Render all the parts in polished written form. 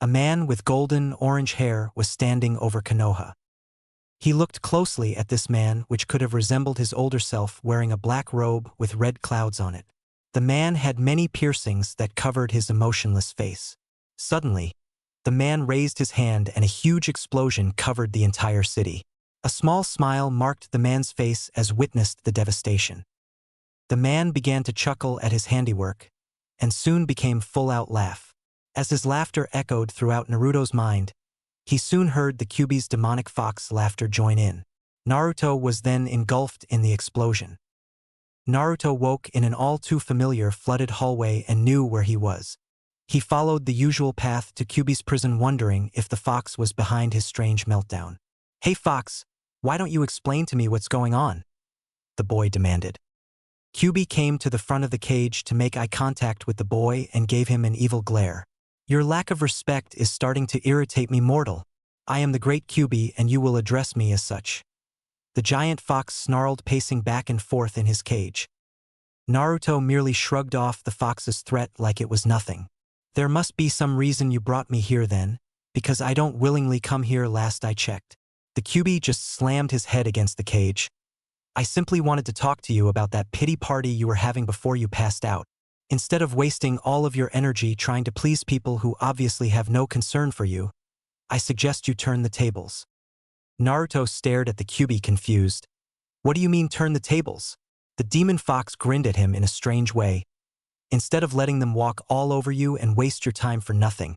A man with golden-orange hair was standing over Konoha. He looked closely at this man, which could have resembled his older self, wearing a black robe with red clouds on it. The man had many piercings that covered his emotionless face. Suddenly, the man raised his hand and a huge explosion covered the entire city. A small smile marked the man's face as witnessed the devastation. The man began to chuckle at his handiwork, and soon became full-out laugh. As his laughter echoed throughout Naruto's mind, he soon heard the Kyuubi's demonic fox laughter join in. Naruto was then engulfed in the explosion. Naruto woke in an all-too-familiar flooded hallway and knew where he was. He followed the usual path to Kyuubi's prison, wondering if the fox was behind his strange meltdown. "Hey Fox, why don't you explain to me what's going on?" the boy demanded. Kyuubi came to the front of the cage to make eye contact with the boy and gave him an evil glare. "Your lack of respect is starting to irritate me, mortal. I am the great Kyuubi and you will address me as such." The giant fox snarled, pacing back and forth in his cage. Naruto merely shrugged off the fox's threat like it was nothing. "There must be some reason you brought me here then, because I don't willingly come here last I checked." The Kyuubi just slammed his head against the cage. "I simply wanted to talk to you about that pity party you were having before you passed out. Instead of wasting all of your energy trying to please people who obviously have no concern for you, I suggest you turn the tables." Naruto stared at the Kyuubi, confused. "What do you mean turn the tables?" The demon fox grinned at him in a strange way. "Instead of letting them walk all over you and waste your time for nothing,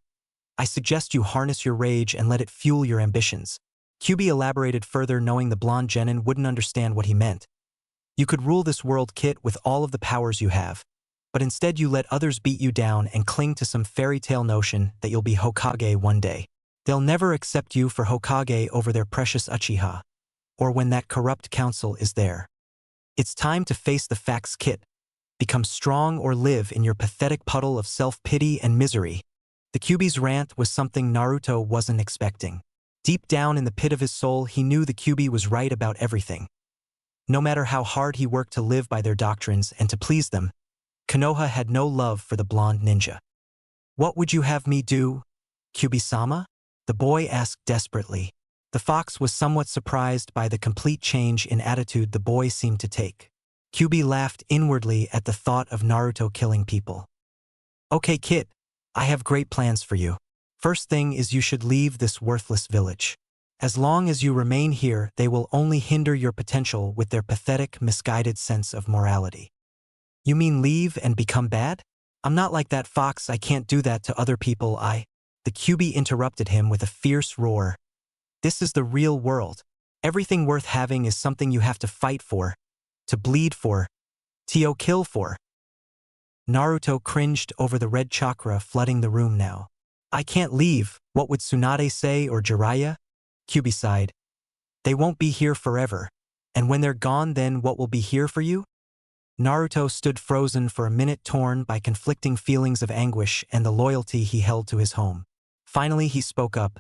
I suggest you harness your rage and let it fuel your ambitions." Kyuubi elaborated further, knowing the blonde genin wouldn't understand what he meant. "You could rule this world, Kit, with all of the powers you have, but instead you let others beat you down and cling to some fairy tale notion that you'll be Hokage one day. They'll never accept you for Hokage over their precious Uchiha, or when that corrupt council is there. It's time to face the facts, Kit. Become strong or live in your pathetic puddle of self-pity and misery." The Kyuubi's rant was something Naruto wasn't expecting. Deep down in the pit of his soul, he knew the Kyuubi was right about everything. No matter how hard he worked to live by their doctrines and to please them, Konoha had no love for the blonde ninja. "What would you have me do, Kyuubi-sama?" the boy asked desperately. The fox was somewhat surprised by the complete change in attitude the boy seemed to take. Kyuubi laughed inwardly at the thought of Naruto killing people. "Okay, Kit, I have great plans for you. First thing is you should leave this worthless village. As long as you remain here, they will only hinder your potential with their pathetic, misguided sense of morality. You mean leave and become bad? I'm not like that, Fox. I can't do that to other people. The QB interrupted him with a fierce roar. This is the real world. Everything worth having is something you have to fight for, to bleed for, to kill for. Naruto cringed over the red chakra flooding the room now. I can't leave. What would Tsunade say, or Jiraiya? QB sighed. They won't be here forever. And when they're gone, then what will be here for you? Naruto stood frozen for a minute, torn by conflicting feelings of anguish and the loyalty he held to his home. Finally, he spoke up.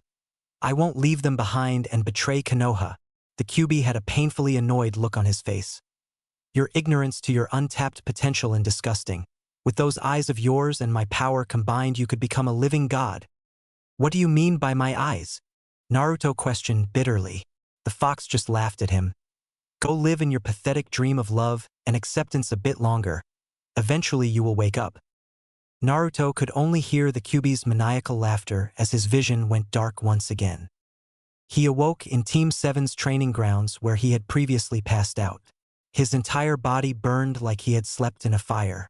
I won't leave them behind and betray Konoha. The QB had a painfully annoyed look on his face. Your ignorance to your untapped potential is disgusting. With those eyes of yours and my power combined, you could become a living god. What do you mean by my eyes? Naruto questioned bitterly. The fox just laughed at him. Go live in your pathetic dream of love and acceptance a bit longer. Eventually you will wake up. Naruto could only hear the QB's maniacal laughter as his vision went dark once again. He awoke in Team 7's training grounds where he had previously passed out. His entire body burned like he had slept in a fire.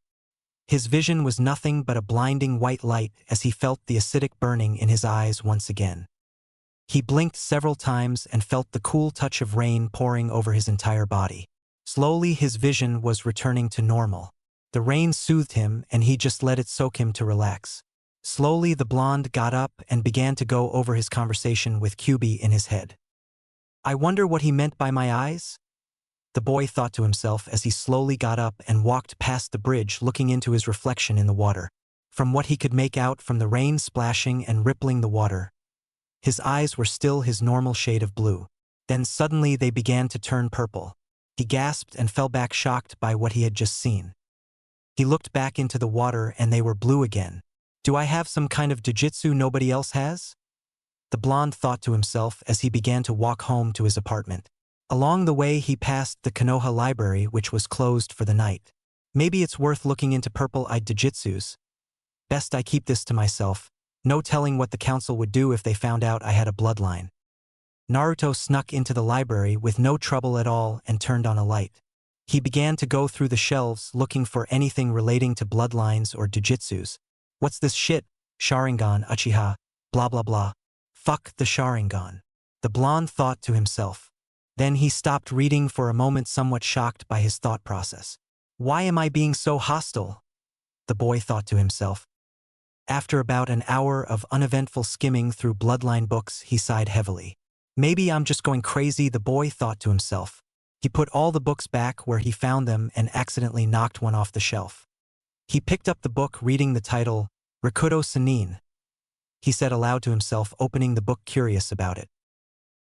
His vision was nothing but a blinding white light as he felt the acidic burning in his eyes once again. He blinked several times and felt the cool touch of rain pouring over his entire body. Slowly his vision was returning to normal. The rain soothed him and he just let it soak him to relax. Slowly the blonde got up and began to go over his conversation with QB in his head. I wonder what he meant by my eyes? The boy thought to himself as he slowly got up and walked past the bridge, looking into his reflection in the water. From what he could make out from the rain splashing and rippling the water, his eyes were still his normal shade of blue. Then suddenly they began to turn purple. He gasped and fell back, shocked by what he had just seen. He looked back into the water and they were blue again. Do I have some kind of jujitsu nobody else has? The blonde thought to himself as he began to walk home to his apartment. Along the way he passed the Konoha library, which was closed for the night. Maybe it's worth looking into purple-eyed jujitsus. Best I keep this to myself. No telling what the council would do if they found out I had a bloodline. Naruto snuck into the library with no trouble at all and turned on a light. He began to go through the shelves looking for anything relating to bloodlines or jujitsus. What's this shit? Sharingan, Uchiha, blah blah blah. Fuck the Sharingan. The blonde thought to himself. Then he stopped reading for a moment, somewhat shocked by his thought process. Why am I being so hostile? The boy thought to himself. After about an hour of uneventful skimming through bloodline books, he sighed heavily. Maybe I'm just going crazy, the boy thought to himself. He put all the books back where he found them and accidentally knocked one off the shelf. He picked up the book, reading the title, Rakuto Sannin. He said aloud to himself, opening the book, curious about it.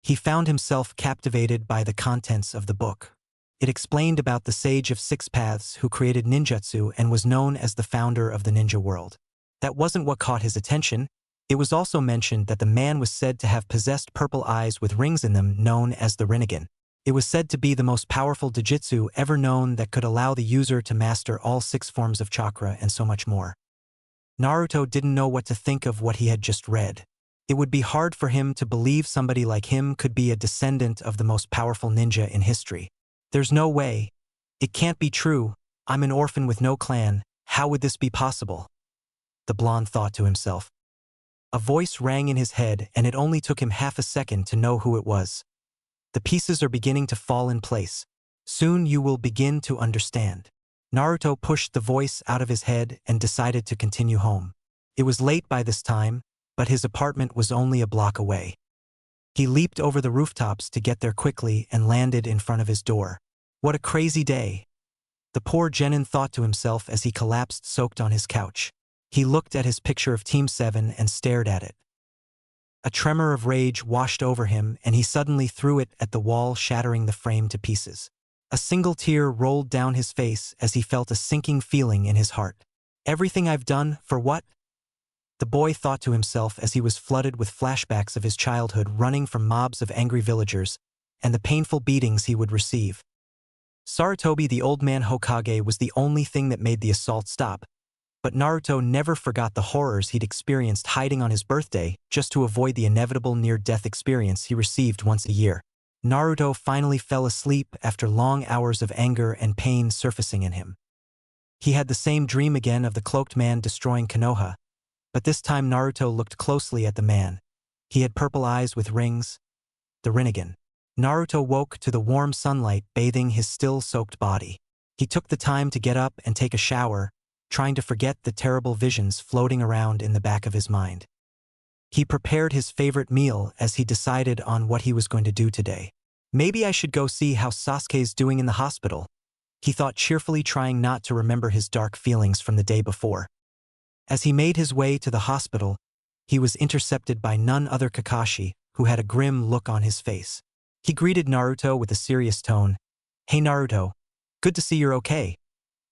He found himself captivated by the contents of the book. It explained about the Sage of Six Paths who created ninjutsu and was known as the founder of the ninja world. That wasn't what caught his attention. It was also mentioned that the man was said to have possessed purple eyes with rings in them, known as the Rinnegan. It was said to be the most powerful jujitsu ever known that could allow the user to master all 6 forms of chakra and so much more. Naruto didn't know what to think of what he had just read. It would be hard for him to believe somebody like him could be a descendant of the most powerful ninja in history. There's no way. It can't be true. I'm an orphan with no clan. How would this be possible? The blonde thought to himself. A voice rang in his head and it only took him half a second to know who it was. The pieces are beginning to fall in place. Soon you will begin to understand. Naruto pushed the voice out of his head and decided to continue home. It was late by this time, but his apartment was only a block away. He leaped over the rooftops to get there quickly and landed in front of his door. What a crazy day. The poor genin thought to himself as he collapsed soaked on his couch. He looked at his picture of Team 7 and stared at it. A tremor of rage washed over him and he suddenly threw it at the wall, shattering the frame to pieces. A single tear rolled down his face as he felt a sinking feeling in his heart. Everything I've done, for what? The boy thought to himself as he was flooded with flashbacks of his childhood, running from mobs of angry villagers and the painful beatings he would receive. Sarutobi, the old man Hokage, was the only thing that made the assault stop. But Naruto never forgot the horrors he'd experienced hiding on his birthday just to avoid the inevitable near-death experience he received once a year. Naruto finally fell asleep after long hours of anger and pain surfacing in him. He had the same dream again of the cloaked man destroying Konoha, but this time Naruto looked closely at the man. He had purple eyes with rings, the Rinnegan. Naruto woke to the warm sunlight bathing his still-soaked body. He took the time to get up and take a shower, trying to forget the terrible visions floating around in the back of his mind. He prepared his favorite meal as he decided on what he was going to do today. Maybe I should go see how Sasuke's doing in the hospital, he thought cheerfully, trying not to remember his dark feelings from the day before. As he made his way to the hospital, he was intercepted by none other Kakashi, who had a grim look on his face. He greeted Naruto with a serious tone. "Hey Naruto, good to see you're okay.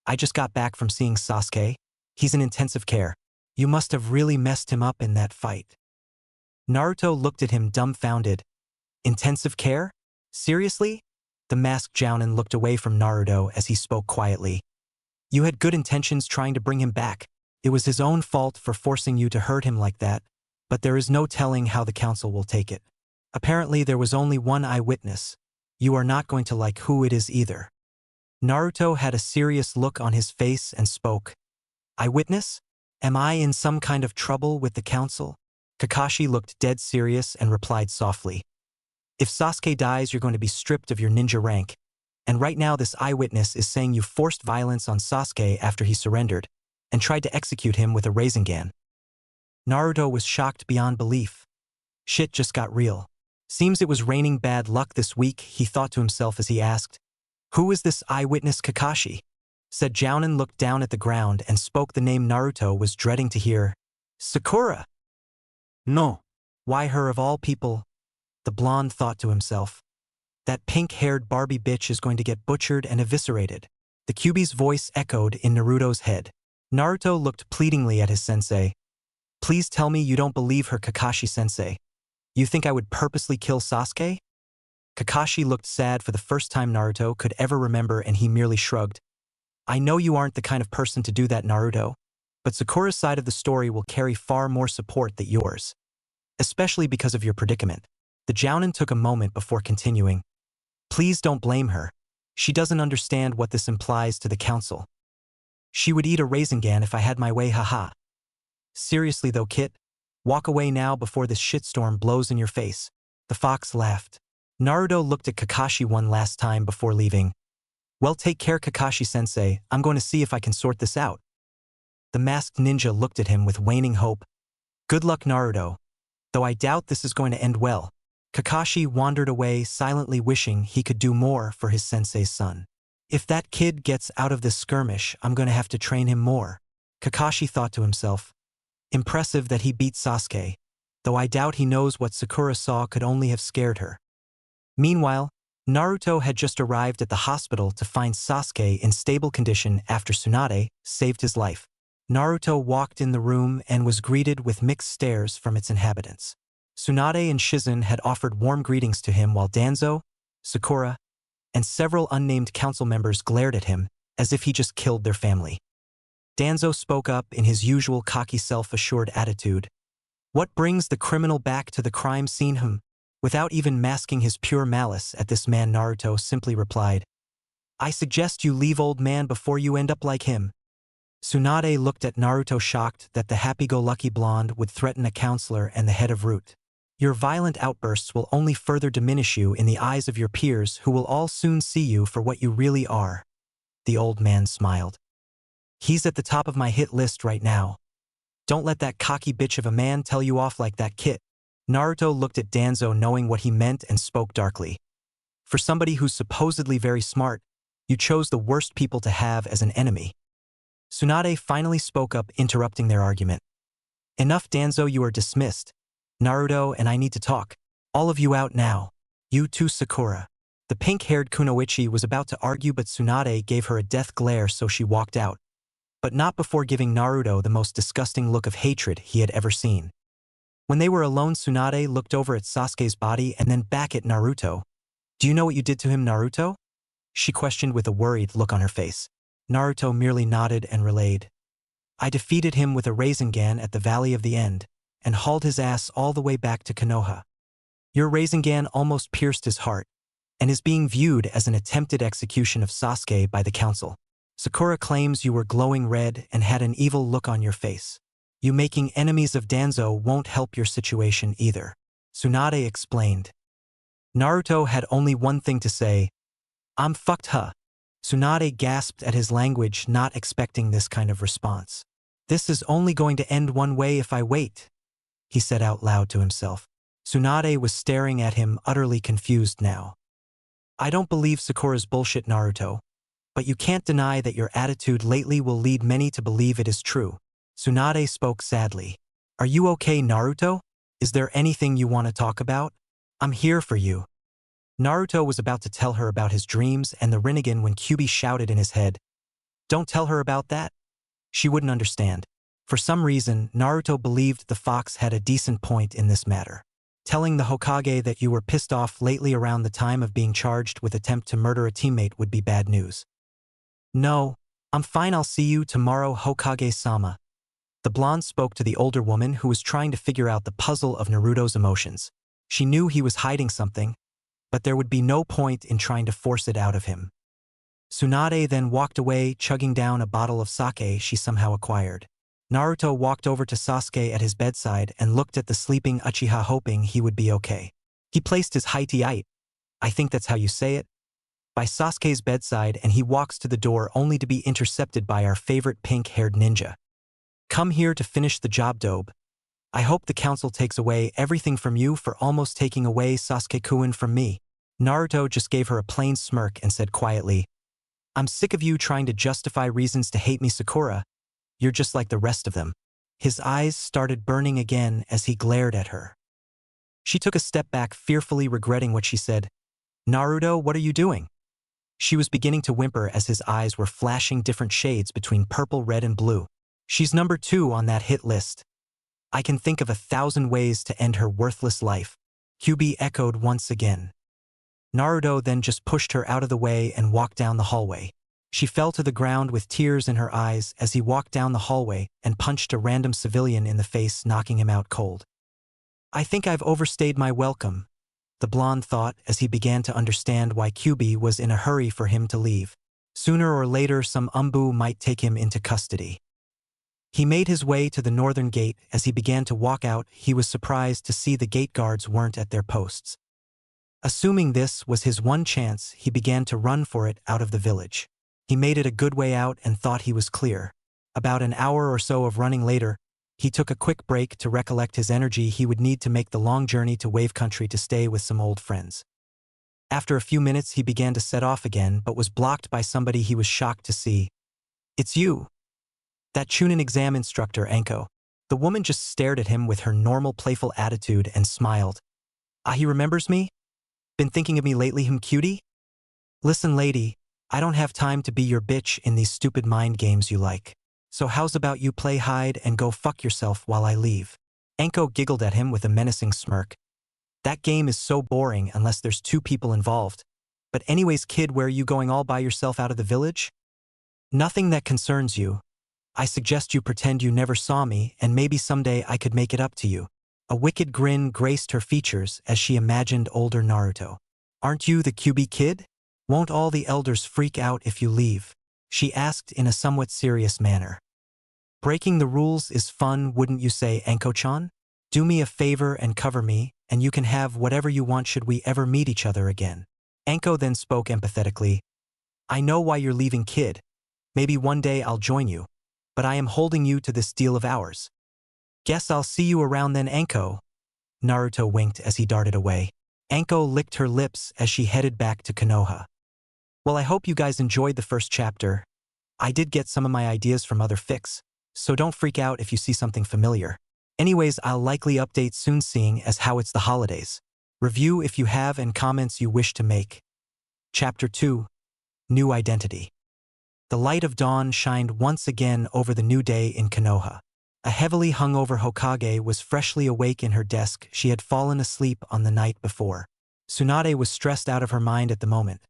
I just got back from seeing Sasuke. He's in intensive care. You must have really messed him up in that fight." Naruto looked at him dumbfounded. "Intensive care? Seriously?" The masked Jounin looked away from Naruto as he spoke quietly. "You had good intentions trying to bring him back. It was his own fault for forcing you to hurt him like that, but there is no telling how the council will take it. Apparently there was only one eyewitness. You are not going to like who it is either." Naruto had a serious look on his face and spoke. "Eyewitness? Am I in some kind of trouble with the council?" Kakashi looked dead serious and replied softly. "If Sasuke dies, you're going to be stripped of your ninja rank. And right now this eyewitness is saying you forced violence on Sasuke after he surrendered, and tried to execute him with a Rasengan." Naruto was shocked beyond belief. Shit just got real. Seems it was raining bad luck this week, he thought to himself as he asked. "Who is this eyewitness Kakashi?" Said Jounin looked down at the ground and spoke the name Naruto was dreading to hear. "Sakura!" "No. Why her of all people?" The blonde thought to himself. "That pink-haired Barbie bitch is going to get butchered and eviscerated." The Kyuubi's voice echoed in Naruto's head. Naruto looked pleadingly at his sensei. "Please tell me you don't believe her, Kakashi-sensei. You think I would purposely kill Sasuke?" Kakashi looked sad for the first time Naruto could ever remember, and he merely shrugged. "I know you aren't the kind of person to do that, Naruto, but Sakura's side of the story will carry far more support than yours. Especially because of your predicament." The Jounin took a moment before continuing. "Please don't blame her. She doesn't understand what this implies to the council. She would eat a Rasengan if I had my way, haha. Seriously though, Kit, walk away now before this shitstorm blows in your face." The fox laughed. Naruto looked at Kakashi one last time before leaving. "Well, take care, Kakashi-sensei. I'm going to see if I can sort this out." The masked ninja looked at him with waning hope. "Good luck, Naruto. Though I doubt this is going to end well." Kakashi wandered away, silently wishing he could do more for his sensei's son. "If that kid gets out of this skirmish, I'm going to have to train him more," Kakashi thought to himself. Impressive that he beat Sasuke, though I doubt he knows what Sakura saw could only have scared her. Meanwhile, Naruto had just arrived at the hospital to find Sasuke in stable condition after Tsunade saved his life. Naruto walked in the room and was greeted with mixed stares from its inhabitants. Tsunade and Shizen had offered warm greetings to him while Danzo, Sakura, and several unnamed council members glared at him as if he just killed their family. Danzo spoke up in his usual cocky self-assured attitude. "What brings the criminal back to the crime scene?" Without even masking his pure malice at this man, Naruto simply replied, "I suggest you leave, old man, before you end up like him." Tsunade looked at Naruto, shocked that the happy-go-lucky blonde would threaten a counselor and the head of Root. "Your violent outbursts will only further diminish you in the eyes of your peers, who will all soon see you for what you really are." The old man smiled. "He's at the top of my hit list right now. Don't let that cocky bitch of a man tell you off like that, Kit." Naruto looked at Danzo, knowing what he meant, and spoke darkly. "For somebody who's supposedly very smart, you chose the worst people to have as an enemy." Tsunade finally spoke up, interrupting their argument. "Enough, Danzo, you are dismissed. Naruto and I need to talk. All of you out now. You too, Sakura." The pink-haired Kunoichi was about to argue, but Tsunade gave her a death glare, so she walked out. But not before giving Naruto the most disgusting look of hatred he had ever seen. When they were alone, Tsunade looked over at Sasuke's body and then back at Naruto. "Do you know what you did to him, Naruto?" she questioned with a worried look on her face. Naruto merely nodded and relayed, I defeated him with a Rasengan at the Valley of the End, and hauled his ass all the way back to Konoha. Your Rasengan almost pierced his heart, and is being viewed as an attempted execution of Sasuke by the council. Sakura claims you were glowing red and had an evil look on your face. You making enemies of Danzo won't help your situation either. Tsunade explained. Naruto had only one thing to say. I'm fucked, huh? Tsunade gasped at his language, not expecting this kind of response. This is only going to end one way if I wait, he said out loud to himself. Tsunade was staring at him, utterly confused now. I don't believe Sakura's bullshit, Naruto, but you can't deny that your attitude lately will lead many to believe it is true. Tsunade spoke sadly. Are you okay, Naruto? Is there anything you want to talk about? I'm here for you. Naruto was about to tell her about his dreams and the Rinnegan when Kyuubi shouted in his head. Don't tell her about that. She wouldn't understand. For some reason, Naruto believed the fox had a decent point in this matter. Telling the Hokage that you were pissed off lately around the time of being charged with attempt to murder a teammate would be bad news. No, I'm fine, I'll see you tomorrow, Hokage-sama. The blonde spoke to the older woman who was trying to figure out the puzzle of Naruto's emotions. She knew he was hiding something, but there would be no point in trying to force it out of him. Tsunade then walked away, chugging down a bottle of sake she somehow acquired. Naruto walked over to Sasuke at his bedside and looked at the sleeping Uchiha, hoping he would be okay. He placed his high-tea, I think that's how you say it, by Sasuke's bedside, and he walks to the door only to be intercepted by our favorite pink-haired ninja. Come here to finish the job, Dobe. I hope the council takes away everything from you for almost taking away Sasuke-kun from me. Naruto just gave her a plain smirk and said quietly, I'm sick of you trying to justify reasons to hate me, Sakura. You're just like the rest of them. His eyes started burning again as he glared at her. She took a step back, fearfully regretting what she said. Naruto, what are you doing? She was beginning to whimper as his eyes were flashing different shades between purple, red, and blue. She's number 2 on that hit list. I can think of 1,000 ways to end her worthless life. Kyuubi echoed once again. Naruto then just pushed her out of the way and walked down the hallway. She fell to the ground with tears in her eyes as he walked down the hallway and punched a random civilian in the face, knocking him out cold. I think I've overstayed my welcome, the blonde thought as he began to understand why Kyuubi was in a hurry for him to leave. Sooner or later some umbu might take him into custody. He made his way to the northern gate. As he began to walk out, he was surprised to see the gate guards weren't at their posts. Assuming this was his one chance, he began to run for it out of the village. He made it a good way out and thought he was clear. About an hour or so of running later, he took a quick break to recollect his energy he would need to make the long journey to Wave Country to stay with some old friends. After a few minutes he began to set off again, but was blocked by somebody he was shocked to see. It's you. That Chunin exam instructor, Anko. The woman just stared at him with her normal playful attitude and smiled. Ah, he remembers me? Been thinking of me lately, him cutie? Listen, lady, I don't have time to be your bitch in these stupid mind games you like. So how's about you play hide and go fuck yourself while I leave? Anko giggled at him with a menacing smirk. That game is so boring unless there's 2 people involved. But anyways, kid, where are you going all by yourself out of the village? Nothing that concerns you. I suggest you pretend you never saw me, and maybe someday I could make it up to you. A wicked grin graced her features as she imagined older Naruto. Aren't you the Kyuubi kid? Won't all the elders freak out if you leave? She asked in a somewhat serious manner. Breaking the rules is fun, wouldn't you say, Anko-chan? Do me a favor and cover me, and you can have whatever you want should we ever meet each other again. Anko then spoke empathetically. I know why you're leaving, kid. Maybe one day I'll join you. But I am holding you to this deal of ours. Guess I'll see you around then, Anko. Naruto winked as he darted away. Anko licked her lips as she headed back to Konoha. Well, I hope you guys enjoyed the first chapter. I did get some of my ideas from other fics, so don't freak out if you see something familiar. Anyways, I'll likely update soon, seeing as how it's the holidays. Review if you have and comments you wish to make. Chapter 2. New Identity. The light of dawn shined once again over the new day in Konoha. A heavily hungover Hokage was freshly awake in her desk. She had fallen asleep on the night before. Tsunade was stressed out of her mind at the moment.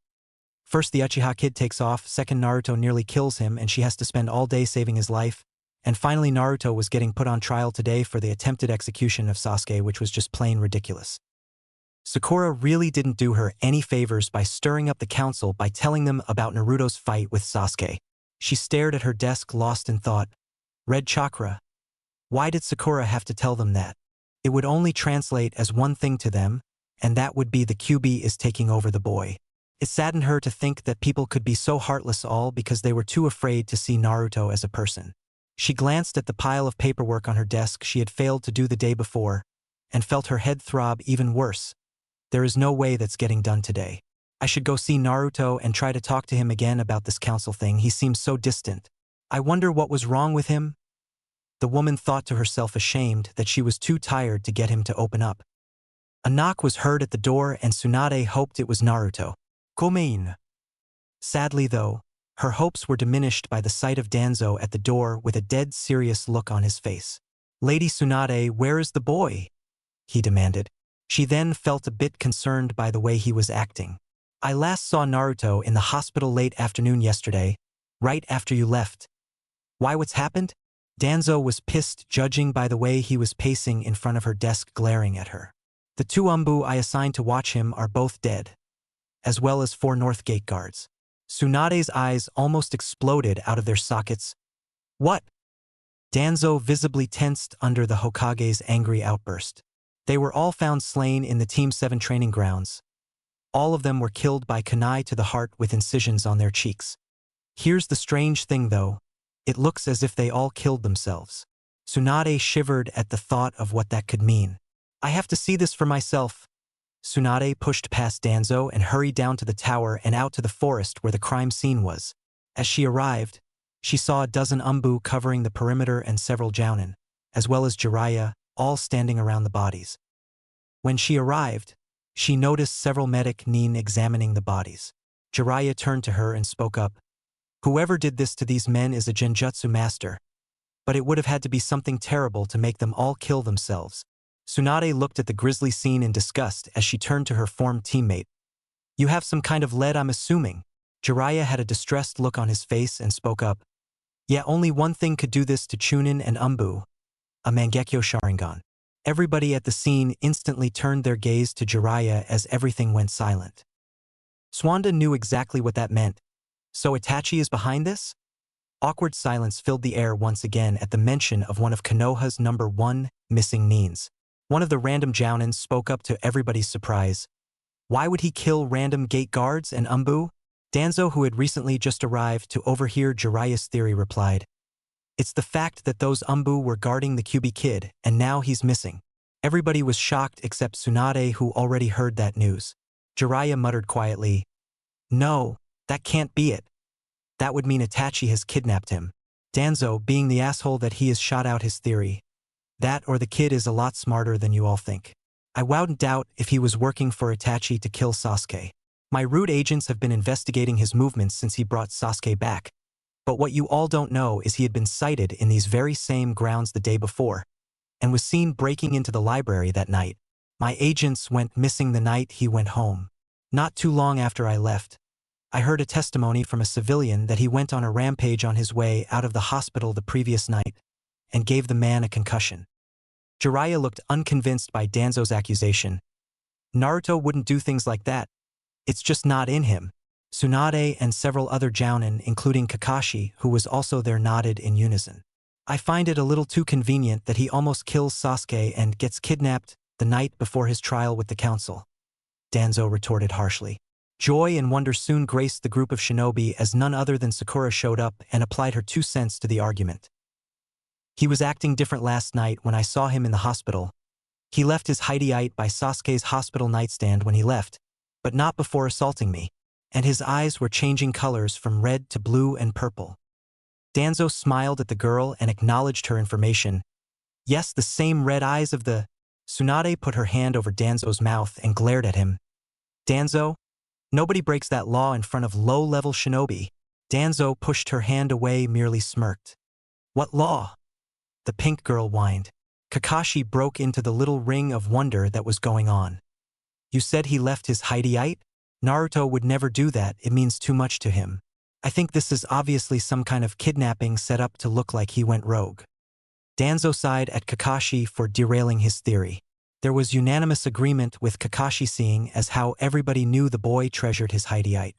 First, the Uchiha kid takes off. Second, Naruto nearly kills him and she has to spend all day saving his life. And finally Naruto was getting put on trial today for the attempted execution of Sasuke, which was just plain ridiculous. Sakura really didn't do her any favors by stirring up the council by telling them about Naruto's fight with Sasuke. She stared at her desk lost in thought. Red chakra. Why did Sakura have to tell them that? It would only translate as one thing to them, and that would be the QB is taking over the boy. It saddened her to think that people could be so heartless all because they were too afraid to see Naruto as a person. She glanced at the pile of paperwork on her desk she had failed to do the day before, and felt her head throb even worse. There is no way that's getting done today. I should go see Naruto and try to talk to him again about this council thing. He seems so distant. I wonder what was wrong with him? The woman thought to herself, ashamed that she was too tired to get him to open up. A knock was heard at the door and Tsunade hoped it was Naruto. Komein. Sadly though, her hopes were diminished by the sight of Danzo at the door with a dead serious look on his face. Lady Tsunade, where is the boy? He demanded. She then felt a bit concerned by the way he was acting. I last saw Naruto in the hospital late afternoon yesterday, right after you left. Why, what's happened? Danzo was pissed, judging by the way he was pacing in front of her desk glaring at her. The two Umbu I assigned to watch him are both dead, as well as 4 North Gate guards. Tsunade's eyes almost exploded out of their sockets. What? Danzo visibly tensed under the Hokage's angry outburst. They were all found slain in the Team 7 training grounds. All of them were killed by kunai to the heart with incisions on their cheeks. Here's the strange thing though. It looks as if they all killed themselves. Tsunade shivered at the thought of what that could mean. I have to see this for myself. Tsunade pushed past Danzo and hurried down to the tower and out to the forest where the crime scene was. As she arrived, she saw a dozen Umbu covering the perimeter and several Jounin, as well as Jiraiya, all standing around the bodies. When she arrived, she noticed several medic nin examining the bodies. Jiraiya turned to her and spoke up. Whoever did this to these men is a genjutsu master, but it would have had to be something terrible to make them all kill themselves. Tsunade looked at the grisly scene in disgust as she turned to her former teammate. You have some kind of lead, I'm assuming. Jiraiya had a distressed look on his face and spoke up. Yeah, only one thing could do this to Chunin and Umbu. A Mangekyo Sharingan. Everybody at the scene instantly turned their gaze to Jiraiya as everything went silent. Swanda knew exactly what that meant. So Itachi is behind this? Awkward silence filled the air once again at the mention of one of Konoha's number 1 missing nins. One of the random Jounins spoke up to everybody's surprise. Why would he kill random gate guards and Umbu? Danzo, who had recently just arrived to overhear Jiraiya's theory, replied. It's the fact that those Umbu were guarding the QB kid, and now he's missing. Everybody was shocked except Tsunade, who already heard that news. Jiraiya muttered quietly. No, that can't be it. That would mean Itachi has kidnapped him. Danzo, being the asshole that he is, shot out his theory. That or the kid is a lot smarter than you all think. I wouldn't doubt if he was working for Itachi to kill Sasuke. My root agents have been investigating his movements since he brought Sasuke back. But what you all don't know is he had been sighted in these very same grounds the day before, and was seen breaking into the library that night. My agents went missing the night he went home. Not too long after I left, I heard a testimony from a civilian that he went on a rampage on his way out of the hospital the previous night, and gave the man a concussion. Jiraiya looked unconvinced by Danzo's accusation. Naruto wouldn't do things like that. It's just not in him. Tsunade and several other Jounin, including Kakashi, who was also there, nodded in unison. I find it a little too convenient that he almost kills Sasuke and gets kidnapped the night before his trial with the council. Danzo retorted harshly. Joy and wonder soon graced the group of shinobi as none other than Sakura showed up and applied her 2 cents to the argument. He was acting different last night when I saw him in the hospital. He left his hideout by Sasuke's hospital nightstand when he left, but not before assaulting me, and his eyes were changing colors from red to blue and purple. Danzo smiled at the girl and acknowledged her information. Yes, the same red eyes of the... Tsunade put her hand over Danzo's mouth and glared at him. Danzo? Nobody breaks that law in front of low-level shinobi. Danzo pushed her hand away, merely smirked. What law? The pink girl whined. Kakashi broke into the little ring of wonder that was going on. You said he left his hideout? Naruto would never do that, it means too much to him. I think this is obviously some kind of kidnapping set up to look like he went rogue. Danzo sighed at Kakashi for derailing his theory. There was unanimous agreement with Kakashi seeing as how everybody knew the boy treasured his Hideite.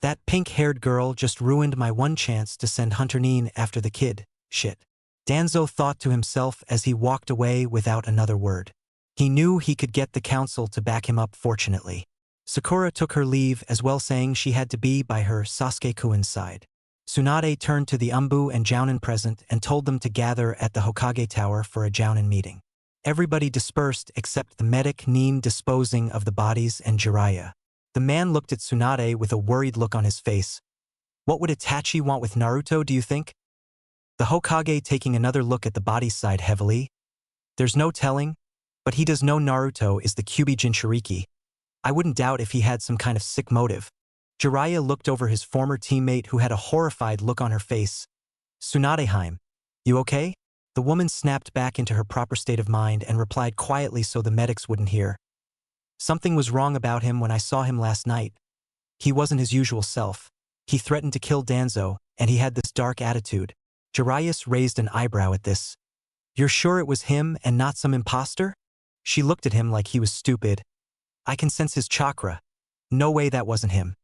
That pink-haired girl just ruined my one chance to send Hunter Neen after the kid. Shit. Danzo thought to himself as he walked away without another word. He knew he could get the council to back him up fortunately. Sakura took her leave as well saying she had to be by her Sasuke-kun's side. Tsunade turned to the Umbu and Jounin present and told them to gather at the Hokage Tower for a Jounin meeting. Everybody dispersed except the medic Neen disposing of the bodies and Jiraiya. The man looked at Tsunade with a worried look on his face. What would Itachi want with Naruto, do you think? The Hokage taking another look at the bodies sighed heavily. There's no telling, but he does know Naruto is the Kyuubi Jinchuriki. I wouldn't doubt if he had some kind of sick motive. Jiraiya looked over his former teammate who had a horrified look on her face. Tsunadeheim, you okay? The woman snapped back into her proper state of mind and replied quietly so the medics wouldn't hear. Something was wrong about him when I saw him last night. He wasn't his usual self. He threatened to kill Danzo, and he had this dark attitude. Jiraiya raised an eyebrow at this. You're sure it was him and not some imposter? She looked at him like he was stupid. I can sense his chakra. No way that wasn't him.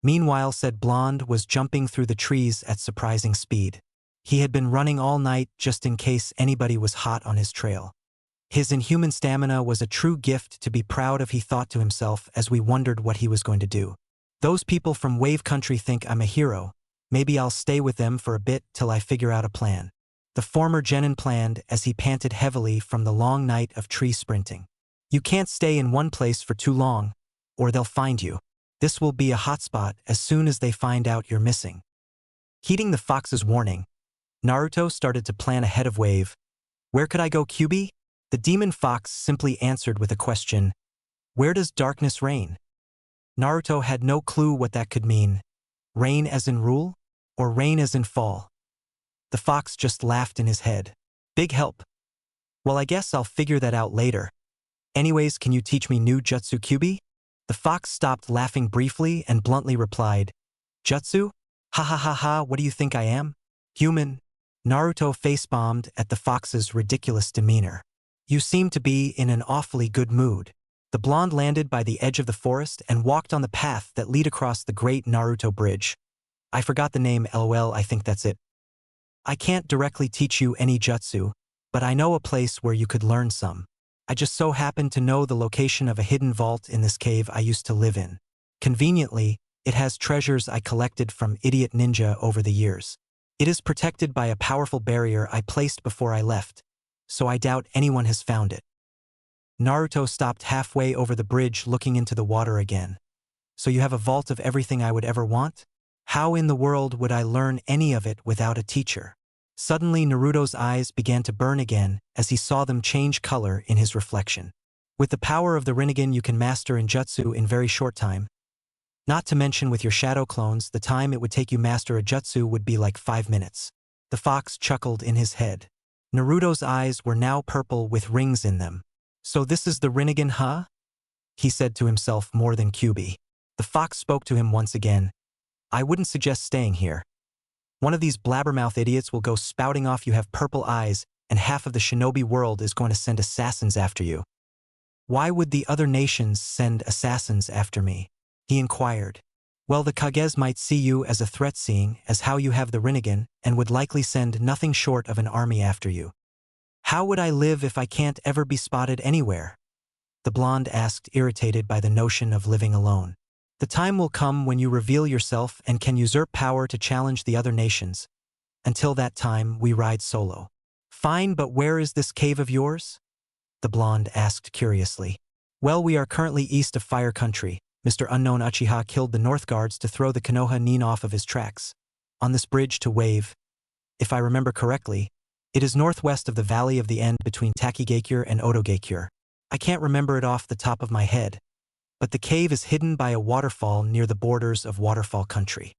Meanwhile, said Blonde was jumping through the trees at surprising speed. He had been running all night just in case anybody was hot on his trail. His inhuman stamina was a true gift to be proud of, he thought to himself as we wondered what he was going to do. Those people from Wave Country think I'm a hero. Maybe I'll stay with them for a bit till I figure out a plan. The former Genin planned as he panted heavily from the long night of tree sprinting. You can't stay in one place for too long, or they'll find you. This will be a hotspot as soon as they find out you're missing. Heeding the fox's warning, Naruto started to plan ahead of Wave. Where could I go, Kyuubi? The demon fox simply answered with a question. Where does darkness reign? Naruto had no clue what that could mean. Reign as in rule? Or reign as in fall? The fox just laughed in his head. Big help. Well, I guess I'll figure that out later. Anyways, can you teach me new jutsu, Kyuubi? The fox stopped laughing briefly and bluntly replied. Jutsu? Ha ha ha ha, what do you think I am? Human. Naruto face-bombed at the fox's ridiculous demeanor. You seem to be in an awfully good mood. The blonde landed by the edge of the forest and walked on the path that lead across the great Naruto bridge. I forgot the name, lol, I think that's it. I can't directly teach you any jutsu, but I know a place where you could learn some. I just so happen to know the location of a hidden vault in this cave I used to live in. Conveniently, it has treasures I collected from Idiot Ninja over the years. It is protected by a powerful barrier I placed before I left, so I doubt anyone has found it. Naruto stopped halfway over the bridge looking into the water again. So you have a vault of everything I would ever want? How in the world would I learn any of it without a teacher? Suddenly Naruto's eyes began to burn again as he saw them change color in his reflection. With the power of the Rinnegan you can master in jutsu in very short time. Not to mention with your shadow clones, the time it would take you master a jutsu would be like 5 minutes. The fox chuckled in his head. Naruto's eyes were now purple with rings in them. So this is the Rinnegan, huh? He said to himself more than Kyuubi. The fox spoke to him once again. I wouldn't suggest staying here. One of these blabbermouth idiots will go spouting off you have purple eyes and half of the shinobi world is going to send assassins after you. Why would the other nations send assassins after me? He inquired. Well, the Kages might see you as a threat seeing as how you have the Rinnegan and would likely send nothing short of an army after you. How would I live if I can't ever be spotted anywhere? The blonde asked, irritated by the notion of living alone. The time will come when you reveal yourself and can usurp power to challenge the other nations. Until that time, we ride solo. Fine, but where is this cave of yours? The blonde asked curiously. Well, we are currently east of Fire Country. Mr. Unknown Uchiha killed the North Guards to throw the Konoha Nin off of his tracks. On this bridge to Wave. If I remember correctly, it is northwest of the Valley of the End between Takigakure and Odogakure. I can't remember it off the top of my head. But the cave is hidden by a waterfall near the borders of Waterfall Country.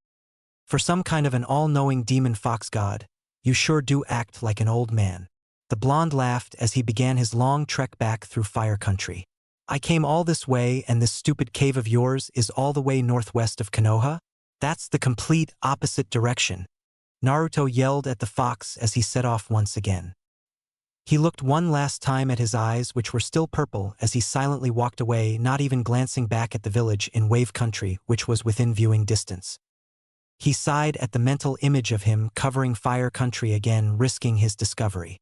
For some kind of an all-knowing demon fox god, you sure do act like an old man. The blonde laughed as he began his long trek back through Fire Country. I came all this way and this stupid cave of yours is all the way northwest of Konoha? That's the complete opposite direction. Naruto yelled at the fox as he set off once again. He looked one last time at his eyes, which were still purple, as he silently walked away, not even glancing back at the village in Wave Country, which was within viewing distance. He sighed at the mental image of him covering Fire Country again, risking his discovery.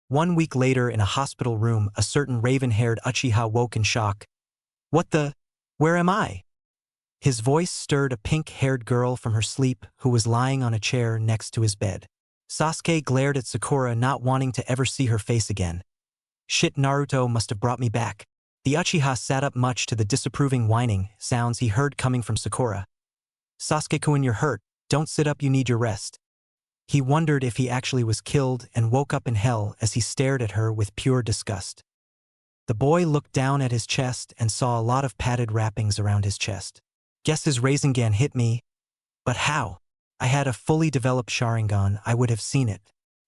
1 week later, in a hospital room, a certain raven-haired Uchiha woke in shock. "What the? Where am I?" His voice stirred a pink-haired girl from her sleep who was lying on a chair next to his bed. Sasuke glared at Sakura, not wanting to ever see her face again. "Shit, Naruto must have brought me back." The Uchiha sat up, much to the disapproving whining sounds he heard coming from Sakura. "Sasuke-kun, you're hurt. Don't sit up, you need your rest." He wondered if he actually was killed and woke up in hell as he stared at her with pure disgust. The boy looked down at his chest and saw a lot of padded wrappings around his chest. "Guess his Rasengan hit me. But how? I had a fully developed Sharingan, I would have seen it."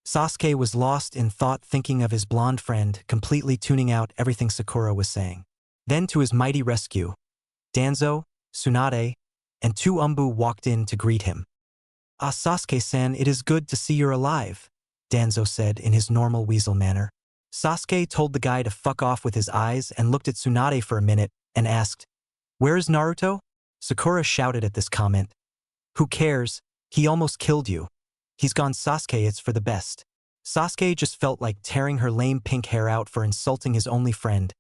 Sasuke was lost in thought, thinking of his blonde friend, completely tuning out everything Sakura was saying. Then to his mighty rescue, Danzo, Tsunade, and 2 Umbu walked in to greet him. "Ah, Sasuke-san, it is good to see you're alive," Danzo said in his normal weasel manner. Sasuke told the guy to fuck off with his eyes and looked at Tsunade for a minute and asked, "Where is Naruto?" Sakura shouted at this comment. "Who cares? He almost killed you. He's gone, Sasuke, it's for the best." Sasuke just felt like tearing her lame pink hair out for insulting his only friend.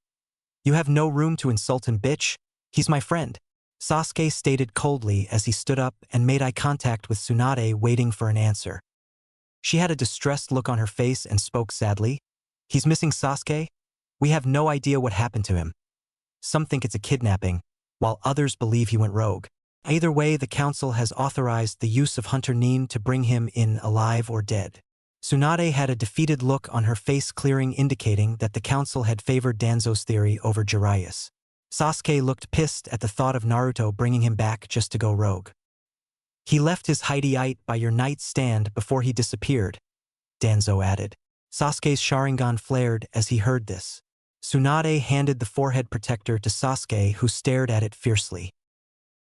"You have no room to insult him, bitch. He's my friend," Sasuke stated coldly as he stood up and made eye contact with Tsunade, waiting for an answer. She had a distressed look on her face and spoke sadly. "He's missing, Sasuke. We have no idea what happened to him. Some think it's a kidnapping, while others believe he went rogue. Either way, the council has authorized the use of Hunter Nin to bring him in alive or dead." Tsunade had a defeated look on her face, clearing, indicating that the council had favored Danzo's theory over Jiraiya's. Sasuke looked pissed at the thought of Naruto bringing him back just to go rogue. "He left his hidey-ite by your nightstand before he disappeared," Danzo added. Sasuke's Sharingan flared as he heard this. Tsunade handed the forehead protector to Sasuke, who stared at it fiercely.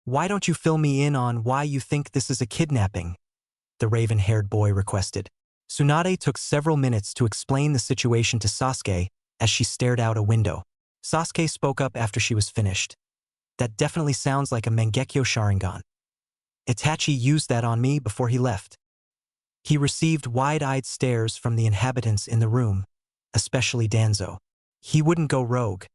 "Why don't you fill me in on why you think this is a kidnapping?" the raven-haired boy requested. Tsunade took several minutes to explain the situation to Sasuke as she stared out a window. Sasuke spoke up after she was finished. "That definitely sounds like a Mangekyo Sharingan. Itachi used that on me before he left." He received wide-eyed stares from the inhabitants in the room, especially Danzo. "He wouldn't go rogue."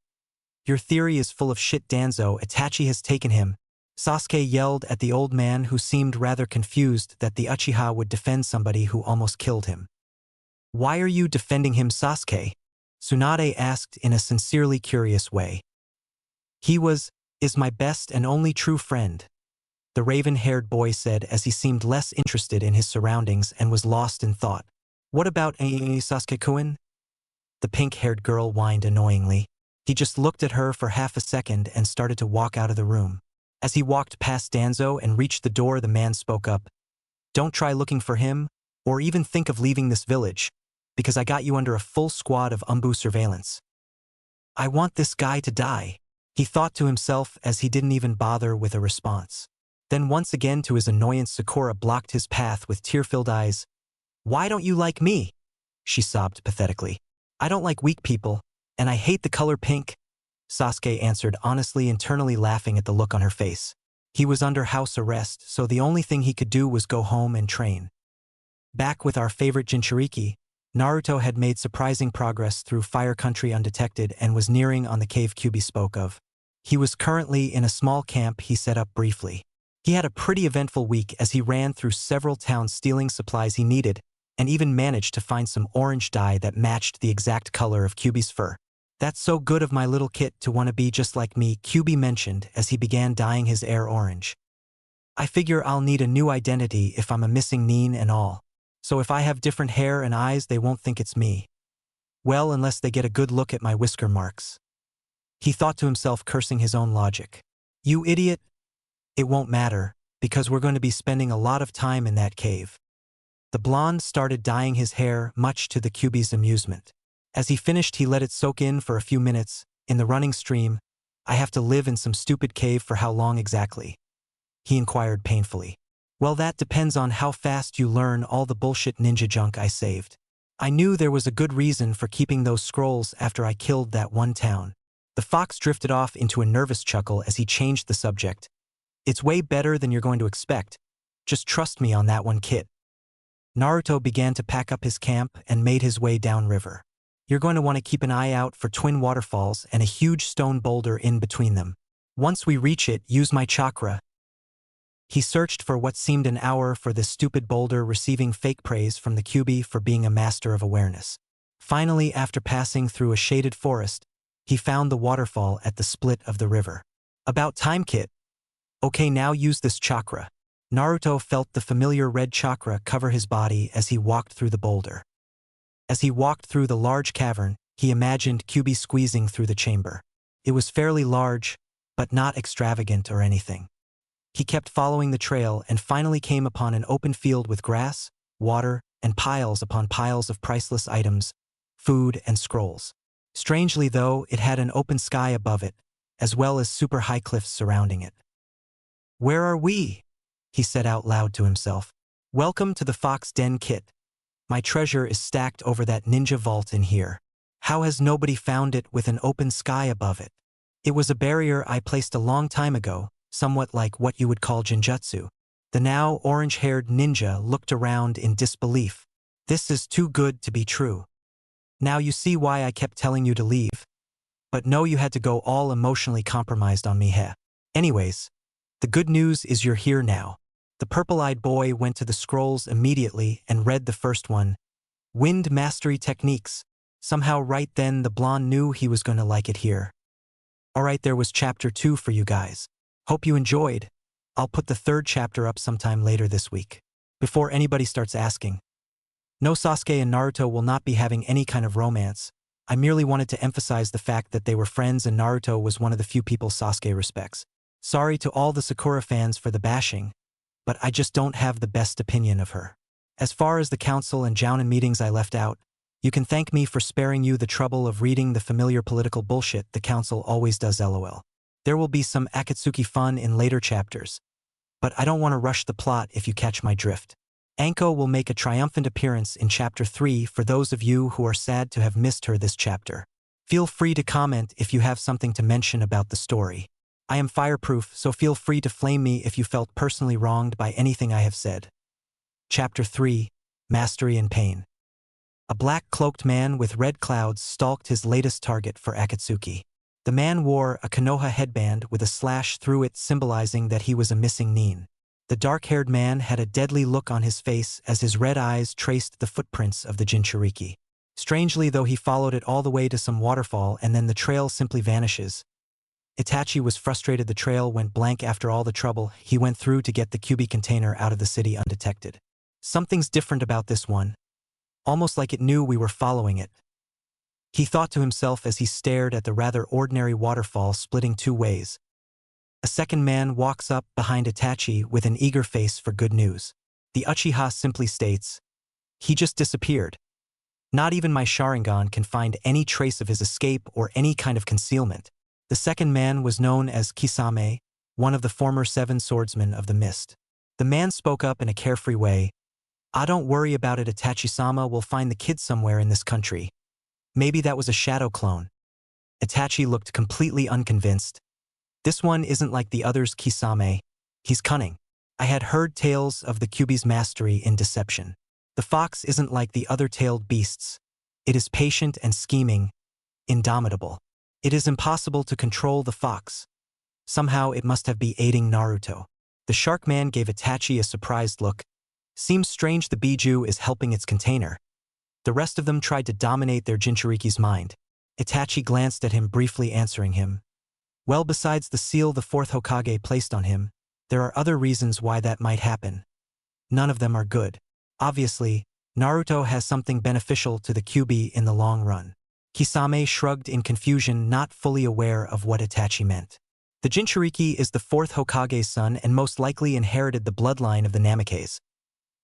"Your theory is full of shit, Danzo. Itachi has taken him." Sasuke yelled at the old man, who seemed rather confused that the Uchiha would defend somebody who almost killed him. "Why are you defending him, Sasuke?" Tsunade asked in a sincerely curious way. "He is my best and only true friend," the raven-haired boy said as he seemed less interested in his surroundings and was lost in thought. "What about Sasuke-kun?" the pink-haired girl whined annoyingly. He just looked at her for half a second and started to walk out of the room. As he walked past Danzo and reached the door, the man spoke up. "Don't try looking for him, or even think of leaving this village, because I got you under a full squad of Umbu surveillance." "I want this guy to die," he thought to himself as he didn't even bother with a response. Then once again, to his annoyance, Sakura blocked his path with tear-filled eyes. "Why don't you like me?" she sobbed pathetically. "I don't like weak people, and I hate the color pink," Sasuke answered honestly, internally laughing at the look on her face. He was under house arrest, so the only thing he could do was go home and train. Back with our favorite Jinchuriki, Naruto had made surprising progress through Fire Country undetected and was nearing on the cave Kyuubi spoke of. He was currently in a small camp he set up briefly. He had a pretty eventful week as he ran through several towns stealing supplies he needed, and even managed to find some orange dye that matched the exact color of Kyuubi's fur. "That's so good of my little kid to want to be just like me," Kyuubi mentioned as he began dyeing his hair orange. "I figure I'll need a new identity if I'm a missing Nin and all. So if I have different hair and eyes, they won't think it's me. Well, unless they get a good look at my whisker marks." He thought to himself, cursing his own logic. "You idiot. It won't matter, because we're going to be spending a lot of time in that cave." The blonde started dyeing his hair, much to the Kyuubi's amusement. As he finished, he let it soak in for a few minutes, in the running stream. "I have to live in some stupid cave for how long exactly?" he inquired painfully. Well, that depends on how fast you learn all the bullshit ninja junk I saved. I knew there was a good reason for keeping those scrolls after I killed that one town. The fox drifted off into a nervous chuckle as he changed the subject. It's way better than you're going to expect. Just trust me on that one, kid. Naruto began to pack up his camp and made his way downriver. You're going to want to keep an eye out for twin waterfalls and a huge stone boulder in between them. Once we reach it, use my chakra. He searched for what seemed an hour for this stupid boulder, receiving fake praise from the Kyuubi for being a master of awareness. Finally, after passing through a shaded forest, he found the waterfall at the split of the river. About time, kid. Okay, now use this chakra. Naruto felt the familiar red chakra cover his body as he walked through the boulder. As he walked through the large cavern, he imagined Kyuubi squeezing through the chamber. It was fairly large, but not extravagant or anything. He kept following the trail and finally came upon an open field with grass, water, and piles upon piles of priceless items, food and scrolls. Strangely though, it had an open sky above it, as well as super high cliffs surrounding it. Where are we? He said out loud to himself. Welcome to the Fox Den, kid. My treasure is stacked over that ninja vault in here. How has nobody found it with an open sky above it? It was a barrier I placed a long time ago, somewhat like what you would call genjutsu. The now orange-haired ninja looked around in disbelief. This is too good to be true. Now you see why I kept telling you to leave. But no, you had to go all emotionally compromised on me, heh. Anyways, the good news is you're here now. The purple-eyed boy went to the scrolls immediately and read the first one. Wind Mastery Techniques. Somehow right then the blonde knew he was going to like it here. Alright, there was chapter 2 for you guys. Hope you enjoyed. I'll put the third chapter up sometime later this week. Before anybody starts asking. No, Sasuke and Naruto will not be having any kind of romance. I merely wanted to emphasize the fact that they were friends and Naruto was one of the few people Sasuke respects. Sorry to all the Sakura fans for the bashing, but I just don't have the best opinion of her. As far as the council and Jounin meetings I left out, you can thank me for sparing you the trouble of reading the familiar political bullshit the council always does, lol. There will be some Akatsuki fun in later chapters, but I don't want to rush the plot if you catch my drift. Anko will make a triumphant appearance in chapter 3 for those of you who are sad to have missed her this chapter. Feel free to comment if you have something to mention about the story. I am fireproof, so feel free to flame me if you felt personally wronged by anything I have said. Chapter 3, Mastery and Pain. A black-cloaked man with red clouds stalked his latest target for Akatsuki. The man wore a Konoha headband with a slash through it symbolizing that he was a missing nin. The dark-haired man had a deadly look on his face as his red eyes traced the footprints of the Jinchuriki. Strangely though, he followed it all the way to some waterfall and then the trail simply vanishes. Itachi was frustrated. The trail went blank after all the trouble he went through to get the Kyuubi container out of the city undetected. Something's different about this one. Almost like it knew we were following it. He thought to himself as he stared at the rather ordinary waterfall splitting two ways. A second man walks up behind Itachi with an eager face for good news. The Uchiha simply states, "He just disappeared. Not even my Sharingan can find any trace of his escape or any kind of concealment." The second man was known as Kisame, one of the former 7 swordsmen of the mist. The man spoke up in a carefree way. Don't worry about it, Itachi-sama will find the kid somewhere in this country. Maybe that was a shadow clone." Itachi looked completely unconvinced. "This one isn't like the others, Kisame. He's cunning. I had heard tales of the Kyuubi's mastery in deception. The fox isn't like the other tailed beasts. It is patient and scheming, indomitable. It is impossible to control the fox. Somehow it must have been aiding Naruto." The shark man gave Itachi a surprised look. Seems strange the Biju is helping its container. The rest of them tried to dominate their Jinchuriki's mind. Itachi glanced at him briefly, answering him. Well, besides the seal the 4th Hokage placed on him, there are other reasons why that might happen. None of them are good. Obviously, Naruto has something beneficial to the Kyuubi in the long run. Kisame shrugged in confusion, not fully aware of what Itachi meant. The Jinchuriki is the 4th Hokage's son and most likely inherited the bloodline of the Namikaze.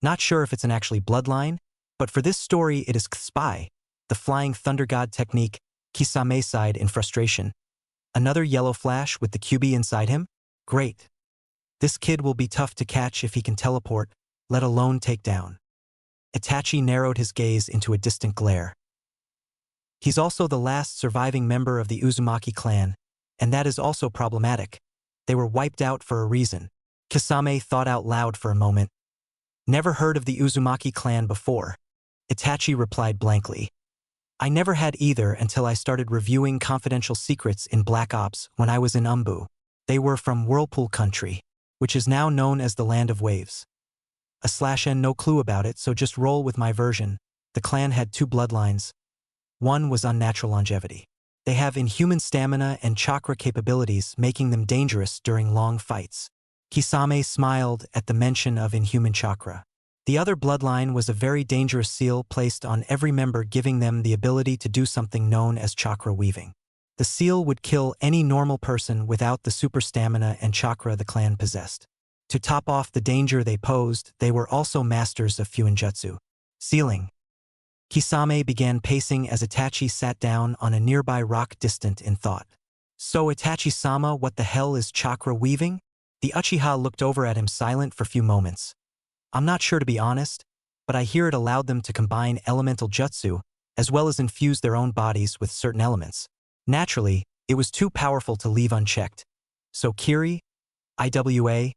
Not sure if it's an actually bloodline, but for this story it is Spy, the flying thunder god technique. Kisame sighed in frustration. Another yellow flash with the Kyuubi inside him? Great. This kid will be tough to catch if he can teleport, let alone take down. Itachi narrowed his gaze into a distant glare. He's also the last surviving member of the Uzumaki clan, and that is also problematic. They were wiped out for a reason. Kisame thought out loud for a moment. Never heard of the Uzumaki clan before. Itachi replied blankly. I never had either until I started reviewing confidential secrets in Black Ops when I was in Umbu. They were from Whirlpool Country, which is now known as the Land of Waves. /n no clue about it, so just roll with my version. The clan had two bloodlines. One was unnatural longevity. They have inhuman stamina and chakra capabilities, making them dangerous during long fights. Kisame smiled at the mention of inhuman chakra. The other bloodline was a very dangerous seal placed on every member, giving them the ability to do something known as chakra weaving. The seal would kill any normal person without the super stamina and chakra the clan possessed. To top off the danger they posed, they were also masters of Fuinjutsu. Sealing. Kisame began pacing as Itachi sat down on a nearby rock, distant in thought. So Itachi-sama, what the hell is chakra weaving? The Uchiha looked over at him, silent for a few moments. I'm not sure, to be honest, but I hear it allowed them to combine elemental jutsu, as well as infuse their own bodies with certain elements. Naturally, it was too powerful to leave unchecked. So Kiri, IWA,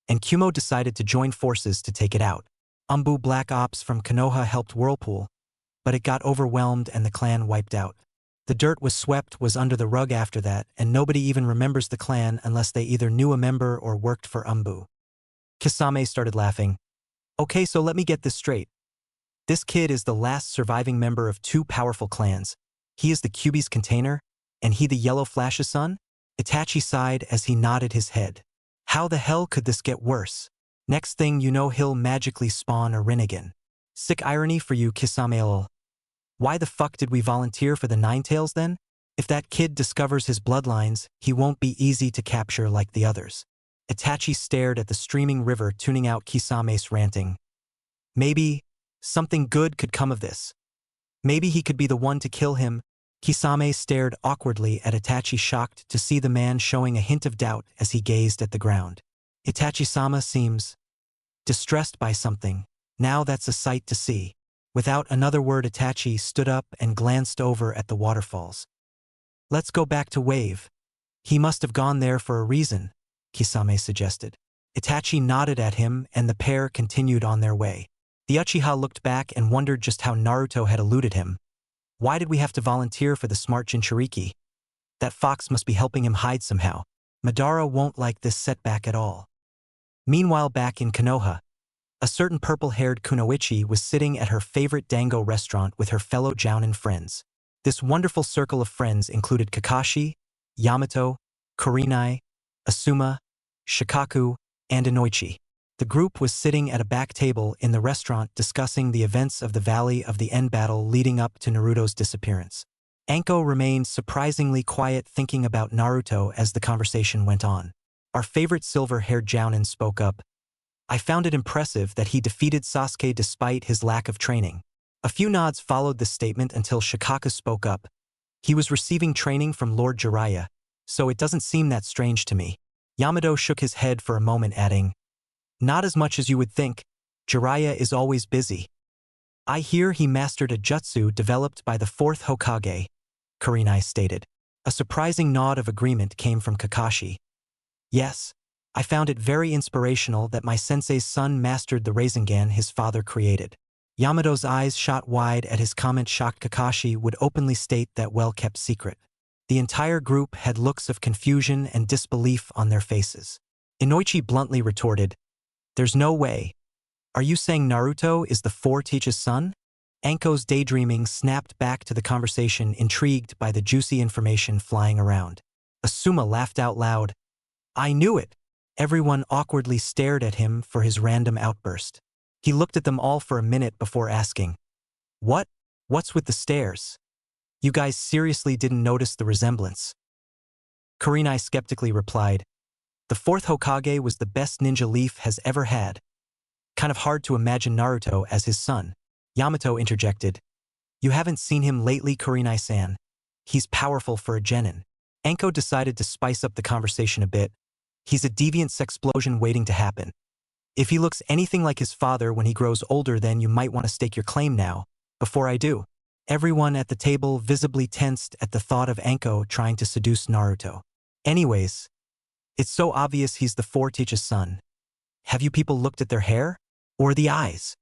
and Kumo decided to join forces to take it out. Umbu Black Ops from Konoha helped Whirlpool, but it got overwhelmed and the clan wiped out. The dirt was swept was under the rug after that, and nobody even remembers the clan unless they either knew a member or worked for Umbu. Kisame started laughing. Okay, so let me get this straight. This kid is the last surviving member of two powerful clans. He is the Kyuubi's container, and he the Yellow Flash's son? Itachi sighed as he nodded his head. How the hell could this get worse? Next thing you know, he'll magically spawn a Rinnegan. Sick irony for you, Kisame. Why the fuck did we volunteer for the Ninetales then? If that kid discovers his bloodlines, he won't be easy to capture like the others. Itachi stared at the streaming river, tuning out Kisame's ranting. Maybe something good could come of this. Maybe he could be the one to kill him. Kisame stared awkwardly at Itachi, shocked to see the man showing a hint of doubt as he gazed at the ground. Itachi-sama seems distressed by something. Now that's a sight to see. Without another word, Itachi stood up and glanced over at the waterfalls. Let's go back to Wave. He must have gone there for a reason, Kisame suggested. Itachi nodded at him and the pair continued on their way. The Uchiha looked back and wondered just how Naruto had eluded him. Why did we have to volunteer for the smart Jinchuriki? That fox must be helping him hide somehow. Madara won't like this setback at all. Meanwhile, back in Konoha, a certain purple-haired kunoichi was sitting at her favorite dango restaurant with her fellow jounin friends. This wonderful circle of friends included Kakashi, Yamato, Kurenai, Asuma, Shikaku, and Inoichi. The group was sitting at a back table in the restaurant discussing the events of the Valley of the End battle leading up to Naruto's disappearance. Anko remained surprisingly quiet, thinking about Naruto as the conversation went on. Our favorite silver-haired jounin spoke up. I found it impressive that he defeated Sasuke despite his lack of training. A few nods followed this statement until Shikaku spoke up. He was receiving training from Lord Jiraiya, so it doesn't seem that strange to me. Yamato shook his head for a moment, adding, not as much as you would think. Jiraiya is always busy. I hear he mastered a jutsu developed by the fourth Hokage, Kurenai stated. A surprising nod of agreement came from Kakashi. Yes, I found it very inspirational that my sensei's son mastered the Rasengan his father created. Yamato's eyes shot wide at his comment, shocked Kakashi would openly state that well-kept secret. The entire group had looks of confusion and disbelief on their faces. Inoichi bluntly retorted, there's no way. Are you saying Naruto is the four teacher's son? Anko's daydreaming snapped back to the conversation, intrigued by the juicy information flying around. Asuma laughed out loud. I knew it. Everyone awkwardly stared at him for his random outburst. He looked at them all for a minute before asking, What's with the stares? You guys seriously didn't notice the resemblance? Kurenai skeptically replied, the fourth Hokage was the best ninja Leaf has ever had. Kind of hard to imagine Naruto as his son. Yamato interjected, you haven't seen him lately, Kurenai-san. He's powerful for a genin. Anko decided to spice up the conversation a bit. He's a deviant sexplosion waiting to happen. If he looks anything like his father when he grows older, then you might want to stake your claim now, before I do." Everyone at the table visibly tensed at the thought of Anko trying to seduce Naruto. Anyways, it's so obvious he's the four teacher's son. Have you people looked at their hair? Or the eyes?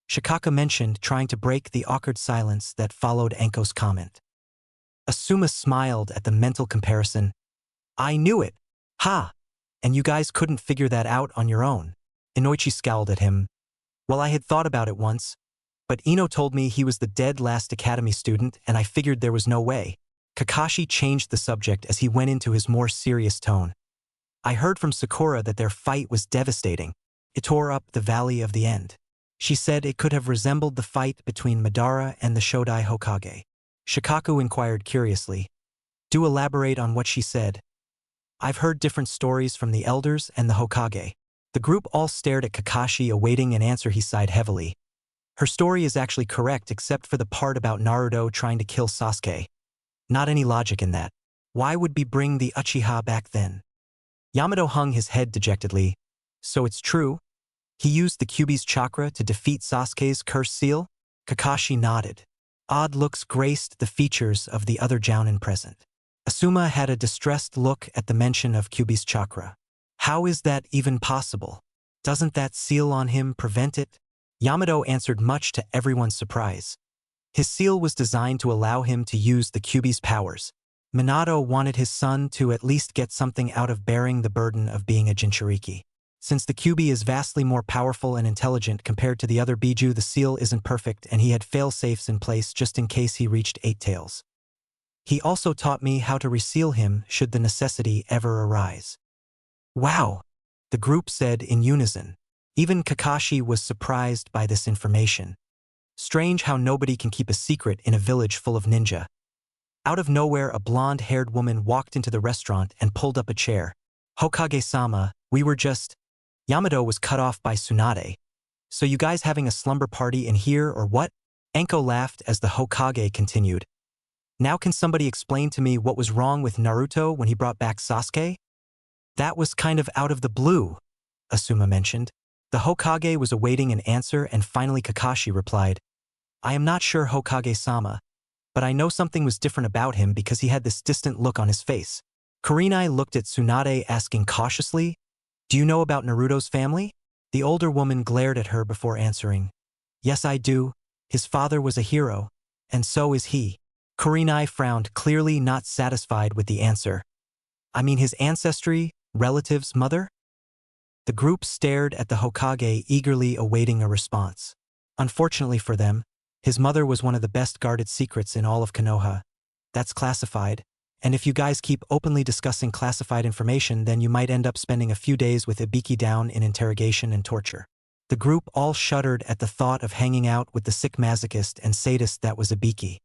Shikaka mentioned, trying to break the awkward silence that followed Anko's comment. Asuma smiled at the mental comparison. "I knew it. Ha! And you guys couldn't figure that out on your own." Inoichi scowled at him. "Well, I had thought about it once, but Ino told me he was the dead last academy student and I figured there was no way." Kakashi changed the subject as he went into his more serious tone. "I heard from Sakura that their fight was devastating. It tore up the Valley of the End. She said it could have resembled the fight between Madara and the Shodai Hokage." Shikaku inquired curiously. "Do elaborate on what she said." "I've heard different stories from the elders and the Hokage." The group all stared at Kakashi, awaiting an answer. He sighed heavily. "Her story is actually correct except for the part about Naruto trying to kill Sasuke. Not any logic in that. Why would we bring the Uchiha back then?" Yamato hung his head dejectedly. "So it's true? He used the Kyuubi's chakra to defeat Sasuke's cursed seal?" Kakashi nodded. Odd looks graced the features of the other Jounin present. Asuma had a distressed look at the mention of Kyuubi's chakra. "How is that even possible? Doesn't that seal on him prevent it?" Yamato answered, much to everyone's surprise. "His seal was designed to allow him to use the Kyuubi's powers. Minato wanted his son to at least get something out of bearing the burden of being a Jinchuriki. Since the Kyuubi is vastly more powerful and intelligent compared to the other Biju, the seal isn't perfect and he had fail-safes in place just in case he reached 8 tails. He also taught me how to reseal him should the necessity ever arise." "Wow," the group said in unison. Even Kakashi was surprised by this information. Strange how nobody can keep a secret in a village full of ninja. Out of nowhere, a blonde-haired woman walked into the restaurant and pulled up a chair. "Hokage-sama, we were just—" Yamato was cut off by Tsunade. "So you guys having a slumber party in here or what?" Anko laughed as the Hokage continued. "Now can somebody explain to me what was wrong with Naruto when he brought back Sasuke?" "That was kind of out of the blue," Asuma mentioned. The Hokage was awaiting an answer and finally Kakashi replied, "I am not sure, Hokage-sama, but I know something was different about him because he had this distant look on his face." Kurenai looked at Tsunade, asking cautiously, "Do you know about Naruto's family?" The older woman glared at her before answering, "Yes, I do. His father was a hero, and so is he." Kurenai frowned, clearly not satisfied with the answer. "I mean his ancestry, relatives, mother?" The group stared at the Hokage, eagerly awaiting a response. Unfortunately for them, his mother was one of the best guarded secrets in all of Konoha. That's classified, and if you guys keep openly discussing classified information, then you might end up spending a few days with Ibiki down in interrogation and torture. The group all shuddered at the thought of hanging out with the sick masochist and sadist that was Ibiki.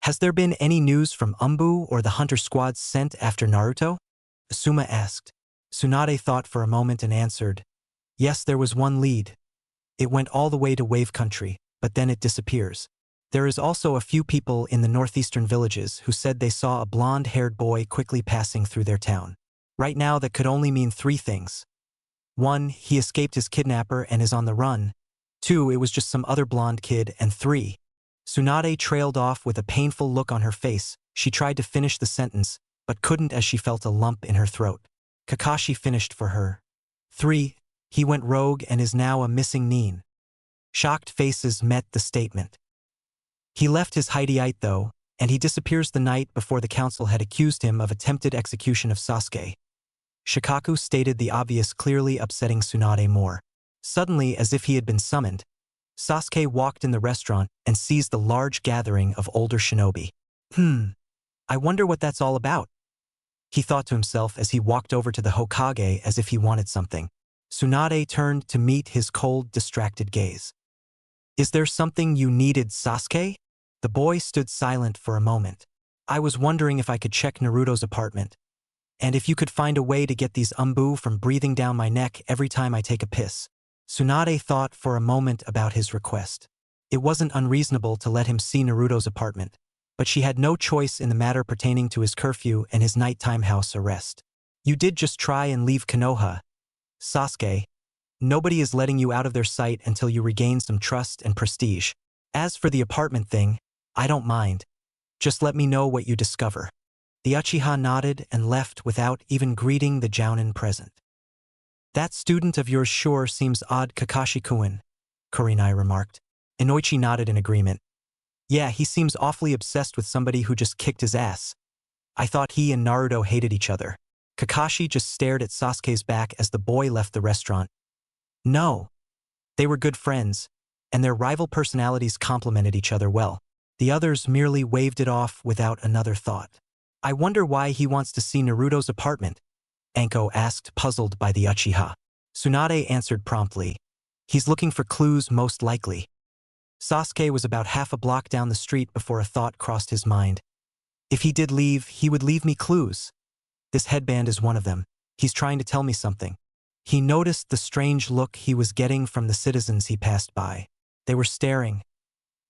"Has there been any news from Umbu or the hunter squads sent after Naruto?" Asuma asked. Tsunade thought for a moment and answered, "Yes, there was one lead. It went all the way to Wave Country, but then it disappears. There is also a few people in the northeastern villages who said they saw a blonde-haired boy quickly passing through their town. Right now that could only mean 3 things. 1, he escaped his kidnapper and is on the run. 2, it was just some other blonde kid, and 3. Tsunade trailed off with a painful look on her face. She tried to finish the sentence, but couldn't as she felt a lump in her throat. Kakashi finished for her. 3, he went rogue and is now a missing nin. Shocked faces met the statement. He left his hideout though, and he disappears the night before the council had accused him of attempted execution of Sasuke. Shikaku stated the obvious, clearly upsetting Tsunade more. Suddenly, as if he had been summoned, Sasuke walked in the restaurant and seized the large gathering of older shinobi. I wonder what that's all about," he thought to himself as he walked over to the Hokage as if he wanted something. Tsunade turned to meet his cold, distracted gaze. "Is there something you needed, Sasuke?" The boy stood silent for a moment. "I was wondering if I could check Naruto's apartment, and if you could find a way to get these umbu from breathing down my neck every time I take a piss." Tsunade thought for a moment about his request. It wasn't unreasonable to let him see Naruto's apartment, but she had no choice in the matter pertaining to his curfew and his nighttime house arrest. You did just try and leave Konoha. Sasuke, nobody is letting you out of their sight until you regain some trust and prestige. As for the apartment thing, I don't mind. Just let me know what you discover. The Uchiha nodded and left without even greeting the jounin present. That student of yours sure seems odd, Kakashi-kun, Kurenai remarked. Inoichi nodded in agreement. Yeah, he seems awfully obsessed with somebody who just kicked his ass. I thought he and Naruto hated each other. Kakashi just stared at Sasuke's back as the boy left the restaurant. No. They were good friends, and their rival personalities complemented each other well. The others merely waved it off without another thought. I wonder why he wants to see Naruto's apartment, Anko asked, puzzled by the Uchiha. Tsunade answered promptly. He's looking for clues, most likely. Sasuke was about half a block down the street before a thought crossed his mind. If he did leave, he would leave me clues. This headband is one of them. He's trying to tell me something. He noticed the strange look he was getting from the citizens he passed by. They were staring.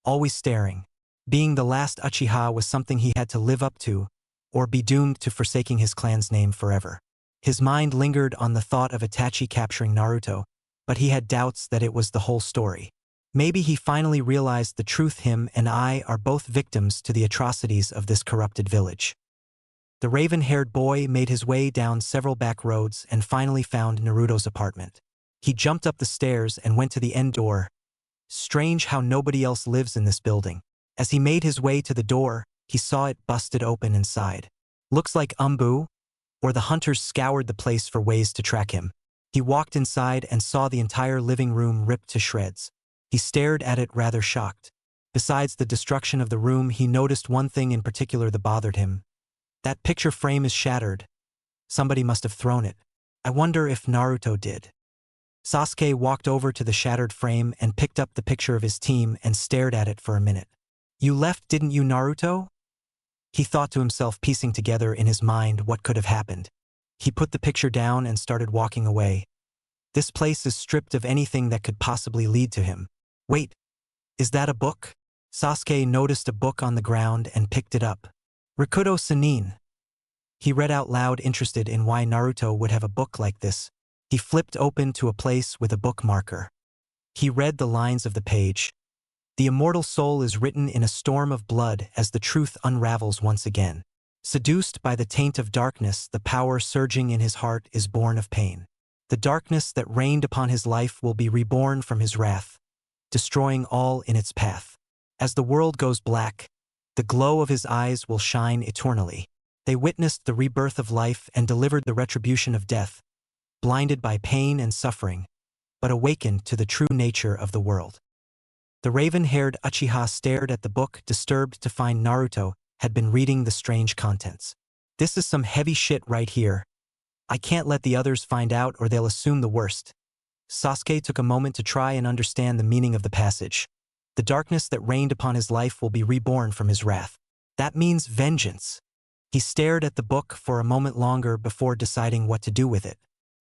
Always staring. Being the last Uchiha was something he had to live up to, or be doomed to forsaking his clan's name forever. His mind lingered on the thought of Itachi capturing Naruto, but he had doubts that it was the whole story. Maybe he finally realized the truth. Him and I are both victims to the atrocities of this corrupted village. The raven-haired boy made his way down several back roads and finally found Naruto's apartment. He jumped up the stairs and went to the end door. Strange how nobody else lives in this building. As he made his way to the door, he saw it busted open inside. Looks like Umbu, or the hunters scoured the place for ways to track him. He walked inside and saw the entire living room ripped to shreds. He stared at it rather shocked. Besides the destruction of the room, he noticed one thing in particular that bothered him. That picture frame is shattered. Somebody must have thrown it. I wonder if Naruto did. Sasuke walked over to the shattered frame and picked up the picture of his team and stared at it for a minute. You left, didn't you, Naruto? He thought to himself, piecing together in his mind what could have happened. He put the picture down and started walking away. This place is stripped of anything that could possibly lead to him. Wait, is that a book? Sasuke noticed a book on the ground and picked it up. Rikudo Sanin. He read out loud, interested in why Naruto would have a book like this. He flipped open to a place with a bookmarker. He read the lines of the page. The immortal soul is written in a storm of blood as the truth unravels once again. Seduced by the taint of darkness, the power surging in his heart is born of pain. The darkness that reigned upon his life will be reborn from his wrath, destroying all in its path. As the world goes black, the glow of his eyes will shine eternally. They witnessed the rebirth of life and delivered the retribution of death, blinded by pain and suffering, but awakened to the true nature of the world. The raven-haired Uchiha stared at the book, disturbed to find Naruto had been reading the strange contents. This is some heavy shit right here. I can't let the others find out or they'll assume the worst. Sasuke took a moment to try and understand the meaning of the passage. The darkness that reigned upon his life will be reborn from his wrath. That means vengeance. He stared at the book for a moment longer before deciding what to do with it.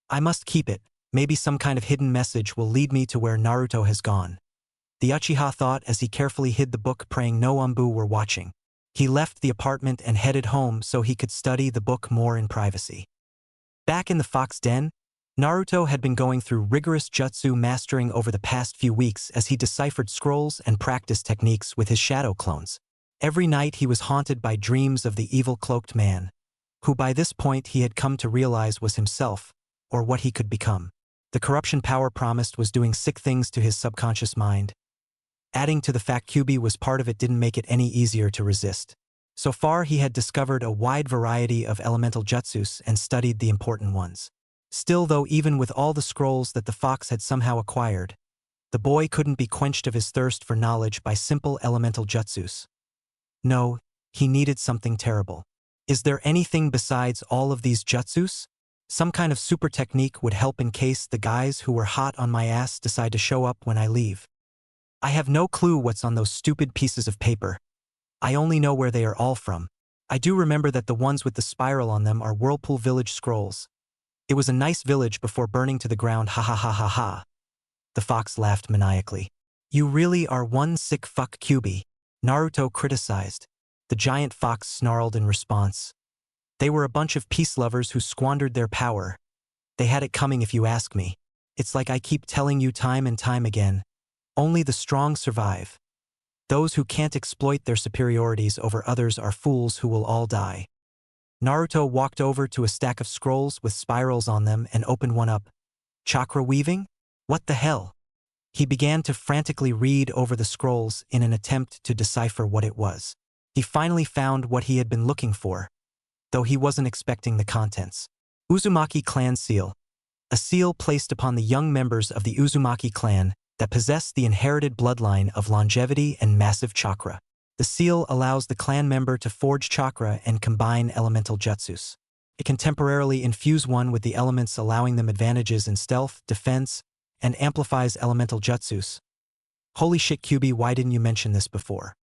I must keep it. Maybe some kind of hidden message will lead me to where Naruto has gone. The Uchiha thought as he carefully hid the book, praying no Umbu were watching. He left the apartment and headed home so he could study the book more in privacy. Back in the Fox Den, Naruto had been going through rigorous jutsu mastering over the past few weeks as he deciphered scrolls and practiced techniques with his shadow clones. Every night he was haunted by dreams of the evil cloaked man, who by this point he had come to realize was himself, or what he could become. The corruption power promised was doing sick things to his subconscious mind. Adding to the fact Kyuubi was part of it didn't make it any easier to resist. So far he had discovered a wide variety of elemental jutsus and studied the important ones. Still though, even with all the scrolls that the fox had somehow acquired, the boy couldn't be quenched of his thirst for knowledge by simple elemental jutsus. No, he needed something terrible. Is there anything besides all of these jutsus? Some kind of super technique would help in case the guys who were hot on my ass decide to show up when I leave. I have no clue what's on those stupid pieces of paper. I only know where they are all from. I do remember that the ones with the spiral on them are Whirlpool Village scrolls. It was a nice village before burning to the ground, ha ha ha ha ha. The fox laughed maniacally. You really are one sick fuck, Kyuubi, Naruto criticized. The giant fox snarled in response. They were a bunch of peace lovers who squandered their power. They had it coming if you ask me. It's like I keep telling you time and time again. Only the strong survive. Those who can't exploit their superiorities over others are fools who will all die. Naruto walked over to a stack of scrolls with spirals on them and opened one up. Chakra weaving? What the hell? He began to frantically read over the scrolls in an attempt to decipher what it was. He finally found what he had been looking for, though he wasn't expecting the contents. Uzumaki Clan Seal. A seal placed upon the young members of the Uzumaki clan that possess the inherited bloodline of longevity and massive chakra. The seal allows the clan member to forge chakra and combine elemental jutsus. It can temporarily infuse one with the elements, allowing them advantages in stealth, defense, and amplifies elemental jutsus. Holy shit, Kyuubi, why didn't you mention this before?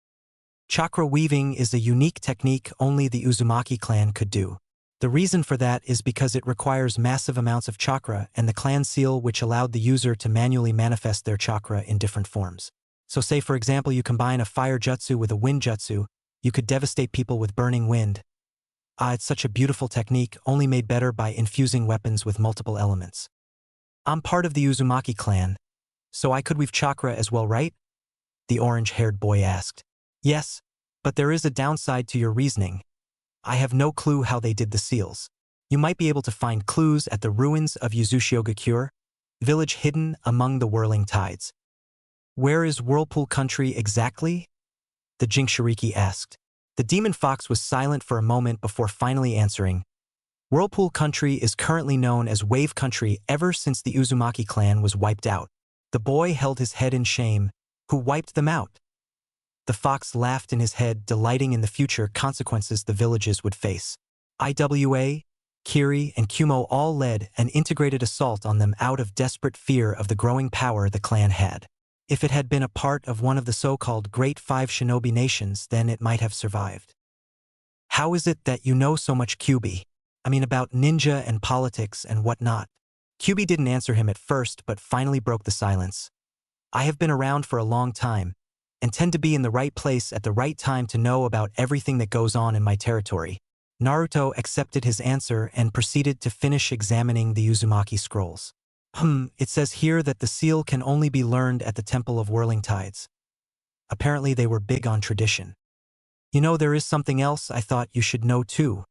Chakra weaving is a unique technique only the Uzumaki clan could do. The reason for that is because it requires massive amounts of chakra and the clan seal, which allowed the user to manually manifest their chakra in different forms. So say for example you combine a fire jutsu with a wind jutsu, you could devastate people with burning wind. It's such a beautiful technique, only made better by infusing weapons with multiple elements. I'm part of the Uzumaki clan, so I could weave chakra as well, right? The orange-haired boy asked. Yes, but there is a downside to your reasoning. I have no clue how they did the seals. You might be able to find clues at the ruins of Yuzushioga-Cure, village hidden among the whirling tides. Where is Whirlpool Country exactly? The Jinchuriki asked. The demon fox was silent for a moment before finally answering. Whirlpool Country is currently known as Wave Country ever since the Uzumaki clan was wiped out. The boy held his head in shame. Who wiped them out? The fox laughed in his head, delighting in the future consequences the villages would face. Iwa, Kiri, and Kumo all led an integrated assault on them out of desperate fear of the growing power the clan had. If it had been a part of one of the so-called Great Five Shinobi Nations, then it might have survived. How is it that you know so much, Kyuubi? I mean, about ninja and politics and whatnot. Kyuubi didn't answer him at first, but finally broke the silence. I have been around for a long time, and tend to be in the right place at the right time to know about everything that goes on in my territory. Naruto accepted his answer and proceeded to finish examining the Uzumaki scrolls. It says here that the seal can only be learned at the Temple of Whirling Tides. Apparently they were big on tradition. You know, there is something else I thought you should know too.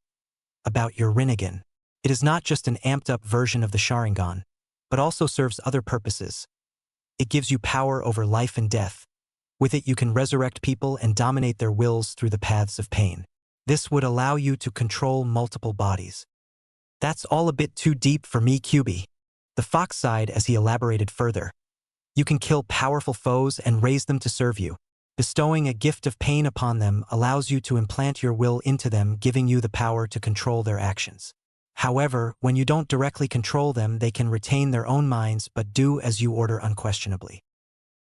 About your Rinnegan. It is not just an amped-up version of the Sharingan, but also serves other purposes. It gives you power over life and death. With it you can resurrect people and dominate their wills through the paths of pain. This would allow you to control multiple bodies. That's all a bit too deep for me, Kyuubi. The fox sighed as he elaborated further. You can kill powerful foes and raise them to serve you. Bestowing a gift of pain upon them allows you to implant your will into them, giving you the power to control their actions. However, when you don't directly control them, they can retain their own minds but do as you order unquestionably.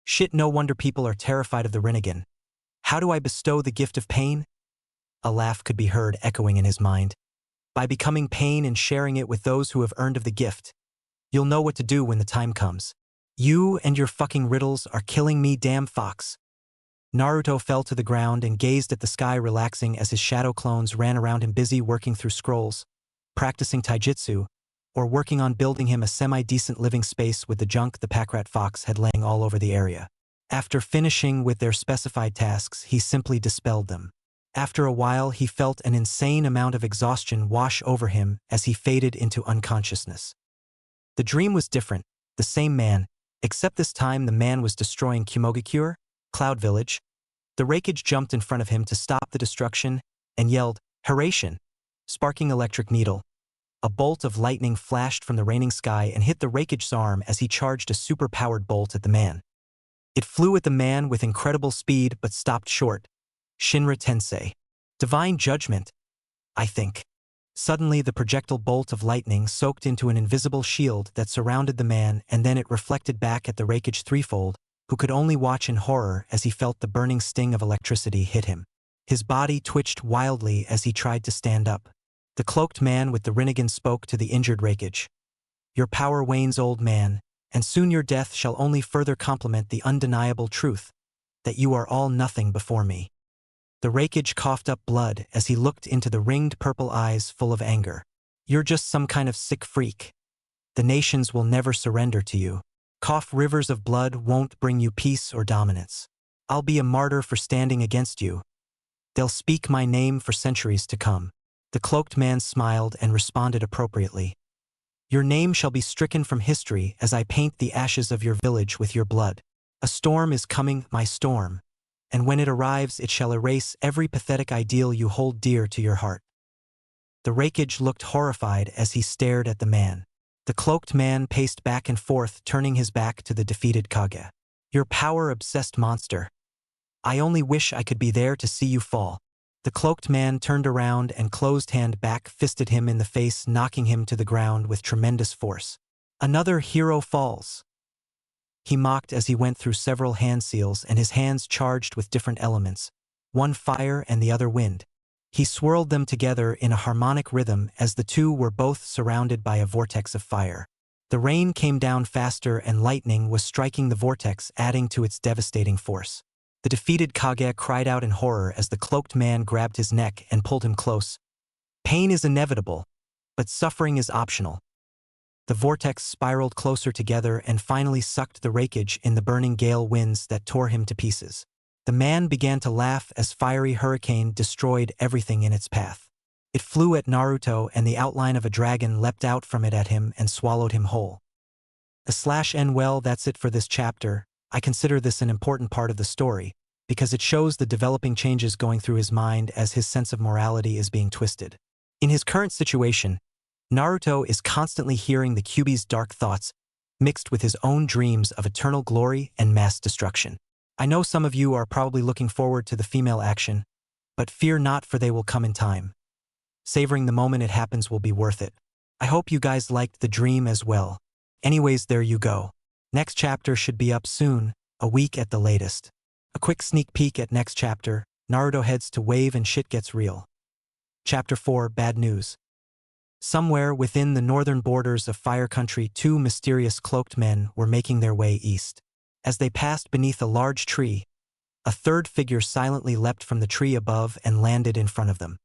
Shit, no wonder people are terrified of the Rinnegan. How do I bestow the gift of pain? A laugh could be heard echoing in his mind. By becoming pain and sharing it with those who have earned of the gift. You'll know what to do when the time comes. You and your fucking riddles are killing me, damn fox. Naruto fell to the ground and gazed at the sky, relaxing as his shadow clones ran around him, busy working through scrolls, practicing taijutsu, or working on building him a semi-decent living space with the junk the pack-rat fox had laying all over the area. After finishing with their specified tasks, he simply dispelled them. After a while, he felt an insane amount of exhaustion wash over him as he faded into unconsciousness. The dream was different, the same man, except this time the man was destroying Kumogakure, Cloud Village. The Raikage jumped in front of him to stop the destruction and yelled, "Haration!" Sparking electric needle. A bolt of lightning flashed from the raining sky and hit the Raikage's arm as he charged a super-powered bolt at the man. It flew at the man with incredible speed but stopped short. Shinra Tensei. Divine judgment, I think. Suddenly the projectile bolt of lightning soaked into an invisible shield that surrounded the man, and then it reflected back at the Raikage threefold, who could only watch in horror as he felt the burning sting of electricity hit him. His body twitched wildly as he tried to stand up. The cloaked man with the Rinnegan spoke to the injured Raikage. Your power wanes, old man, and soon your death shall only further complement the undeniable truth that you are all nothing before me. The Raikage coughed up blood as he looked into the ringed purple eyes full of anger. You're just some kind of sick freak. The nations will never surrender to you. Cough rivers of blood won't bring you peace or dominance. I'll be a martyr for standing against you. They'll speak my name for centuries to come. The cloaked man smiled and responded appropriately. Your name shall be stricken from history as I paint the ashes of your village with your blood. A storm is coming, my storm. And when it arrives, it shall erase every pathetic ideal you hold dear to your heart. The Raikage looked horrified as he stared at the man. The cloaked man paced back and forth, turning his back to the defeated Kage. Your power-obsessed monster. I only wish I could be there to see you fall. The cloaked man turned around and closed hand back fisted him in the face, knocking him to the ground with tremendous force. Another hero falls. He mocked as he went through several hand seals and his hands charged with different elements, one fire and the other wind. He swirled them together in a harmonic rhythm as the two were both surrounded by a vortex of fire. The rain came down faster and lightning was striking the vortex, adding to its devastating force. The defeated Kage cried out in horror as the cloaked man grabbed his neck and pulled him close. Pain is inevitable, but suffering is optional. The vortex spiraled closer together and finally sucked the Raikage in the burning gale winds that tore him to pieces. The man began to laugh as fiery hurricane destroyed everything in its path. It flew at Naruto and the outline of a dragon leapt out from it at him and swallowed him whole. Well, that's it for this chapter. I consider this an important part of the story, because it shows the developing changes going through his mind as his sense of morality is being twisted. In his current situation, Naruto is constantly hearing the Kyuubi's dark thoughts, mixed with his own dreams of eternal glory and mass destruction. I know some of you are probably looking forward to the female action, but fear not, for they will come in time. Savoring the moment it happens will be worth it. I hope you guys liked the dream as well. Anyways, there you go. Next chapter should be up soon, a week at the latest. A quick sneak peek at next chapter, Naruto heads to Wave and shit gets real. Chapter 4, Bad News. Somewhere within the northern borders of Fire Country, two mysterious cloaked men were making their way east. As they passed beneath a large tree, a third figure silently leapt from the tree above and landed in front of them.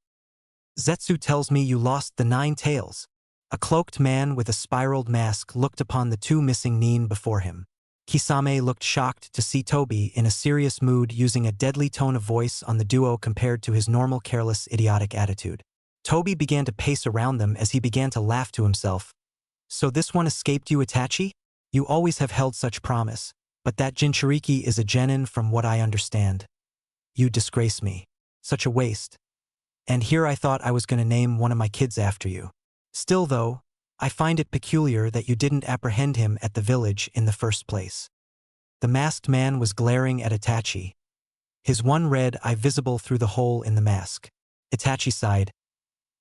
Zetsu tells me you lost the 9 tails. A cloaked man with a spiraled mask looked upon the two missing nin before him. Kisame looked shocked to see Toby in a serious mood, using a deadly tone of voice on the duo compared to his normal careless, idiotic attitude. Toby began to pace around them as he began to laugh to himself. So this one escaped you, Itachi? You always have held such promise, but that Jinchuriki is a genin from what I understand. You disgrace me. Such a waste. And here I thought I was going to name one of my kids after you. Still though, I find it peculiar that you didn't apprehend him at the village in the first place. The masked man was glaring at Itachi, his one red eye visible through the hole in the mask. Itachi sighed.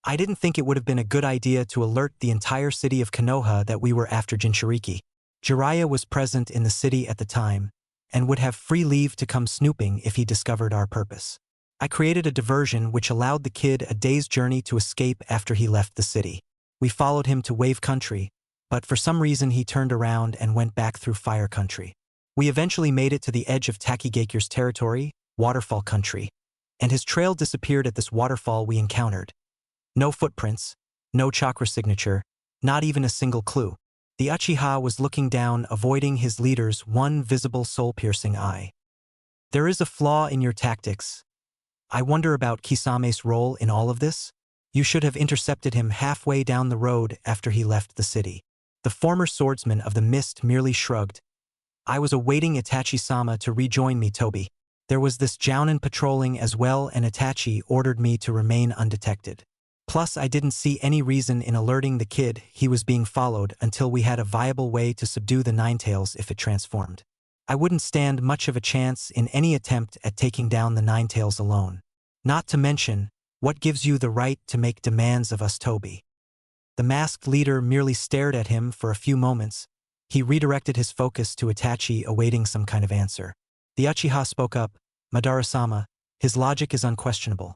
I didn't think it would have been a good idea to alert the entire city of Konoha that we were after Jinchuriki. Jiraiya was present in the city at the time, and would have free leave to come snooping if he discovered our purpose. I created a diversion which allowed the kid a day's journey to escape after he left the city. We followed him to Wave Country, but for some reason he turned around and went back through Fire Country. We eventually made it to the edge of Takigaker's territory, Waterfall Country, and his trail disappeared at this waterfall we encountered. No footprints, no chakra signature, not even a single clue. The Uchiha was looking down, avoiding his leader's one visible soul-piercing eye. There is a flaw in your tactics. I wonder about Kisame's role in all of this? You should have intercepted him halfway down the road after he left the city. The former swordsman of the mist merely shrugged. I was awaiting Itachi-sama to rejoin me, Toby. There was this Jounin patrolling as well, and Itachi ordered me to remain undetected. Plus, I didn't see any reason in alerting the kid he was being followed until we had a viable way to subdue the Ninetails if it transformed. I wouldn't stand much of a chance in any attempt at taking down the Ninetails alone. Not to mention, what gives you the right to make demands of us, Toby? The masked leader merely stared at him for a few moments. He redirected his focus to Itachi, awaiting some kind of answer. The Uchiha spoke up. Madara-sama, his logic is unquestionable.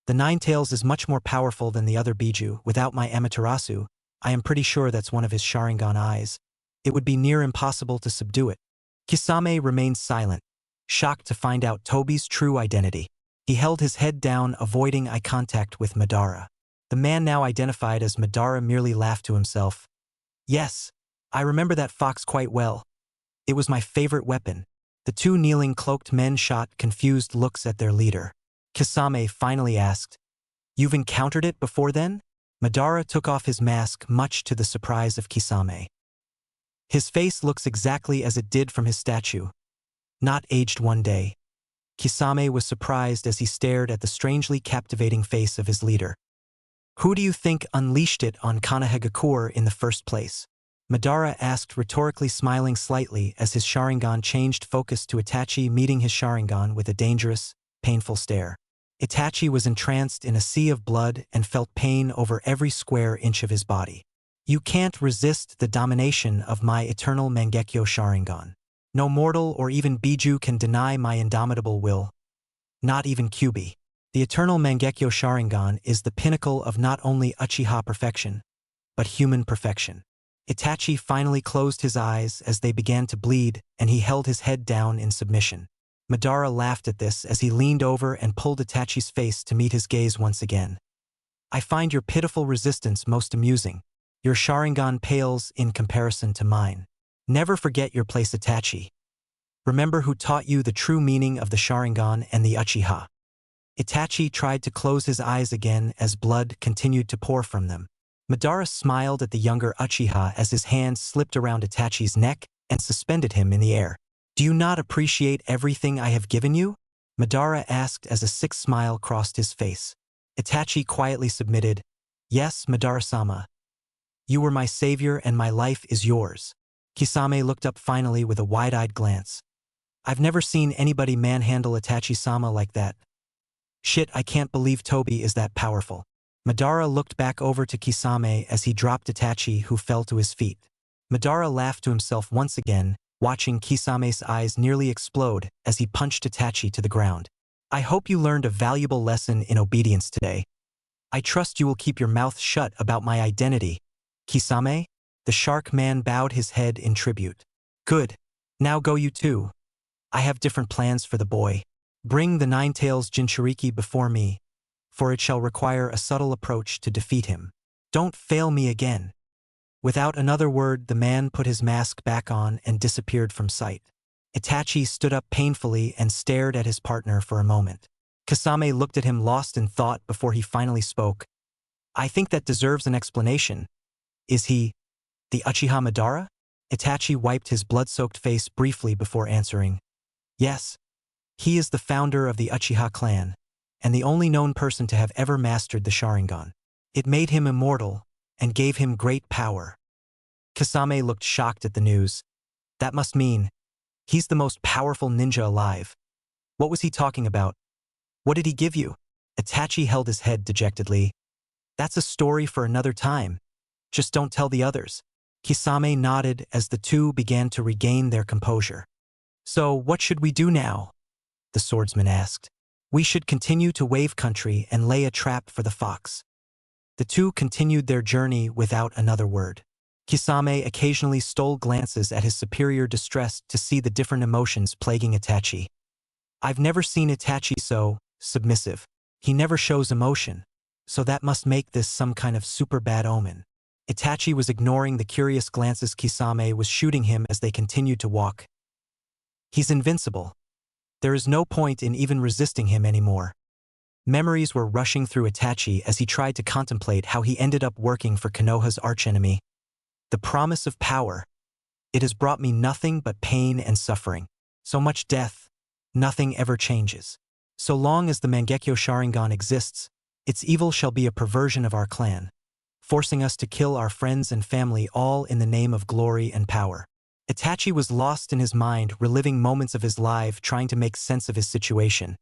The Ninetails is much more powerful than the other Biju. Without my Amaterasu, I am pretty sure that's one of his Sharingan eyes. It would be near impossible to subdue it. Kisame remained silent, shocked to find out Toby's true identity. He held his head down, avoiding eye contact with Madara. The man now identified as Madara merely laughed to himself. Yes, I remember that fox quite well. It was my favorite weapon. The two kneeling cloaked men shot confused looks at their leader. Kisame finally asked, "You've encountered it before then?" Madara took off his mask, much to the surprise of Kisame. His face looks exactly as it did from his statue, not aged one day. Kisame was surprised as he stared at the strangely captivating face of his leader. "Who do you think unleashed it on Konohagakure in the first place?" Madara asked, rhetorically, smiling slightly as his Sharingan changed focus to Itachi, meeting his Sharingan with a dangerous, painful stare. Itachi was entranced in a sea of blood and felt pain over every square inch of his body. "You can't resist the domination of my eternal Mangekyo Sharingan. No mortal or even Biju can deny my indomitable will. Not even Kyuubi. The eternal Mangekyo Sharingan is the pinnacle of not only Uchiha perfection, but human perfection." Itachi finally closed his eyes as they began to bleed, and he held his head down in submission. Madara laughed at this as he leaned over and pulled Itachi's face to meet his gaze once again. "I find your pitiful resistance most amusing. Your Sharingan pales in comparison to mine. Never forget your place, Itachi. Remember who taught you the true meaning of the Sharingan and the Uchiha." Itachi tried to close his eyes again as blood continued to pour from them. Madara smiled at the younger Uchiha as his hand slipped around Itachi's neck and suspended him in the air. "Do you not appreciate everything I have given you?" Madara asked as a sick smile crossed his face. Itachi quietly submitted, "Yes, Madara-sama. You were my savior and my life is yours." Kisame looked up finally with a wide-eyed glance. "I've never seen anybody manhandle Itachi-sama like that. Shit, I can't believe Toby is that powerful." Madara looked back over to Kisame as he dropped Itachi, who fell to his feet. Madara laughed to himself once again, watching Kisame's eyes nearly explode as he punched Itachi to the ground. "I hope you learned a valuable lesson in obedience today. I trust you will keep your mouth shut about my identity." "Kisame?" The shark man bowed his head in tribute. "Good. Now go you too. I have different plans for the boy. Bring the Nine-Tails Jinchuriki before me, for it shall require a subtle approach to defeat him. Don't fail me again." Without another word, the man put his mask back on and disappeared from sight. Itachi stood up painfully and stared at his partner for a moment. Kisame looked at him lost in thought before he finally spoke. "I think that deserves an explanation. Is he the Uchiha Madara?" Itachi wiped his blood-soaked face briefly before answering. "Yes. He is the founder of the Uchiha clan, and the only known person to have ever mastered the Sharingan. It made him immortal and gave him great power." Kisame looked shocked at the news. "That must mean he's the most powerful ninja alive. What was he talking about? What did he give you?" Itachi held his head dejectedly. "That's a story for another time. Just don't tell the others." Kisame nodded as the two began to regain their composure. "So what should we do now?" the swordsman asked. "We should continue to Wave Country and lay a trap for the fox." The two continued their journey without another word. Kisame occasionally stole glances at his superior, distressed to see the different emotions plaguing Itachi. "I've never seen Itachi so submissive. He never shows emotion, so that must make this some kind of super bad omen." Itachi was ignoring the curious glances Kisame was shooting him as they continued to walk. "He's invincible. There is no point in even resisting him anymore." Memories were rushing through Itachi as he tried to contemplate how he ended up working for Konoha's archenemy. The promise of power. "It has brought me nothing but pain and suffering. So much death. Nothing ever changes. So long as the Mangekyo Sharingan exists, its evil shall be a perversion of our clan, forcing us to kill our friends and family, all in the name of glory and power." Itachi was lost in his mind, reliving moments of his life, trying to make sense of his situation.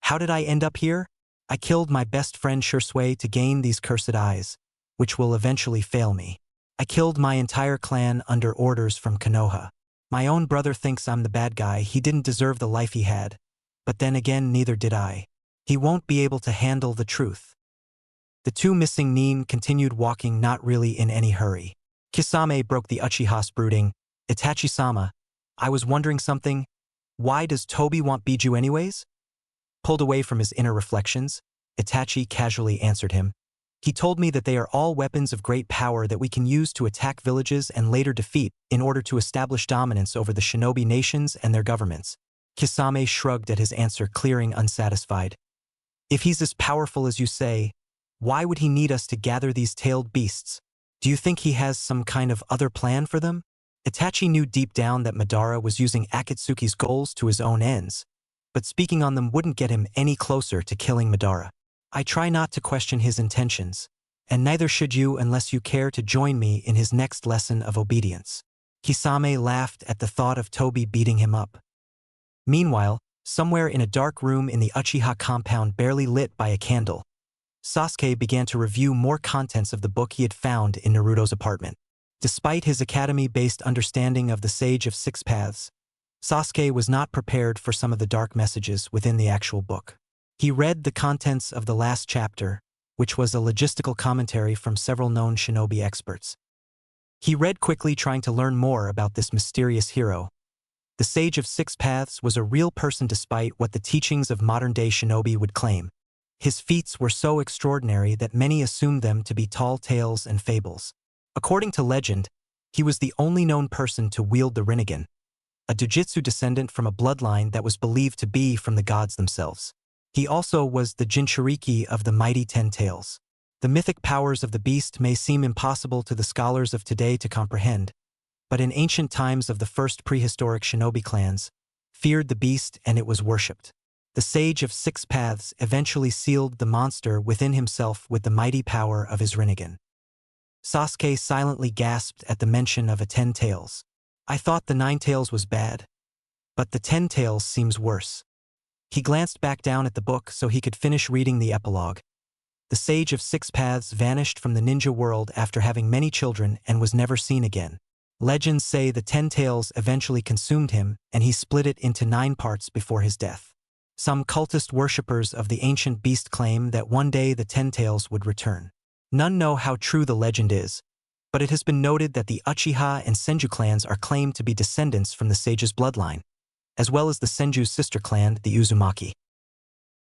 "How did I end up here? I killed my best friend Shursui to gain these cursed eyes, which will eventually fail me. I killed my entire clan under orders from Konoha. My own brother thinks I'm the bad guy. He didn't deserve the life he had. But then again, neither did I. He won't be able to handle the truth." The two missing nin continued walking, not really in any hurry. Kisame broke the Uchiha's brooding. "Itachi-sama, I was wondering something. Why does Toby want Biju anyways?" Pulled away from his inner reflections, Itachi casually answered him. He told me that they are all weapons of great power that we can use to attack villages and later defeat in order to establish dominance over the shinobi nations and their governments. Kisame shrugged at his answer, clearing unsatisfied. If he's as powerful as you say, why would he need us to gather these tailed beasts? Do you think he has some kind of other plan for them? Itachi knew deep down that Madara was using Akatsuki's goals to his own ends, but speaking on them wouldn't get him any closer to killing Madara. I try not to question his intentions, and neither should you unless you care to join me in his next lesson of obedience. Kisame laughed at the thought of Tobi beating him up. Meanwhile, somewhere in a dark room in the Uchiha compound barely lit by a candle, Sasuke began to review more contents of the book he had found in Naruto's apartment. Despite his academy-based understanding of the Sage of Six Paths, Sasuke was not prepared for some of the dark messages within the actual book. He read the contents of the last chapter, which was a logistical commentary from several known shinobi experts. He read quickly, trying to learn more about this mysterious hero. The Sage of Six Paths was a real person despite what the teachings of modern-day shinobi would claim. His feats were so extraordinary that many assumed them to be tall tales and fables. According to legend, he was the only known person to wield the Rinnegan, a Dojutsu descendant from a bloodline that was believed to be from the gods themselves. He also was the Jinchuriki of the mighty Ten Tails. The mythic powers of the beast may seem impossible to the scholars of today to comprehend, but in ancient times of the first prehistoric shinobi clans, feared the beast and it was worshipped. The Sage of Six Paths eventually sealed the monster within himself with the mighty power of his Rinnegan. Sasuke silently gasped at the mention of a 10 Tails. I thought the 9 Tails was bad, but the 10 Tails seems worse. He glanced back down at the book so he could finish reading the epilogue. The Sage of Six Paths vanished from the ninja world after having many children and was never seen again. Legends say the 10 Tails eventually consumed him and he split it into 9 parts before his death. Some cultist worshippers of the ancient beast claim that one day the 10 Tails would return. None know how true the legend is, but it has been noted that the Uchiha and Senju clans are claimed to be descendants from the sage's bloodline, as well as the Senju's sister clan, the Uzumaki.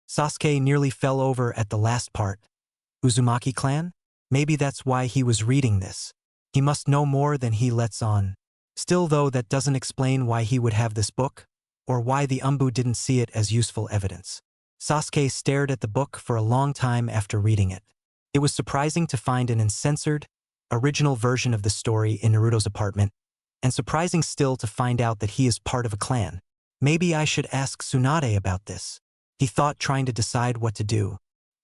Sasuke nearly fell over at the last part. Uzumaki clan? Maybe that's why he was reading this. He must know more than he lets on. Still though, that doesn't explain why he would have this book, or why the Umbu didn't see it as useful evidence. Sasuke stared at the book for a long time after reading it. It was surprising to find an uncensored, original version of the story in Naruto's apartment, and surprising still to find out that he is part of a clan. Maybe I should ask Tsunade about this, he thought, trying to decide what to do.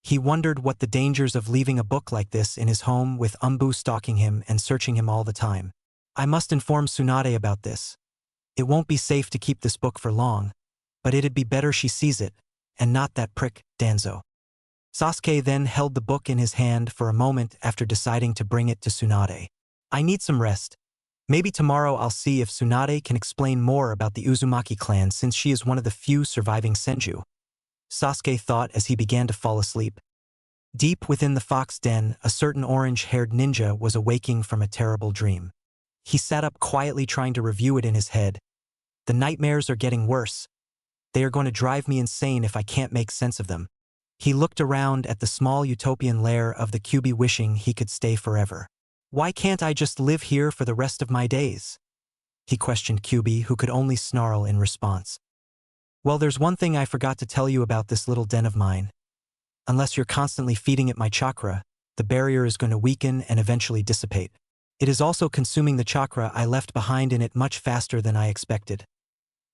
He wondered what the dangers of leaving a book like this in his home with Umbu stalking him and searching him all the time. I must inform Tsunade about this. It won't be safe to keep this book for long, but it'd be better she sees it, and not that prick, Danzo. Sasuke then held the book in his hand for a moment after deciding to bring it to Tsunade. I need some rest. Maybe tomorrow I'll see if Tsunade can explain more about the Uzumaki clan since she is one of the few surviving Senju. Sasuke thought as he began to fall asleep. Deep within the fox den, a certain orange-haired ninja was awaking from a terrible dream. He sat up quietly, trying to review it in his head. The nightmares are getting worse. They are going to drive me insane if I can't make sense of them. He looked around at the small utopian lair of the Kyuubi, wishing he could stay forever. Why can't I just live here for the rest of my days? He questioned Kyuubi, who could only snarl in response. Well, there's one thing I forgot to tell you about this little den of mine. Unless you're constantly feeding it my chakra, the barrier is going to weaken and eventually dissipate. It is also consuming the chakra I left behind in it much faster than I expected.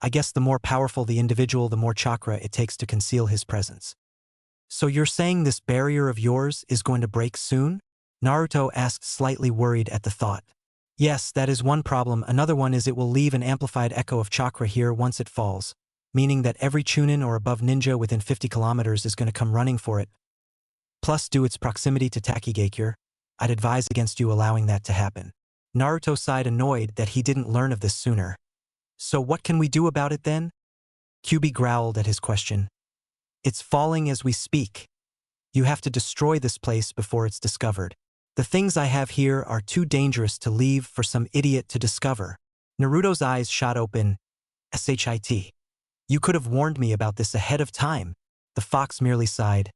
I guess the more powerful the individual, the more chakra it takes to conceal his presence. So you're saying this barrier of yours is going to break soon? Naruto asked, slightly worried at the thought. Yes, that is one problem. Another one is it will leave an amplified echo of chakra here once it falls, meaning that every Chunin or above ninja within 50 kilometers is going to come running for it. Plus, due its proximity to Takigakure, I'd advise against you allowing that to happen. Naruto sighed, annoyed that he didn't learn of this sooner. So what can we do about it then? Kyuubi growled at his question. It's falling as we speak. You have to destroy this place before it's discovered. The things I have here are too dangerous to leave for some idiot to discover. Naruto's eyes shot open. Shit. You could have warned me about this ahead of time. The The fox merely sighed.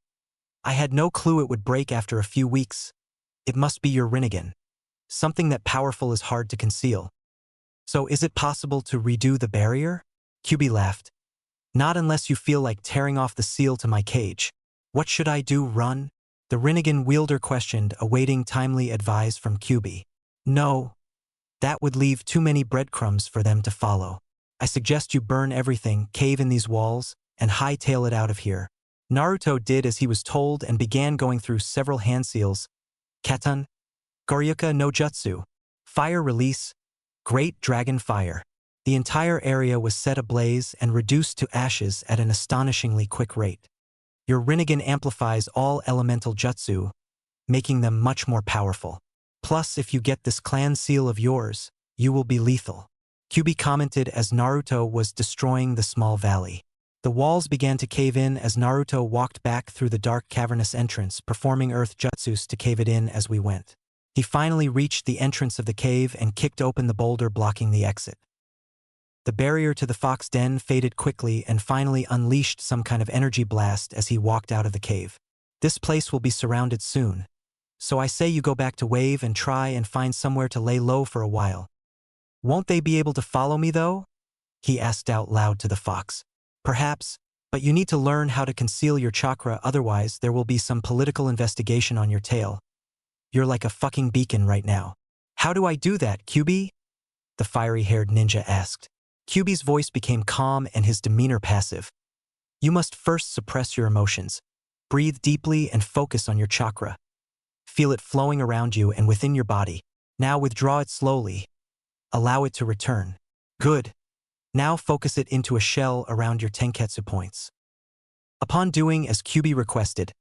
I had no clue it would break after a few weeks. It must be your Rinnegan. Something that powerful is hard to conceal. So is it possible to redo the barrier? QB laughed. Not unless you feel like tearing off the seal to my cage. What should I do, run? The Rinnegan wielder questioned, awaiting timely advice from QB. No. That would leave too many breadcrumbs for them to follow. I suggest you burn everything, cave in these walls, and hightail it out of here. Naruto did as he was told and began going through several hand seals. Katan, Goryuka no Jutsu, Fire Release, Great Dragon Fire. The entire area was set ablaze and reduced to ashes at an astonishingly quick rate. Your Rinnegan amplifies all elemental jutsu, making them much more powerful. Plus, if you get this clan seal of yours, you will be lethal. QB commented as Naruto was destroying the small valley. The walls began to cave in as Naruto walked back through the dark cavernous entrance, performing earth jutsus to cave it in as we went. He finally reached the entrance of the cave and kicked open the boulder blocking the exit. The barrier to the fox den faded quickly and finally unleashed some kind of energy blast as he walked out of the cave. This place will be surrounded soon. So I say you go back to Wave and try and find somewhere to lay low for a while. Won't they be able to follow me though? He asked out loud to the fox. Perhaps, but you need to learn how to conceal your chakra, otherwise there will be some political investigation on your tail. You're like a fucking beacon right now. How do I do that, QB? The fiery-haired ninja asked. QB's voice became calm and his demeanor passive. You must first suppress your emotions. Breathe deeply and focus on your chakra. Feel it flowing around you and within your body. Now withdraw it slowly. Allow it to return. Good. Now focus it into a shell around your tenketsu points. Upon doing as QB requested,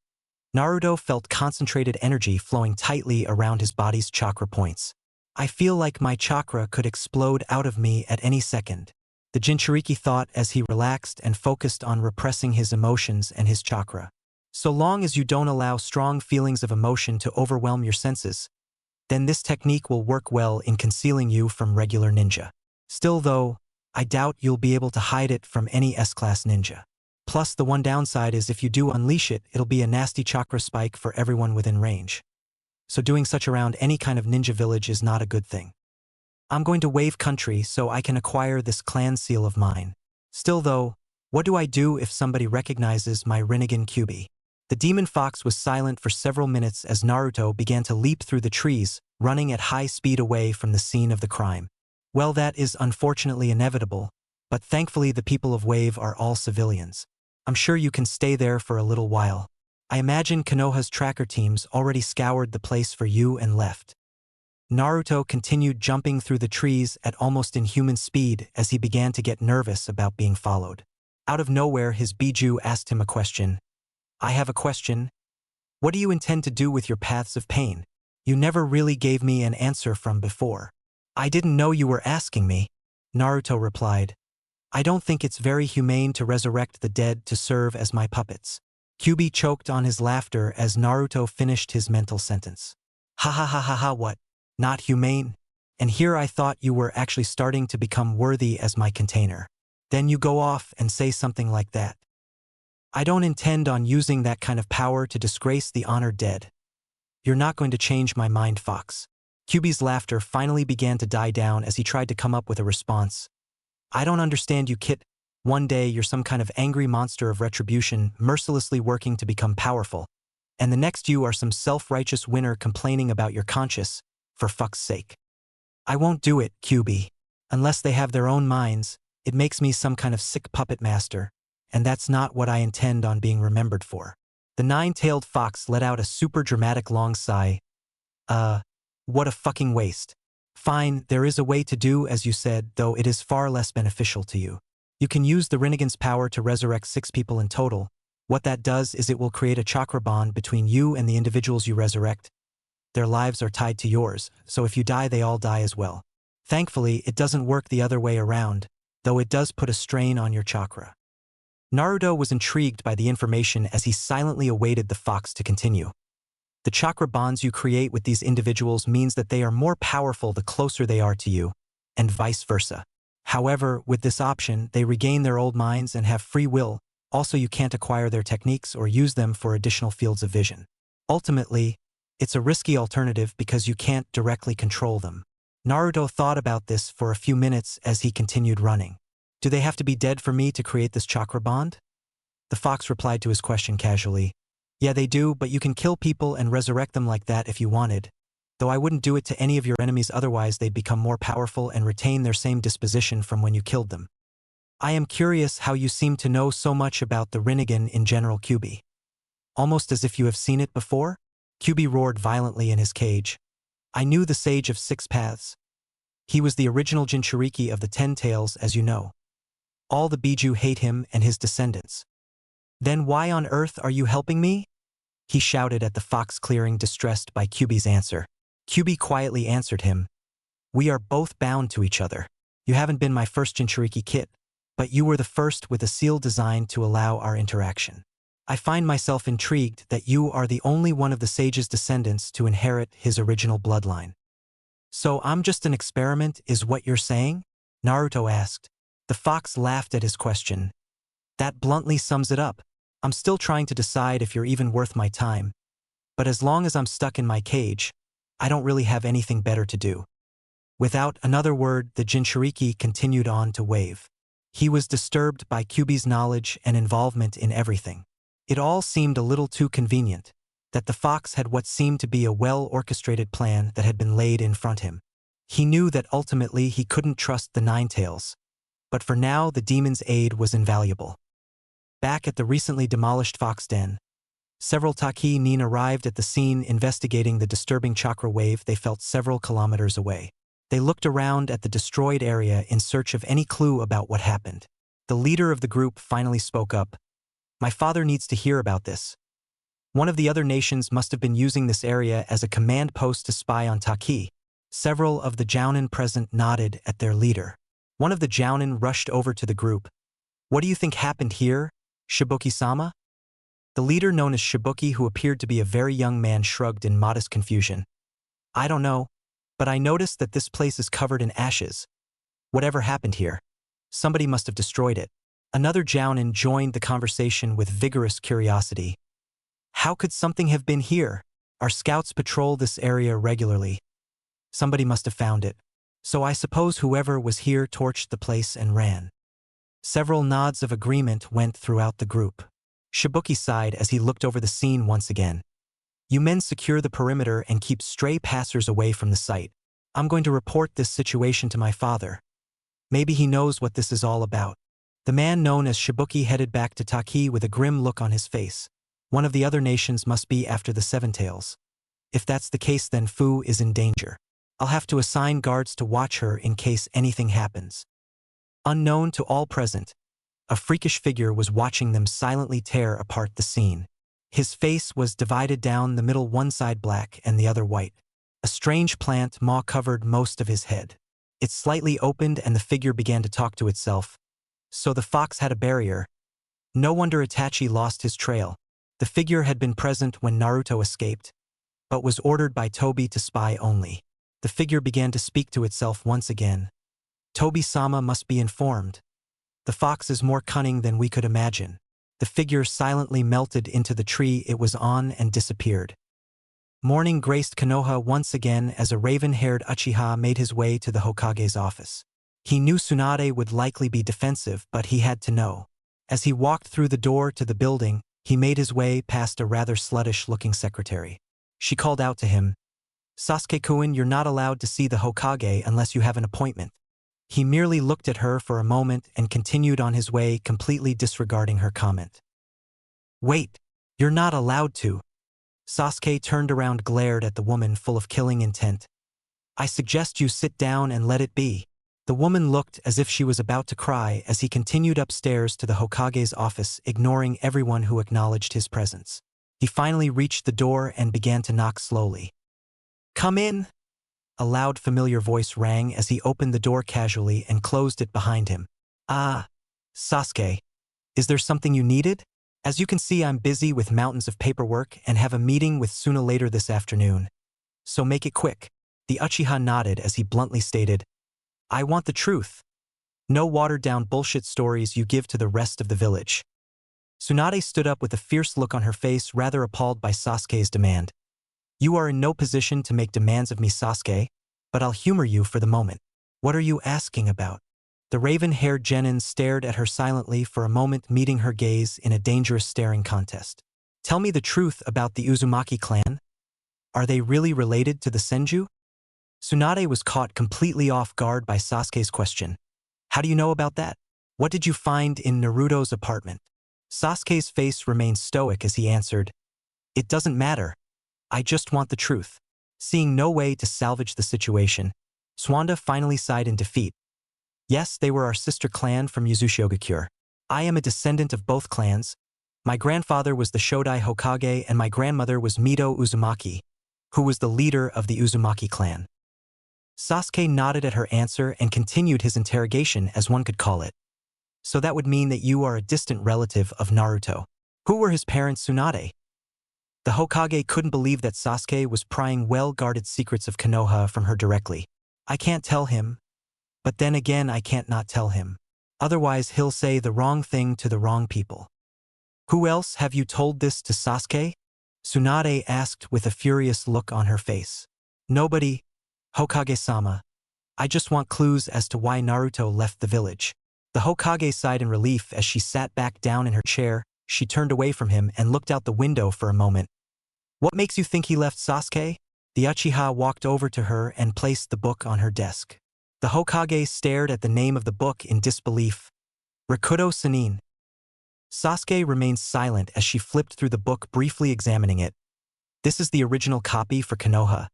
Naruto felt concentrated energy flowing tightly around his body's chakra points. I feel like my chakra could explode out of me at any second. The Jinchuriki thought as he relaxed and focused on repressing his emotions and his chakra. So long as you don't allow strong feelings of emotion to overwhelm your senses, then this technique will work well in concealing you from regular ninja. Still though, I doubt you'll be able to hide it from any S-class ninja. Plus the one downside is if you do unleash it, it'll be a nasty chakra spike for everyone within range. So doing such around any kind of ninja village is not a good thing. I'm going to Wave Country so I can acquire this clan seal of mine. Still though, what do I do if somebody recognizes my Rinnegan QB? The demon fox was silent for several minutes as Naruto began to leap through the trees, running at high speed away from the scene of the crime. Well, that is unfortunately inevitable, but thankfully the people of Wave are all civilians. I'm sure you can stay there for a little while. I imagine Konoha's tracker teams already scoured the place for you and left. Naruto continued jumping through the trees at almost inhuman speed as he began to get nervous about being followed. Out of nowhere, his Biju asked him a question. I have a question. What do you intend to do with your paths of pain? You never really gave me an answer from before. I didn't know you were asking me, Naruto replied. I don't think it's very humane to resurrect the dead to serve as my puppets. QB choked on his laughter as Naruto finished his mental sentence. Ha ha ha ha ha, what? Not humane? And here I thought you were actually starting to become worthy as my container. Then you go off and say something like that. I don't intend on using that kind of power to disgrace the honored dead. You're not going to change my mind, Fox. QB's laughter finally began to die down as he tried to come up with a response. I don't understand you, Kit. One day you're some kind of angry monster of retribution, mercilessly working to become powerful, and the next you are some self-righteous winner complaining about your conscience, for fuck's sake. I won't do it, QB. Unless they have their own minds, it makes me some kind of sick puppet master, and that's not what I intend on being remembered for. The nine-tailed fox let out a super dramatic long sigh. What a fucking waste. Fine, there is a way to do as you said, though it is far less beneficial to you. You can use the Rinnegan's power to resurrect 6 people in total. What that does is it will create a chakra bond between you and the individuals you resurrect. Their lives are tied to yours, so if you die they all die as well. Thankfully, it doesn't work the other way around, though it does put a strain on your chakra. Naruto was intrigued by the information as he silently awaited the fox to continue. The chakra bonds you create with these individuals means that they are more powerful the closer they are to you, and vice versa. However, with this option, they regain their old minds and have free will, Also, you can't acquire their techniques or use them for additional fields of vision. Ultimately, it's a risky alternative because you can't directly control them. Naruto thought about this for a few minutes as he continued running. Do they have to be dead for me to create this chakra bond? The fox replied to his question casually. Yeah, they do, but you can kill people and resurrect them like that if you wanted. Though I wouldn't do it to any of your enemies, otherwise they'd become more powerful and retain their same disposition from when you killed them. I am curious how you seem to know so much about the Rinnegan in General Kyuubi. Almost as if you have seen it before? Kyuubi roared violently in his cage. I knew the Sage of Six Paths. He was the original Jinchuriki of the 10 Tails, as you know. All the Biju hate him and his descendants. Then why on earth are you helping me? He shouted at the fox, clearing, distressed by Kyuubi's answer. Kyuubi quietly answered him. We are both bound to each other. You haven't been my first Jinchuriki kit, but you were the first with a seal designed to allow our interaction. I find myself intrigued that you are the only one of the sage's descendants to inherit his original bloodline. So I'm just an experiment, is what you're saying? Naruto asked. The fox laughed at his question. That bluntly sums it up. I'm still trying to decide if you're even worth my time. But as long as I'm stuck in my cage, I don't really have anything better to do. Without another word, the Jinchuriki continued on to wave. He was disturbed by Kyuubi's knowledge and involvement in everything. It all seemed a little too convenient, that the fox had what seemed to be a well-orchestrated plan that had been laid in front him. He knew that ultimately he couldn't trust the Nine Tails, but for now the demon's aid was invaluable. Back at the recently demolished fox den, several Taki nin arrived at the scene investigating the disturbing chakra wave they felt several kilometers away. They looked around at the destroyed area in search of any clue about what happened. The leader of the group finally spoke up. My father needs to hear about this. One of the other nations must have been using this area as a command post to spy on Taki. Several of the Jounin present nodded at their leader. One of the Jounin rushed over to the group. What do you think happened here, Shibuki-sama? The leader, known as Shibuki, who appeared to be a very young man, shrugged in modest confusion. I don't know, but I noticed that this place is covered in ashes. Whatever happened here? Somebody must have destroyed it. Another Jounin joined the conversation with vigorous curiosity. How could something have been here? Our scouts patrol this area regularly. Somebody must have found it. So I suppose whoever was here torched the place and ran. Several nods of agreement went throughout the group. Shibuki sighed as he looked over the scene once again. You men secure the perimeter and keep stray passers away from the site. I'm going to report this situation to my father. Maybe he knows what this is all about. The man known as Shibuki headed back to Taki with a grim look on his face. One of the other nations must be after the Seven Tails. If that's the case, then Fu is in danger. I'll have to assign guards to watch her in case anything happens. Unknown to all present, a freakish figure was watching them silently tear apart the scene. His face was divided down the middle, one side black and the other white. A strange plant maw covered most of his head. It slightly opened and the figure began to talk to itself. So the fox had a barrier. No wonder Itachi lost his trail. The figure had been present when Naruto escaped, but was ordered by Tobi to spy only. The figure began to speak to itself once again. Tobi-sama must be informed. The fox is more cunning than we could imagine. The figure silently melted into the tree it was on and disappeared. Morning graced Konoha once again as a raven-haired Uchiha made his way to the Hokage's office. He knew Tsunade would likely be defensive, but he had to know. As he walked through the door to the building, he made his way past a rather sluttish-looking secretary. She called out to him, Sasuke-kun, you're not allowed to see the Hokage unless you have an appointment. He merely looked at her for a moment and continued on his way, completely disregarding her comment. Wait, you're not allowed to. Sasuke turned around, glared at the woman, full of killing intent. I suggest you sit down and let it be. The woman looked as if she was about to cry as he continued upstairs to the Hokage's office, ignoring everyone who acknowledged his presence. He finally reached the door and began to knock slowly. Come in. A loud, familiar voice rang as he opened the door casually and closed it behind him. Ah, Sasuke. Is there something you needed? As you can see, I'm busy with mountains of paperwork and have a meeting with Suna later this afternoon. So make it quick. The Uchiha nodded as he bluntly stated, I want the truth. No watered-down bullshit stories you give to the rest of the village. Tsunade stood up with a fierce look on her face, rather appalled by Sasuke's demand. You are in no position to make demands of me, Sasuke, but I'll humor you for the moment. What are you asking about? The raven-haired genin stared at her silently for a moment, meeting her gaze in a dangerous staring contest. Tell me the truth about the Uzumaki clan. Are they really related to the Senju? Tsunade was caught completely off guard by Sasuke's question. How do you know about that? What did you find in Naruto's apartment? Sasuke's face remained stoic as he answered, It doesn't matter. I just want the truth. Seeing no way to salvage the situation, Swanda finally sighed in defeat. Yes, they were our sister clan from Yuzushiogakure. I am a descendant of both clans. My grandfather was the Shodai Hokage and my grandmother was Mito Uzumaki, who was the leader of the Uzumaki clan. Sasuke nodded at her answer and continued his interrogation, as one could call it. So that would mean that you are a distant relative of Naruto. Who were his parents, Tsunade? The Hokage couldn't believe that Sasuke was prying well-guarded secrets of Konoha from her directly. I can't tell him, but then again I can't not tell him. Otherwise he'll say the wrong thing to the wrong people. Who else have you told this to, Sasuke? Tsunade asked with a furious look on her face. Nobody, Hokage-sama. I just want clues as to why Naruto left the village. The Hokage sighed in relief as she sat back down in her chair. She turned away from him and looked out the window for a moment. What makes you think he left, Sasuke? The Uchiha walked over to her and placed the book on her desk. The Hokage stared at the name of the book in disbelief. Rakuto Sannin. Sasuke remained silent as she flipped through the book, briefly examining it. This is the original copy for Konoha.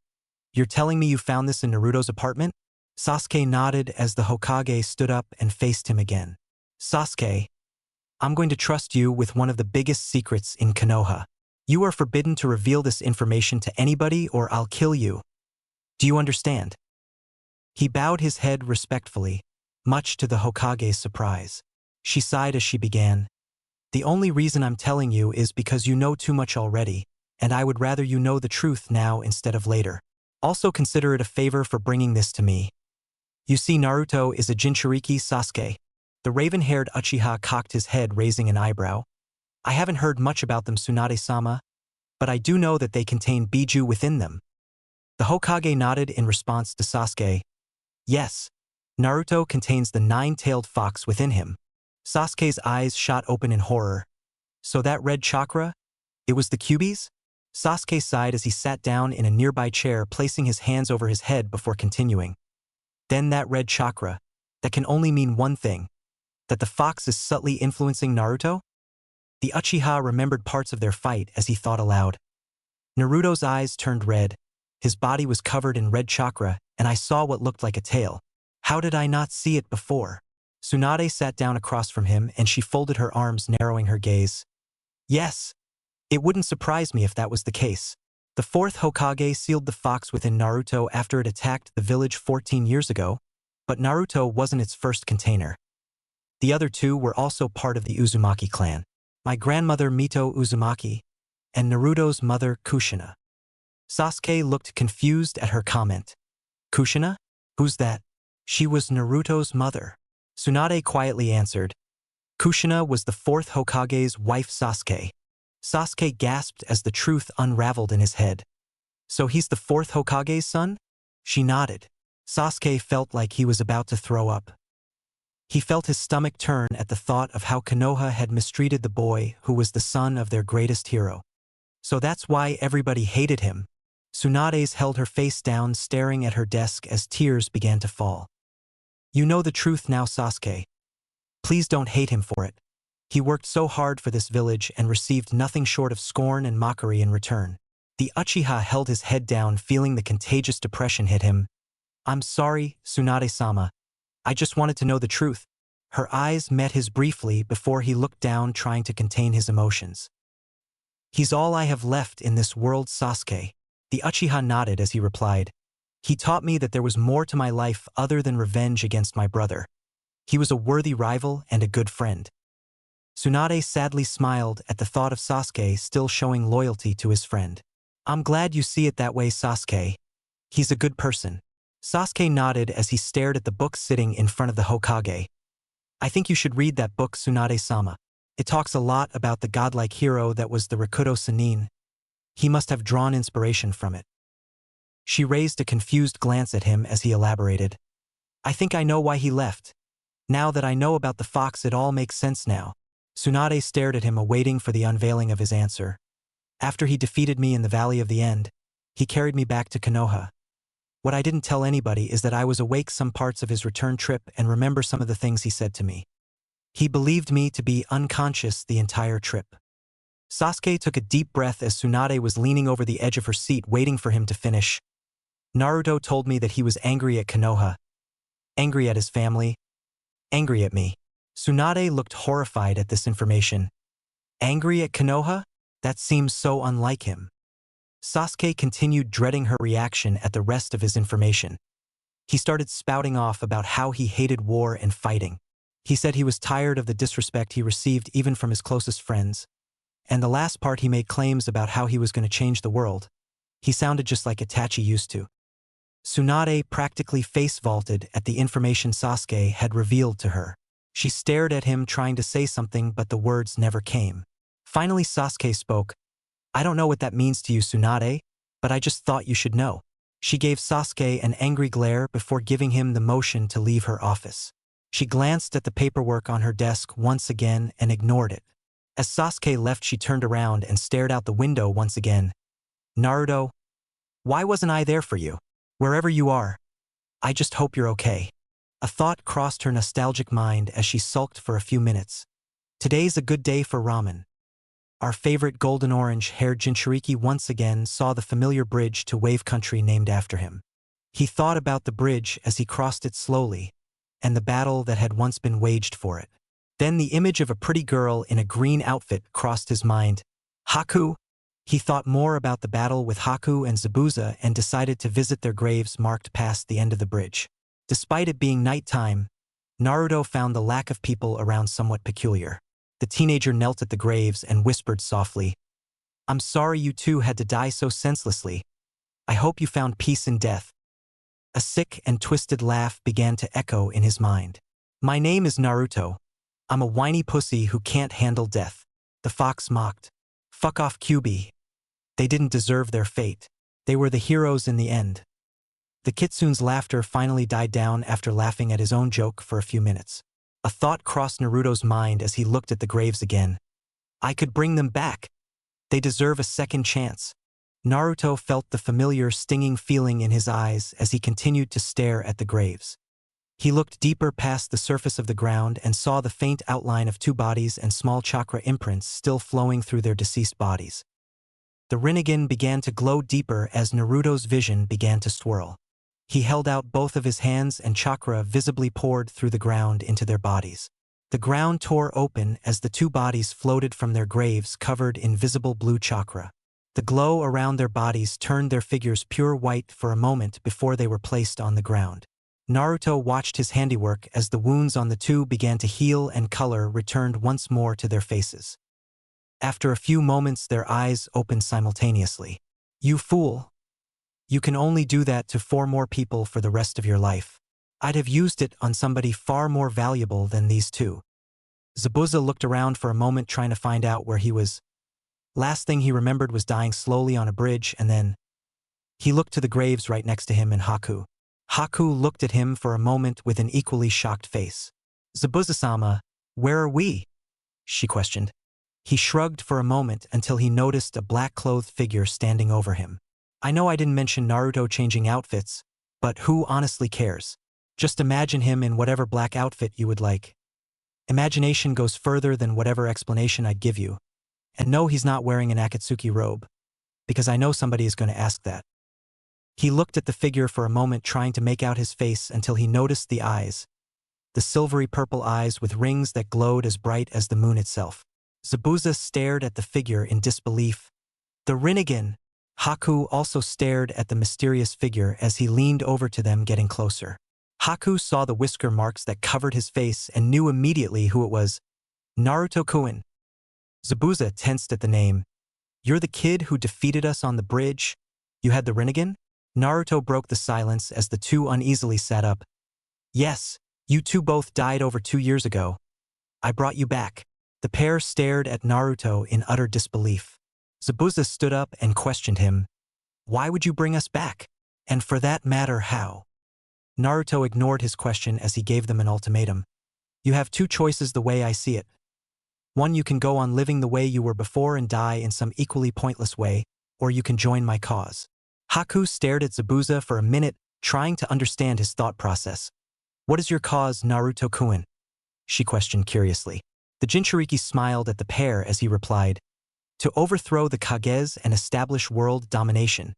You're telling me you found this in Naruto's apartment? Sasuke nodded as the Hokage stood up and faced him again. Sasuke, I'm going to trust you with one of the biggest secrets in Konoha. You are forbidden to reveal this information to anybody or I'll kill you. Do you understand? He bowed his head respectfully, much to the Hokage's surprise. She sighed as she began. The only reason I'm telling you is because you know too much already, and I would rather you know the truth now instead of later. Also consider it a favor for bringing this to me. You see, Naruto is a Jinchuriki, Sasuke. The raven-haired Uchiha cocked his head, raising an eyebrow. I haven't heard much about them, Tsunade-sama, but I do know that they contain Biju within them. The Hokage nodded in response to Sasuke. Yes, Naruto contains the nine-tailed fox within him. Sasuke's eyes shot open in horror. So that red chakra? It was the Kyuubi's? Sasuke sighed as he sat down in a nearby chair, placing his hands over his head before continuing. Then that red chakra, that can only mean one thing, that the fox is subtly influencing Naruto? The Uchiha remembered parts of their fight as he thought aloud. Naruto's eyes turned red, his body was covered in red chakra, and I saw what looked like a tail. How did I not see it before? Tsunade sat down across from him and she folded her arms, narrowing her gaze. Yes, it wouldn't surprise me if that was the case. The fourth Hokage sealed the fox within Naruto after it attacked the village 14 years ago, but Naruto wasn't its first container. The other two were also part of the Uzumaki clan. My grandmother Mito Uzumaki, and Naruto's mother Kushina. Sasuke looked confused at her comment. Kushina? Who's that? She was Naruto's mother. Tsunade quietly answered. Kushina was the fourth Hokage's wife, Sasuke. Sasuke gasped as the truth unraveled in his head. So he's the fourth Hokage's son? She nodded. Sasuke felt like he was about to throw up. He felt his stomach turn at the thought of how Konoha had mistreated the boy who was the son of their greatest hero. So that's why everybody hated him. Tsunade's held her face down, staring at her desk as tears began to fall. You know the truth now, Sasuke. Please don't hate him for it. He worked so hard for this village and received nothing short of scorn and mockery in return. The Uchiha held his head down, feeling the contagious depression hit him. I'm sorry, Tsunade-sama. I just wanted to know the truth. Her eyes met his briefly before he looked down, trying to contain his emotions. He's all I have left in this world, Sasuke. The Uchiha nodded as he replied. He taught me that there was more to my life other than revenge against my brother. He was a worthy rival and a good friend. Tsunade sadly smiled at the thought of Sasuke still showing loyalty to his friend. I'm glad you see it that way, Sasuke. He's a good person. Sasuke nodded as he stared at the book sitting in front of the Hokage. I think you should read that book, Tsunade-sama. It talks a lot about the godlike hero that was the Rakuto Sannin. He must have drawn inspiration from it. She raised a confused glance at him as he elaborated. I think I know why he left. Now that I know about the fox, it all makes sense now. Tsunade stared at him, awaiting for the unveiling of his answer. After he defeated me in the Valley of the End, he carried me back to Konoha. What I didn't tell anybody is that I was awake some parts of his return trip and remember some of the things he said to me. He believed me to be unconscious the entire trip. Sasuke took a deep breath as Tsunade was leaning over the edge of her seat, waiting for him to finish. Naruto told me that he was angry at Konoha, angry at his family, angry at me. Tsunade looked horrified at this information. Angry at Konoha? That seems so unlike him. Sasuke continued, dreading her reaction at the rest of his information. He started spouting off about how he hated war and fighting. He said he was tired of the disrespect he received even from his closest friends. And the last part, he made claims about how he was going to change the world. He sounded just like Itachi used to. Tsunade practically face-vaulted at the information Sasuke had revealed to her. She stared at him, trying to say something, but the words never came. Finally, Sasuke spoke. I don't know what that means to you, Tsunade, but I just thought you should know. She gave Sasuke an angry glare before giving him the motion to leave her office. She glanced at the paperwork on her desk once again and ignored it. As Sasuke left, she turned around and stared out the window once again. Naruto, why wasn't I there for you? Wherever you are, I just hope you're okay. A thought crossed her nostalgic mind as she sulked for a few minutes. Today's a good day for ramen. Our favorite golden orange-haired Jinchuriki once again saw the familiar bridge to Wave Country named after him. He thought about the bridge as he crossed it slowly, and the battle that had once been waged for it. Then the image of a pretty girl in a green outfit crossed his mind. Haku? He thought more about the battle with Haku and Zabuza and decided to visit their graves marked past the end of the bridge. Despite it being nighttime, Naruto found the lack of people around somewhat peculiar. The teenager knelt at the graves and whispered softly, I'm sorry you two had to die so senselessly. I hope you found peace in death. A sick and twisted laugh began to echo in his mind. My name is Naruto. I'm a whiny pussy who can't handle death. The fox mocked. Fuck off, QB. They didn't deserve their fate. They were the heroes in the end. The kitsune's laughter finally died down after laughing at his own joke for a few minutes. A thought crossed Naruto's mind as he looked at the graves again. I could bring them back. They deserve a second chance. Naruto felt the familiar stinging feeling in his eyes as he continued to stare at the graves. He looked deeper past the surface of the ground and saw the faint outline of two bodies and small chakra imprints still flowing through their deceased bodies. The Rinnegan began to glow deeper as Naruto's vision began to swirl. He held out both of his hands and chakra visibly poured through the ground into their bodies. The ground tore open as the two bodies floated from their graves covered in visible blue chakra. The glow around their bodies turned their figures pure white for a moment before they were placed on the ground. Naruto watched his handiwork as the wounds on the two began to heal and color returned once more to their faces. After a few moments, their eyes opened simultaneously. You fool! You can only do that to 4 more people for the rest of your life. I'd have used it on somebody far more valuable than these two. Zabuza looked around for a moment, trying to find out where he was. Last thing he remembered was dying slowly on a bridge, and then he looked to the graves right next to him and Haku. Haku looked at him for a moment with an equally shocked face. Zabuza-sama, where are we? She questioned. He shrugged for a moment until he noticed a black-clothed figure standing over him. I know I didn't mention Naruto changing outfits, but who honestly cares? Just imagine him in whatever black outfit you would like. Imagination goes further than whatever explanation I'd give you. And no, he's not wearing an Akatsuki robe, because I know somebody is going to ask that. He looked at the figure for a moment, trying to make out his face until he noticed the eyes. The silvery purple eyes with rings that glowed as bright as the moon itself. Zabuza stared at the figure in disbelief. The Rinnegan! Haku also stared at the mysterious figure as he leaned over to them, getting closer. Haku saw the whisker marks that covered his face and knew immediately who it was. Naruto-kun. Zabuza tensed at the name. You're the kid who defeated us on the bridge? You had the Rinnegan? Naruto broke the silence as the two uneasily sat up. Yes, you two both died over 2 years ago. I brought you back. The pair stared at Naruto in utter disbelief. Zabuza stood up and questioned him. Why would you bring us back? And for that matter, how? Naruto ignored his question as he gave them an ultimatum. You have two choices the way I see it. One, you can go on living the way you were before and die in some equally pointless way, or you can join my cause. Haku stared at Zabuza for a minute, trying to understand his thought process. What is your cause, Naruto-kun? She questioned curiously. The Jinchuriki smiled at the pair as he replied, to overthrow the Kages and establish world domination.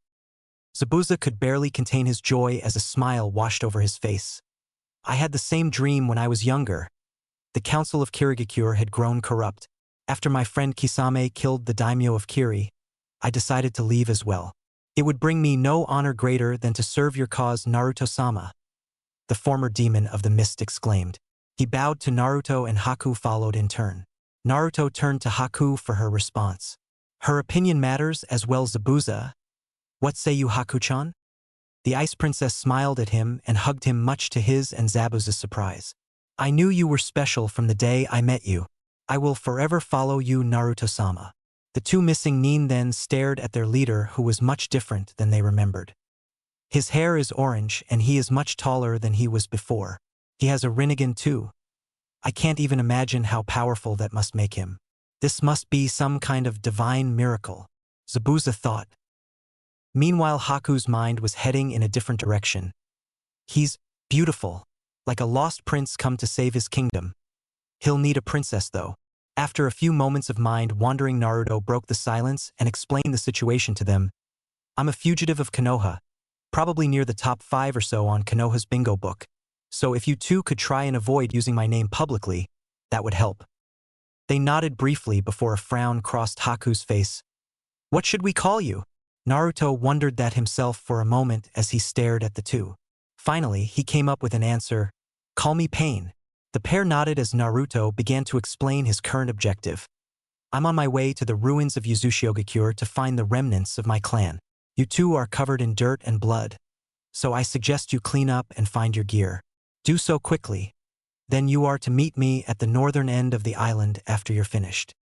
Zabuza could barely contain his joy as a smile washed over his face. I had the same dream when I was younger. The council of Kirigakure had grown corrupt. After my friend Kisame killed the daimyo of Kiri, I decided to leave as well. It would bring me no honor greater than to serve your cause, Naruto-sama. The former demon of the mist exclaimed. He bowed to Naruto and Haku followed in turn. Naruto turned to Haku for her response. Her opinion matters as well, Zabuza. What say you, Haku-chan? The Ice Princess smiled at him and hugged him, much to his and Zabuza's surprise. I knew you were special from the day I met you. I will forever follow you, Naruto-sama. The two missing nin then stared at their leader, who was much different than they remembered. His hair is orange and he is much taller than he was before. He has a Rinnegan too. I can't even imagine how powerful that must make him. This must be some kind of divine miracle, Zabuza thought. Meanwhile, Haku's mind was heading in a different direction. He's beautiful, like a lost prince come to save his kingdom. He'll need a princess though. After a few moments of mind-wandering, Naruto broke the silence and explained the situation to them. I'm a fugitive of Konoha, probably near the top 5 or so on Konoha's bingo book. So if you two could try and avoid using my name publicly, that would help. They nodded briefly before a frown crossed Haku's face. What should we call you? Naruto wondered that himself for a moment as he stared at the two. Finally, he came up with an answer. Call me Pain. The pair nodded as Naruto began to explain his current objective. I'm on my way to the ruins of Uzushiogakure to find the remnants of my clan. You two are covered in dirt and blood, so I suggest you clean up and find your gear. Do so quickly. Then you are to meet me at the northern end of the island after you're finished.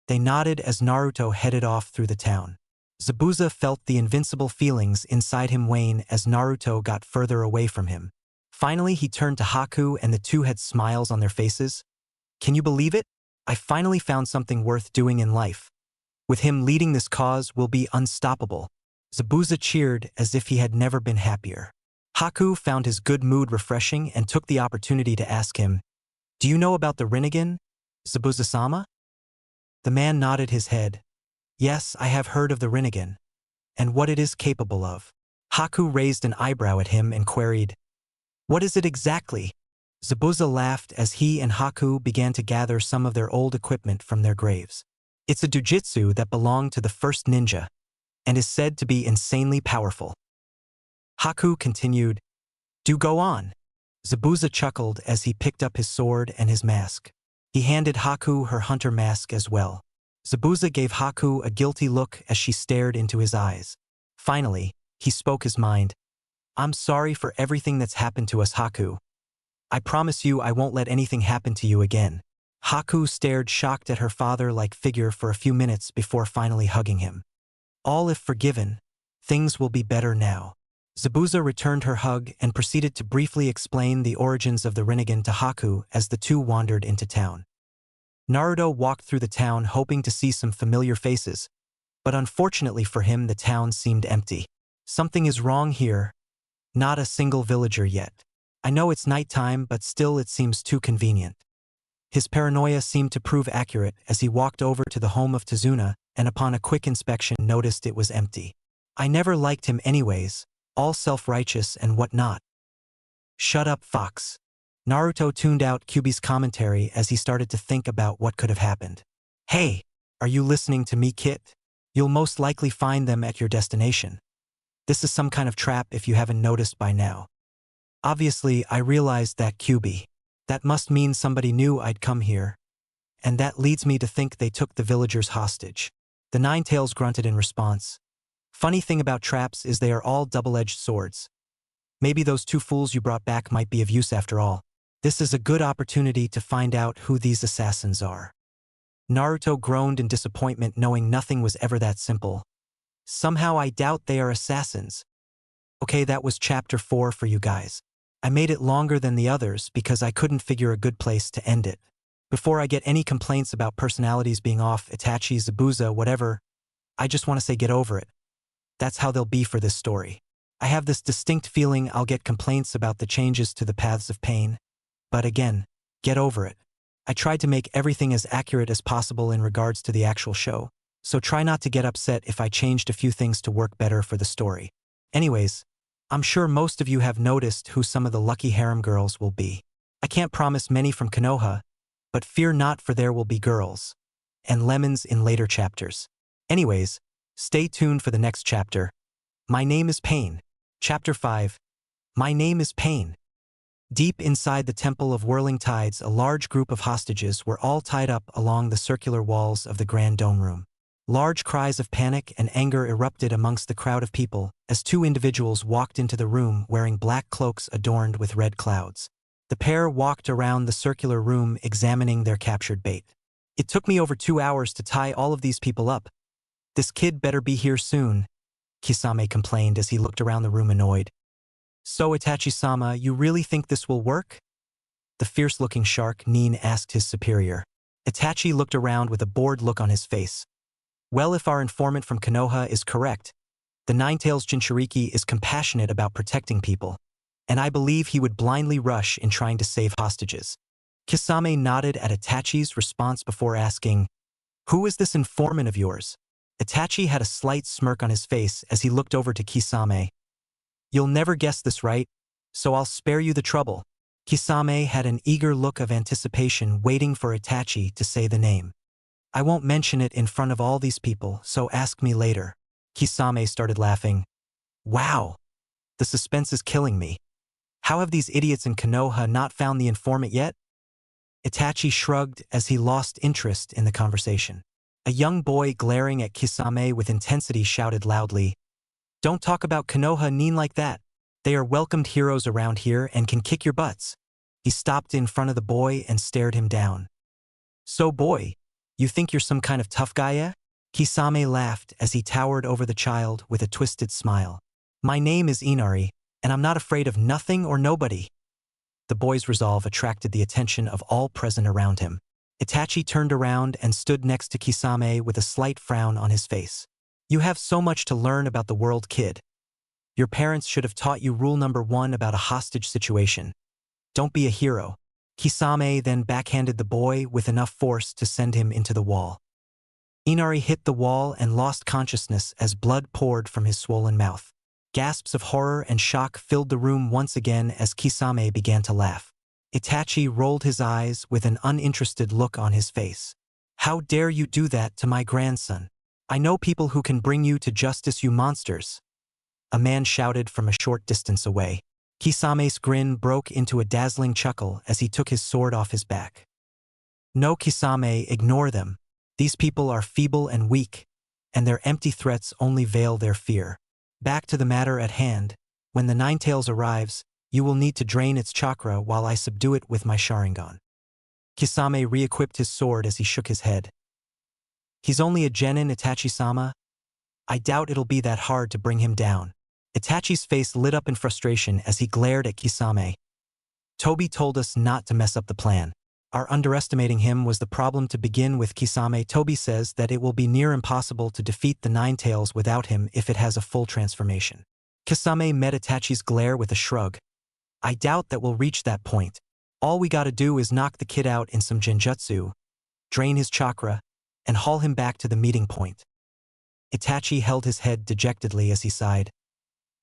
They nodded as Naruto headed off through the town. Zabuza felt the invincible feelings inside him wane as Naruto got further away from him. Finally, he turned to Haku and the two had smiles on their faces. Can you believe it? I finally found something worth doing in life. With him leading this cause, we'll be unstoppable. Zabuza cheered as if he had never been happier. Haku found his good mood refreshing and took the opportunity to ask him, do you know about the Rinnegan, Zabuza-sama? The man nodded his head. Yes, I have heard of the Rinnegan, and what it is capable of. Haku raised an eyebrow at him and queried, what is it exactly? Zabuza laughed as he and Haku began to gather some of their old equipment from their graves. It's a jujitsu that belonged to the first ninja, and is said to be insanely powerful. Haku continued, do go on. Zabuza chuckled as he picked up his sword and his mask. He handed Haku her hunter mask as well. Zabuza gave Haku a guilty look as she stared into his eyes. Finally, he spoke his mind. I'm sorry for everything that's happened to us, Haku. I promise you I won't let anything happen to you again. Haku stared shocked at her father-like figure for a few minutes before finally hugging him. All if forgiven, things will be better now. Zabuza returned her hug and proceeded to briefly explain the origins of the Rinnegan to Haku as the two wandered into town. Naruto walked through the town hoping to see some familiar faces, but unfortunately for him the town seemed empty. Something is wrong here. Not a single villager yet. I know it's nighttime, but still it seems too convenient. His paranoia seemed to prove accurate as he walked over to the home of Tazuna and upon a quick inspection noticed it was empty. I never liked him anyways, all self-righteous and whatnot. Shut up, Fox. Naruto tuned out Kyuubi's commentary as he started to think about what could have happened. Hey, are you listening to me, Kit? You'll most likely find them at your destination. This is some kind of trap if you haven't noticed by now. Obviously, I realized that, Kyuubi. That must mean somebody knew I'd come here. And that leads me to think they took the villagers hostage. The Ninetales grunted in response. Funny thing about traps is they are all double-edged swords. Maybe those two fools you brought back might be of use after all. This is a good opportunity to find out who these assassins are. Naruto groaned in disappointment knowing nothing was ever that simple. Somehow I doubt they are assassins. Okay, that was chapter 4 for you guys. I made it longer than the others because I couldn't figure a good place to end it. Before I get any complaints about personalities being off, Itachi, Zabuza, whatever, I just want to say get over it. That's how they'll be for this story. I have this distinct feeling I'll get complaints about the changes to the paths of pain. But again, get over it. I tried to make everything as accurate as possible in regards to the actual show, so try not to get upset if I changed a few things to work better for the story. Anyways, I'm sure most of you have noticed who some of the lucky harem girls will be. I can't promise many from Konoha, but fear not, for there will be girls and lemons in later chapters. Anyways, stay tuned for the next chapter. My name is Pain. Chapter 5. My name is Pain. Deep inside the Temple of Whirling Tides, a large group of hostages were all tied up along the circular walls of the Grand Dome Room. Large cries of panic and anger erupted amongst the crowd of people as two individuals walked into the room wearing black cloaks adorned with red clouds. The pair walked around the circular room examining their captured bait. It took me over 2 hours to tie all of these people up. This kid better be here soon, Kisame complained as he looked around the room annoyed. So Itachi-sama, you really think this will work? The fierce-looking shark Nin asked his superior. Itachi looked around with a bored look on his face. Well, if our informant from Konoha is correct, the Ninetales Jinchuriki is compassionate about protecting people, and I believe he would blindly rush in trying to save hostages. Kisame nodded at Itachi's response before asking, "Who is this informant of yours?" Itachi had a slight smirk on his face as he looked over to Kisame. You'll never guess this, right? So I'll spare you the trouble. Kisame had an eager look of anticipation waiting for Itachi to say the name. I won't mention it in front of all these people, so ask me later. Kisame started laughing. Wow! The suspense is killing me. How have these idiots in Konoha not found the informant yet? Itachi shrugged as he lost interest in the conversation. A young boy glaring at Kisame with intensity shouted loudly, "Don't talk about Konoha Nin like that. They are welcomed heroes around here and can kick your butts." He stopped in front of the boy and stared him down. So boy, you think you're some kind of tough guy, eh? Kisame laughed as he towered over the child with a twisted smile. My name is Inari, and I'm not afraid of nothing or nobody. The boy's resolve attracted the attention of all present around him. Itachi turned around and stood next to Kisame with a slight frown on his face. You have so much to learn about the world, kid. Your parents should have taught you rule number 1 about a hostage situation. Don't be a hero. Kisame then backhanded the boy with enough force to send him into the wall. Inari hit the wall and lost consciousness as blood poured from his swollen mouth. Gasps of horror and shock filled the room once again as Kisame began to laugh. Itachi rolled his eyes with an uninterested look on his face. How dare you do that to my grandson? I know people who can bring you to justice, you monsters. A man shouted from a short distance away. Kisame's grin broke into a dazzling chuckle as he took his sword off his back. No, Kisame, ignore them. These people are feeble and weak, and their empty threats only veil their fear. Back to the matter at hand. When the Ninetales arrives, you will need to drain its chakra while I subdue it with my Sharingan. Kisame re-equipped his sword as he shook his head. He's only a genin, Itachi-sama. I doubt it'll be that hard to bring him down. Itachi's face lit up in frustration as he glared at Kisame. Toby told us not to mess up the plan. Our underestimating him was the problem to begin with, Kisame. Toby says that it will be near impossible to defeat the Ninetales without him if it has a full transformation. Kisame met Itachi's glare with a shrug. I doubt that we'll reach that point. All we gotta do is knock the kid out in some genjutsu, drain his chakra, and haul him back to the meeting point. Itachi held his head dejectedly as he sighed.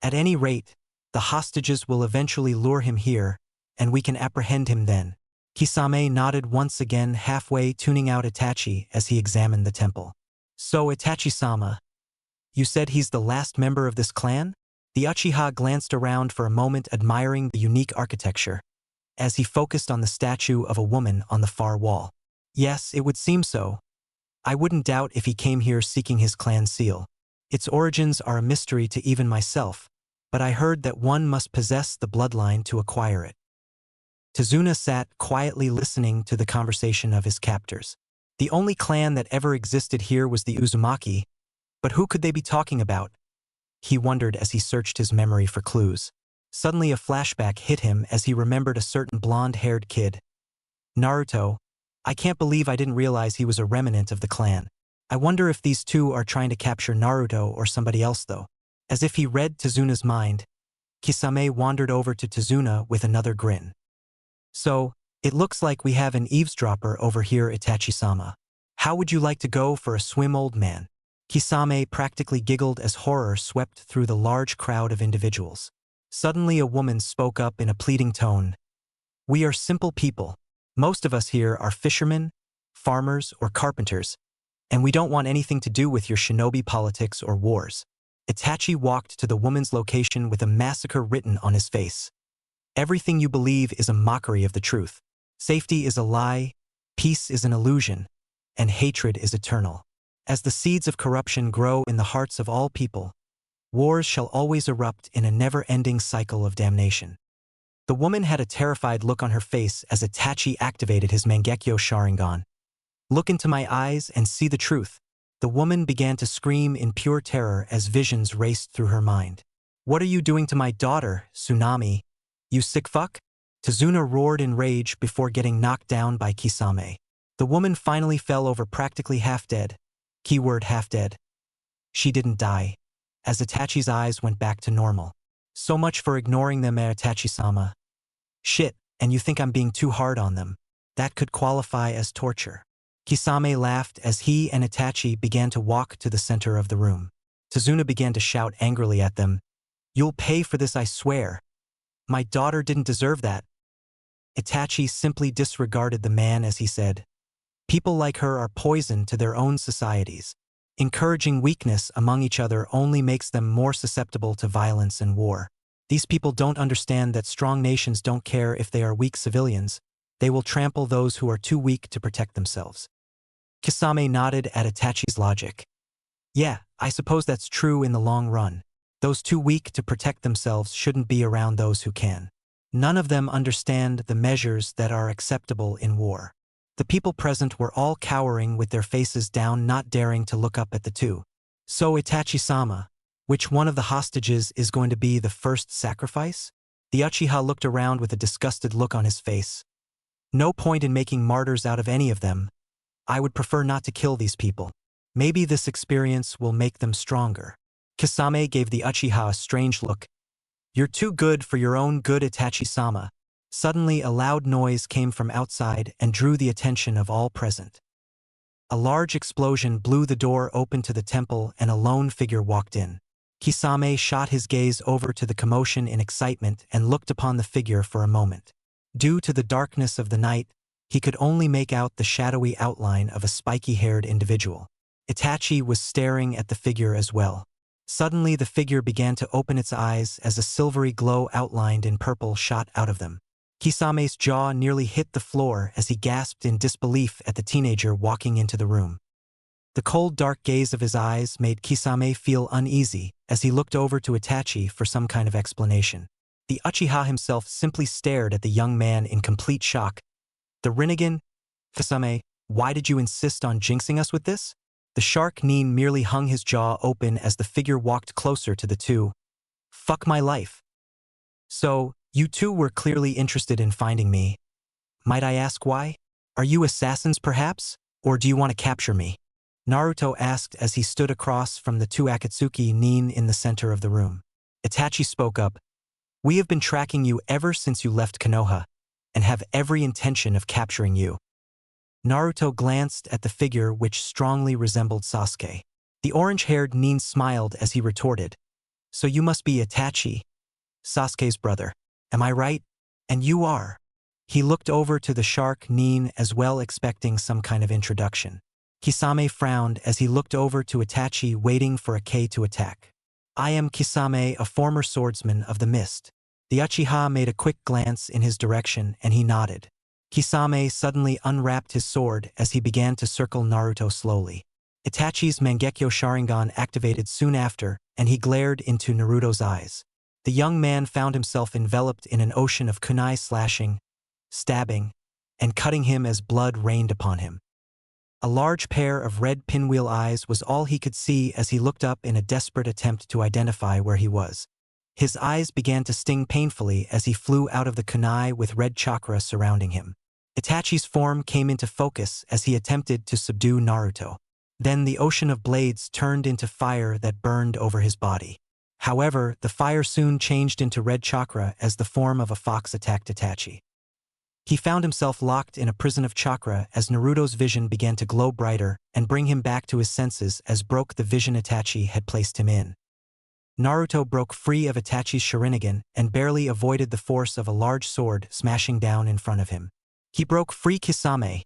At any rate, the hostages will eventually lure him here, and we can apprehend him then. Kisame nodded once again, halfway tuning out Itachi as he examined the temple. So Itachi-sama, you said he's the last member of this clan? The Uchiha glanced around for a moment, admiring the unique architecture, as he focused on the statue of a woman on the far wall. Yes, it would seem so. I wouldn't doubt if he came here seeking his clan seal. Its origins are a mystery to even myself, but I heard that one must possess the bloodline to acquire it. Tazuna sat quietly listening to the conversation of his captors. The only clan that ever existed here was the Uzumaki, but who could they be talking about? He wondered as he searched his memory for clues. Suddenly a flashback hit him as he remembered a certain blonde-haired kid. Naruto. I can't believe I didn't realize he was a remnant of the clan. I wonder if these two are trying to capture Naruto or somebody else though. As if he read Tezuna's mind, Kisame wandered over to Tezuna with another grin. So, it looks like we have an eavesdropper over here, Itachi-sama. How would you like to go for a swim, old man? Kisame practically giggled as horror swept through the large crowd of individuals. Suddenly a woman spoke up in a pleading tone. We are simple people. Most of us here are fishermen, farmers, or carpenters, and we don't want anything to do with your shinobi politics or wars. Itachi walked to the woman's location with a massacre written on his face. Everything you believe is a mockery of the truth. Safety is a lie, peace is an illusion, and hatred is eternal. As the seeds of corruption grow in the hearts of all people, wars shall always erupt in a never-ending cycle of damnation. The woman had a terrified look on her face as Itachi activated his Mangekyo Sharingan. Look into my eyes and see the truth. The woman began to scream in pure terror as visions raced through her mind. What are you doing to my daughter, Tsunami? You sick fuck? Tezuna roared in rage before getting knocked down by Kisame. The woman finally fell over practically half dead. Keyword half dead. She didn't die, as Itachi's eyes went back to normal. So much for ignoring them, Itachi-sama. Shit, and you think I'm being too hard on them. That could qualify as torture. Kisame laughed as he and Itachi began to walk to the center of the room. Tezuna began to shout angrily at them. You'll pay for this, I swear. My daughter didn't deserve that. Itachi simply disregarded the man as he said, people like her are poison to their own societies. Encouraging weakness among each other only makes them more susceptible to violence and war. These people don't understand that strong nations don't care if they are weak civilians. They will trample those who are too weak to protect themselves. Kisame nodded at Itachi's logic. Yeah, I suppose that's true in the long run. Those too weak to protect themselves shouldn't be around those who can. None of them understand the measures that are acceptable in war. The people present were all cowering with their faces down, not daring to look up at the two. So Itachi-sama, which one of the hostages is going to be the first sacrifice? The Uchiha looked around with a disgusted look on his face. No point in making martyrs out of any of them. I would prefer not to kill these people. Maybe this experience will make them stronger. Kisame gave the Uchiha a strange look. You're too good for your own good, Itachi-sama. Suddenly a loud noise came from outside and drew the attention of all present. A large explosion blew the door open to the temple and a lone figure walked in. Kisame shot his gaze over to the commotion in excitement and looked upon the figure for a moment. Due to the darkness of the night, he could only make out the shadowy outline of a spiky-haired individual. Itachi was staring at the figure as well. Suddenly the figure began to open its eyes as a silvery glow outlined in purple shot out of them. Kisame's jaw nearly hit the floor as he gasped in disbelief at the teenager walking into the room. The cold, dark gaze of his eyes made Kisame feel uneasy as he looked over to Itachi for some kind of explanation. The Uchiha himself simply stared at the young man in complete shock. The Rinnegan? Kisame, why did you insist on jinxing us with this? The shark Nin merely hung his jaw open as the figure walked closer to the two. Fuck my life. So, you two were clearly interested in finding me. Might I ask why? Are you assassins perhaps? Or do you want to capture me? Naruto asked as he stood across from the two Akatsuki Nin in the center of the room. Itachi spoke up. We have been tracking you ever since you left Konoha, and have every intention of capturing you. Naruto glanced at the figure which strongly resembled Sasuke. The orange-haired Nin smiled as he retorted. So you must be Itachi, Sasuke's brother. Am I right? And you are. He looked over to the shark Nin as well, expecting some kind of introduction. Kisame frowned as he looked over to Itachi, waiting for a K to attack. I am Kisame, a former swordsman of the mist. The Uchiha made a quick glance in his direction and he nodded. Kisame suddenly unwrapped his sword as he began to circle Naruto slowly. Itachi's Mangekyo Sharingan activated soon after, and he glared into Naruto's eyes. The young man found himself enveloped in an ocean of kunai slashing, stabbing, and cutting him as blood rained upon him. A large pair of red pinwheel eyes was all he could see as he looked up in a desperate attempt to identify where he was. His eyes began to sting painfully as he flew out of the kunai with red chakra surrounding him. Itachi's form came into focus as he attempted to subdue Naruto. Then the ocean of blades turned into fire that burned over his body. However, the fire soon changed into red chakra as the form of a fox attacked Itachi. He found himself locked in a prison of chakra as Naruto's vision began to glow brighter and bring him back to his senses as broke the vision Itachi had placed him in. Naruto broke free of Itachi's Sharingan and barely avoided the force of a large sword smashing down in front of him. He broke free Kisame,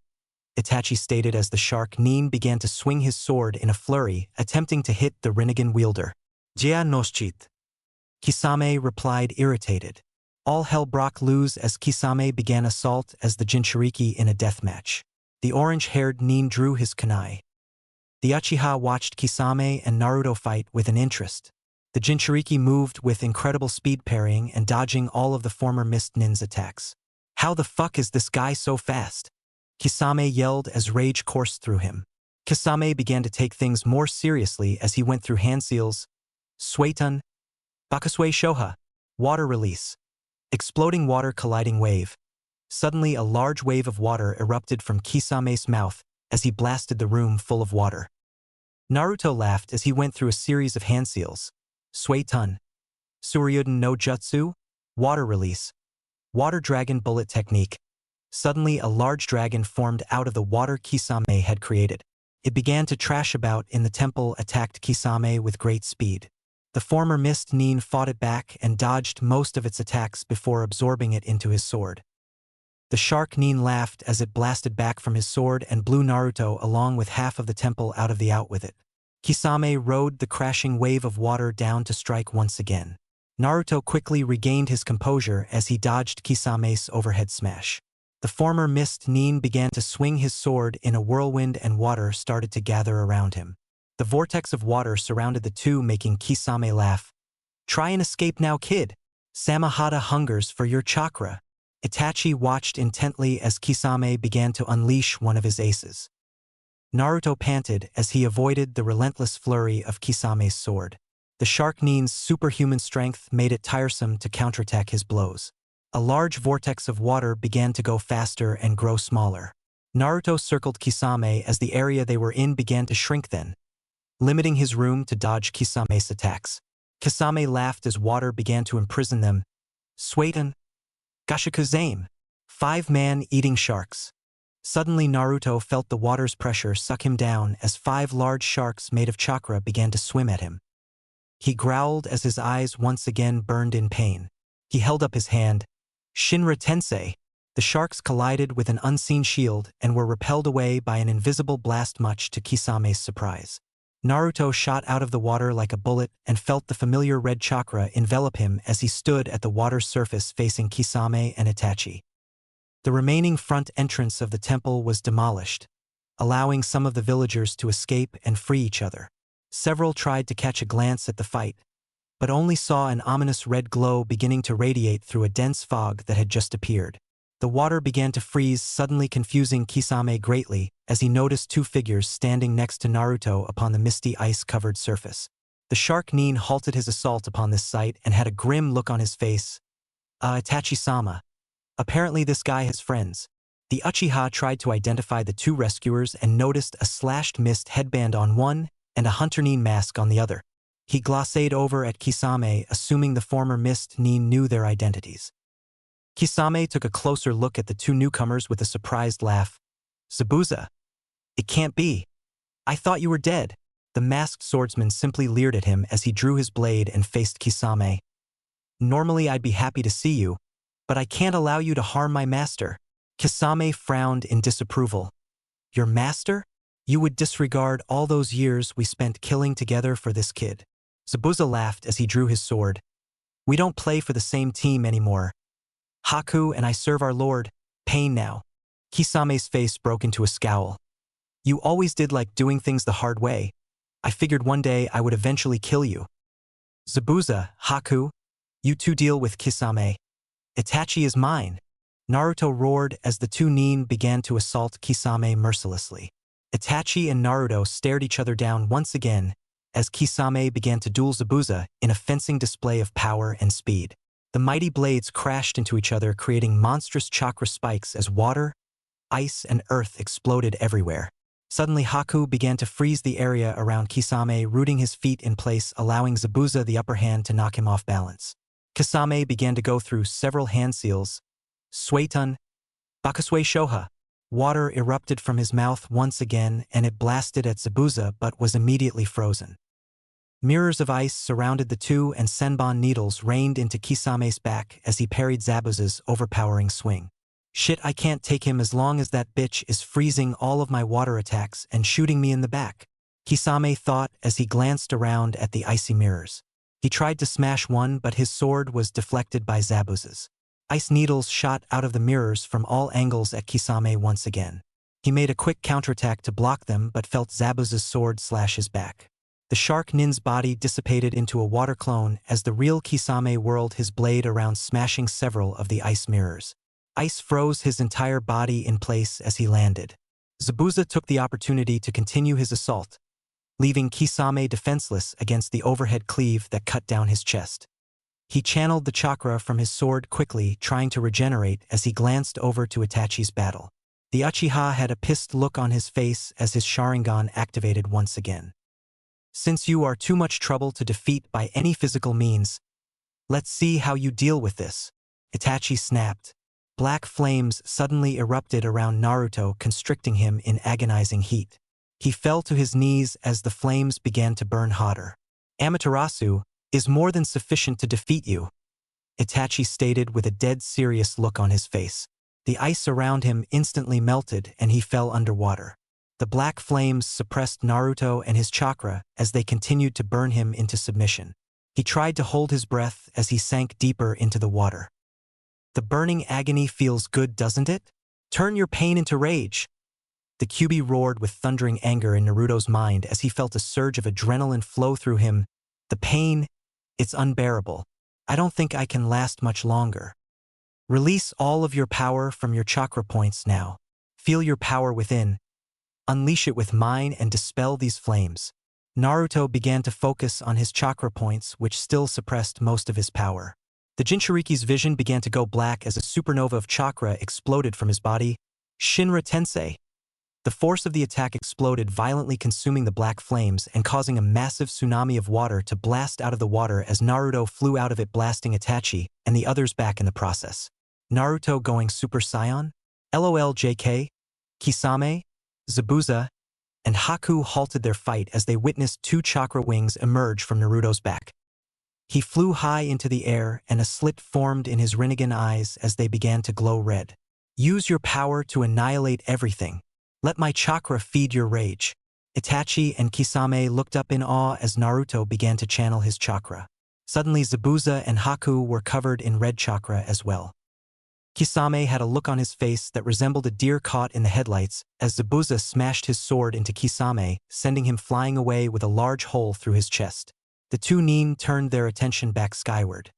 Itachi stated as the shark Nin began to swing his sword in a flurry, attempting to hit the Rinnegan wielder. Jia noschit. Kisame replied irritated. All hell broke loose as Kisame began assault as the Jinchuriki in a deathmatch. The orange-haired Nin drew his kunai. The Uchiha watched Kisame and Naruto fight with an interest. The Jinchuriki moved with incredible speed, parrying and dodging all of the former Mist Nin's attacks. How the fuck is this guy so fast? Kisame yelled as rage coursed through him. Kisame began to take things more seriously as he went through hand seals, Suetun, Bakusui Shoha, water release. Exploding water colliding wave. Suddenly a large wave of water erupted from Kisame's mouth as he blasted the room full of water. Naruto laughed as he went through a series of hand seals. Suetun, Suryuden no Jutsu, water release, water dragon bullet technique. Suddenly a large dragon formed out of the water Kisame had created. It began to trash about in the temple, attacked Kisame with great speed. The former Mist Nin fought it back and dodged most of its attacks before absorbing it into his sword. The shark Nin laughed as it blasted back from his sword and blew Naruto along with half of the temple out of the out with it. Kisame rode the crashing wave of water down to strike once again. Naruto quickly regained his composure as he dodged Kisame's overhead smash. The former Mist Nin began to swing his sword in a whirlwind and water started to gather around him. The vortex of water surrounded the two, making Kisame laugh. Try and escape now, kid. Samahata hungers for your chakra. Itachi watched intently as Kisame began to unleash one of his aces. Naruto panted as he avoided the relentless flurry of Kisame's sword. The shark Nin's superhuman strength made it tiresome to counterattack his blows. A large vortex of water began to go faster and grow smaller. Naruto circled Kisame as the area they were in began to shrink then, limiting his room to dodge Kisame's attacks. Kisame laughed as water began to imprison them. Suetun, Gashikuzame, 5 man-eating sharks. Suddenly Naruto felt the water's pressure suck him down as 5 large sharks made of chakra began to swim at him. He growled as his eyes once again burned in pain. He held up his hand. Shinra Tensei. The sharks collided with an unseen shield and were repelled away by an invisible blast, much to Kisame's surprise. Naruto shot out of the water like a bullet and felt the familiar red chakra envelop him as he stood at the water's surface facing Kisame and Itachi. The remaining front entrance of the temple was demolished, allowing some of the villagers to escape and free each other. Several tried to catch a glance at the fight, but only saw an ominous red glow beginning to radiate through a dense fog that had just appeared. The water began to freeze, suddenly confusing Kisame greatly as he noticed 2 figures standing next to Naruto upon the misty ice-covered surface. The shark Nin halted his assault upon this sight and had a grim look on his face. Itachi-sama. Apparently this guy has friends. The Uchiha tried to identify the 2 rescuers and noticed a slashed mist headband on one and a Hunter Nin mask on the other. He glacéed over at Kisame, assuming the former Mist Nin knew their identities. Kisame took a closer look at the 2 newcomers with a surprised laugh. Zabuza. It can't be. I thought you were dead. The masked swordsman simply leered at him as he drew his blade and faced Kisame. Normally I'd be happy to see you, but I can't allow you to harm my master. Kisame frowned in disapproval. Your master? You would disregard all those years we spent killing together for this kid. Zabuza laughed as he drew his sword. We don't play for the same team anymore. Haku and I serve our lord, Pain now. Kisame's face broke into a scowl. You always did like doing things the hard way. I figured one day I would eventually kill you. Zabuza, Haku, you 2 deal with Kisame. Itachi is mine. Naruto roared as the 2 Nin began to assault Kisame mercilessly. Itachi and Naruto stared each other down once again as Kisame began to duel Zabuza in a fencing display of power and speed. The mighty blades crashed into each other, creating monstrous chakra spikes as water, ice, and earth exploded everywhere. Suddenly, Haku began to freeze the area around Kisame, rooting his feet in place, allowing Zabuza the upper hand to knock him off balance. Kisame began to go through several hand seals. Suetun, Bakusui Shoha. Water erupted from his mouth once again, and it blasted at Zabuza but was immediately frozen. Mirrors of ice surrounded the two, and Senbon needles rained into Kisame's back as he parried Zabuza's overpowering swing. Shit, I can't take him as long as that bitch is freezing all of my water attacks and shooting me in the back, Kisame thought as he glanced around at the icy mirrors. He tried to smash one, but his sword was deflected by Zabuza's. Ice needles shot out of the mirrors from all angles at Kisame once again. He made a quick counterattack to block them but felt Zabuza's sword slash his back. The shark nin's body dissipated into a water clone as the real Kisame whirled his blade around, smashing several of the ice mirrors. Ice froze his entire body in place as he landed. Zabuza took the opportunity to continue his assault, leaving Kisame defenseless against the overhead cleave that cut down his chest. He channeled the chakra from his sword quickly, trying to regenerate as he glanced over to Itachi's battle. The Uchiha had a pissed look on his face as his Sharingan activated once again. Since you are too much trouble to defeat by any physical means, let's see how you deal with this, Itachi snapped. Black flames suddenly erupted around Naruto, constricting him in agonizing heat. He fell to his knees as the flames began to burn hotter. Amaterasu is more than sufficient to defeat you, Itachi stated with a dead serious look on his face. The ice around him instantly melted and he fell underwater. The black flames suppressed Naruto and his chakra as they continued to burn him into submission. He tried to hold his breath as he sank deeper into the water. The burning agony feels good, doesn't it? Turn your pain into rage. The Kyuubi roared with thundering anger in Naruto's mind as he felt a surge of adrenaline flow through him. The pain, it's unbearable. I don't think I can last much longer. Release all of your power from your chakra points now. Feel your power within. Unleash it with mine and dispel these flames. Naruto began to focus on his chakra points, which still suppressed most of his power. The Jinchuriki's vision began to go black as a supernova of chakra exploded from his body. Shinra Tensei. The force of the attack exploded, violently consuming the black flames and causing a massive tsunami of water to blast out of the water as Naruto flew out of it, blasting Itachi and the others back in the process. Naruto going Super Saiyan? LOL JK, Kisame, Zabuza, and Haku halted their fight as they witnessed two chakra wings emerge from Naruto's back. He flew high into the air and a slit formed in his Rinnegan eyes as they began to glow red. Use your power to annihilate everything. Let my chakra feed your rage. Itachi and Kisame looked up in awe as Naruto began to channel his chakra. Suddenly Zabuza and Haku were covered in red chakra as well. Kisame had a look on his face that resembled a deer caught in the headlights as Zabuza smashed his sword into Kisame, sending him flying away with a large hole through his chest. The two nin turned their attention back skyward.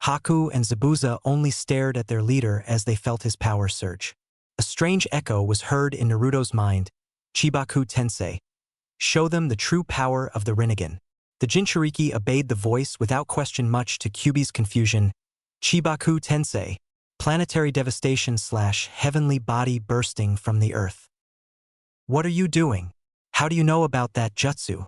Haku and Zabuza only stared at their leader as they felt his power surge. A strange echo was heard in Naruto's mind. Chibaku Tensei. Show them the true power of the Rinnegan. The Jinchuriki obeyed the voice without question, much to Kyuubi's confusion. Chibaku Tensei. Planetary devastation / heavenly body bursting from the earth. What are you doing? How do you know about that jutsu?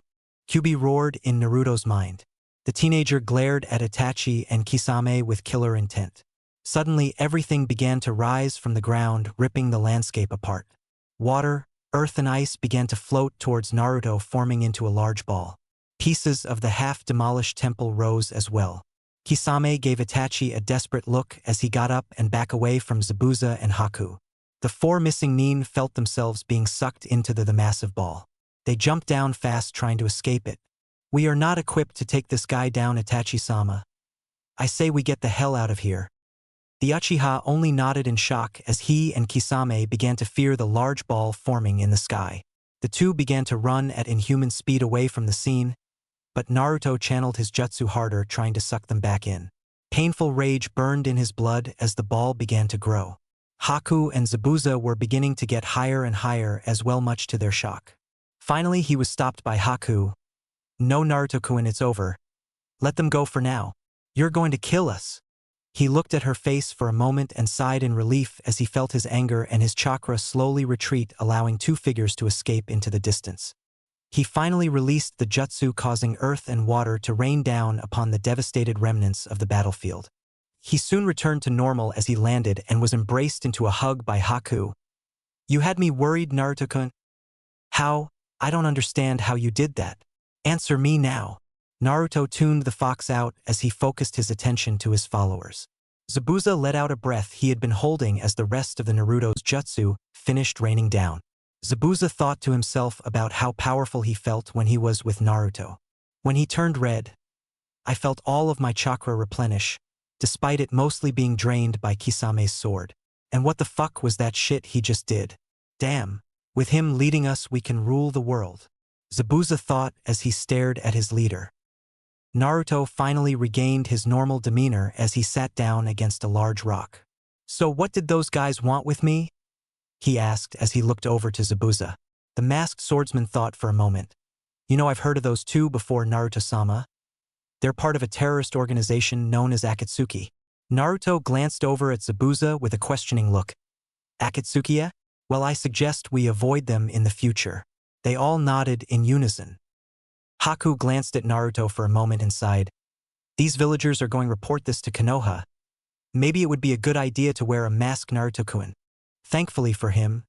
Kyuubi roared in Naruto's mind. The teenager glared at Itachi and Kisame with killer intent. Suddenly, everything began to rise from the ground, ripping the landscape apart. Water, earth, and ice began to float towards Naruto, forming into a large ball. Pieces of the half-demolished temple rose as well. Kisame gave Itachi a desperate look as he got up and back away from Zabuza and Haku. The four missing nin felt themselves being sucked into the massive ball. They jumped down fast, trying to escape it. We are not equipped to take this guy down, Itachi-sama. I say we get the hell out of here. The Uchiha only nodded in shock as he and Kisame began to fear the large ball forming in the sky. The two began to run at inhuman speed away from the scene, but Naruto channeled his jutsu harder, trying to suck them back in. Painful rage burned in his blood as the ball began to grow. Haku and Zabuza were beginning to get higher and higher as well, much to their shock. Finally, he was stopped by Haku. "No, Naruto-kun, it's over. Let them go for now. You're going to kill us." He looked at her face for a moment and sighed in relief as he felt his anger and his chakra slowly retreat, allowing two figures to escape into the distance. He finally released the jutsu, causing earth and water to rain down upon the devastated remnants of the battlefield. He soon returned to normal as he landed and was embraced into a hug by Haku. "You had me worried, Naruto-kun." "How? I don't understand how you did that. Answer me now." Naruto tuned the fox out as he focused his attention to his followers. Zabuza let out a breath he had been holding as the rest of the Naruto's jutsu finished raining down. Zabuza thought to himself about how powerful he felt when he was with Naruto. When he turned red, "I felt all of my chakra replenish, despite it mostly being drained by Kisame's sword. And what the fuck was that shit he just did? Damn, with him leading us we can rule the world." Zabuza thought as he stared at his leader. Naruto finally regained his normal demeanor as he sat down against a large rock. "So what did those guys want with me?" he asked as he looked over to Zabuza. The masked swordsman thought for a moment. "You know, I've heard of those two before, Naruto-sama. They're part of a terrorist organization known as Akatsuki." Naruto glanced over at Zabuza with a questioning look. "Akatsuki? Well, I suggest we avoid them in the future." They all nodded in unison. Haku glanced at Naruto for a moment and sighed. "These villagers are going to report this to Konoha. Maybe it would be a good idea to wear a mask, Naruto-kun." Thankfully for him,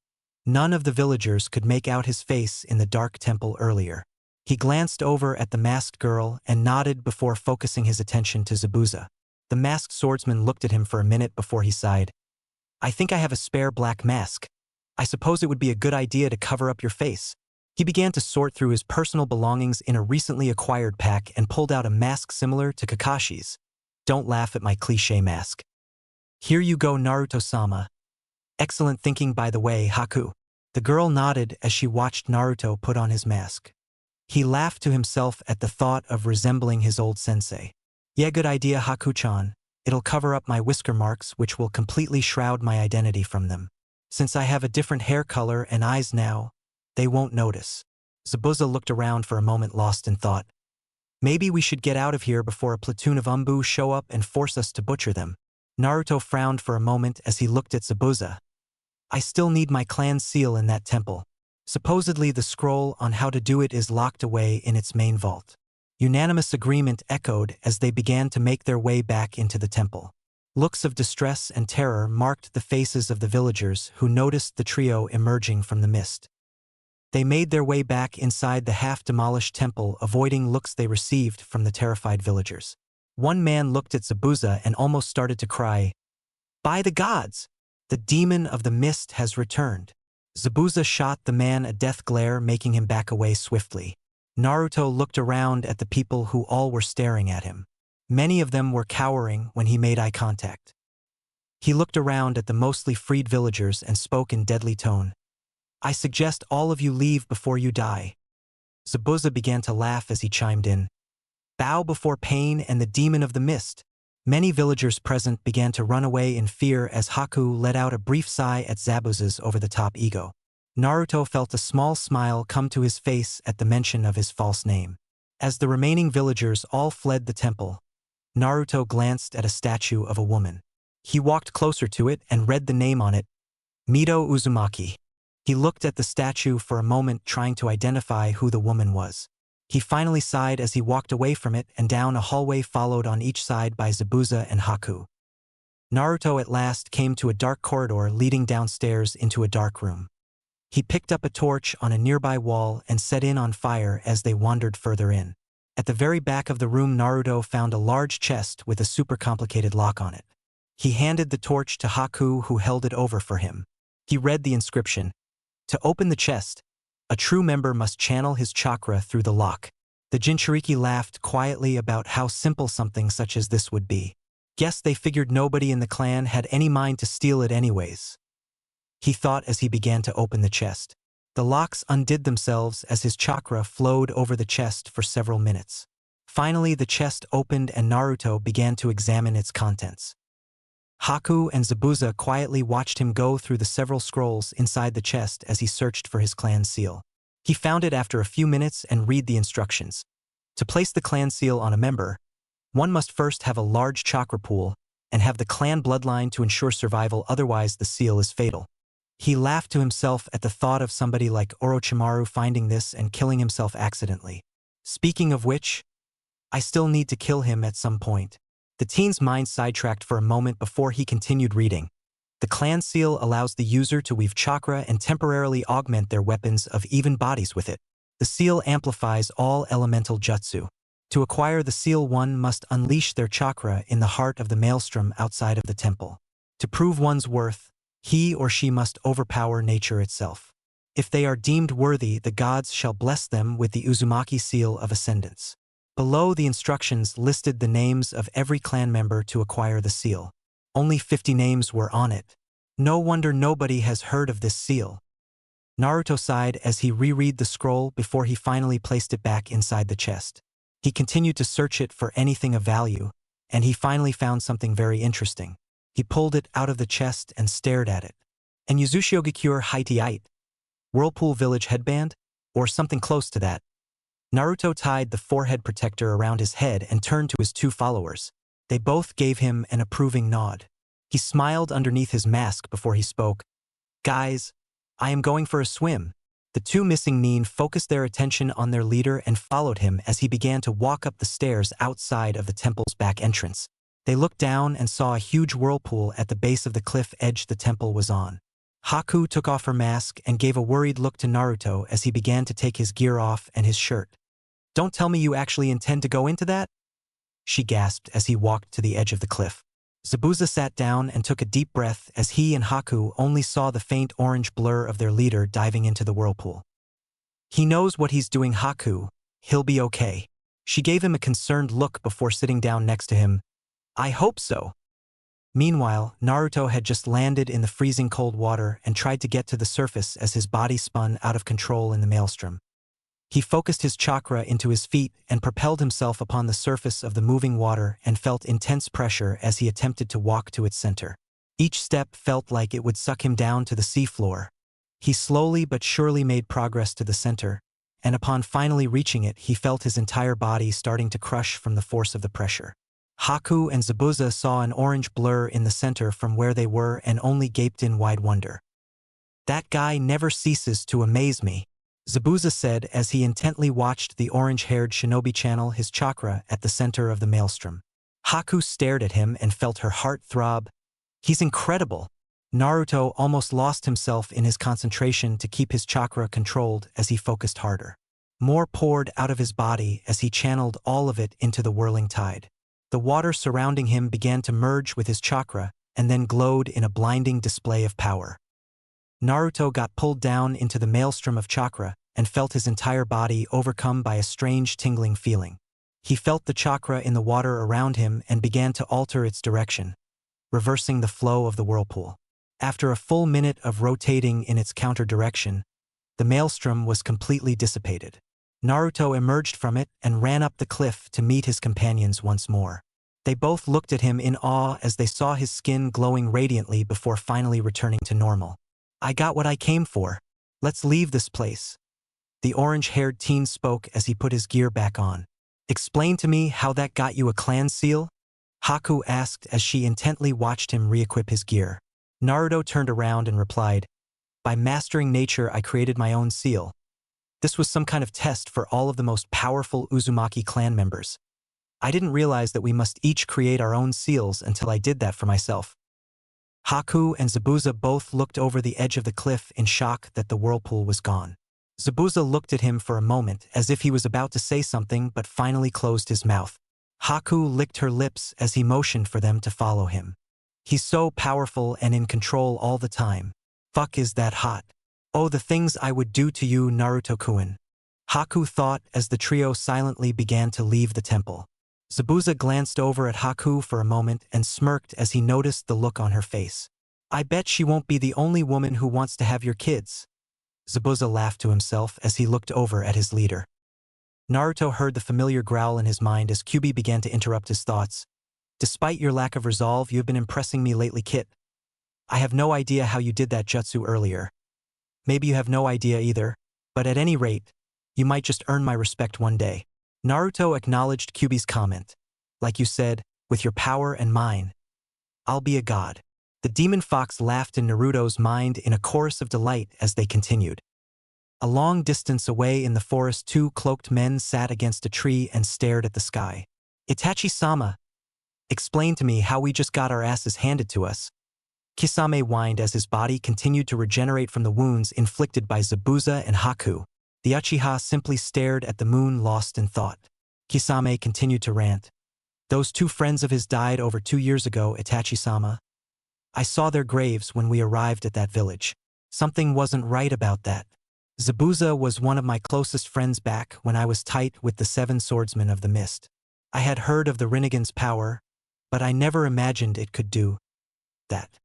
none of the villagers could make out his face in the dark temple earlier. He glanced over at the masked girl and nodded before focusing his attention to Zabuza. The masked swordsman looked at him for a minute before he sighed. "I think I have a spare black mask. I suppose it would be a good idea to cover up your face." He began to sort through his personal belongings in a recently acquired pack and pulled out a mask similar to Kakashi's. "Don't laugh at my cliché mask." "Here you go, Naruto-sama." "Excellent thinking, by the way, Haku." The girl nodded as she watched Naruto put on his mask. He laughed to himself at the thought of resembling his old sensei. "Yeah, good idea, Haku-chan. It'll cover up my whisker marks, which will completely shroud my identity from them. Since I have a different hair color and eyes now, they won't notice." Zabuza looked around for a moment, lost in thought. "Maybe we should get out of here before a platoon of Umbu show up and force us to butcher them." Naruto frowned for a moment as he looked at Zabuza. "I still need my clan seal in that temple. Supposedly the scroll on how to do it is locked away in its main vault." Unanimous agreement echoed as they began to make their way back into the temple. Looks of distress and terror marked the faces of the villagers who noticed the trio emerging from the mist. They made their way back inside the half-demolished temple, avoiding looks they received from the terrified villagers. One man looked at Zabuza and almost started to cry. "By the gods! The demon of the mist has returned." Zabuza shot the man a death glare, making him back away swiftly. Naruto looked around at the people who all were staring at him. Many of them were cowering when he made eye contact. He looked around at the mostly freed villagers and spoke in deadly tone. "I suggest all of you leave before you die." Zabuza began to laugh as he chimed in. "Bow before pain and the demon of the mist." Many villagers present began to run away in fear as Haku let out a brief sigh at Zabuza's over-the-top ego. Naruto felt a small smile come to his face at the mention of his false name. As the remaining villagers all fled the temple, Naruto glanced at a statue of a woman. He walked closer to it and read the name on it, Mido Uzumaki. He looked at the statue for a moment, trying to identify who the woman was. He finally sighed as he walked away from it and down a hallway followed on each side by Zabuza and Haku. Naruto at last came to a dark corridor leading downstairs into a dark room. He picked up a torch on a nearby wall and set it on fire as they wandered further in. At the very back of the room, Naruto found a large chest with a super complicated lock on it. He handed the torch to Haku, who held it over for him. He read the inscription. To open the chest, a true member must channel his chakra through the lock. The Jinchuriki laughed quietly about how simple something such as this would be. Guess they figured nobody in the clan had any mind to steal it anyways, he thought as he began to open the chest. The locks undid themselves as his chakra flowed over the chest for several minutes. Finally, the chest opened and Naruto began to examine its contents. Haku and Zabuza quietly watched him go through the several scrolls inside the chest as he searched for his clan seal. He found it after a few minutes and read the instructions. To place the clan seal on a member, one must first have a large chakra pool and have the clan bloodline to ensure survival, otherwise the seal is fatal. He laughed to himself at the thought of somebody like Orochimaru finding this and killing himself accidentally. Speaking of which, I still need to kill him at some point. The teen's mind sidetracked for a moment before he continued reading. The clan seal allows the user to weave chakra and temporarily augment their weapons of even bodies with it. The seal amplifies all elemental jutsu. To acquire the seal, one must unleash their chakra in the heart of the maelstrom outside of the temple. To prove one's worth, he or she must overpower nature itself. If they are deemed worthy, the gods shall bless them with the Uzumaki seal of ascendance. Below, the instructions listed the names of every clan member to acquire the seal. Only 50 names were on it. No wonder nobody has heard of this seal. Naruto sighed as he reread the scroll before he finally placed it back inside the chest. He continued to search it for anything of value, and he finally found something very interesting. He pulled it out of the chest and stared at it. An Yuzushiogikyure Haitiite, Whirlpool Village headband, or something close to that. Naruto tied the forehead protector around his head and turned to his two followers. They both gave him an approving nod. He smiled underneath his mask before he spoke. Guys, I am going for a swim. The two missing nin focused their attention on their leader and followed him as he began to walk up the stairs outside of the temple's back entrance. They looked down and saw a huge whirlpool at the base of the cliff edge the temple was on. Haku took off her mask and gave a worried look to Naruto as he began to take his gear off and his shirt. Don't tell me you actually intend to go into that? She gasped as he walked to the edge of the cliff. Zabuza sat down and took a deep breath as he and Haku only saw the faint orange blur of their leader diving into the whirlpool. He knows what he's doing, Haku. He'll be okay. She gave him a concerned look before sitting down next to him. I hope so. Meanwhile, Naruto had just landed in the freezing cold water and tried to get to the surface as his body spun out of control in the maelstrom. He focused his chakra into his feet and propelled himself upon the surface of the moving water and felt intense pressure as he attempted to walk to its center. Each step felt like it would suck him down to the seafloor. He slowly but surely made progress to the center, and upon finally reaching it, he felt his entire body starting to crush from the force of the pressure. Haku and Zabuza saw an orange blur in the center from where they were and only gaped in wide wonder. That guy never ceases to amaze me, Zabuza said as he intently watched the orange-haired shinobi channel his chakra at the center of the maelstrom. Haku stared at him and felt her heart throb. He's incredible. Naruto almost lost himself in his concentration to keep his chakra controlled as he focused harder. More poured out of his body as he channeled all of it into the whirling tide. The water surrounding him began to merge with his chakra and then glowed in a blinding display of power. Naruto got pulled down into the maelstrom of chakra and felt his entire body overcome by a strange tingling feeling. He felt the chakra in the water around him and began to alter its direction, reversing the flow of the whirlpool. After a full minute of rotating in its counter direction, the maelstrom was completely dissipated. Naruto emerged from it and ran up the cliff to meet his companions once more. They both looked at him in awe as they saw his skin glowing radiantly before finally returning to normal. I got what I came for. Let's leave this place. The orange-haired teen spoke as he put his gear back on. Explain to me how that got you a clan seal? Haku asked as she intently watched him re-equip his gear. Naruto turned around and replied, by mastering nature, I created my own seal. This was some kind of test for all of the most powerful Uzumaki clan members. I didn't realize that we must each create our own seals until I did that for myself. Haku and Zabuza both looked over the edge of the cliff in shock that the whirlpool was gone. Zabuza looked at him for a moment as if he was about to say something but finally closed his mouth. Haku licked her lips as he motioned for them to follow him. He's so powerful and in control all the time. Fuck, is that hot. Oh, the things I would do to you, Naruto-kun. Haku thought as the trio silently began to leave the temple. Zabuza glanced over at Haku for a moment and smirked as he noticed the look on her face. I bet she won't be the only woman who wants to have your kids. Zabuza laughed to himself as he looked over at his leader. Naruto heard the familiar growl in his mind as Kyuubi began to interrupt his thoughts. Despite your lack of resolve, you've been impressing me lately, Kit. I have no idea how you did that jutsu earlier. Maybe you have no idea either, But at any rate, you might just earn my respect one day. Naruto acknowledged Kyuubi's comment. Like you said, with your power and mine, I'll be a god. The demon fox laughed in Naruto's mind in a chorus of delight as they continued. A long distance away in the forest, two cloaked men sat against a tree and stared at the sky. Itachi-sama, explain to me how we just got our asses handed to us. Kisame whined as his body continued to regenerate from the wounds inflicted by Zabuza and Haku. The Uchiha simply stared at the moon, lost in thought. Kisame continued to rant. Those two friends of his died over 2 years ago, Itachi-sama. I saw their graves when we arrived at that village. Something wasn't right about that. Zabuza was one of my closest friends back when I was tight with the 7 swordsmen of the mist. I had heard of the Rinnegan's power, but I never imagined it could do that.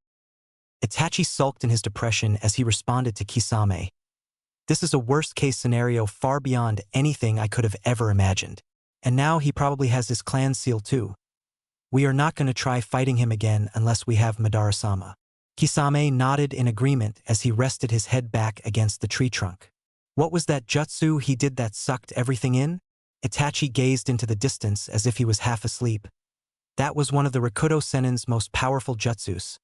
Itachi sulked in his depression as he responded to Kisame. This is a worst-case scenario far beyond anything I could have ever imagined. And now he probably has his clan seal too. We are not going to try fighting him again unless we have Madara-sama. Kisame nodded in agreement as he rested his head back against the tree trunk. What was that jutsu he did that sucked everything in? Itachi gazed into the distance as if he was half asleep. That was one of the Rakuto Sennin's most powerful jutsus.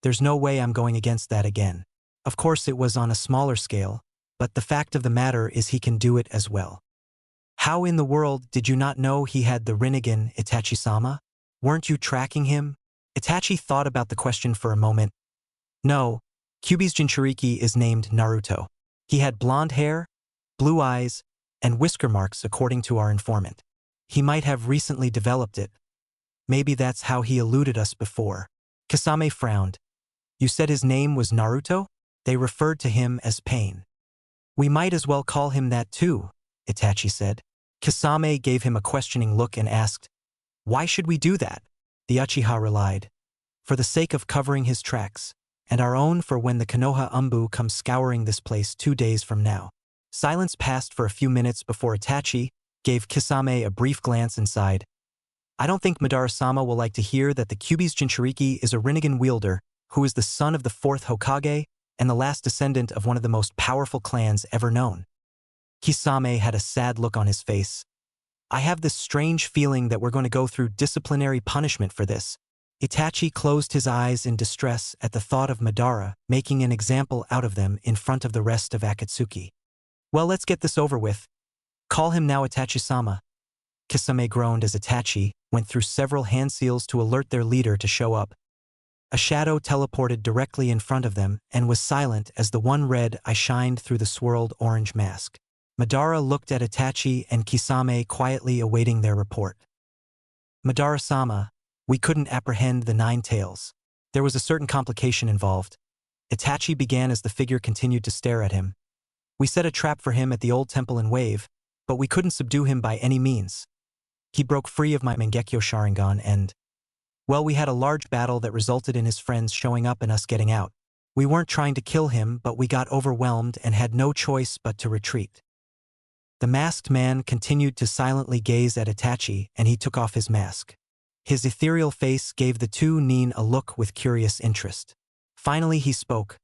There's no way I'm going against that again. Of course it was on a smaller scale, but the fact of the matter is he can do it as well. How in the world did you not know he had the Rinnegan, Itachi-sama? Weren't you tracking him? Itachi thought about the question for a moment. No, Kyuubi's Jinchuriki is named Naruto. He had blonde hair, blue eyes, and whisker marks according to our informant. He might have recently developed it. Maybe that's how he eluded us before. Kisame frowned. You said his name was Naruto? They referred to him as Pain. We might as well call him that too, Itachi said. Kisame gave him a questioning look and asked, why should we do that? The Uchiha relied. For the sake of covering his tracks, and our own for when the Konoha Umbu comes scouring this place 2 days from now. Silence passed for a few minutes before Itachi gave Kisame a brief glance and sighed. I don't think Madara-sama will like to hear that the Kyuubi's Jinchuriki is a Rinnegan wielder who is the son of the 4th Hokage and the last descendant of one of the most powerful clans ever known. Kisame had a sad look on his face. I have this strange feeling that we're going to go through disciplinary punishment for this. Itachi closed his eyes in distress at the thought of Madara making an example out of them in front of the rest of Akatsuki. Well, let's get this over with. Call him now Itachi-sama. Kisame groaned as Itachi went through several hand seals to alert their leader to show up. A shadow teleported directly in front of them and was silent as the one red eye shined through the swirled orange mask. Madara looked at Itachi and Kisame quietly awaiting their report. Madara-sama, we couldn't apprehend the 9 tails. There was a certain complication involved. Itachi began as the figure continued to stare at him. We set a trap for him at the old temple in Wave, but we couldn't subdue him by any means. He broke free of my Mangekyo Sharingan and, well, we had a large battle that resulted in his friends showing up and us getting out. We weren't trying to kill him, but we got overwhelmed and had no choice but to retreat. The masked man continued to silently gaze at Itachi and he took off his mask. His ethereal face gave the two Nin a look with curious interest. Finally he spoke.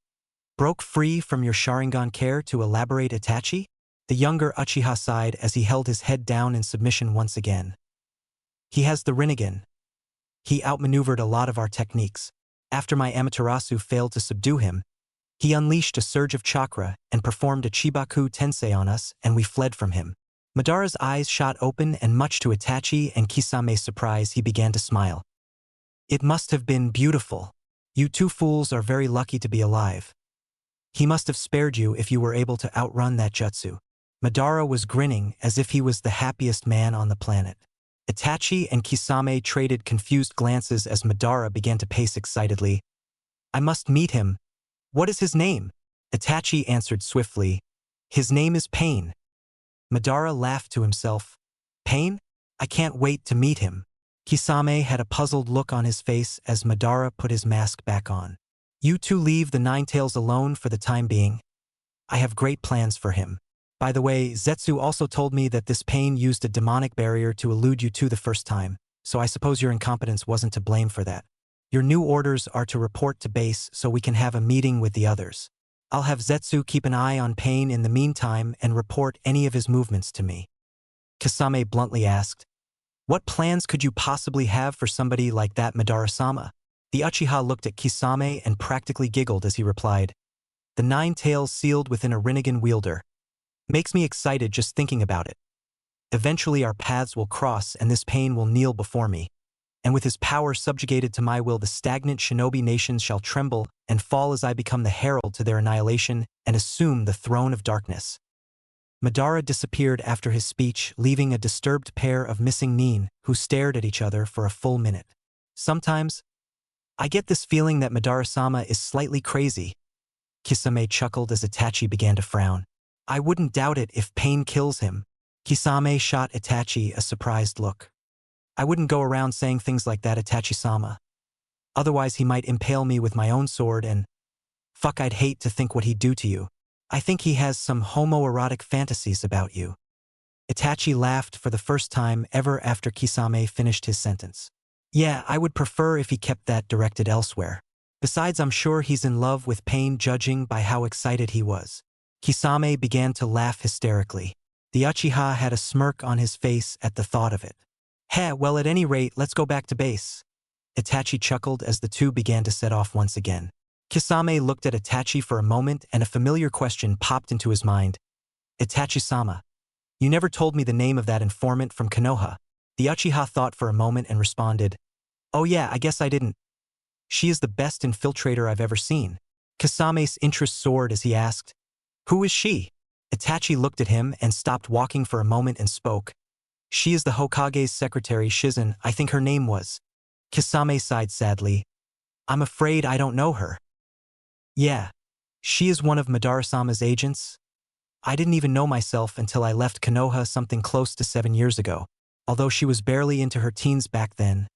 Broke free from your Sharingan care to elaborate, Itachi? The younger Uchiha sighed as he held his head down in submission once again. He has the Rinnegan. He outmaneuvered a lot of our techniques. After my Amaterasu failed to subdue him, he unleashed a surge of chakra and performed a Chibaku Tensei on us, and we fled from him. Madara's eyes shot open, and much to Itachi and Kisame's surprise, he began to smile. It must have been beautiful. You two fools are very lucky to be alive. He must have spared you if you were able to outrun that jutsu. Madara was grinning as if he was the happiest man on the planet. Itachi and Kisame traded confused glances as Madara began to pace excitedly. I must meet him. What is his name? Itachi answered swiftly. His name is Pain. Madara laughed to himself. Pain? I can't wait to meet him. Kisame had a puzzled look on his face as Madara put his mask back on. You two leave the Nine Tails alone for the time being. I have great plans for him. By the way, Zetsu also told me that this Pain used a demonic barrier to elude you two the first time, so I suppose your incompetence wasn't to blame for that. Your new orders are to report to base so we can have a meeting with the others. I'll have Zetsu keep an eye on Pain in the meantime and report any of his movements to me. Kisame bluntly asked, "What plans could you possibly have for somebody like that, Madara-sama?" The Uchiha looked at Kisame and practically giggled as he replied, "The 9 tails sealed within a Rinnegan wielder. Makes me excited just thinking about it. Eventually our paths will cross and this Pain will kneel before me. And with his power subjugated to my will, the stagnant shinobi nations shall tremble and fall as I become the herald to their annihilation and assume the throne of darkness." Madara disappeared after his speech, leaving a disturbed pair of missing Nin who stared at each other for a full minute. "Sometimes, I get this feeling that Madara-sama is slightly crazy." Kisame chuckled as Itachi began to frown. "I wouldn't doubt it if Pain kills him." Kisame shot Itachi a surprised look. "I wouldn't go around saying things like that, Itachi-sama. Otherwise he might impale me with my own sword and… fuck, I'd hate to think what he'd do to you. I think he has some homoerotic fantasies about you." Itachi laughed for the first time ever after Kisame finished his sentence. "Yeah, I would prefer if he kept that directed elsewhere. Besides, I'm sure he's in love with Pain, judging by how excited he was." Kisame began to laugh hysterically. The Uchiha had a smirk on his face at the thought of it. "Heh, well, at any rate, let's go back to base." Itachi chuckled as the two began to set off once again. Kisame looked at Itachi for a moment and a familiar question popped into his mind. "Itachi-sama, you never told me the name of that informant from Konoha." The Uchiha thought for a moment and responded, "Oh yeah, I guess I didn't. She is the best infiltrator I've ever seen." Kisame's interest soared as he asked, "Who is she?" Itachi looked at him and stopped walking for a moment and spoke. "She is the Hokage's secretary, Shizen, I think her name was." Kisame sighed sadly. "I'm afraid I don't know her." "Yeah. She is one of Madara-sama's agents? I didn't even know myself until I left Konoha something close to 7 years ago. Although she was barely into her teens back then,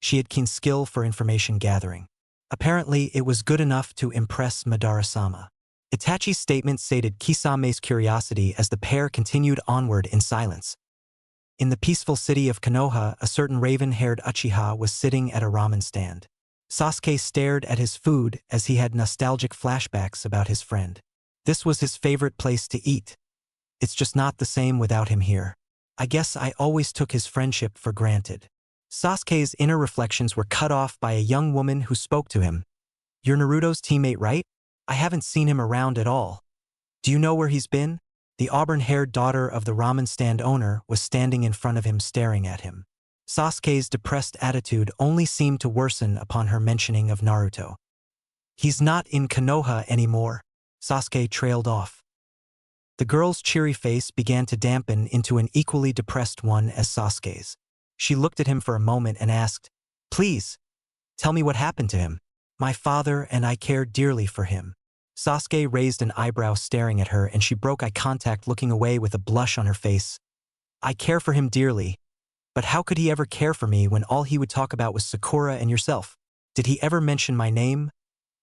she had keen skill for information gathering. Apparently, it was good enough to impress Madara-sama." Itachi's statement sated Kisame's curiosity as the pair continued onward in silence. In the peaceful city of Konoha, a certain raven-haired Uchiha was sitting at a ramen stand. Sasuke stared at his food as he had nostalgic flashbacks about his friend. This was his favorite place to eat. "It's just not the same without him here. I guess I always took his friendship for granted." Sasuke's inner reflections were cut off by a young woman who spoke to him. "You're Naruto's teammate, right? I haven't seen him around at all. Do you know where he's been?" The auburn-haired daughter of the ramen stand owner was standing in front of him staring at him. Sasuke's depressed attitude only seemed to worsen upon her mentioning of Naruto. "He's not in Konoha anymore." Sasuke trailed off. The girl's cheery face began to dampen into an equally depressed one as Sasuke's. She looked at him for a moment and asked, "Please, tell me what happened to him. My father and I care dearly for him." Sasuke raised an eyebrow staring at her and she broke eye contact, looking away with a blush on her face. "I care for him dearly. But how could he ever care for me when all he would talk about was Sakura and yourself? Did he ever mention my name?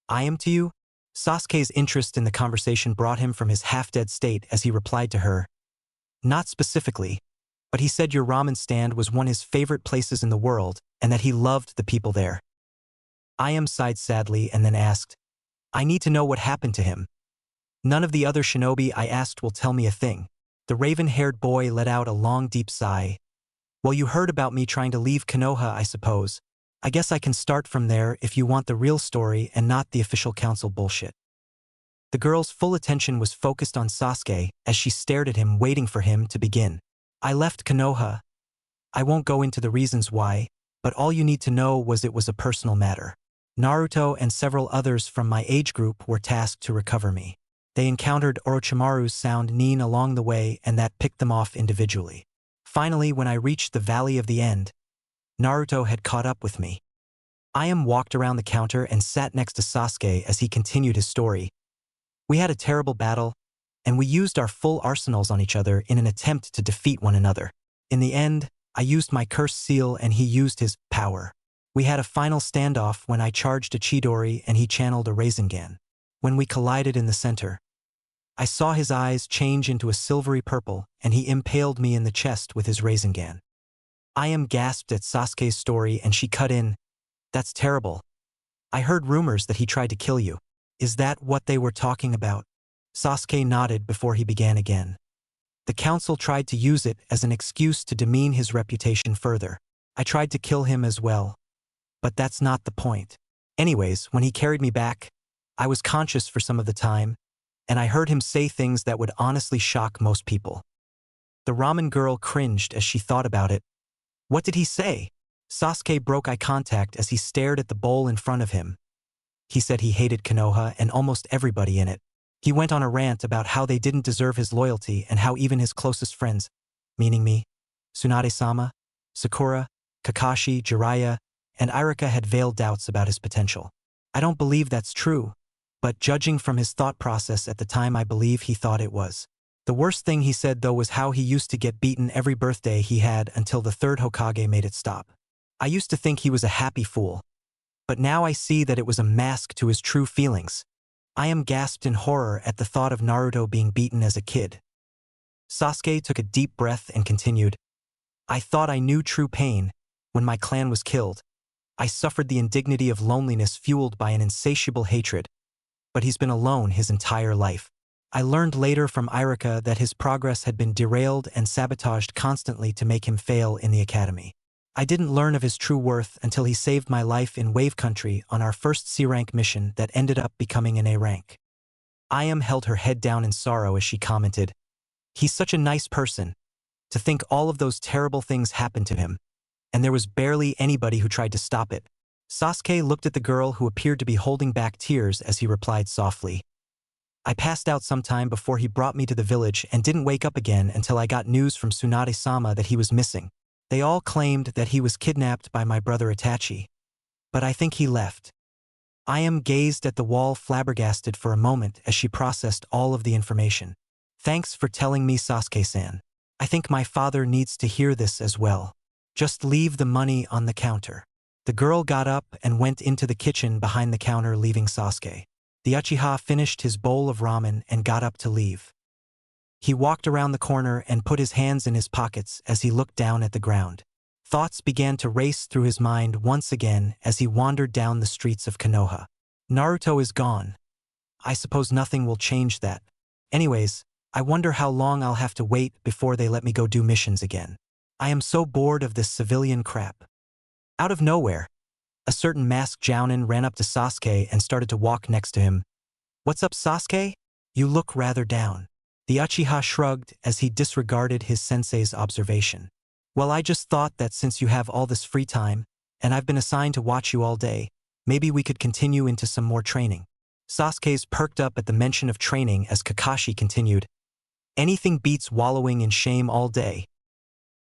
I am to you?" Sasuke's interest in the conversation brought him from his half-dead state as he replied to her, "Not specifically, but he said your ramen stand was one of his favorite places in the world and that he loved the people there." I am sighed sadly and then asked, "I need to know what happened to him. None of the other shinobi I asked will tell me a thing." The raven-haired boy let out a long deep sigh. "Well, you heard about me trying to leave Konoha, I suppose. I guess I can start from there if you want the real story and not the official council bullshit." The girl's full attention was focused on Sasuke as she stared at him, waiting for him to begin. "I left Konoha. I won't go into the reasons why, but all you need to know was it was a personal matter. Naruto and several others from my age group were tasked to recover me. They encountered Orochimaru's sound Nin along the way and that picked them off individually. Finally, when I reached the Valley of the End, Naruto had caught up with me." Ayam walked around the counter and sat next to Sasuke as he continued his story. "We had a terrible battle, and we used our full arsenals on each other in an attempt to defeat one another. In the end, I used my cursed seal and he used his power. We had a final standoff when I charged a Chidori and he channeled a Rasengan. When we collided in the center, I saw his eyes change into a silvery purple and he impaled me in the chest with his Rasengan." Ayam gasped at Sasuke's story and she cut in, "That's terrible. I heard rumors that he tried to kill you." Is that what they were talking about? Sasuke nodded before he began again. The council tried to use it as an excuse to demean his reputation further. I tried to kill him as well. But that's not the point. Anyways, when he carried me back, I was conscious for some of the time, and I heard him say things that would honestly shock most people. The ramen girl cringed as she thought about it. What did he say? Sasuke broke eye contact as he stared at the bowl in front of him. He said he hated Konoha and almost everybody in it. He went on a rant about how they didn't deserve his loyalty and how even his closest friends, meaning me, Tsunade-sama, Sakura, Kakashi, Jiraiya, and Irika had veiled doubts about his potential. I don't believe that's true, but judging from his thought process at the time, I believe he thought it was. The worst thing he said though was how he used to get beaten every birthday he had until the third Hokage made it stop. I used to think he was a happy fool, but now I see that it was a mask to his true feelings. I gasped in horror at the thought of Naruto being beaten as a kid. Sasuke took a deep breath and continued, I thought I knew true pain when my clan was killed. I suffered the indignity of loneliness fueled by an insatiable hatred. But he's been alone his entire life. I learned later from Irika that his progress had been derailed and sabotaged constantly to make him fail in the academy. I didn't learn of his true worth until he saved my life in Wave Country on our first C-rank mission that ended up becoming an A rank. Ayam held her head down in sorrow as she commented, He's such a nice person. To think all of those terrible things happened to him, and there was barely anybody who tried to stop it. Sasuke looked at the girl who appeared to be holding back tears as he replied softly, I passed out sometime before he brought me to the village and didn't wake up again until I got news from Tsunade-sama that he was missing. They all claimed that he was kidnapped by my brother Itachi. But I think he left. Ayam gazed at the wall flabbergasted for a moment as she processed all of the information. Thanks for telling me, Sasuke-san. I think my father needs to hear this as well. Just leave the money on the counter. The girl got up and went into the kitchen behind the counter, leaving Sasuke. The Uchiha finished his bowl of ramen and got up to leave. He walked around the corner and put his hands in his pockets as he looked down at the ground. Thoughts began to race through his mind once again as he wandered down the streets of Konoha. Naruto is gone. I suppose nothing will change that. Anyways, I wonder how long I'll have to wait before they let me go do missions again. I am so bored of this civilian crap. Out of nowhere, a certain masked jounin ran up to Sasuke and started to walk next to him. What's up, Sasuke? You look rather down. The Uchiha shrugged as he disregarded his sensei's observation. Well, I just thought that since you have all this free time, and I've been assigned to watch you all day, maybe we could continue into some more training. Sasuke's perked up at the mention of training as Kakashi continued. Anything beats wallowing in shame all day.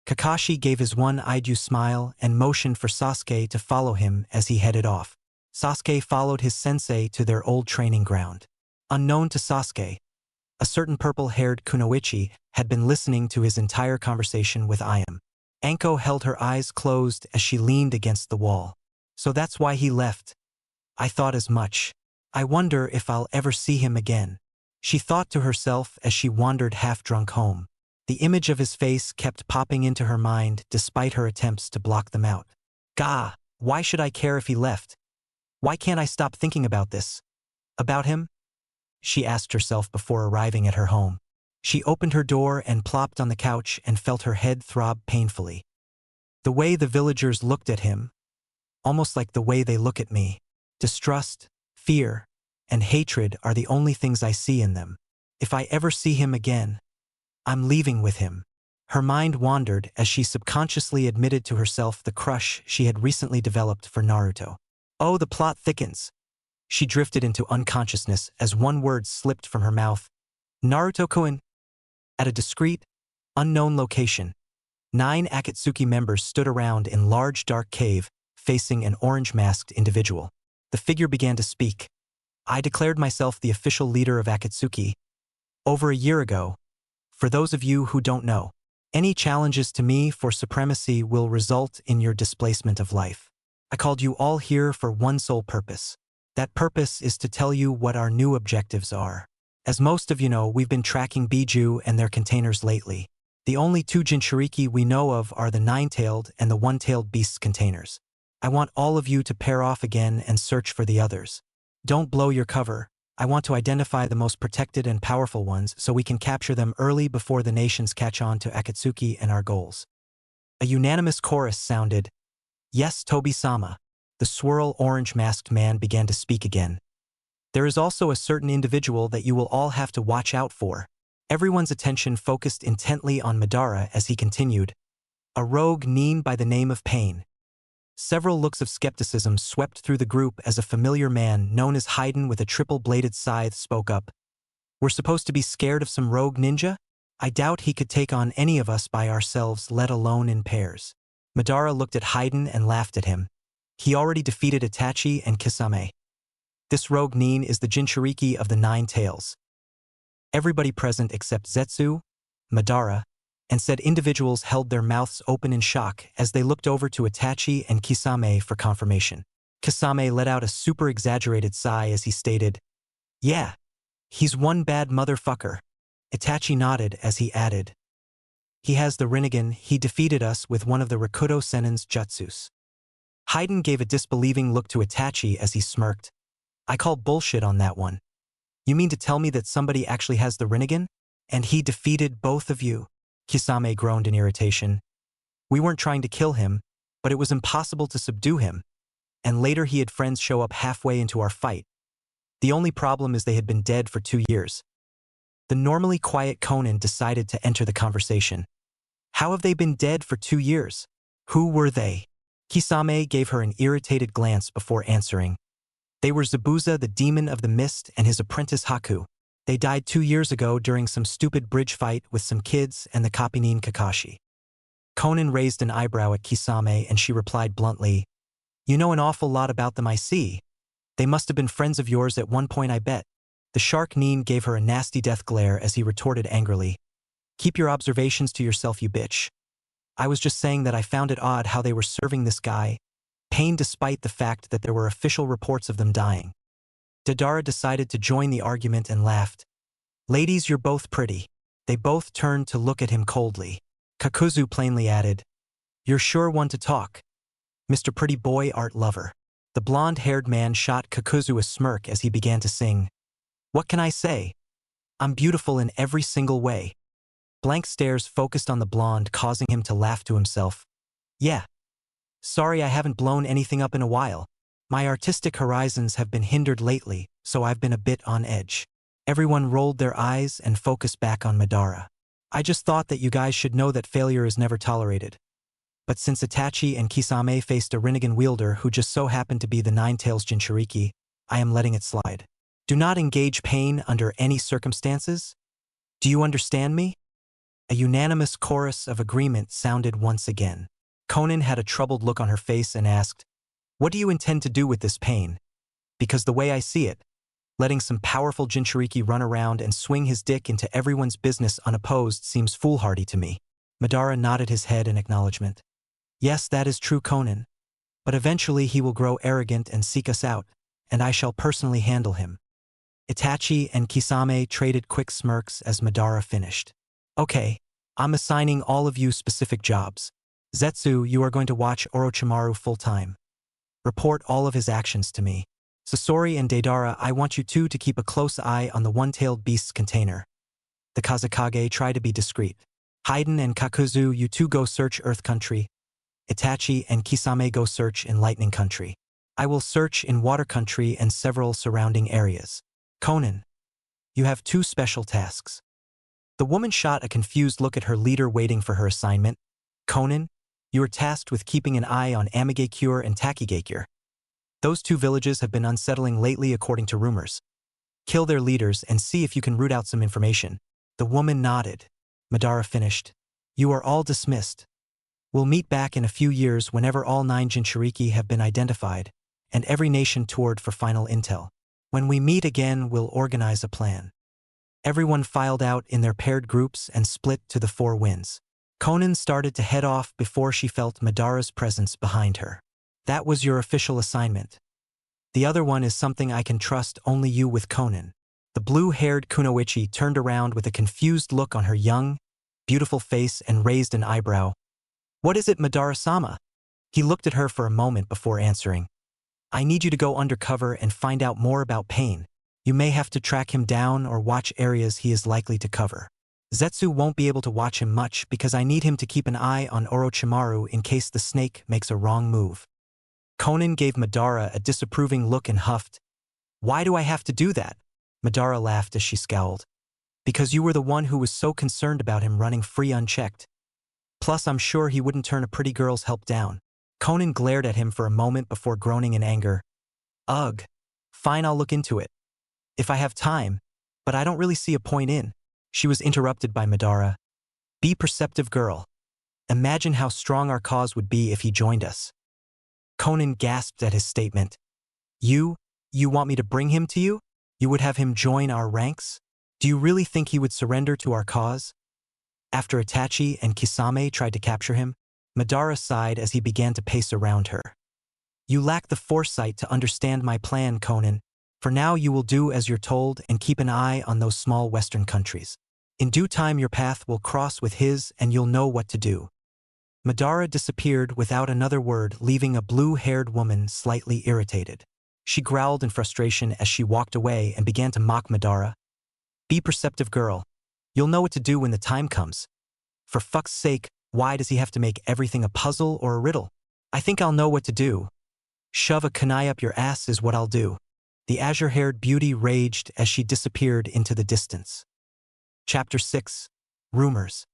Kakashi gave his one-eyed smile and motioned for Sasuke to follow him as he headed off. Sasuke followed his sensei to their old training ground. Unknown to Sasuke, a certain purple-haired kunoichi had been listening to his entire conversation with Ayam. Anko held her eyes closed as she leaned against the wall. So that's why he left. I thought as much. I wonder if I'll ever see him again. She thought to herself as she wandered half-drunk home. The image of his face kept popping into her mind despite her attempts to block them out. Gah, why should I care if he left? Why can't I stop thinking about this? About him? She asked herself before arriving at her home. She opened her door and plopped on the couch and felt her head throb painfully. The way the villagers looked at him, almost like the way they look at me. Distrust, fear, and hatred are the only things I see in them. If I ever see him again, I'm leaving with him. Her mind wandered as she subconsciously admitted to herself the crush she had recently developed for Naruto. Oh, the plot thickens. She drifted into unconsciousness as one word slipped from her mouth. Naruto-kun. At a discreet, unknown location, 9 Akatsuki members stood around in large dark cave, facing an orange-masked individual. The figure began to speak. I declared myself the official leader of Akatsuki over a year ago. For those of you who don't know, any challenges to me for supremacy will result in your displacement of life. I called you all here for one sole purpose. That purpose is to tell you what our new objectives are. As most of you know, we've been tracking Biju and their containers lately. The only 2 Jinchuriki we know of are the 9-tailed and the 1-tailed beast's containers. I want all of you to pair off again and search for the others. Don't blow your cover. I want to identify the most protected and powerful ones so we can capture them early before the nations catch on to Akatsuki and our goals. A unanimous chorus sounded, "Yes, Tobi-sama." The swirl orange-masked man began to speak again. "There is also a certain individual that you will all have to watch out for." Everyone's attention focused intently on Madara as he continued, "A rogue nin by the name of Pain." Several looks of skepticism swept through the group as a familiar man known as Haydn with a triple-bladed scythe spoke up. "We're supposed to be scared of some rogue ninja? I doubt he could take on any of us by ourselves, let alone in pairs." Madara looked at Haydn and laughed at him. He already defeated Itachi and Kisame. This rogue nin is the Jinchuriki of the Nine Tails. Everybody present except Zetsu, Madara, and said individuals held their mouths open in shock as they looked over to Itachi and Kisame for confirmation. Kisame let out a super-exaggerated sigh as he stated, "Yeah, he's one bad motherfucker." Itachi nodded as he added, "He has the Rinnegan, he defeated us with one of the Rakuto Sennin's jutsus." Haydn gave a disbelieving look to Itachi as he smirked. "I call bullshit on that one. You mean to tell me that somebody actually has the Rinnegan? And he defeated both of you?" Kisame groaned in irritation. "We weren't trying to kill him, but it was impossible to subdue him. And later he had friends show up halfway into our fight. The only problem is they had been dead for 2 years." The normally quiet Conan decided to enter the conversation. "How have they been dead for 2 years? Who were they?" Kisame gave her an irritated glance before answering. "They were Zabuza, the demon of the mist, and his apprentice Haku. They died 2 years ago during some stupid bridge fight with some kids and the Kapinin Kakashi." Conan raised an eyebrow at Kisame and she replied bluntly, "You know an awful lot about them, I see. They must have been friends of yours at one point, I bet." The shark nin gave her a nasty death glare as he retorted angrily, "Keep your observations to yourself, you bitch. I was just saying that I found it odd how they were serving this guy, Pain, despite the fact that there were official reports of them dying." Deidara decided to join the argument and laughed. "Ladies, you're both pretty." They both turned to look at him coldly. Kakuzu plainly added, "You're sure one to talk, Mr. Pretty Boy Art Lover." The blonde-haired man shot Kakuzu a smirk as he began to sing, "What can I say? I'm beautiful in every single way." Blank stares focused on the blonde, causing him to laugh to himself. "Yeah. Sorry I haven't blown anything up in a while. My artistic horizons have been hindered lately, so I've been a bit on edge." Everyone rolled their eyes and focused back on Madara. "I just thought that you guys should know that failure is never tolerated. But since Itachi and Kisame faced a Rinnegan wielder who just so happened to be the Nine Tails Jinchuriki, I am letting it slide. Do not engage Pain under any circumstances. Do you understand me?" A unanimous chorus of agreement sounded once again. Conan had a troubled look on her face and asked, "What do you intend to do with this Pain? Because the way I see it, letting some powerful Jinchuriki run around and swing his dick into everyone's business unopposed seems foolhardy to me." Madara nodded his head in acknowledgement. "Yes, that is true, Conan. But eventually he will grow arrogant and seek us out, and I shall personally handle him." Itachi and Kisame traded quick smirks as Madara finished. "Okay, I'm assigning all of you specific jobs. Zetsu, you are going to watch Orochimaru full-time. Report all of his actions to me. Sasori and Deidara, I want you two to keep a close eye on the one-tailed beast's container. The Kazekage, try to be discreet. Haydn and Kakuzu, you two go search Earth Country. Itachi and Kisame go search in Lightning Country. I will search in Water Country and several surrounding areas. Conan, you have 2 special tasks." The woman shot a confused look at her leader waiting for her assignment. "Conan, you are tasked with keeping an eye on Amigakure and Takigakure. Those 2 villages have been unsettling lately according to rumors. Kill their leaders and see if you can root out some information." The woman nodded. Madara finished. "You are all dismissed. We'll meet back in a few years whenever all 9 Jinchuriki have been identified, and every nation toured for final intel. When we meet again, we'll organize a plan." Everyone filed out in their paired groups and split to the 4 winds. Conan started to head off before she felt Madara's presence behind her. "That was your official assignment. The other one is something I can trust only you with, Conan." The blue-haired Kunoichi turned around with a confused look on her young, beautiful face and raised an eyebrow. "What is it, Madara-sama?" He looked at her for a moment before answering. "I need you to go undercover and find out more about Pain. You may have to track him down or watch areas he is likely to cover. Zetsu won't be able to watch him much because I need him to keep an eye on Orochimaru in case the snake makes a wrong move. Conan gave Madara a disapproving look and huffed. Why do I have to do that? Madara laughed as she scowled. Because you were the one who was so concerned about him running free unchecked. Plus, I'm sure he wouldn't turn a pretty girl's help down. Conan glared at him for a moment before groaning in anger. Ugh. Fine, I'll look into it. If I have time, but I don't really see a point in. She was interrupted by Madara. Be perceptive, girl. Imagine how strong our cause would be if he joined us. Conan gasped at his statement. You want me to bring him to you? You would have him join our ranks? Do you really think he would surrender to our cause? After Itachi and Kisame tried to capture him, Madara sighed as he began to pace around her. You lack the foresight to understand my plan, Conan. For now you will do as you're told and keep an eye on those small western countries. In due time your path will cross with his and you'll know what to do. Madara disappeared without another word, leaving a blue-haired woman slightly irritated. She growled in frustration as she walked away and began to mock Madara. Be perceptive, girl. You'll know what to do when the time comes. For fuck's sake, why does he have to make everything a puzzle or a riddle? I think I'll know what to do. Shove a kunai up your ass is what I'll do. The azure-haired beauty raged as she disappeared into the distance. Chapter 6. Rumors.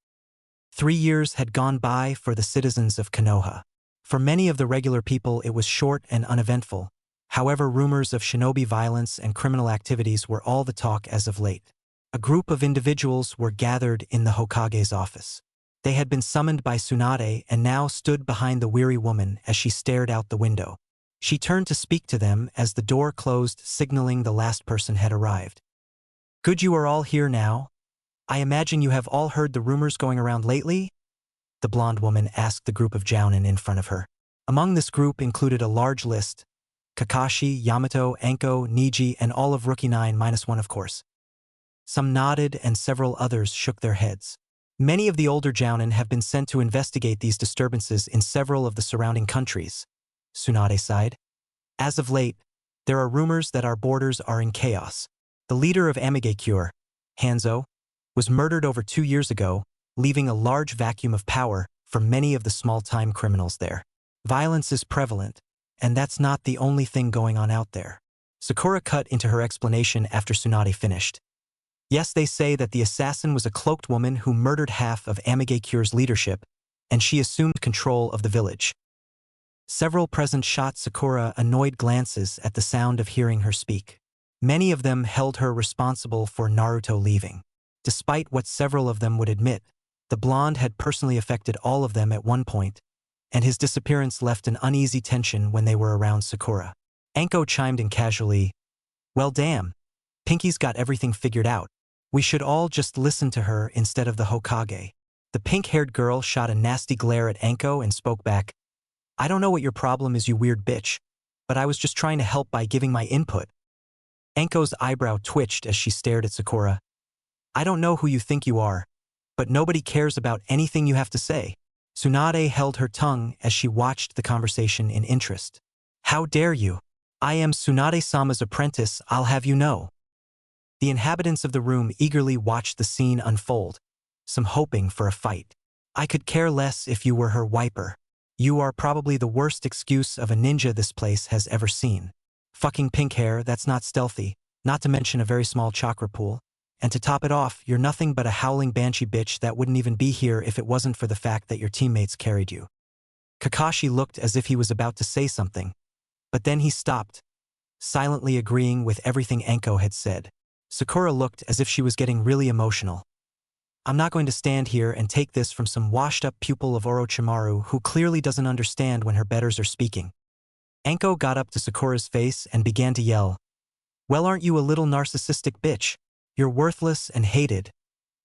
3 years had gone by for the citizens of Konoha. For many of the regular people it was short and uneventful. However, rumors of shinobi violence and criminal activities were all the talk as of late. A group of individuals were gathered in the Hokage's office. They had been summoned by Tsunade and now stood behind the weary woman as she stared out the window. She turned to speak to them as the door closed, signaling the last person had arrived. Good, you are all here now. I imagine you have all heard the rumors going around lately? The blonde woman asked the group of jounin in front of her. Among this group included a large list. Kakashi, Yamato, Anko, Niji, and all of Rookie 9-1 of course. Some nodded and several others shook their heads. Many of the older jounin have been sent to investigate these disturbances in several of the surrounding countries. Tsunade sighed. As of late, there are rumors that our borders are in chaos. The leader of Amigakure, Hanzo, was murdered over 2 years ago, leaving a large vacuum of power for many of the small-time criminals there. Violence is prevalent, and that's not the only thing going on out there. Sakura cut into her explanation after Tsunade finished. Yes, they say that the assassin was a cloaked woman who murdered half of Amigakure's leadership, and she assumed control of the village. Several present shot Sakura annoyed glances at the sound of hearing her speak. Many of them held her responsible for Naruto leaving. Despite what several of them would admit, the blonde had personally affected all of them at one point, and his disappearance left an uneasy tension when they were around Sakura. Anko chimed in casually, well damn, Pinky's got everything figured out. We should all just listen to her instead of the Hokage. The pink-haired girl shot a nasty glare at Anko and spoke back, I don't know what your problem is, you weird bitch, but I was just trying to help by giving my input. Anko's eyebrow twitched as she stared at Sakura. I don't know who you think you are, but nobody cares about anything you have to say. Tsunade held her tongue as she watched the conversation in interest. How dare you? I am Tsunade-sama's apprentice, I'll have you know. The inhabitants of the room eagerly watched the scene unfold, some hoping for a fight. I could care less if you were her wiper. You are probably the worst excuse of a ninja this place has ever seen. Fucking pink hair, that's not stealthy, not to mention a very small chakra pool. And to top it off, you're nothing but a howling banshee bitch that wouldn't even be here if it wasn't for the fact that your teammates carried you. Kakashi looked as if he was about to say something, but then he stopped, silently agreeing with everything Anko had said. Sakura looked as if she was getting really emotional. I'm not going to stand here and take this from some washed-up pupil of Orochimaru who clearly doesn't understand when her betters are speaking. Anko got up to Sakura's face and began to yell, well, aren't you a little narcissistic bitch? You're worthless and hated.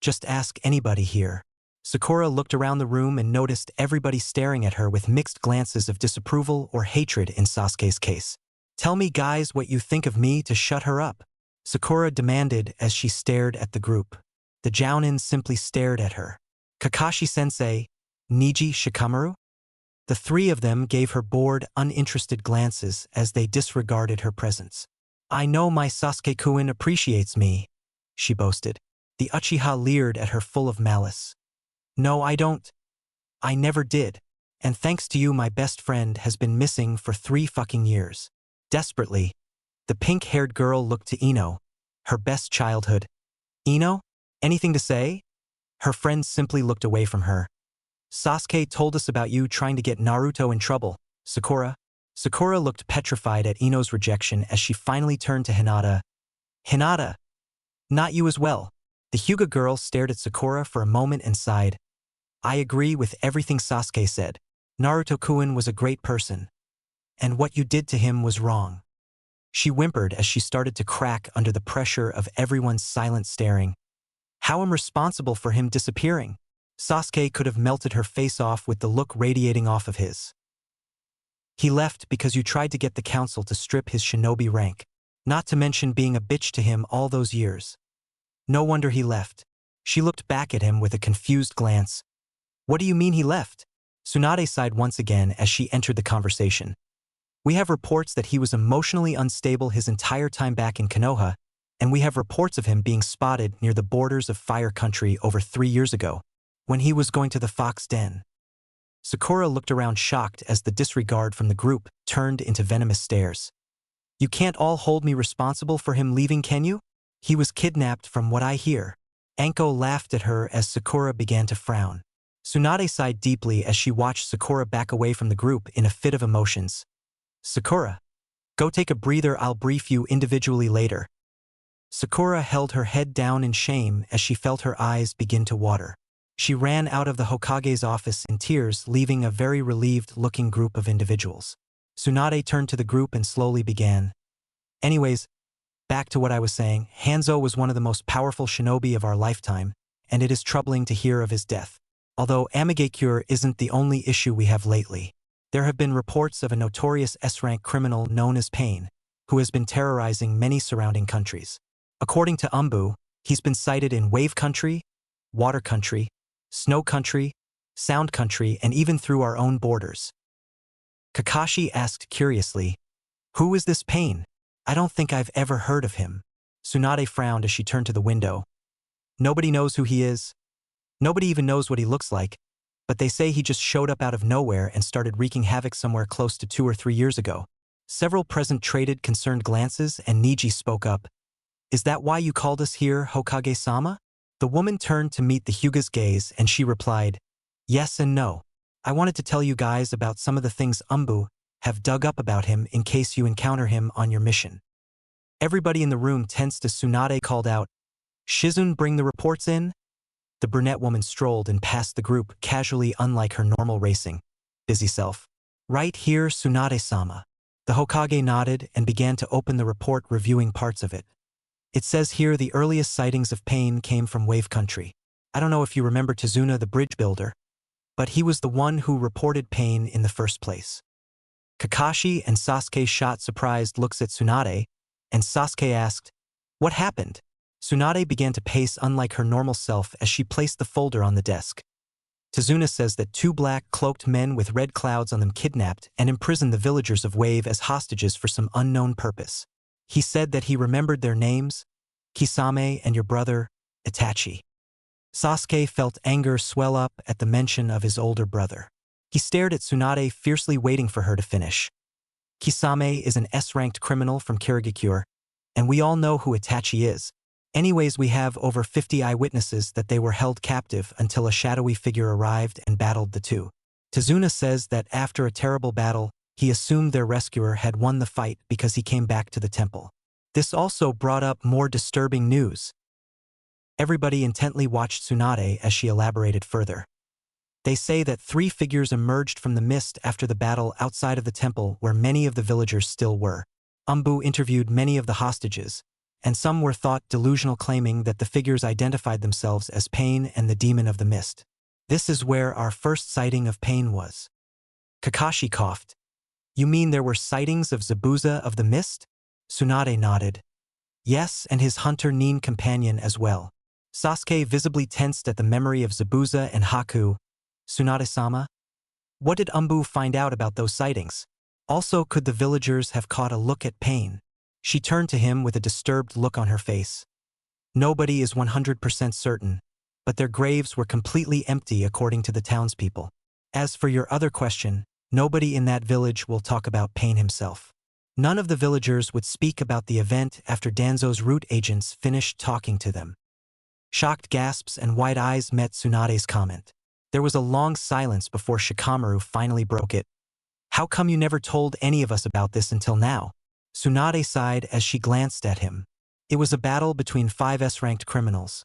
Just ask anybody here. Sakura looked around the room and noticed everybody staring at her with mixed glances of disapproval or hatred in Sasuke's case. Tell me guys what you think of me to shut her up. Sakura demanded as she stared at the group. The jounin simply stared at her. Kakashi-sensei, Niji Shikamaru? The three of them gave her bored, uninterested glances as they disregarded her presence. I know my Sasuke-kun appreciates me, she boasted. The Uchiha leered at her full of malice. No, I don't. I never did. And thanks to you, my best friend has been missing for 3 fucking years. Desperately, the pink-haired girl looked to Ino, her best childhood. Ino? Anything to say? Her friend simply looked away from her. Sasuke told us about you trying to get Naruto in trouble, Sakura. Sakura looked petrified at Ino's rejection as she finally turned to Hinata. Hinata! Not you as well. The Hyuga girl stared at Sakura for a moment and sighed. I agree with everything Sasuke said. Naruto-kun was a great person. And what you did to him was wrong. She whimpered as she started to crack under the pressure of everyone's silent staring. How am I responsible for him disappearing? Sasuke could have melted her face off with the look radiating off of his. He left because you tried to get the council to strip his shinobi rank, not to mention being a bitch to him all those years. No wonder he left. She looked back at him with a confused glance. What do you mean he left? Tsunade sighed once again as she entered the conversation. We have reports that he was emotionally unstable his entire time back in Konoha, and we have reports of him being spotted near the borders of Fire Country over 3 years ago, when he was going to the Fox Den. Sakura looked around shocked as the disregard from the group turned into venomous stares. You can't all hold me responsible for him leaving, can you? He was kidnapped from what I hear. Anko laughed at her as Sakura began to frown. Tsunade sighed deeply as she watched Sakura back away from the group in a fit of emotions. Sakura, go take a breather, I'll brief you individually later. Sakura held her head down in shame as she felt her eyes begin to water. She ran out of the Hokage's office in tears, leaving a very relieved-looking group of individuals. Tsunade turned to the group and slowly began. Anyways, back to what I was saying, Hanzo was one of the most powerful shinobi of our lifetime, and it is troubling to hear of his death. Although Amigakure isn't the only issue we have lately. There have been reports of a notorious S-rank criminal known as Pain, who has been terrorizing many surrounding countries. According to Umbu, he's been sighted in Wave Country, Water Country, Snow Country, Sound Country, and even through our own borders. Kakashi asked curiously, who is this Pain? I don't think I've ever heard of him. Tsunade frowned as she turned to the window. Nobody knows who he is. Nobody even knows what he looks like, but they say he just showed up out of nowhere and started wreaking havoc somewhere close to 2 or 3 years ago. Several present traded concerned glances and Niji spoke up. Is that why you called us here, Hokage-sama? The woman turned to meet the Hyuga's gaze and she replied, yes and no. I wanted to tell you guys about some of the things Umbu have dug up about him in case you encounter him on your mission. Everybody in the room tensed as Tsunade called out, Shizune, bring the reports in? The brunette woman strolled and passed the group casually, unlike her normal racing, busy self. Right here, Tsunade-sama. The Hokage nodded and began to open the report, reviewing parts of it. It says here the earliest sightings of Pain came from Wave Country. I don't know if you remember Tizuna the bridge builder, but he was the one who reported Pain in the first place. Kakashi and Sasuke shot surprised looks at Tsunade, and Sasuke asked, what happened? Tsunade began to pace unlike her normal self as she placed the folder on the desk. Tizuna says that 2 black-cloaked men with red clouds on them kidnapped and imprisoned the villagers of Wave as hostages for some unknown purpose. He said that he remembered their names, Kisame and your brother, Itachi. Sasuke felt anger swell up at the mention of his older brother. He stared at Tsunade, fiercely waiting for her to finish. Kisame is an S-ranked criminal from Kirigakure, and we all know who Itachi is. Anyways, we have over 50 eyewitnesses that they were held captive until a shadowy figure arrived and battled the two. Tizuna says that after a terrible battle, he assumed their rescuer had won the fight because he came back to the temple. This also brought up more disturbing news. Everybody intently watched Tsunade as she elaborated further. They say that 3 figures emerged from the mist after the battle outside of the temple where many of the villagers still were. Umbu interviewed many of the hostages, and some were thought delusional, claiming that the figures identified themselves as Pain and the Demon of the Mist. This is where our first sighting of Pain was. Kakashi coughed. You mean there were sightings of Zabuza of the Mist? Tsunade nodded. Yes, and his hunter Nin companion as well. Sasuke visibly tensed at the memory of Zabuza and Haku. Tsunade-sama? What did Umbu find out about those sightings? Also, could the villagers have caught a look at Pain? She turned to him with a disturbed look on her face. Nobody is 100% certain, but their graves were completely empty according to the townspeople. As for your other question, nobody in that village will talk about Pain himself. None of the villagers would speak about the event after Danzo's root agents finished talking to them. Shocked gasps and wide eyes met Tsunade's comment. There was a long silence before Shikamaru finally broke it. How come you never told any of us about this until now? Tsunade sighed as she glanced at him. It was a battle between 5 S-ranked criminals.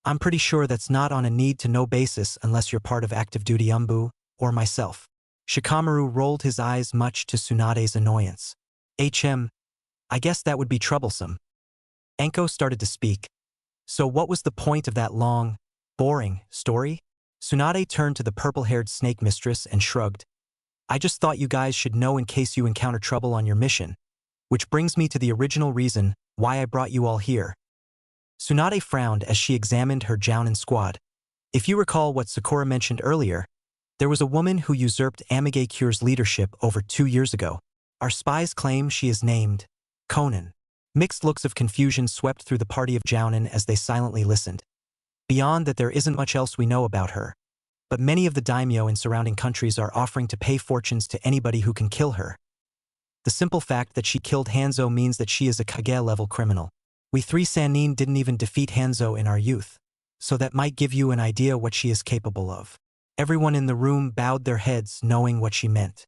I'm pretty sure that's not on a need-to-know basis unless you're part of active-duty Umbu, or myself. Shikamaru rolled his eyes much to Tsunade's annoyance. I guess that would be troublesome. Enko started to speak. So what was the point of that long, boring story? Tsunade turned to the purple-haired snake mistress and shrugged. I just thought you guys should know in case you encounter trouble on your mission. Which brings me to the original reason why I brought you all here. Tsunade frowned as she examined her Jounin squad. If you recall what Sakura mentioned earlier, there was a woman who usurped Amige-Cure's leadership over 2 years ago. Our spies claim she is named Konan. Mixed looks of confusion swept through the party of Jounin as they silently listened. Beyond that, there isn't much else we know about her. But many of the daimyo in surrounding countries are offering to pay fortunes to anybody who can kill her. The simple fact that she killed Hanzo means that she is a Kage-level criminal. We 3 Sannin didn't even defeat Hanzo in our youth, so that might give you an idea what she is capable of. Everyone in the room bowed their heads knowing what she meant.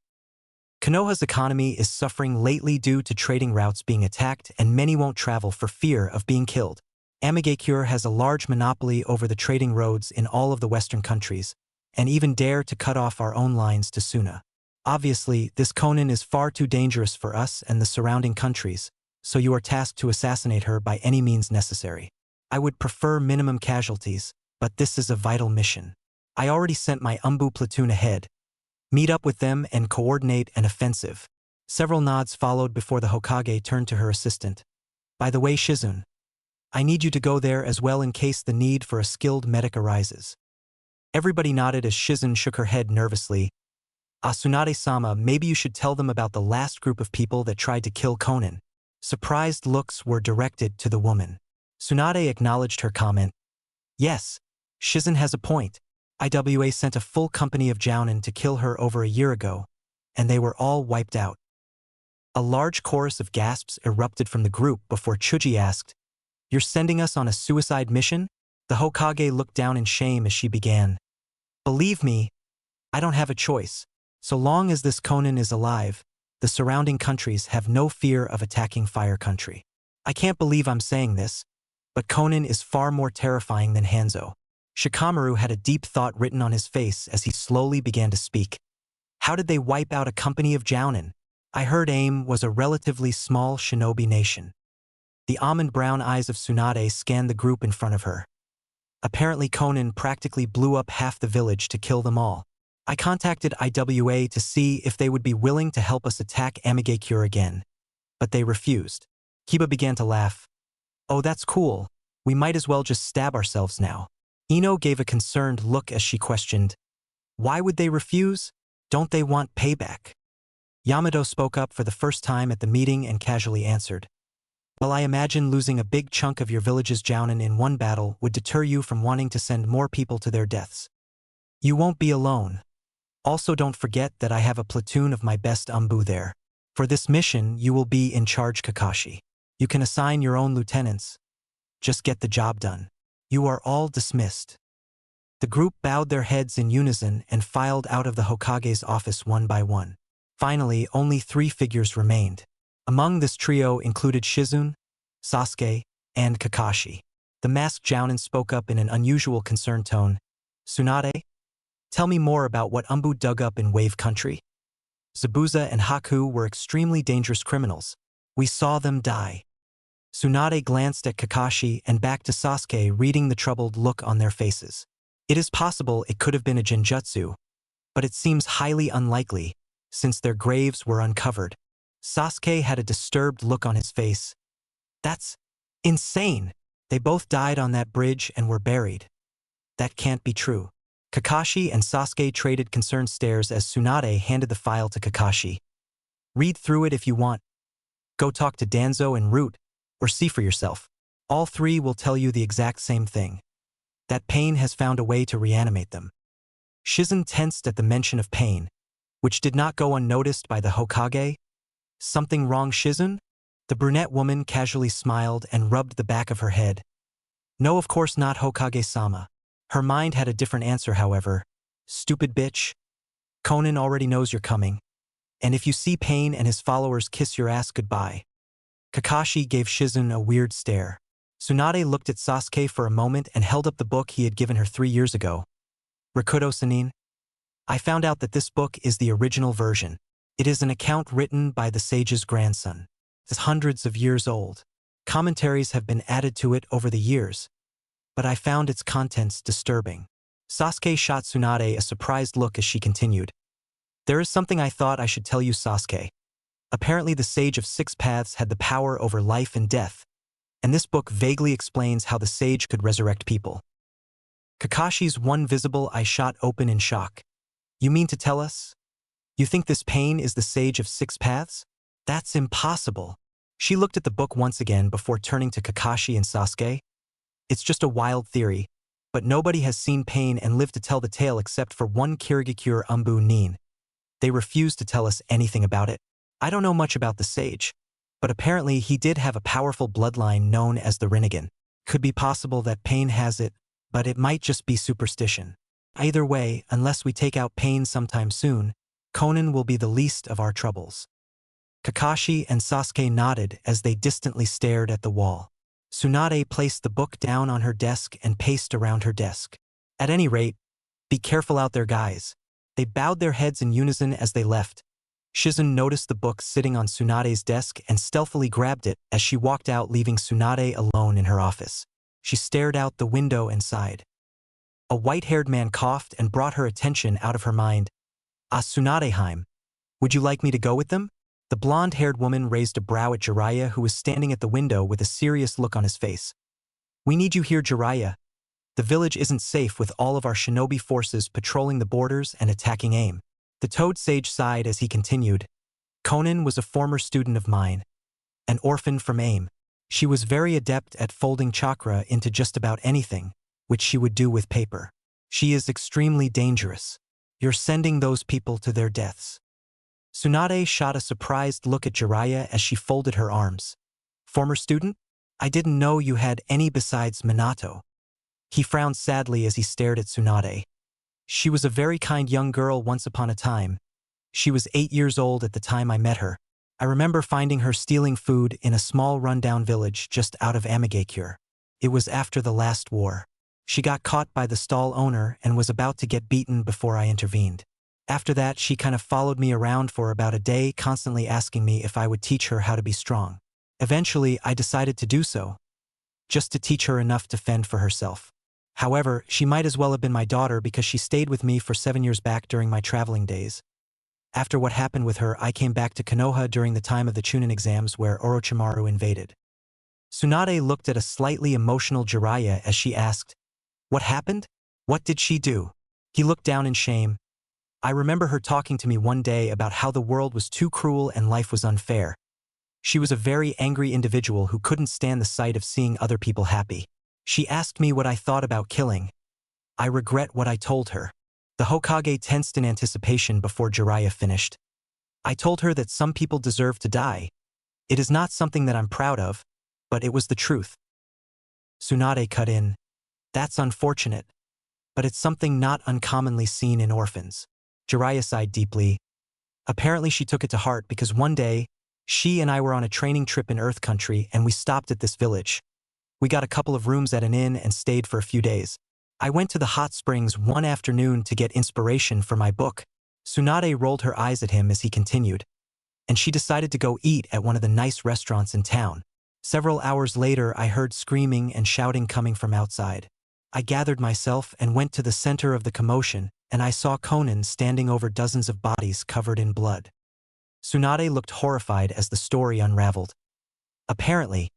Konoha's economy is suffering lately due to trading routes being attacked and many won't travel for fear of being killed. Amige-Cure has a large monopoly over the trading roads in all of the Western countries, and even dare to cut off our own lines to Suna. Obviously, this Konan is far too dangerous for us and the surrounding countries, so you are tasked to assassinate her by any means necessary. I would prefer minimum casualties, but this is a vital mission. I already sent my Umbu platoon ahead. Meet up with them and coordinate an offensive. Several nods followed before the Hokage turned to her assistant. By the way, Shizune, I need you to go there as well in case the need for a skilled medic arises. Everybody nodded as Shizune shook her head nervously. Tsunade-sama, maybe you should tell them about the last group of people that tried to kill Konan. Surprised looks were directed to the woman. Tsunade acknowledged her comment. Yes, Shizune has a point. IWA sent a full company of Jounin to kill her over a year ago, and they were all wiped out. A large chorus of gasps erupted from the group before Chuji asked, You're sending us on a suicide mission? The Hokage looked down in shame as she began. Believe me, I don't have a choice. So long as this Konan is alive, the surrounding countries have no fear of attacking Fire Country. I can't believe I'm saying this, but Konan is far more terrifying than Hanzo. Shikamaru had a deep thought written on his face as he slowly began to speak. How did they wipe out a company of Jounin? I heard AIM was a relatively small shinobi nation. The almond-brown eyes of Tsunade scanned the group in front of her. Apparently Konan practically blew up half the village to kill them all. I contacted IWA to see if they would be willing to help us attack Amige-Cure again, but they refused. Kiba began to laugh. Oh, that's cool. We might as well just stab ourselves now. Ino gave a concerned look as she questioned, Why would they refuse? Don't they want payback? Yamato spoke up for the first time at the meeting and casually answered, Well, I imagine losing a big chunk of your village's Jounin in one battle would deter you from wanting to send more people to their deaths. You won't be alone. Also, don't forget that I have a platoon of my best Umbu there. For this mission, you will be in charge, Kakashi. You can assign your own lieutenants. Just get the job done. You are all dismissed. The group bowed their heads in unison and filed out of the Hokage's office one by one. Finally, only 3 figures remained. Among this trio included Shizune, Sasuke, and Kakashi. The masked Jounin spoke up in an unusual concerned tone. Tsunade, tell me more about what Umbu dug up in Wave Country. Zabuza and Haku were extremely dangerous criminals. We saw them die. Tsunade glanced at Kakashi and back to Sasuke, reading the troubled look on their faces. It is possible it could have been a genjutsu, but it seems highly unlikely, since their graves were uncovered. Sasuke had a disturbed look on his face. That's insane. They both died on that bridge and were buried. That can't be true. Kakashi and Sasuke traded concerned stares as Tsunade handed the file to Kakashi. Read through it if you want. Go talk to Danzo and Root, or see for yourself. All three will tell you the exact same thing. That Pain has found a way to reanimate them. Shizen tensed at the mention of Pain, which did not go unnoticed by the Hokage. Something wrong, Shizen? The brunette woman casually smiled and rubbed the back of her head. No, of course not, Hokage-sama. Her mind had a different answer, however. Stupid bitch. Conan already knows you're coming. And if you see Pain and his followers kiss your ass goodbye. Kakashi gave Shizen a weird stare. Tsunade looked at Sasuke for a moment and held up the book he had given her 3 years ago. Rakuto Sanin. I found out that this book is the original version. It is an account written by the sage's grandson. It's hundreds of years old. Commentaries have been added to it over the years, but I found its contents disturbing. Sasuke shot Tsunade a surprised look as she continued. There is something I thought I should tell you, Sasuke. Apparently the Sage of Six Paths had the power over life and death, and this book vaguely explains how the sage could resurrect people. Kakashi's one visible eye shot open in shock. You mean to tell us? You think this Pain is the Sage of Six Paths? That's impossible. She looked at the book once again before turning to Kakashi and Sasuke. It's just a wild theory, but nobody has seen Pain and lived to tell the tale except for one Kirigakure Umbu Nin. They refuse to tell us anything about it. I don't know much about the sage, but apparently he did have a powerful bloodline known as the Rinnegan. Could be possible that Pain has it, but it might just be superstition. Either way, unless we take out Pain sometime soon, Conan will be the least of our troubles. Kakashi and Sasuke nodded as they distantly stared at the wall. Tsunade placed the book down on her desk and paced around her desk. At any rate, be careful out there, guys. They bowed their heads in unison as they left. Shizen noticed the book sitting on Tsunade's desk and stealthily grabbed it as she walked out, leaving Tsunade alone in her office. She stared out the window and sighed. A white-haired man coughed and brought her attention out of her mind. Ah, Tsunadeheim. Would you like me to go with them? The blonde-haired woman raised a brow at Jiraiya, who was standing at the window with a serious look on his face. We need you here, Jiraiya. The village isn't safe with all of our shinobi forces patrolling the borders and attacking AIM. The Toad Sage sighed as he continued. Conan was a former student of mine, an orphan from AIM. She was very adept at folding chakra into just about anything, which she would do with paper. She is extremely dangerous. You're sending those people to their deaths. Tsunade shot a surprised look at Jiraiya as she folded her arms. Former student? I didn't know you had any besides Minato. He frowned sadly as he stared at Tsunade. She was a very kind young girl once upon a time. She was 8 years old at the time I met her. I remember finding her stealing food in a small rundown village just out of Amigakure. It was after the last war. She got caught by the stall owner and was about to get beaten before I intervened. After that, she kind of followed me around for about a day, constantly asking me if I would teach her how to be strong. Eventually, I decided to do so, just to teach her enough to fend for herself. However, she might as well have been my daughter because she stayed with me for 7 years back during my traveling days. After what happened with her, I came back to Konoha during the time of the Chunin exams where Orochimaru invaded. Tsunade looked at a slightly emotional Jiraiya as she asked, "What happened? What did she do?" He looked down in shame. I remember her talking to me one day about how the world was too cruel and life was unfair. She was a very angry individual who couldn't stand the sight of seeing other people happy. She asked me what I thought about killing. I regret what I told her. The Hokage tensed in anticipation before Jiraiya finished. I told her that some people deserve to die. It is not something that I'm proud of, but it was the truth. Tsunade cut in. That's unfortunate, but it's something not uncommonly seen in orphans. Jiraiya sighed deeply. Apparently she took it to heart because one day, she and I were on a training trip in Earth Country and we stopped at this village. We got a couple of rooms at an inn and stayed for a few days. I went to the hot springs one afternoon to get inspiration for my book. Tsunade rolled her eyes at him as he continued. And she decided to go eat at one of the nice restaurants in town. Several hours later, I heard screaming and shouting coming from outside. I gathered myself and went to the center of the commotion, and I saw Conan standing over dozens of bodies covered in blood. Tsunade looked horrified as the story unraveled. Apparently,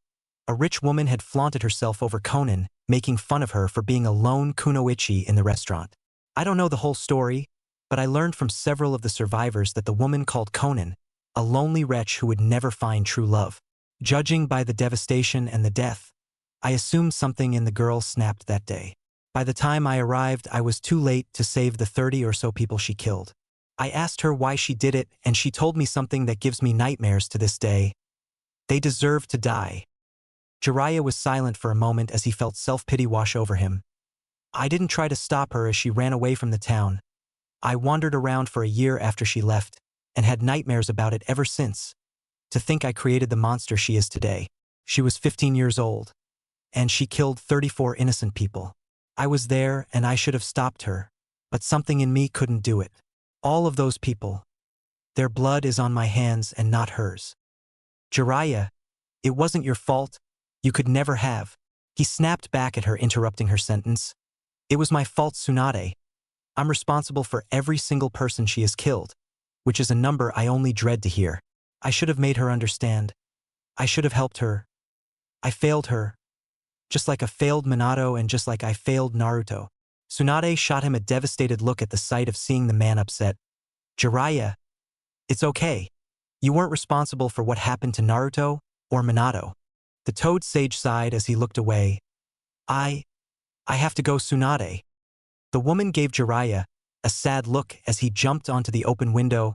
a rich woman had flaunted herself over Conan, making fun of her for being a lone kunoichi in the restaurant. I don't know the whole story, but I learned from several of the survivors that the woman called Conan, a lonely wretch who would never find true love. Judging by the devastation and the death, I assumed something in the girl snapped that day. By the time I arrived, I was too late to save the 30 or so people she killed. I asked her why she did it, and she told me something that gives me nightmares to this day. They deserve to die. Jiraiya was silent for a moment as he felt self-pity wash over him. I didn't try to stop her as she ran away from the town. I wandered around for a year after she left, and had nightmares about it ever since. To think I created the monster she is today. She was 15 years old, and she killed 34 innocent people. I was there, and I should have stopped her, but something in me couldn't do it. All of those people. Their blood is on my hands and not hers. Jiraiya, it wasn't your fault. You could never have. He snapped back at her, interrupting her sentence. It was my fault, Tsunade. I'm responsible for every single person she has killed, which is a number I only dread to hear. I should have made her understand. I should have helped her. I failed her. Just like I failed Minato and just like I failed Naruto. Tsunade shot him a devastated look at the sight of seeing the man upset. Jiraiya, it's okay. You weren't responsible for what happened to Naruto or Minato. The Toad Sage sighed as he looked away. I have to go, Tsunade. The woman gave Jiraiya a sad look as he jumped onto the open window.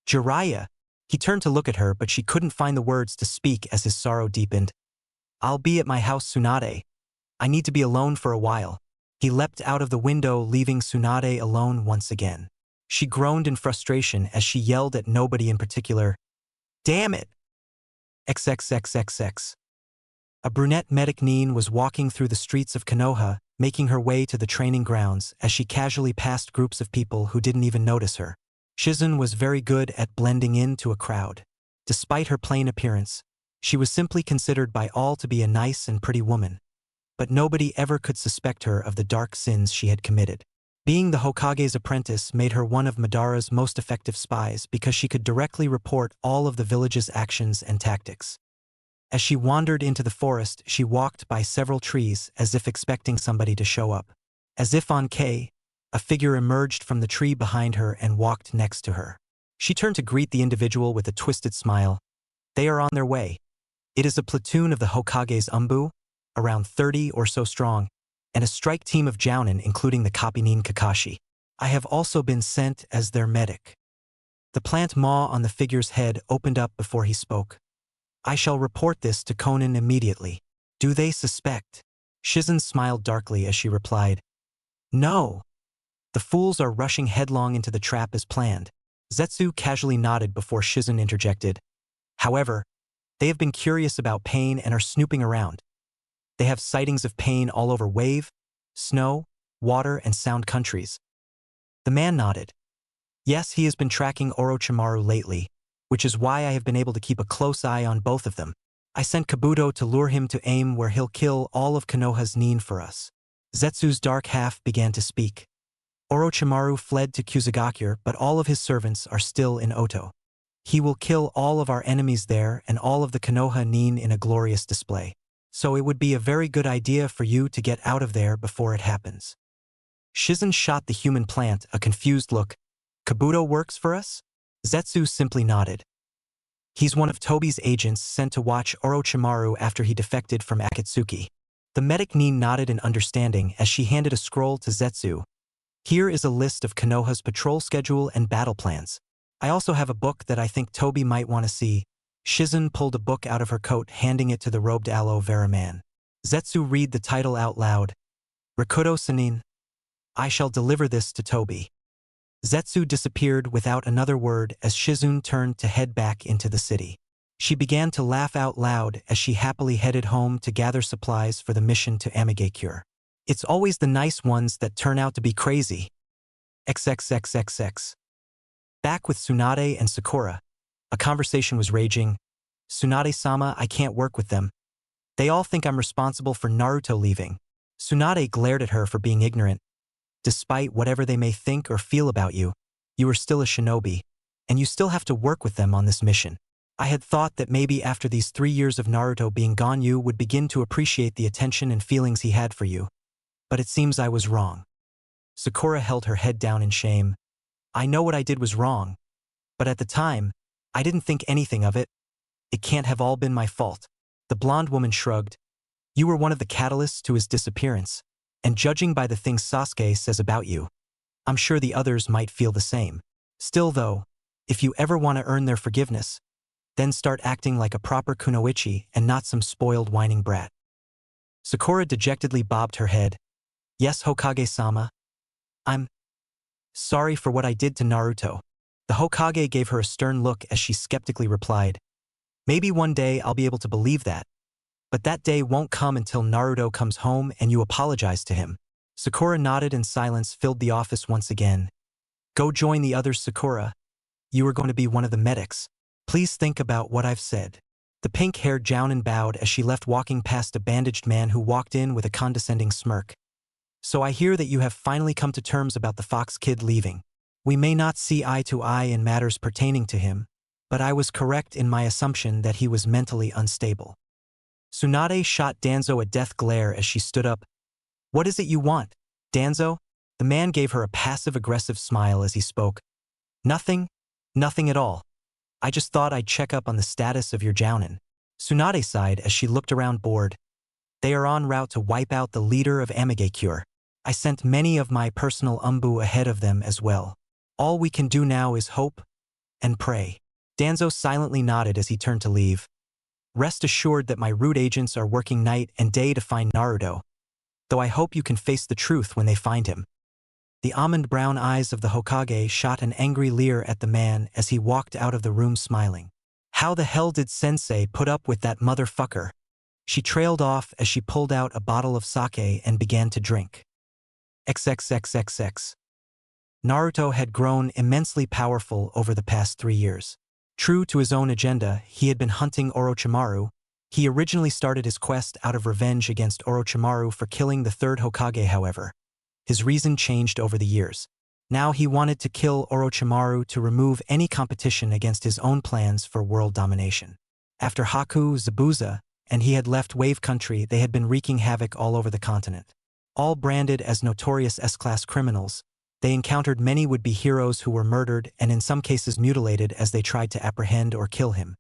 Jiraiya! He turned to look at her, but she couldn't find the words to speak as his sorrow deepened. I'll be at my house, Tsunade. I need to be alone for a while. He leapt out of the window, leaving Tsunade alone once again. She groaned in frustration as she yelled at nobody in particular. Damn it! XXXXX. A brunette medic Nin was walking through the streets of Konoha, making her way to the training grounds as she casually passed groups of people who didn't even notice her. Shizun was very good at blending into a crowd. Despite her plain appearance, she was simply considered by all to be a nice and pretty woman. But nobody ever could suspect her of the dark sins she had committed. Being the Hokage's apprentice made her one of Madara's most effective spies because she could directly report all of the village's actions and tactics. As she wandered into the forest, she walked by several trees as if expecting somebody to show up. As if on K, a figure emerged from the tree behind her and walked next to her. She turned to greet the individual with a twisted smile. They are on their way. It is a platoon of the Hokage's Umbu, around 30 or so strong, and a strike team of Jounin including the Kapinin Kakashi. I have also been sent as their medic. The plant maw on the figure's head opened up before he spoke. I shall report this to Konan immediately. Do they suspect? Shizun smiled darkly as she replied. No. The fools are rushing headlong into the trap as planned. Zetsu casually nodded before Shizun interjected. However, they have been curious about Pain and are snooping around. They have sightings of Pain all over wave, snow, water, and sound countries. The man nodded. Yes, he has been tracking Orochimaru lately, which is why I have been able to keep a close eye on both of them. I sent Kabuto to lure him to aim where he'll kill all of Konoha's Nin for us. Zetsu's dark half began to speak. Orochimaru fled to Kusagakure, but all of his servants are still in Oto. He will kill all of our enemies there and all of the Konoha Nin in a glorious display. So it would be a very good idea for you to get out of there before it happens. Shizun shot the human plant a confused look. Kabuto works for us? Zetsu simply nodded. He's one of Tobi's agents sent to watch Orochimaru after he defected from Akatsuki. The medic Nin nodded in understanding as she handed a scroll to Zetsu. Here is a list of Konoha's patrol schedule and battle plans. I also have a book that I think Tobi might want to see. Shizun pulled a book out of her coat, handing it to the robed aloe vera man. Zetsu read the title out loud. Rakuto Sanin. I shall deliver this to Tobi. Zetsu disappeared without another word as Shizun turned to head back into the city. She began to laugh out loud as she happily headed home to gather supplies for the mission to Amigakure. It's always the nice ones that turn out to be crazy. XXXXX. Back with Tsunade and Sakura. A conversation was raging. Tsunade-sama, I can't work with them. They all think I'm responsible for Naruto leaving. Tsunade glared at her for being ignorant. Despite whatever they may think or feel about you, you are still a shinobi, and you still have to work with them on this mission. I had thought that maybe after these 3 years of Naruto being gone you would begin to appreciate the attention and feelings he had for you. But it seems I was wrong. Sakura held her head down in shame. I know what I did was wrong. But at the time, I didn't think anything of it. It can't have all been my fault. The blonde woman shrugged. You were one of the catalysts to his disappearance, and judging by the things Sasuke says about you, I'm sure the others might feel the same. Still though, if you ever want to earn their forgiveness, then start acting like a proper kunoichi and not some spoiled whining brat. Sakura dejectedly bobbed her head. Yes, Hokage-sama. I'm sorry for what I did to Naruto. The Hokage gave her a stern look as she skeptically replied. Maybe one day I'll be able to believe that. But that day won't come until Naruto comes home and you apologize to him. Sakura nodded and silence filled the office once again. Go join the others, Sakura. You are going to be one of the medics. Please think about what I've said. The pink-haired Jounin bowed as she left, walking past a bandaged man who walked in with a condescending smirk. So I hear that you have finally come to terms about the Fox kid leaving. We may not see eye to eye in matters pertaining to him, but I was correct in my assumption that he was mentally unstable. Tsunade shot Danzo a death glare as she stood up. What is it you want, Danzo? The man gave her a passive-aggressive smile as he spoke. Nothing at all. I just thought I'd check up on the status of your Jounin. Tsunade sighed as she looked around bored. They are en route to wipe out the leader of Amigakure. I sent many of my personal umbu ahead of them as well. All we can do now is hope and pray. Danzo silently nodded as he turned to leave. Rest assured that my root agents are working night and day to find Naruto, though I hope you can face the truth when they find him. The almond-brown eyes of the Hokage shot an angry leer at the man as he walked out of the room smiling. How the hell did Sensei put up with that motherfucker? She trailed off as she pulled out a bottle of sake and began to drink. XXXXX. Naruto had grown immensely powerful over the past 3 years. True to his own agenda, he had been hunting Orochimaru. He originally started his quest out of revenge against Orochimaru for killing the third Hokage, however. His reason changed over the years. Now he wanted to kill Orochimaru to remove any competition against his own plans for world domination. After Haku, Zabuza, and he had left Wave Country, they had been wreaking havoc all over the continent. All branded as notorious S-class criminals, they encountered many would-be heroes who were murdered and in some cases mutilated as they tried to apprehend or kill him.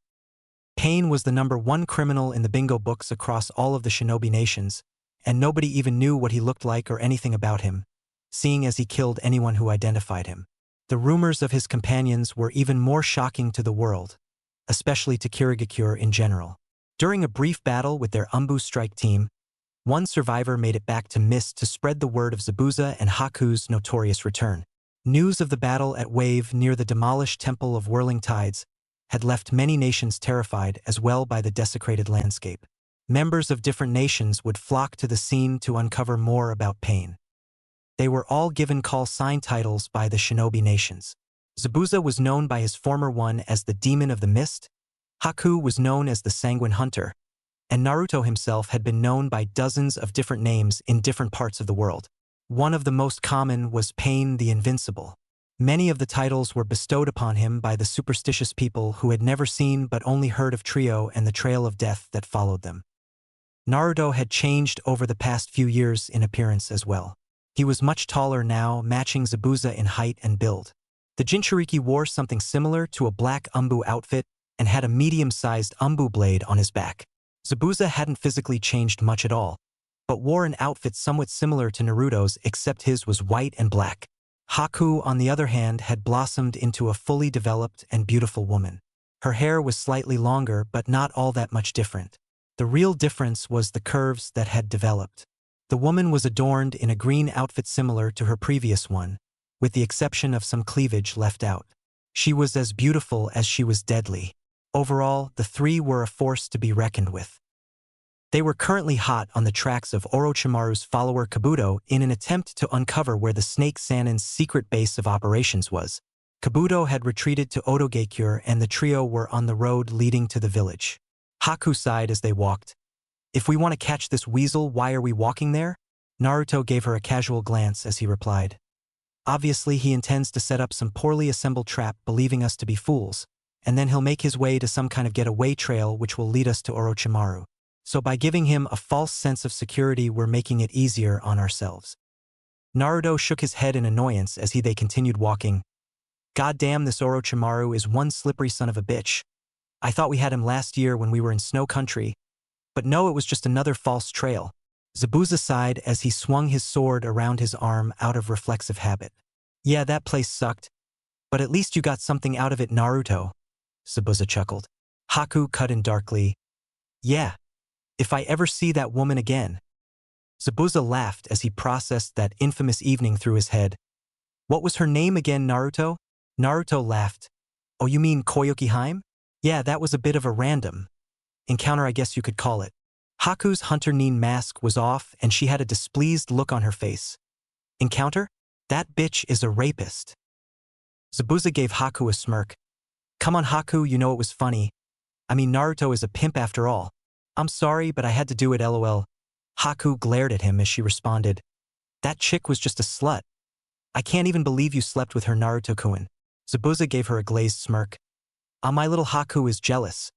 Pain was the #1 criminal in the bingo books across all of the shinobi nations, and nobody even knew what he looked like or anything about him, seeing as he killed anyone who identified him. The rumors of his companions were even more shocking to the world, especially to Kirigakure in general. During a brief battle with their Umbu strike team, one survivor made it back to Mist to spread the word of Zabuza and Haku's notorious return. News of the battle at Wave near the demolished Temple of Whirling Tides had left many nations terrified as well by the desecrated landscape. Members of different nations would flock to the scene to uncover more about Pain. They were all given call sign titles by the shinobi nations. Zabuza was known by his former one as the Demon of the Mist, Haku was known as the Sanguine Hunter, and Naruto himself had been known by dozens of different names in different parts of the world. One of the most common was Pain the Invincible. Many of the titles were bestowed upon him by the superstitious people who had never seen but only heard of Trio and the trail of death that followed them. Naruto had changed over the past few years in appearance as well. He was much taller now, matching Zabuza in height and build. The Jinchuriki wore something similar to a black umbu outfit and had a medium-sized umbu blade on his back. Zabuza hadn't physically changed much at all, but wore an outfit somewhat similar to Naruto's except his was white and black. Haku, on the other hand, had blossomed into a fully developed and beautiful woman. Her hair was slightly longer but not all that much different. The real difference was the curves that had developed. The woman was adorned in a green outfit similar to her previous one, with the exception of some cleavage left out. She was as beautiful as she was deadly. Overall, the three were a force to be reckoned with. They were currently hot on the tracks of Orochimaru's follower Kabuto in an attempt to uncover where the Snake Sanin's secret base of operations was. Kabuto had retreated to Odogakure and the trio were on the road leading to the village. Haku sighed as they walked. If we want to catch this weasel, why are we walking there? Naruto gave her a casual glance as he replied. Obviously he intends to set up some poorly assembled trap believing us to be fools, and then he'll make his way to some kind of getaway trail which will lead us to Orochimaru. So by giving him a false sense of security we're making it easier on ourselves. Naruto shook his head in annoyance as they continued walking. Goddamn, this Orochimaru is one slippery son of a bitch. I thought we had him last year when we were in Snow Country, but no, it was just another false trail. Zabuza sighed as he swung his sword around his arm out of reflexive habit. Yeah, that place sucked, but at least you got something out of it, Naruto, Zabuza chuckled. Haku cut in darkly. Yeah, if I ever see that woman again. Zabuza laughed as he processed that infamous evening through his head. What was her name again, Naruto? Naruto laughed. Oh, you mean Koyuki Haim? Yeah, that was a bit of a random encounter, I guess you could call it. Haku's Hunter Nin mask was off and she had a displeased look on her face. Encounter? That bitch is a rapist. Zabuza gave Haku a smirk. Come on, Haku, you know it was funny. I mean, Naruto is a pimp after all. I'm sorry, but I had to do it, lol. Haku glared at him as she responded. That chick was just a slut. I can't even believe you slept with her, Naruto-kun. Zabuza gave her a glazed smirk. My little Haku is jealous.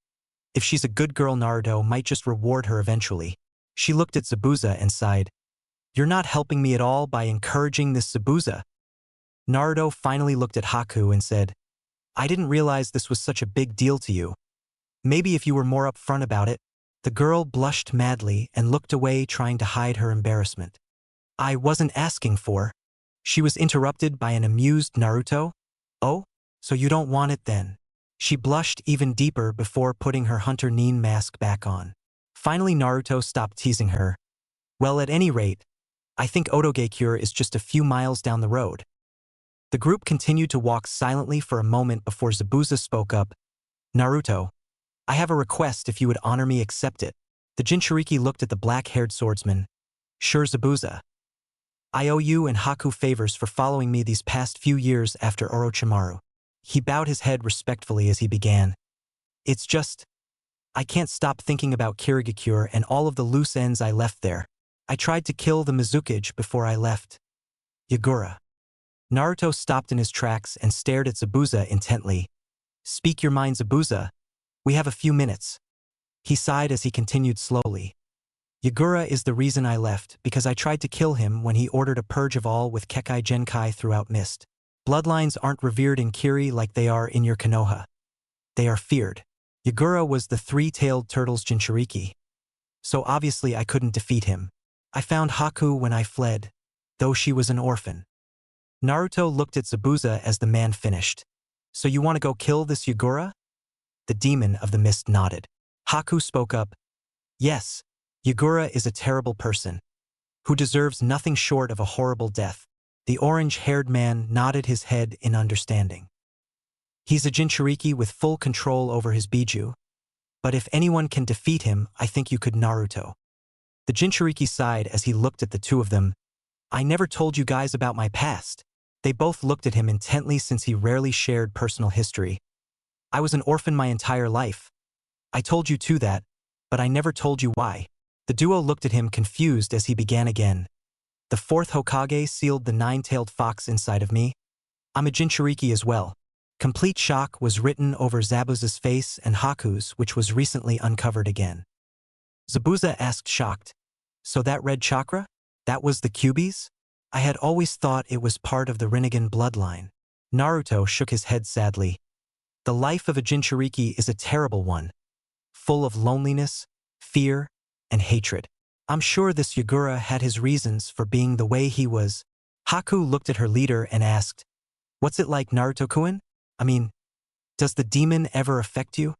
If she's a good girl, Naruto might just reward her eventually. She looked at Zabuza and sighed. You're not helping me at all by encouraging this, Zabuza. Naruto finally looked at Haku and said, I didn't realize this was such a big deal to you. Maybe if you were more upfront about it. The girl blushed madly and looked away, trying to hide her embarrassment. I wasn't asking for. She was interrupted by an amused Naruto. Oh, so you don't want it then? She blushed even deeper before putting her Hunter Nin mask back on. Finally, Naruto stopped teasing her. Well, at any rate, I think Otogekure is just a few miles down the road. The group continued to walk silently for a moment before Zabuza spoke up. Naruto, I have a request. If you would honor me, accept it. The Jinchuriki looked at the black-haired swordsman. Sure, Zabuza. I owe you and Haku favors for following me these past few years after Orochimaru. He bowed his head respectfully as he began. It's just, I can't stop thinking about Kirigakure and all of the loose ends I left there. I tried to kill the Mizukage before I left. Yagura. Naruto stopped in his tracks and stared at Zabuza intently. Speak your mind, Zabuza. We have a few minutes. He sighed as he continued slowly. Yagura is the reason I left, because I tried to kill him when he ordered a purge of all with Kekai Genkai throughout Mist. Bloodlines aren't revered in Kiri like they are in your Konoha. They are feared. Yagura was the three-tailed turtle's Jinchuriki. So obviously I couldn't defeat him. I found Haku when I fled, though she was an orphan. Naruto looked at Zabuza as the man finished. So you want to go kill this Yagura? The demon of the mist nodded. Haku spoke up. Yes, Yagura is a terrible person, who deserves nothing short of a horrible death. The orange-haired man nodded his head in understanding. He's a Jinchuriki with full control over his Biju. But if anyone can defeat him, I think you could, Naruto. The Jinchuriki sighed as he looked at the two of them. I never told you guys about my past. They both looked at him intently since he rarely shared personal history. I was an orphan my entire life. I told you too that, but I never told you why. The duo looked at him confused as he began again. The fourth Hokage sealed the nine-tailed fox inside of me. I'm a Jinchuriki as well. Complete shock was written over Zabuza's face and Haku's, which was recently uncovered again. Zabuza asked shocked, so that red chakra? That was the Kyuubi's? I had always thought it was part of the Rinnegan bloodline. Naruto shook his head sadly. The life of a Jinchuriki is a terrible one, full of loneliness, fear, and hatred. I'm sure this Yagura had his reasons for being the way he was. Haku looked at her leader and asked, what's it like, Naruto-kun? I mean, does the demon ever affect you?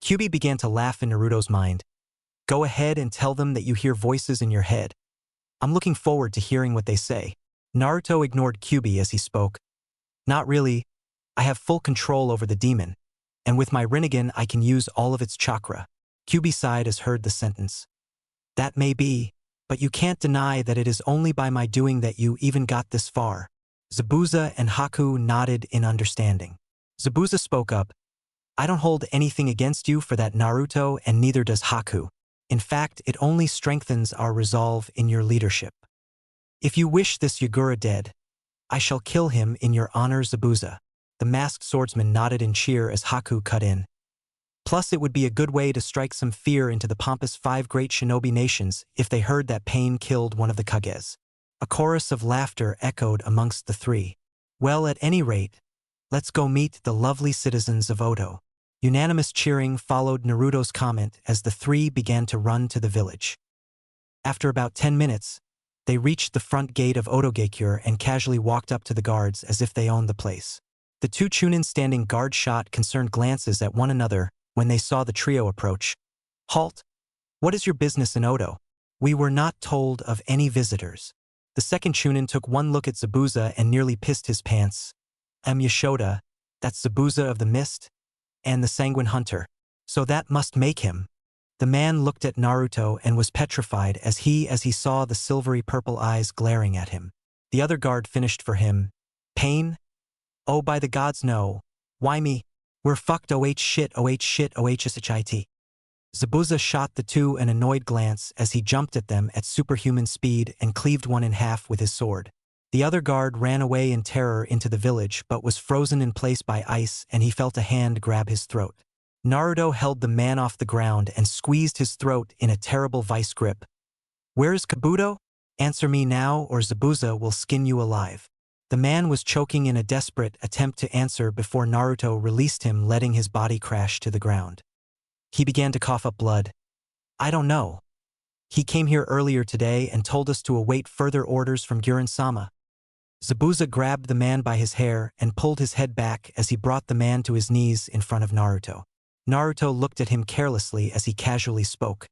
Kyuubi began to laugh in Naruto's mind. Go ahead and tell them that you hear voices in your head. I'm looking forward to hearing what they say. Naruto ignored Kyuubi as he spoke. Not really. I have full control over the demon, and with my Rinnegan I can use all of its chakra. Kyuubi sighed as heard the sentence. That may be, but you can't deny that it is only by my doing that you even got this far. Zabuza and Haku nodded in understanding. Zabuza spoke up. I don't hold anything against you for that, Naruto, and neither does Haku. In fact, it only strengthens our resolve in your leadership. If you wish this Yagura dead, I shall kill him in your honor, Zabuza. The masked swordsman nodded in cheer as Haku cut in. Plus, it would be a good way to strike some fear into the pompous 5 great shinobi nations if they heard that Pain killed one of the Kages. A chorus of laughter echoed amongst the three. Well, at any rate, Let's go meet the lovely citizens of Oto. Unanimous cheering followed Naruto's comment as the three began to run to the village. After about 10 minutes, they reached the front gate of Otogakure and casually walked up to the guards as if they owned the place. The two Chunin standing guard shot concerned glances at one another when they saw the trio approach. Halt! What is your business in Oto? We were not told of any visitors. The second Chunin took one look at Zabuza and nearly pissed his pants. Yashoda, that's Zabuza of the Mist? And the Sanguine Hunter. So that must make him. The man looked at Naruto and was petrified as he saw the silvery purple eyes glaring at him. The other guard finished for him. Pain? Oh, by the gods, no. Why me? We're fucked. Oh shit, oh shit, oh shit. Zabuza shot the two an annoyed glance as he jumped at them at superhuman speed and cleaved one in half with his sword. The other guard ran away in terror into the village but was frozen in place by ice and he felt a hand grab his throat. Naruto held the man off the ground and squeezed his throat in a terrible vice grip. Where is Kabuto? Answer me now or Zabuza will skin you alive. The man was choking in a desperate attempt to answer before Naruto released him, letting his body crash to the ground. He began to cough up blood. I don't know. He came here earlier today and told us to await further orders from Guren-sama. Zabuza grabbed the man by his hair and pulled his head back as he brought the man to his knees in front of Naruto. Naruto looked at him carelessly as he casually spoke.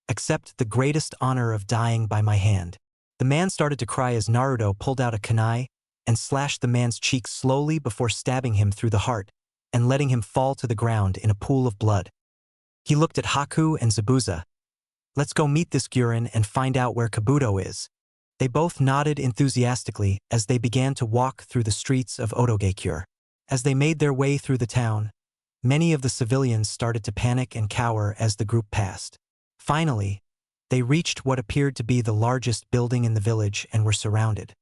Accept the greatest honor of dying by my hand. The man started to cry as Naruto pulled out a kunai and slashed the man's cheek slowly before stabbing him through the heart and letting him fall to the ground in a pool of blood. He looked at Haku and Zabuza. Let's go meet this Guren and find out where Kabuto is. They both nodded enthusiastically as they began to walk through the streets of Otogakure. As they made their way through the town, many of the civilians started to panic and cower as the group passed. Finally, they reached what appeared to be the largest building in the village and were surrounded.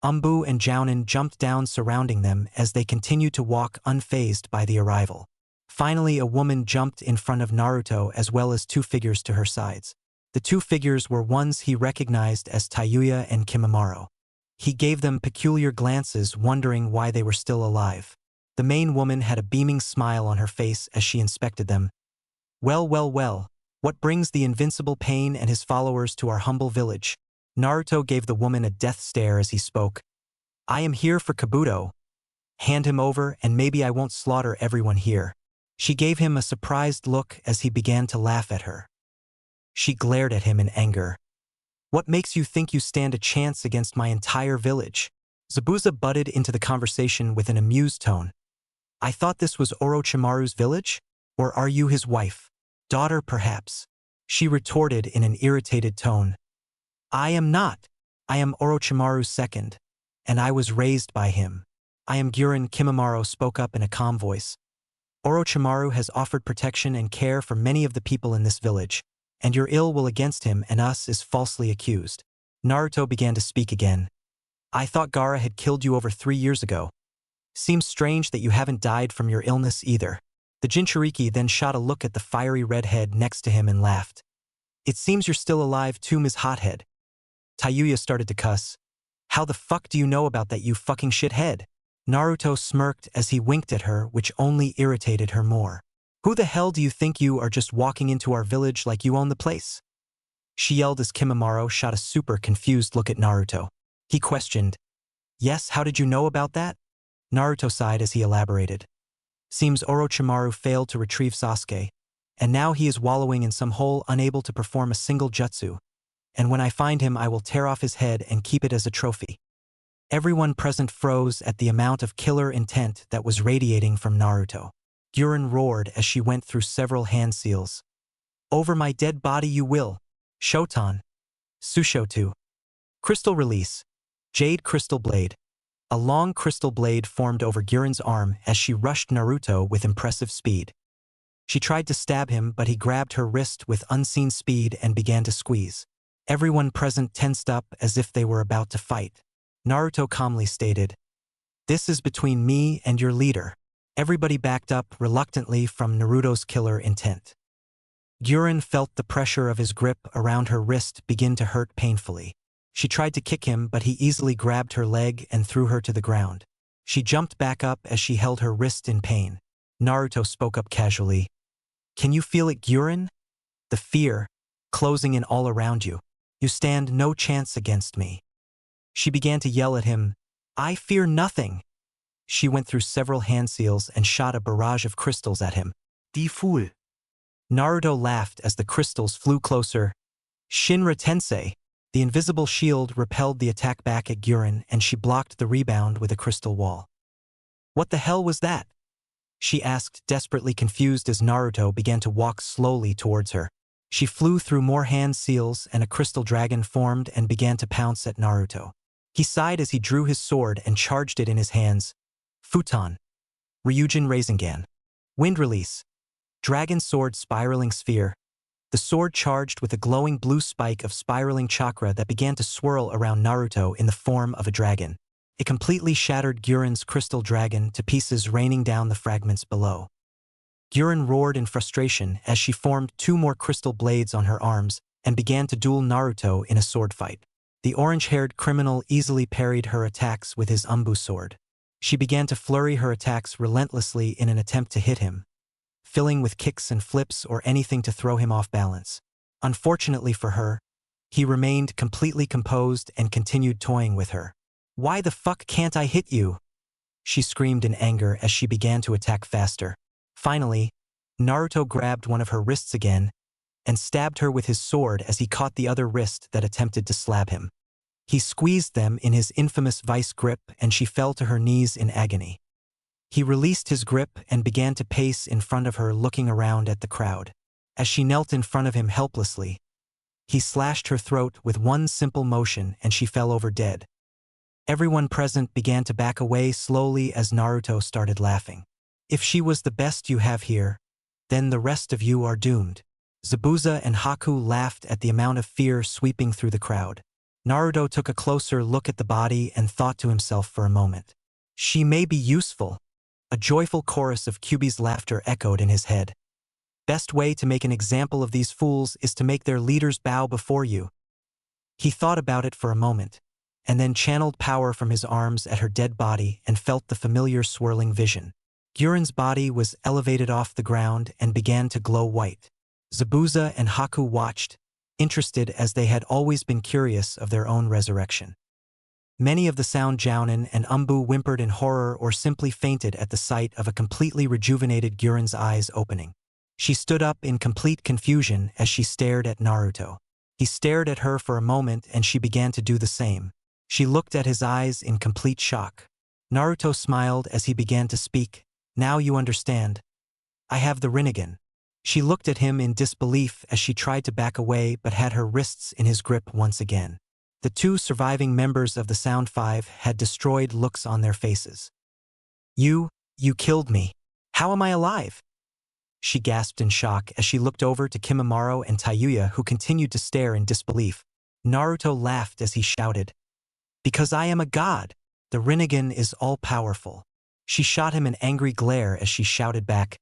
Umbu and Jounin jumped down surrounding them as they continued to walk unfazed by the arrival. Finally, a woman jumped in front of Naruto as well as two figures to her sides. The two figures were ones he recognized as Tayuya and Kimimaro. He gave them peculiar glances, wondering why they were still alive. The main woman had a beaming smile on her face as she inspected them. Well, well, well, what brings the invincible Pain and his followers to our humble village? Naruto gave the woman a death stare as he spoke. I am here for Kabuto. Hand him over and maybe I won't slaughter everyone here. She gave him a surprised look as he began to laugh at her. She glared at him in anger. What makes you think you stand a chance against my entire village? Zabuza butted into the conversation with an amused tone. I thought this was Orochimaru's village? Or are you his wife? Daughter, perhaps? She retorted in an irritated tone. I am not. I am Orochimaru's second, and I was raised by him. I am Guren. Kimimaro spoke up in a calm voice. Orochimaru has offered protection and care for many of the people in this village, and your ill will against him and us is falsely accused. Naruto began to speak again. I thought Gaara had killed you over 3 years ago. Seems strange that you haven't died from your illness either. The Jinchuriki then shot a look at the fiery redhead next to him and laughed. It seems you're still alive too, Ms. Hothead. Tayuya started to cuss. How the fuck do you know about that, you fucking shithead? Naruto smirked as he winked at her, which only irritated her more. Who the hell do you think you are, just walking into our village like you own the place? She yelled as Kimimaro shot a super confused look at Naruto. He questioned. Yes, how did you know about that? Naruto sighed as he elaborated. Seems Orochimaru failed to retrieve Sasuke, and now he is wallowing in some hole unable to perform a single jutsu. And when I find him I will tear off his head and keep it as a trophy. Everyone present froze at the amount of killer intent that was radiating from Naruto. Guren roared as she went through several hand seals. Over my dead body you will. Shotan. Sushotu. Crystal release. Jade crystal blade. A long crystal blade formed over Guren's arm as she rushed Naruto with impressive speed. She tried to stab him, but he grabbed her wrist with unseen speed and began to squeeze. Everyone present tensed up as if they were about to fight. Naruto calmly stated, "This is between me and your leader." Everybody backed up reluctantly from Naruto's killer intent. Guren felt the pressure of his grip around her wrist begin to hurt painfully. She tried to kick him, but he easily grabbed her leg and threw her to the ground. She jumped back up as she held her wrist in pain. Naruto spoke up casually. Can you feel it, Gyurin? The fear, closing in all around you. You stand no chance against me. She began to yell at him. I fear nothing. She went through several hand seals and shot a barrage of crystals at him. Die Fool. Naruto laughed as the crystals flew closer. Shinra Tensei. The invisible shield repelled the attack back at Gyurin, and she blocked the rebound with a crystal wall. What the hell was that? She asked, desperately confused as Naruto began to walk slowly towards her. She flew through more hand seals and a crystal dragon formed and began to pounce at Naruto. He sighed as he drew his sword and charged it in his hands. Futon. Ryujin Rasengan. Wind Release. Dragon Sword Spiraling Sphere. The sword charged with a glowing blue spike of spiraling chakra that began to swirl around Naruto in the form of a dragon. It completely shattered Gyurin's crystal dragon to pieces, raining down the fragments below. Gyurin roared in frustration as she formed 2 more crystal blades on her arms and began to duel Naruto in a sword fight. The orange-haired criminal easily parried her attacks with his Umbu sword. She began to flurry her attacks relentlessly in an attempt to hit him, filling with kicks and flips or anything to throw him off balance. Unfortunately for her, he remained completely composed and continued toying with her. Why the fuck can't I hit you? She screamed in anger as she began to attack faster. Finally, Naruto grabbed one of her wrists again and stabbed her with his sword as he caught the other wrist that attempted to slap him. He squeezed them in his infamous vice grip and she fell to her knees in agony. He released his grip and began to pace in front of her, looking around at the crowd. As she knelt in front of him helplessly, he slashed her throat with one simple motion and she fell over dead. Everyone present began to back away slowly as Naruto started laughing. If she was the best you have here, then the rest of you are doomed. Zabuza and Haku laughed at the amount of fear sweeping through the crowd. Naruto took a closer look at the body and thought to himself for a moment. She may be useful. A joyful chorus of Kyuubi's laughter echoed in his head. Best way to make an example of these fools is to make their leaders bow before you. He thought about it for a moment, and then channeled power from his arms at her dead body and felt the familiar swirling vision. Gyurin's body was elevated off the ground and began to glow white. Zabuza and Haku watched, interested as they had always been curious of their own resurrection. Many of the Sound Jounin and Umbu whimpered in horror or simply fainted at the sight of a completely rejuvenated Gyurin's eyes opening. She stood up in complete confusion as she stared at Naruto. He stared at her for a moment and she began to do the same. She looked at his eyes in complete shock. Naruto smiled as he began to speak. Now you understand. I have the Rinnegan. She looked at him in disbelief as she tried to back away but had her wrists in his grip once again. The 2 surviving members of the Sound Five had destroyed looks on their faces. You killed me. How am I alive? She gasped in shock as she looked over to Kimimaro and Tayuya, who continued to stare in disbelief. Naruto laughed as he shouted, Because I am a god. The Rinnegan is all-powerful. She shot him an angry glare as she shouted back,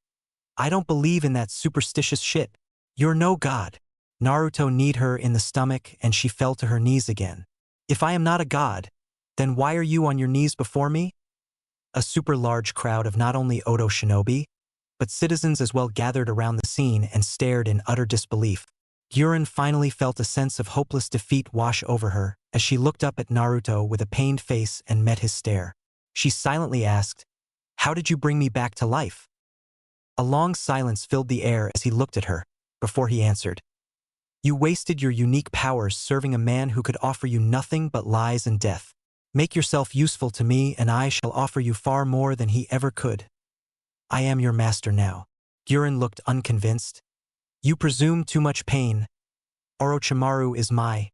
I don't believe in that superstitious shit. You're no god. Naruto kneed her in the stomach and she fell to her knees again. If I am not a god, then why are you on your knees before me? A super large crowd of not only Odo shinobi, but citizens as well gathered around the scene and stared in utter disbelief. Gyurin finally felt a sense of hopeless defeat wash over her as she looked up at Naruto with a pained face and met his stare. She silently asked, How did you bring me back to life? A long silence filled the air as he looked at her, before he answered. You wasted your unique powers serving a man who could offer you nothing but lies and death. Make yourself useful to me and I shall offer you far more than he ever could. I am your master now. Gyurin looked unconvinced. You presume too much pain. Orochimaru is my.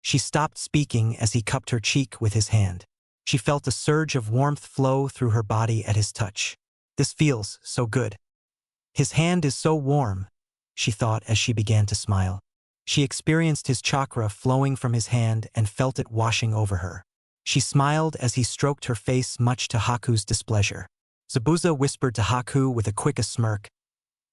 She stopped speaking as he cupped her cheek with his hand. She felt a surge of warmth flow through her body at his touch. This feels so good. His hand is so warm, she thought as she began to smile. She experienced his chakra flowing from his hand and felt it washing over her. She smiled as he stroked her face, much to Haku's displeasure. Zabuza whispered to Haku with a quick smirk,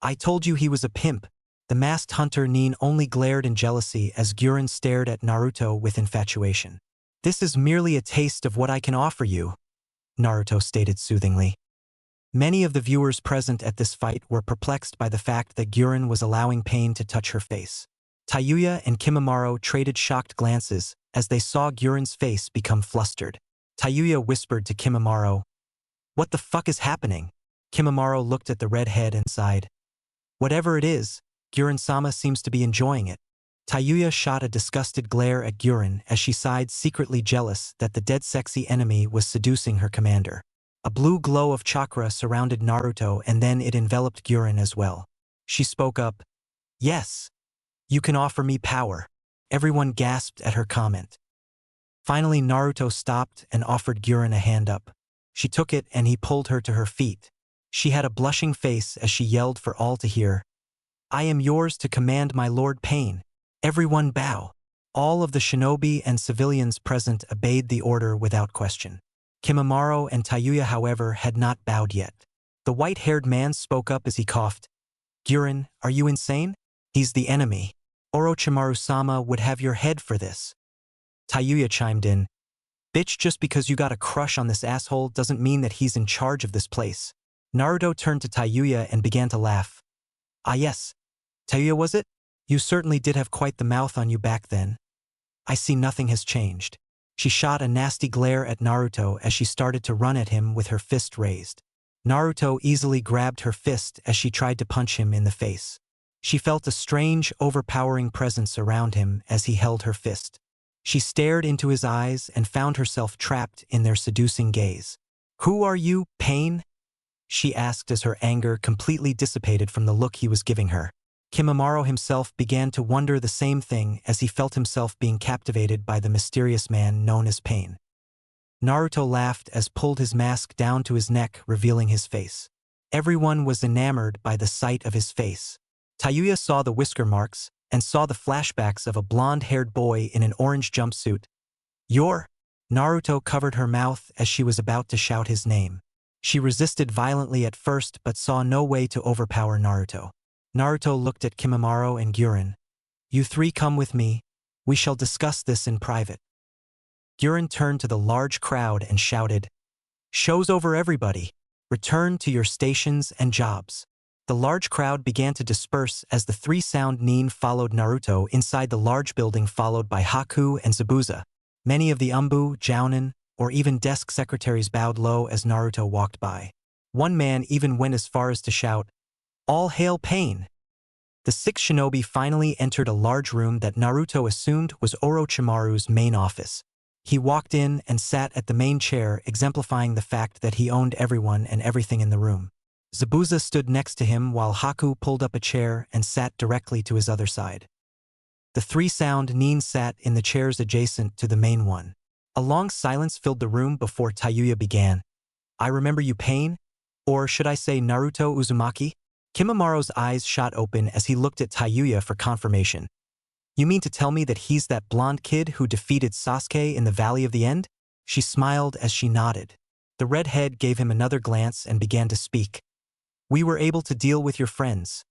I told you he was a pimp. The masked hunter Nin only glared in jealousy as Gyurin stared at Naruto with infatuation. This is merely a taste of what I can offer you. Naruto stated soothingly. Many of the viewers present at this fight were perplexed by the fact that Guren was allowing pain to touch her face. Tayuya and Kimimaro traded shocked glances as they saw Guren's face become flustered. Tayuya whispered to Kimimaro, "What the fuck is happening?" Kimimaro looked at the red head and sighed. "Whatever it is, Guren-sama seems to be enjoying it." Tayuya shot a disgusted glare at Guren as she sighed, secretly jealous that the dead sexy enemy was seducing her commander. A blue glow of chakra surrounded Naruto and then it enveloped Guren as well. She spoke up, "Yes, you can offer me power." Everyone gasped at her comment. Finally, Naruto stopped and offered Guren a hand up. She took it and he pulled her to her feet. She had a blushing face as she yelled for all to hear, "I am yours to command, my Lord Pain." Everyone bow. All of the shinobi and civilians present obeyed the order without question. Kimimaro and Tayuya, however, had not bowed yet. The white-haired man spoke up as he coughed. "Guren, are you insane? He's the enemy. Orochimaru-sama would have your head for this." Tayuya chimed in, "Bitch, just because you got a crush on this asshole doesn't mean that he's in charge of this place." Naruto turned to Tayuya and began to laugh. "Ah yes, Tayuya was it? You certainly did have quite the mouth on you back then. I see nothing has changed." She shot a nasty glare at Naruto as she started to run at him with her fist raised. Naruto easily grabbed her fist as she tried to punch him in the face. She felt a strange, overpowering presence around him as he held her fist. She stared into his eyes and found herself trapped in their seducing gaze. "Who are you, Pain?" she asked as her anger completely dissipated from the look he was giving her. Kimimaro himself began to wonder the same thing as he felt himself being captivated by the mysterious man known as Pain. Naruto laughed as pulled his mask down to his neck, revealing his face. Everyone was enamored by the sight of his face. Tayuya saw the whisker marks and saw the flashbacks of a blonde-haired boy in an orange jumpsuit. "You're—" Naruto covered her mouth as she was about to shout his name. She resisted violently at first but saw no way to overpower Naruto. Naruto looked at Kimimaro and Guren. "You three come with me. We shall discuss this in private." Guren turned to the large crowd and shouted, "Show's over, everybody. Return to your stations and jobs." The large crowd began to disperse as the three sound Nin followed Naruto inside the large building, followed by Haku and Zabuza. Many of the Umbu, Jounin, or even desk secretaries bowed low as Naruto walked by. One man even went as far as to shout, "All hail Pain!" The six shinobi finally entered a large room that Naruto assumed was Orochimaru's main office. He walked in and sat at the main chair, exemplifying the fact that he owned everyone and everything in the room. Zabuza stood next to him while Haku pulled up a chair and sat directly to his other side. The three sound Nin sat in the chairs adjacent to the main one. A long silence filled the room before Tayuya began. "I remember you, Pain? Or should I say Naruto Uzumaki?" Kimimaro's eyes shot open as he looked at Tayuya for confirmation. "You mean to tell me that he's that blonde kid who defeated Sasuke in the Valley of the End?" She smiled as she nodded. The redhead gave him another glance and began to speak. "We were able to deal with your friends.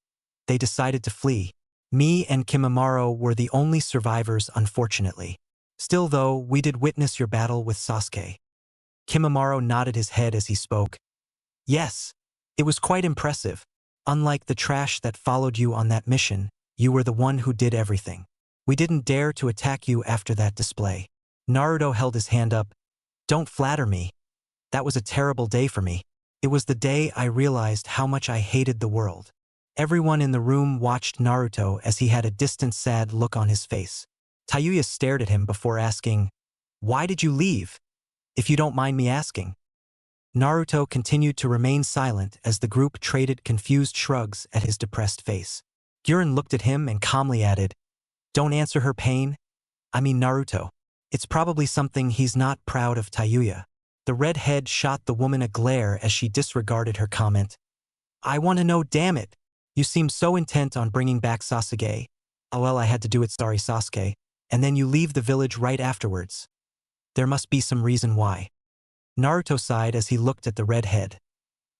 They decided to flee. Me and Kimimaro were the only survivors, unfortunately. Still though, we did witness your battle with Sasuke." Kimimaro nodded his head as he spoke. "Yes, it was quite impressive. Unlike the trash that followed you on that mission, you were the one who did everything. We didn't dare to attack you after that display." Naruto held his hand up. "Don't flatter me. That was a terrible day for me. It was the day I realized how much I hated the world." Everyone in the room watched Naruto as he had a distant, sad look on his face. Tayuya stared at him before asking, "Why did you leave? If you don't mind me asking." Naruto continued to remain silent as the group traded confused shrugs at his depressed face. Guren looked at him and calmly added, "Don't answer her, Pain. I mean Naruto. It's probably something he's not proud of." Tayuya. The redhead shot the woman a glare as she disregarded her comment. "I want to know, damn it. You seem so intent on bringing back Sasuke." "Oh well, I had to do it, sorry Sasuke." "And then you leave the village right afterwards. There must be some reason why." Naruto sighed as he looked at the redhead.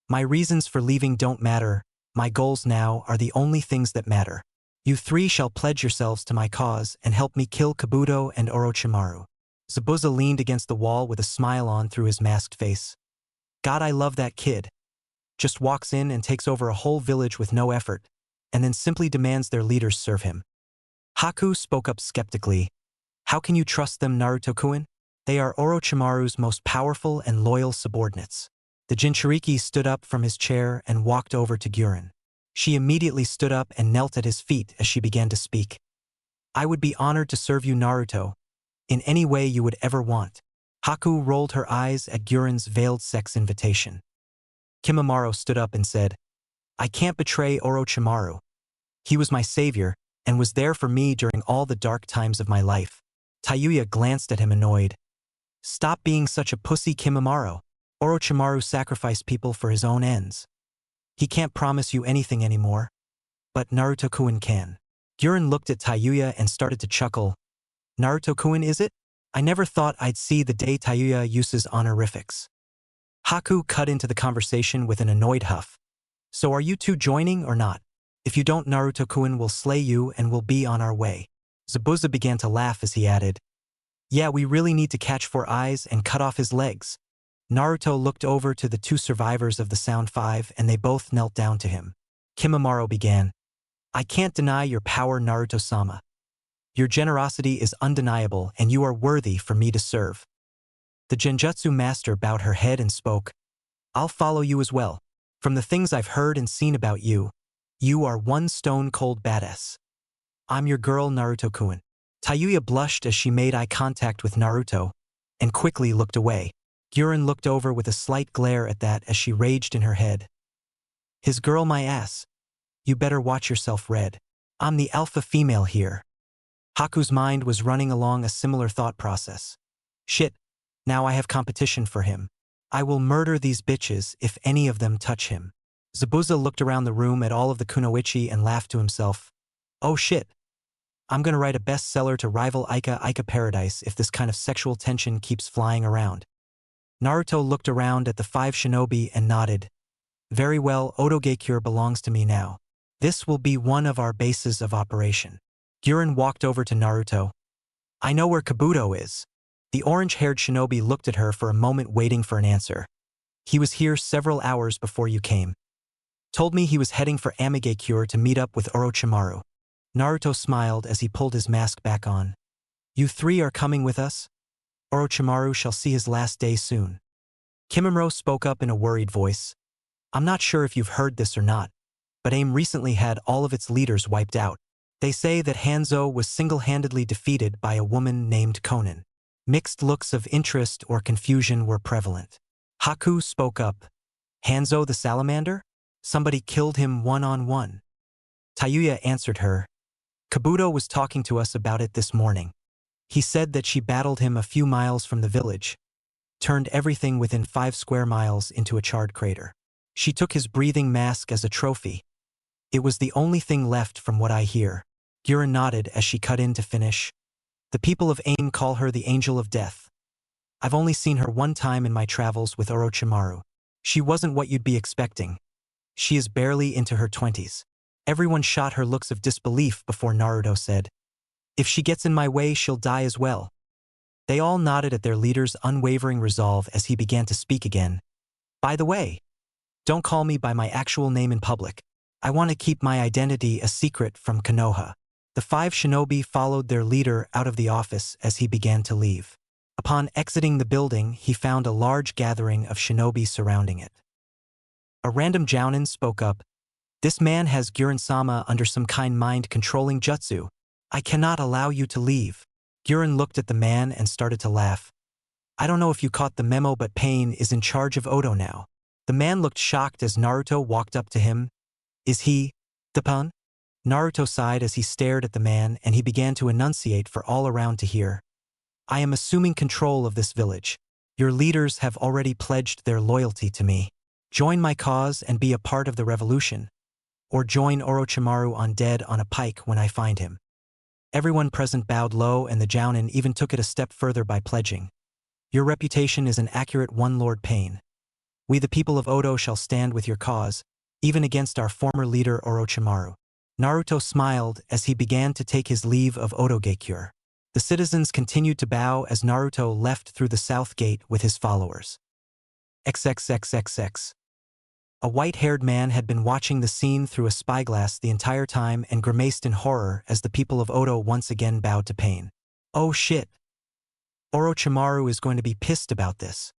"My reasons for leaving don't matter. My goals now are the only things that matter. You three shall pledge yourselves to my cause and help me kill Kabuto and Orochimaru." Zabuza leaned against the wall with a smile on through his masked face. God, I love that kid. Just walks in and takes over a whole village with no effort, and then simply demands their leaders serve him. Haku spoke up skeptically. How can you trust them, Naruto-kun? They are Orochimaru's most powerful and loyal subordinates. The Jinchuriki stood up from his chair and walked over to Guren. She immediately stood up and knelt at his feet as she began to speak. I would be honored to serve you, Naruto, in any way you would ever want. Haku rolled her eyes at Guren's veiled sex invitation. Kimimaro stood up and said, I can't betray Orochimaru. He was my savior and was there for me during all the dark times of my life. Tayuya glanced at him annoyed. Stop being such a pussy, Kimimaro. Orochimaru sacrificed people for his own ends. He can't promise you anything anymore. But Naruto-kun can. Guren looked at Tayuya and started to chuckle. Naruto-kun, is it? I never thought I'd see the day Tayuya uses honorifics. Haku cut into the conversation with an annoyed huff. So are you two joining or not? If you don't, Naruto-kun will slay you and we'll be on our way. Zabuza began to laugh as he added, yeah, we really need to catch Four Eyes and cut off his legs. Naruto looked over to the two survivors of the Sound Five and they both knelt down to him. Kimimaro began, I can't deny your power, Naruto-sama. Your generosity is undeniable and you are worthy for me to serve. The Genjutsu master bowed her head and spoke, I'll follow you as well. From the things I've heard and seen about you, you are one stone-cold badass. I'm your girl, Naruto-kun. Tayuya blushed as she made eye contact with Naruto and quickly looked away. Guren looked over with a slight glare at that as she raged in her head. His girl, my ass. You better watch yourself, Red. I'm the alpha female here. Haku's mind was running along a similar thought process. Shit, now I have competition for him. I will murder these bitches if any of them touch him. Zabuza looked around the room at all of the kunoichi and laughed to himself. Oh shit. I'm gonna write a bestseller to rival Aika Paradise if this kind of sexual tension keeps flying around. Naruto looked around at the five shinobi and nodded. Very well, Otogekyure belongs to me now. This will be one of our bases of operation. Guren walked over to Naruto. I know where Kabuto is. The orange-haired shinobi looked at her for a moment waiting for an answer. He was here several hours before you came. Told me he was heading for Amigekure to meet up with Orochimaru. Naruto smiled as he pulled his mask back on. You three are coming with us? Orochimaru shall see his last day soon. Kimimaro spoke up in a worried voice. I'm not sure if you've heard this or not, but AIM recently had all of its leaders wiped out. They say that Hanzo was single-handedly defeated by a woman named Konan. Mixed looks of interest or confusion were prevalent. Haku spoke up. Hanzo the salamander? Somebody killed him one-on-one. Tayuya answered her. Kabuto was talking to us about it this morning. He said that she battled him a few miles from the village, turned everything within 5 square miles into a charred crater. She took his breathing mask as a trophy. It was the only thing left from what I hear. Guren nodded as she cut in to finish. The people of AIM call her the Angel of Death. I've only seen her one time in my travels with Orochimaru. She wasn't what you'd be expecting. She is barely into her 20s. Everyone shot her looks of disbelief before Naruto said, If she gets in my way, she'll die as well. They all nodded at their leader's unwavering resolve as he began to speak again. By the way, don't call me by my actual name in public. I want to keep my identity a secret from Konoha. The 5 shinobi followed their leader out of the office as he began to leave. Upon exiting the building, he found a large gathering of shinobi surrounding it. A random jounin spoke up. This man has Guren-sama under some kind mind-controlling jutsu. I cannot allow you to leave. Guren looked at the man and started to laugh. I don't know if you caught the memo, but Pain is in charge of Odo now. The man looked shocked as Naruto walked up to him. Is he the pun? Naruto sighed as he stared at the man and he began to enunciate for all around to hear. I am assuming control of this village. Your leaders have already pledged their loyalty to me. Join my cause and be a part of the revolution. Or join Orochimaru on dead on a pike when I find him. Everyone present bowed low and the jounin even took it a step further by pledging. Your reputation is an accurate one, Lord Pain. We the people of Odo shall stand with your cause, even against our former leader Orochimaru. Naruto smiled as he began to take his leave of Otogekyure. The citizens continued to bow as Naruto left through the south gate with his followers. XXXXX. A white-haired man had been watching the scene through a spyglass the entire time and grimaced in horror as the people of Odo once again bowed to Pain. Oh shit. Orochimaru is going to be pissed about this.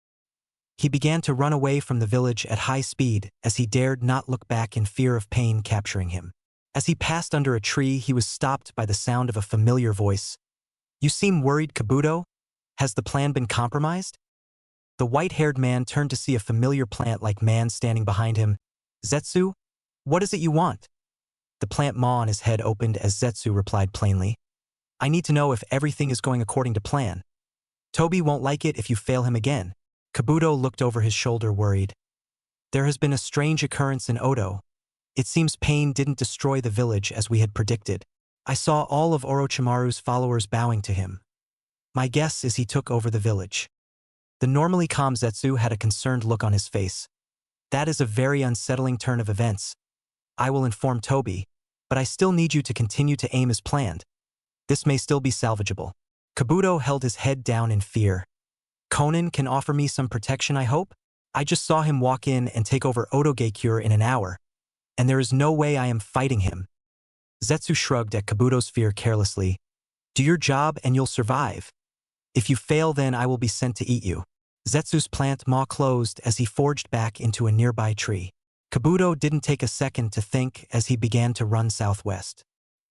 He began to run away from the village at high speed as he dared not look back in fear of Pain capturing him. As he passed under a tree, he was stopped by the sound of a familiar voice. You seem worried, Kabuto? Has the plan been compromised? The white-haired man turned to see a familiar plant-like man standing behind him. Zetsu? What is it you want? The plant maw on his head opened as Zetsu replied plainly. I need to know if everything is going according to plan. Toby won't like it if you fail him again. Kabuto looked over his shoulder worried. There has been a strange occurrence in Odo. It seems Pain didn't destroy the village as we had predicted. I saw all of Orochimaru's followers bowing to him. My guess is he took over the village. The normally calm Zetsu had a concerned look on his face. That is a very unsettling turn of events. I will inform Toby, but I still need you to continue to aim as planned. This may still be salvageable. Kabuto held his head down in fear. Conan can offer me some protection, I hope? I just saw him walk in and take over Otogekyure in an hour, and there is no way I am fighting him. Zetsu shrugged at Kabuto's fear carelessly. Do your job and you'll survive. If you fail, then I will be sent to eat you. Zetsu's plant maw closed as he forged back into a nearby tree. Kabuto didn't take a second to think as he began to run southwest.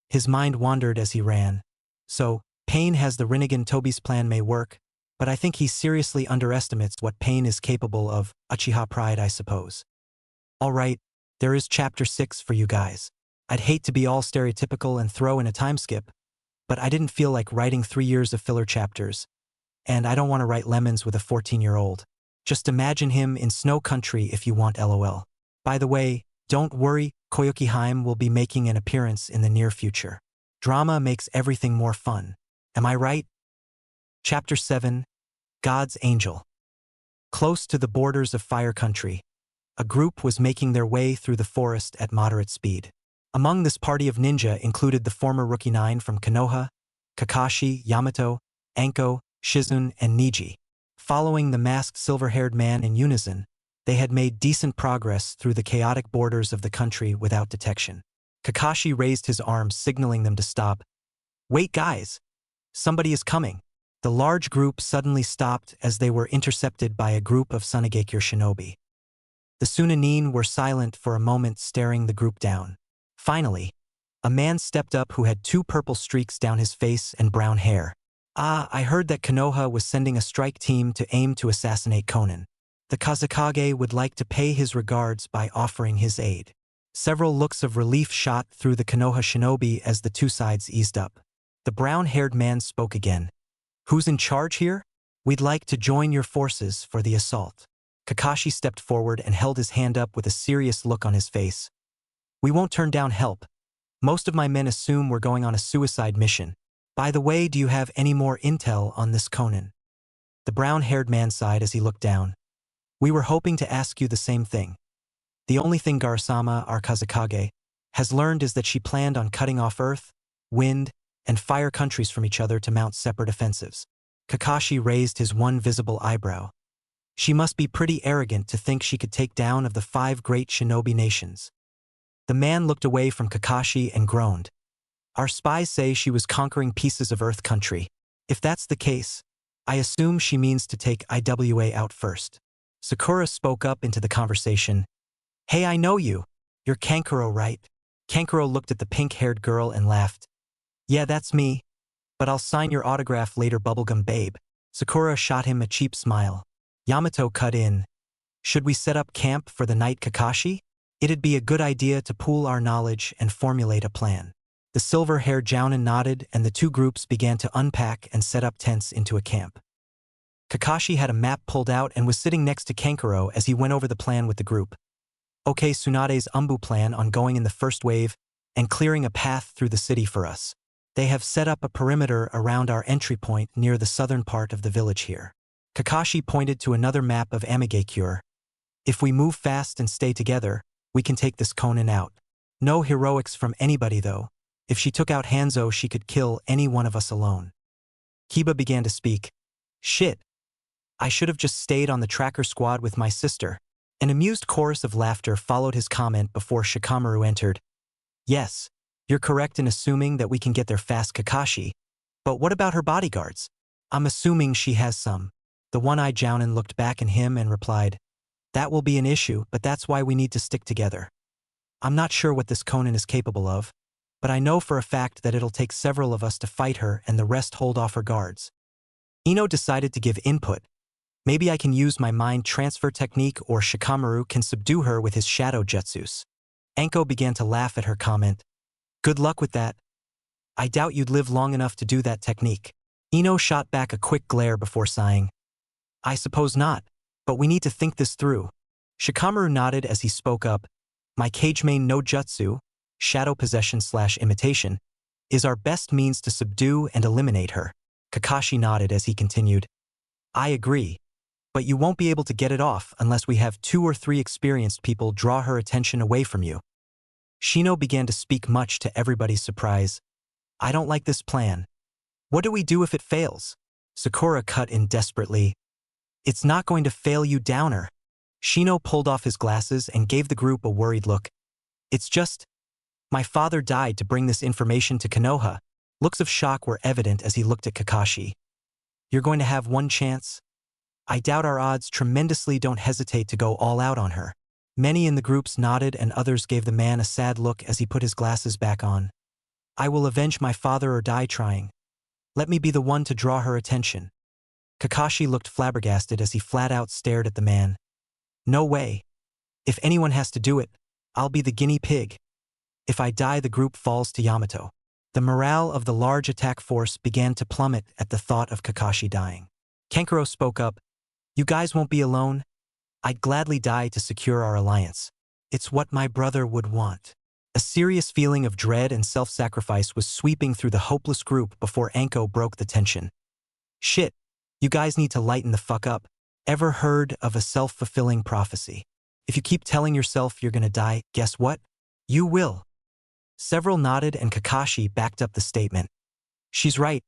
His mind wandered as he ran. So, Pain has the Rinnegan. Toby's plan may work, but I think he seriously underestimates what Pain is capable of. Uchiha pride, I suppose. Alright, there is chapter 6 for you guys. I'd hate to be all stereotypical and throw in a time skip, but I didn't feel like writing 3 years of filler chapters. And I don't want to write lemons with a 14-year-old. Just imagine him in Snow Country if you want LOL. By the way, don't worry, Koyuki Haim will be making an appearance in the near future. Drama makes everything more fun. Am I right? Chapter 7, God's Angel. Close to the borders of Fire Country, a group was making their way through the forest at moderate speed. Among this party of ninja included the former Rookie 9 from Konoha, Kakashi, Yamato, Anko, Shizun, and Niji. Following the masked silver-haired man in unison, they had made decent progress through the chaotic borders of the country without detection. Kakashi raised his arms, signaling them to stop. Wait, guys! Somebody is coming. The large group suddenly stopped as they were intercepted by a group of Sunegakyure shinobi. The Sunanin were silent for a moment, staring the group down. Finally, a man stepped up who had 2 purple streaks down his face and brown hair. I heard that Konoha was sending a strike team to aim to assassinate Conan. The Kazekage would like to pay his regards by offering his aid. Several looks of relief shot through the Konoha shinobi as the 2 sides eased up. The brown-haired man spoke again. Who's in charge here? We'd like to join your forces for the assault. Kakashi stepped forward and held his hand up with a serious look on his face. We won't turn down help. Most of my men assume we're going on a suicide mission. By the way, do you have any more intel on this Conan? The brown-haired man sighed as he looked down. We were hoping to ask you the same thing. The only thing Garasama, our Kazekage, has learned is that she planned on cutting off Earth, Wind, and Fire countries from each other to mount separate offensives. Kakashi raised his one visible eyebrow. She must be pretty arrogant to think she could take down of the 5 great shinobi nations. The man looked away from Kakashi and groaned. Our spies say she was conquering pieces of Earth country. If that's the case, I assume she means to take IWA out first. Sakura spoke up into the conversation. Hey, I know you. You're Kankuro, right? Kankuro looked at the pink-haired girl and laughed. Yeah, that's me. But I'll sign your autograph later, bubblegum babe. Sakura shot him a cheap smile. Yamato cut in. Should we set up camp for the night, Kakashi? It'd be a good idea to pool our knowledge and formulate a plan. The silver-haired Jounin nodded and the 2 groups began to unpack and set up tents into a camp. Kakashi had a map pulled out and was sitting next to Kankuro as he went over the plan with the group. Okay, Tsunade's Umbu plan on going in the first wave and clearing a path through the city for us. They have set up a perimeter around our entry point near the southern part of the village here. Kakashi pointed to another map of Amigakure. If we move fast and stay together, we can take this Conan out. No heroics from anybody though. If she took out Hanzo, she could kill any one of us alone. Kiba began to speak. Shit. I should have just stayed on the tracker squad with my sister. An amused chorus of laughter followed his comment before Shikamaru entered. Yes, you're correct in assuming that we can get there fast, Kakashi. But what about her bodyguards? I'm assuming she has some. The one-eyed Jounin looked back at him and replied, that will be an issue, but that's why we need to stick together. I'm not sure what this Conan is capable of, but I know for a fact that it'll take several of us to fight her and the rest hold off her guards. Ino decided to give input. Maybe I can use my mind transfer technique or Shikamaru can subdue her with his shadow jutsus. Anko began to laugh at her comment. Good luck with that. I doubt you'd live long enough to do that technique. Ino shot back a quick glare before sighing. I suppose not, but we need to think this through. Shikamaru nodded as he spoke up. My Kage main no jutsu, shadow possession/imitation, is our best means to subdue and eliminate her. Kakashi nodded as he continued. I agree, but you won't be able to get it off unless we have 2 or 3 experienced people draw her attention away from you. Shino began to speak, much to everybody's surprise. I don't like this plan. What do we do if it fails? Sakura cut in desperately. It's not going to fail, you downer. Shino pulled off his glasses and gave the group a worried look. It's just, my father died to bring this information to Konoha. Looks of shock were evident as he looked at Kakashi. You're going to have one chance? I doubt our odds tremendously. Don't hesitate to go all out on her. Many in the groups nodded and others gave the man a sad look as he put his glasses back on. I will avenge my father or die trying. Let me be the one to draw her attention. Kakashi looked flabbergasted as he flat out stared at the man. No way. If anyone has to do it, I'll be the guinea pig. If I die, the group falls to Yamato. The morale of the large attack force began to plummet at the thought of Kakashi dying. Kankuro spoke up. You guys won't be alone. I'd gladly die to secure our alliance. It's what my brother would want. A serious feeling of dread and self-sacrifice was sweeping through the hopeless group before Anko broke the tension. Shit, you guys need to lighten the fuck up. Ever heard of a self-fulfilling prophecy? If you keep telling yourself you're gonna die, guess what? You will. Several nodded and Kakashi backed up the statement. She's right.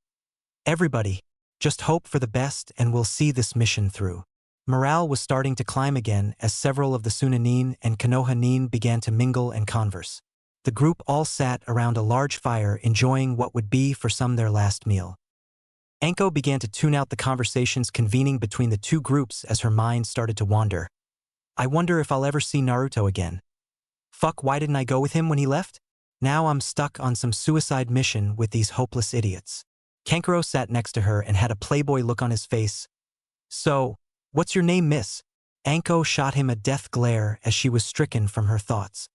Everybody, just hope for the best and we'll see this mission through. Morale was starting to climb again as several of the Sunanin and Konoha nin began to mingle and converse. The group all sat around a large fire enjoying what would be for some their last meal. Anko began to tune out the conversations convening between the two groups as her mind started to wander. I wonder if I'll ever see Naruto again. Fuck, why didn't I go with him when he left? Now I'm stuck on some suicide mission with these hopeless idiots. Kankuro sat next to her and had a playboy look on his face. So, what's your name, miss? Anko shot him a death glare as she was stricken from her thoughts.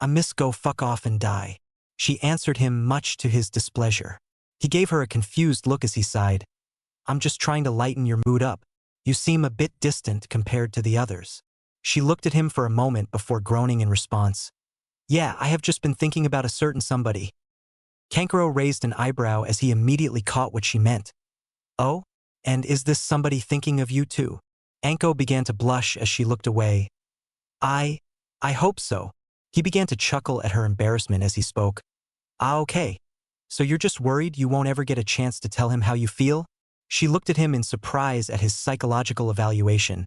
I miss go fuck off and die. She answered him much to his displeasure. He gave her a confused look as he sighed. I'm just trying to lighten your mood up. You seem a bit distant compared to the others. She looked at him for a moment before groaning in response. Yeah, I have just been thinking about a certain somebody. Kankuro raised an eyebrow as he immediately caught what she meant. Oh? And is this somebody thinking of you too? Anko began to blush as she looked away. I hope so. He began to chuckle at her embarrassment as he spoke. Ah, okay. So you're just worried you won't ever get a chance to tell him how you feel? She looked at him in surprise at his psychological evaluation.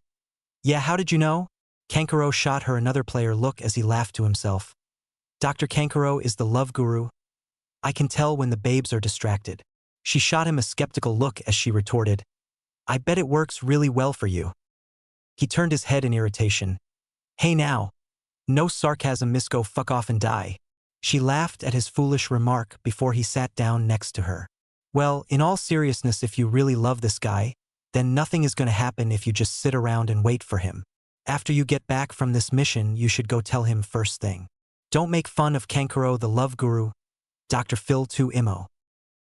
Yeah, how did you know? Kankuro shot her another player look as he laughed to himself. Dr. Kankuro is the love guru. I can tell when the babes are distracted. She shot him a skeptical look as she retorted. I bet it works really well for you. He turned his head in irritation. Hey now. No sarcasm, miss, go fuck off and die. She laughed at his foolish remark before he sat down next to her. Well, in all seriousness, if you really love this guy, then nothing is going to happen if you just sit around and wait for him. After you get back from this mission, you should go tell him first thing. Don't make fun of Kankuro the love guru. Dr. Phil to Imo.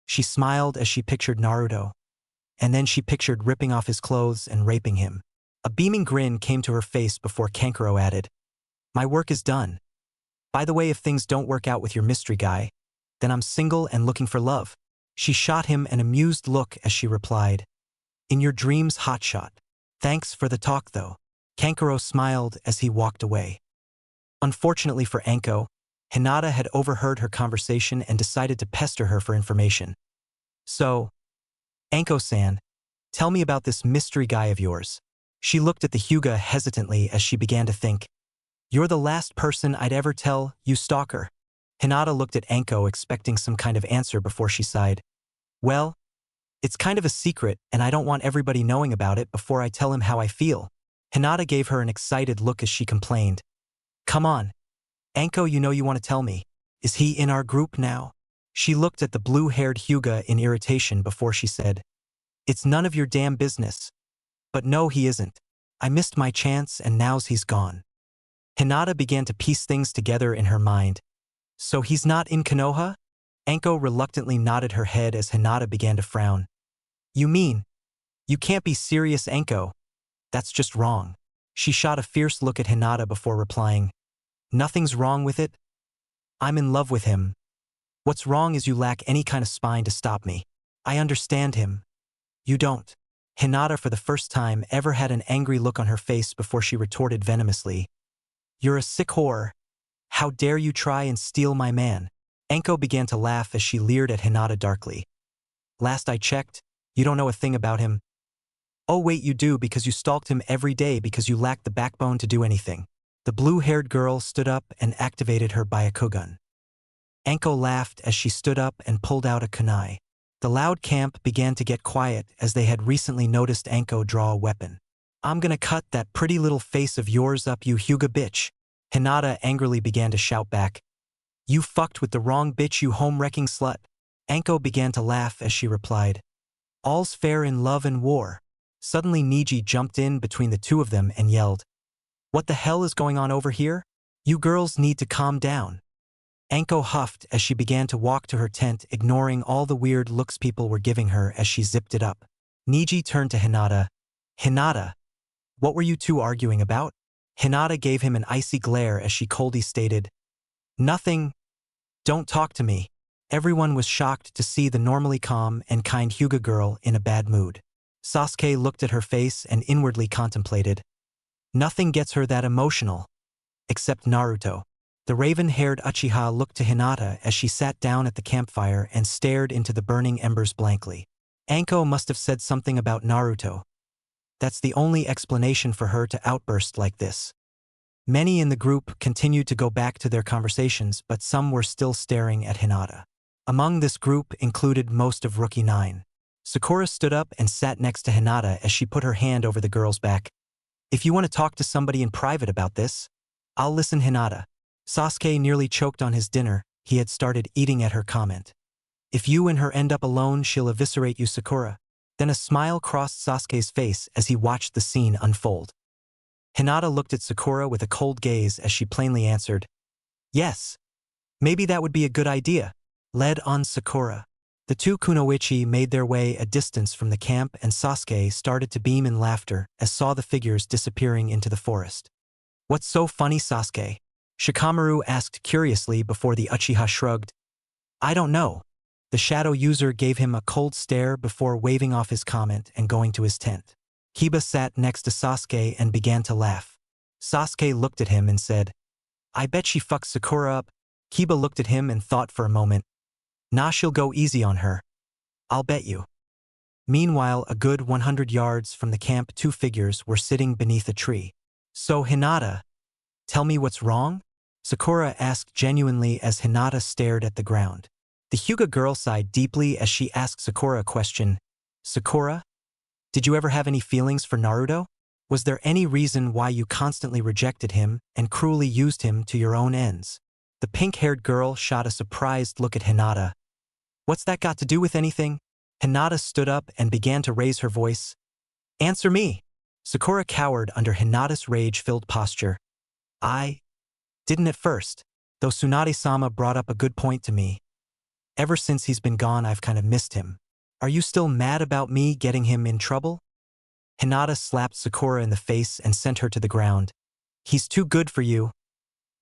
She smiled as she pictured Naruto. And then she pictured ripping off his clothes and raping him. A beaming grin came to her face before Kankuro added, My work is done. By the way, if things don't work out with your mystery guy, then I'm single and looking for love. She shot him an amused look as she replied, In your dreams, hotshot. Thanks for the talk, though. Kankuro smiled as he walked away. Unfortunately for Anko, Hinata had overheard her conversation and decided to pester her for information. So, Anko-san, Tell me about this mystery guy of yours. She looked at the Hyuga hesitantly as she began to think. You're the last person I'd ever tell, you stalker. Hinata looked at Anko expecting some kind of answer before she sighed. Well, it's kind of a secret and I don't want everybody knowing about it before I tell him how I feel. Hinata gave her an excited look as she complained. Come on. Anko, you know you want to tell me. Is he in our group now? She looked at the blue-haired Hyuga in irritation before she said, It's none of your damn business. But no, he isn't. I missed my chance and now's he's gone. Hinata began to piece things together in her mind. So he's not in Konoha? Anko reluctantly nodded her head as Hinata began to frown. You mean? You can't be serious, Anko. That's just wrong. She shot a fierce look at Hinata before replying. Nothing's wrong with it. I'm in love with him. What's wrong is you lack any kind of spine to stop me. I understand him. You don't. Hinata for the first time ever had an angry look on her face before she retorted venomously. You're a sick whore. How dare you try and steal my man? Anko began to laugh as she leered at Hinata darkly. Last I checked, you don't know a thing about him. Oh wait, you do because you stalked him every day because you lacked the backbone to do anything. The blue-haired girl stood up and activated her Byakugan. Anko laughed as she stood up and pulled out a kunai. The loud camp began to get quiet as they had recently noticed Anko draw a weapon. I'm gonna cut that pretty little face of yours up, you Hyuga bitch. Hinata angrily began to shout back. You fucked with the wrong bitch, you home-wrecking slut. Anko began to laugh as she replied. All's fair in love and war. Suddenly Niji jumped in between the two of them and yelled. What the hell is going on over here? You girls need to calm down. Anko huffed as she began to walk to her tent, ignoring all the weird looks people were giving her as she zipped it up. Niji turned to Hinata. Hinata, what were you two arguing about? Hinata gave him an icy glare as she coldly stated. Nothing. Don't talk to me. Everyone was shocked to see the normally calm and kind Hyuga girl in a bad mood. Sasuke looked at her face and inwardly contemplated. Nothing gets her that emotional. Except Naruto. The raven-haired Uchiha looked to Hinata as she sat down at the campfire and stared into the burning embers blankly. Anko must have said something about Naruto. That's the only explanation for her to outburst like this. Many in the group continued to go back to their conversations, but some were still staring at Hinata. Among this group included most of Rookie 9. Sakura stood up and sat next to Hinata as she put her hand over the girl's back. If you want to talk to somebody in private about this, I'll listen, Hinata. Sasuke nearly choked on his dinner. He had started eating at her comment. If you and her end up alone, she'll eviscerate you, Sakura. Then a smile crossed Sasuke's face as he watched the scene unfold. Hinata looked at Sakura with a cold gaze as she plainly answered, Yes. Maybe that would be a good idea. Led on Sakura. The two kunoichi made their way a distance from the camp and Sasuke started to beam in laughter as saw the figures disappearing into the forest. What's so funny, Sasuke? Shikamaru asked curiously before the Uchiha shrugged. I don't know. The shadow user gave him a cold stare before waving off his comment and going to his tent. Kiba sat next to Sasuke and began to laugh. Sasuke looked at him and said, I bet she fucks Sakura up. Kiba looked at him and thought for a moment. Nah, she'll go easy on her. I'll bet you. Meanwhile, a good 100 yards from the camp, two figures were sitting beneath a tree. So Hinata, tell me what's wrong? Sakura asked genuinely as Hinata stared at the ground. The Hyuga girl sighed deeply as she asked Sakura a question. Sakura, did you ever have any feelings for Naruto? Was there any reason why you constantly rejected him and cruelly used him to your own ends? The pink-haired girl shot a surprised look at Hinata. What's that got to do with anything? Hinata stood up and began to raise her voice. Answer me. Sakura cowered under Hinata's rage-filled posture. I didn't at first, though Tsunade-sama brought up a good point to me. Ever since he's been gone, I've kind of missed him. Are you still mad about me getting him in trouble? Hinata slapped Sakura in the face and sent her to the ground. He's too good for you.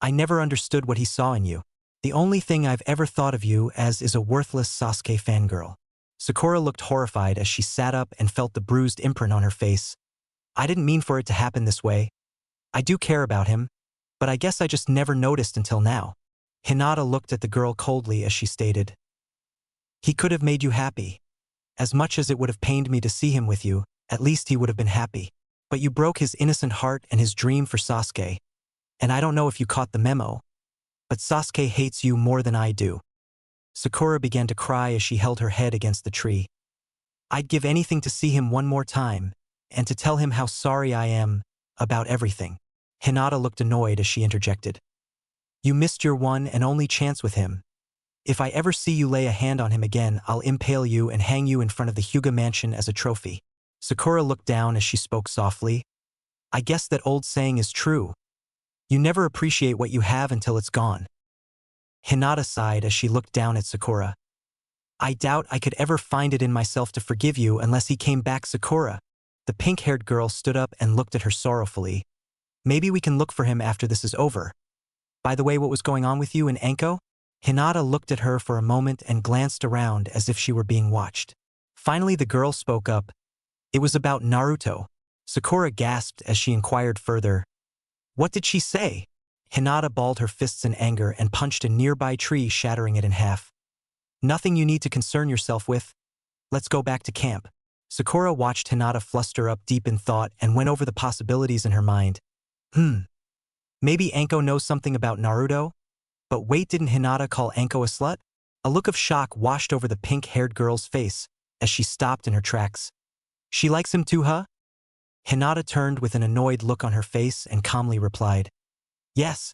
I never understood what he saw in you. The only thing I've ever thought of you as is a worthless Sasuke fangirl. Sakura looked horrified as she sat up and felt the bruised imprint on her face. I didn't mean for it to happen this way. I do care about him, but I guess I just never noticed until now. Hinata looked at the girl coldly as she stated. He could have made you happy. As much as it would have pained me to see him with you, at least he would have been happy. But you broke his innocent heart and his dream for Sasuke. And I don't know if you caught the memo, but Sasuke hates you more than I do. Sakura began to cry as she held her head against the tree. I'd give anything to see him one more time, and to tell him how sorry I am about everything. Hinata looked annoyed as she interjected. You missed your one and only chance with him. If I ever see you lay a hand on him again, I'll impale you and hang you in front of the Hyuga mansion as a trophy. Sakura looked down as she spoke softly. I guess that old saying is true. You never appreciate what you have until it's gone. Hinata sighed as she looked down at Sakura. I doubt I could ever find it in myself to forgive you unless he came back. Sakura. The pink-haired girl stood up and looked at her sorrowfully. Maybe we can look for him after this is over. By the way, what was going on with you and Anko? Hinata looked at her for a moment and glanced around as if she were being watched. Finally the girl spoke up. It was about Naruto. Sakura gasped as she inquired further. What did she say? Hinata balled her fists in anger and punched a nearby tree, shattering it in half. Nothing you need to concern yourself with. Let's go back to camp. Sakura watched Hinata fluster up deep in thought and went over the possibilities in her mind. Maybe Anko knows something about Naruto? But wait, didn't Hinata call Anko a slut? A look of shock washed over the pink-haired girl's face as she stopped in her tracks. She likes him too, huh? Hinata turned with an annoyed look on her face and calmly replied. Yes.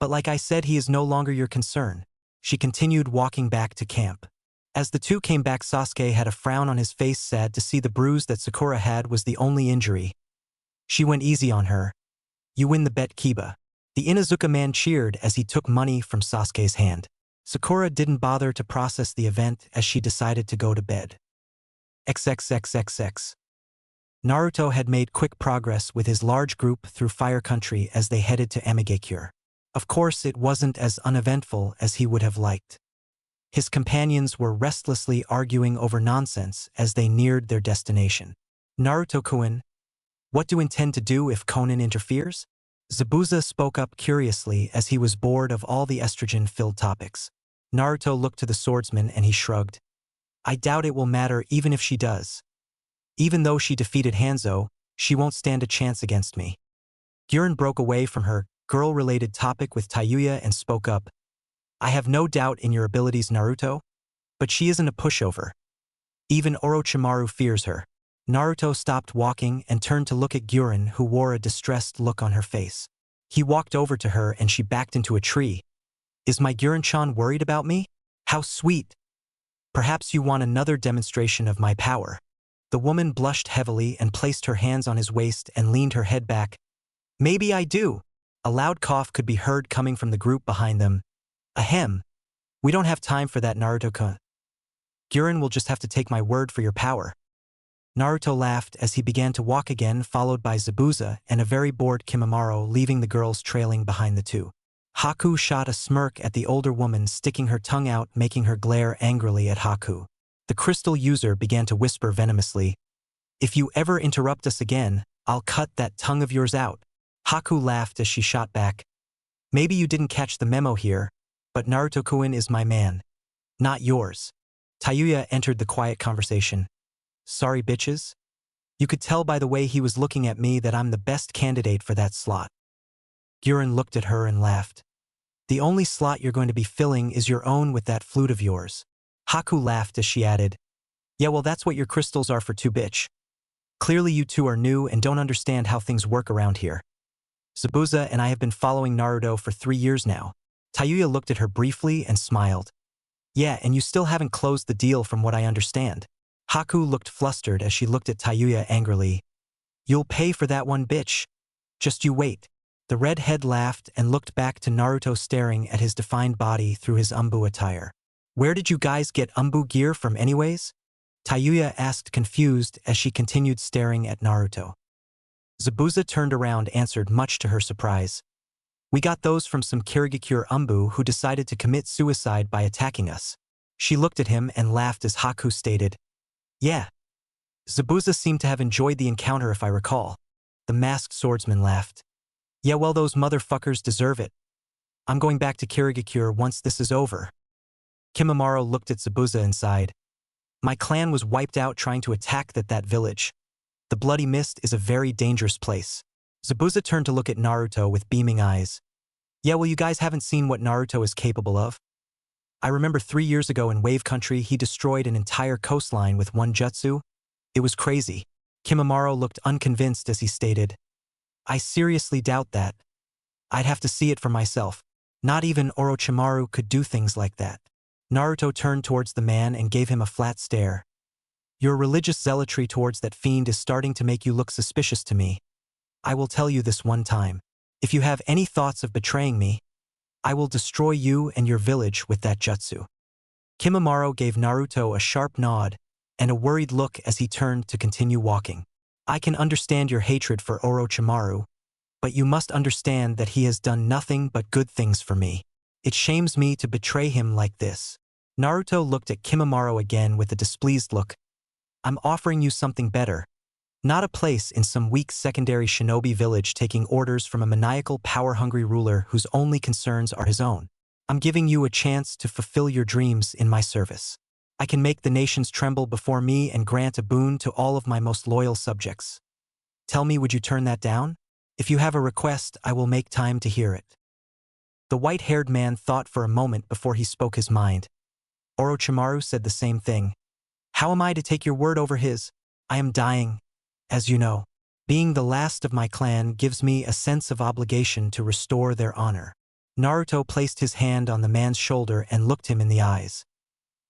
But like I said, he is no longer your concern. She continued walking back to camp. As the two came back, Sasuke had a frown on his face, sad to see the bruise that Sakura had was the only injury. She went easy on her. You win the bet, Kiba. The Inuzuka man cheered as he took money from Sasuke's hand. Sakura didn't bother to process the event as she decided to go to bed. XXXXX. Naruto had made quick progress with his large group through Fire Country as they headed to Amigakure. Of course, it wasn't as uneventful as he would have liked. His companions were restlessly arguing over nonsense as they neared their destination. Naruto-kun, what do you intend to do if Konan interferes? Zabuza spoke up curiously as he was bored of all the estrogen-filled topics. Naruto looked to the swordsman and he shrugged. I doubt it will matter even if she does. Even though she defeated Hanzo, she won't stand a chance against me. Gurren broke away from her girl-related topic with Tayuya and spoke up. I have no doubt in your abilities, Naruto, but she isn't a pushover. Even Orochimaru fears her. Naruto stopped walking and turned to look at Gurren, who wore a distressed look on her face. He walked over to her and she backed into a tree. Is my Gurren-chan worried about me? How sweet. Perhaps you want another demonstration of my power. The woman blushed heavily and placed her hands on his waist and leaned her head back. Maybe I do. A loud cough could be heard coming from the group behind them. Ahem. We don't have time for that, Naruto-kun. Gurren will just have to take my word for your power. Naruto laughed as he began to walk again, followed by Zabuza and a very bored Kimimaro, leaving the girls trailing behind the two. Haku shot a smirk at the older woman, sticking her tongue out, making her glare angrily at Haku. The crystal user began to whisper venomously, If you ever interrupt us again, I'll cut that tongue of yours out. Haku laughed as she shot back. Maybe you didn't catch the memo here, but Naruto-kun is my man. Not yours. Tayuya entered the quiet conversation. Sorry, bitches. You could tell by the way he was looking at me that I'm the best candidate for that slot. Gurren looked at her and laughed. The only slot you're going to be filling is your own with that flute of yours. Haku laughed as she added, Yeah, well, that's what your crystals are for too, bitch. Clearly you two are new and don't understand how things work around here. Zabuza and I have been following Naruto for 3 years now. Tayuya looked at her briefly and smiled. Yeah, and you still haven't closed the deal from what I understand. Haku looked flustered as she looked at Tayuya angrily. You'll pay for that one, bitch. Just you wait. The redhead laughed and looked back to Naruto, staring at his defined body through his umbu attire. Where did you guys get umbu gear from anyways? Tayuya asked, confused, as she continued staring at Naruto. Zabuza turned around, answered, much to her surprise. We got those from some Kirigakure umbu who decided to commit suicide by attacking us. She looked at him and laughed as Haku stated, Yeah. Zabuza seemed to have enjoyed the encounter, if I recall. The masked swordsman laughed. Yeah, well, those motherfuckers deserve it. I'm going back to Kirigakure once this is over. Kimimaro looked at Zabuza and sighed. My clan was wiped out trying to attack that village. The Bloody Mist is a very dangerous place. Zabuza turned to look at Naruto with beaming eyes. Yeah, well, you guys haven't seen what Naruto is capable of. I remember 3 years ago in Wave Country he destroyed an entire coastline with one jutsu. It was crazy. Kimimaro looked unconvinced as he stated, I seriously doubt that. I'd have to see it for myself. Not even Orochimaru could do things like that. Naruto turned towards the man and gave him a flat stare. Your religious zealotry towards that fiend is starting to make you look suspicious to me. I will tell you this one time. If you have any thoughts of betraying me, I will destroy you and your village with that jutsu. Kimimaro gave Naruto a sharp nod and a worried look as he turned to continue walking. I can understand your hatred for Orochimaru, but you must understand that he has done nothing but good things for me. It shames me to betray him like this. Naruto looked at Kimimaro again with a displeased look. I'm offering you something better. Not a place in some weak secondary shinobi village taking orders from a maniacal, power-hungry ruler whose only concerns are his own. I'm giving you a chance to fulfill your dreams in my service. I can make the nations tremble before me and grant a boon to all of my most loyal subjects. Tell me, would you turn that down? If you have a request, I will make time to hear it. The white-haired man thought for a moment before he spoke his mind. Orochimaru said the same thing. How am I to take your word over his? I am dying. As you know, being the last of my clan gives me a sense of obligation to restore their honor. Naruto placed his hand on the man's shoulder and looked him in the eyes.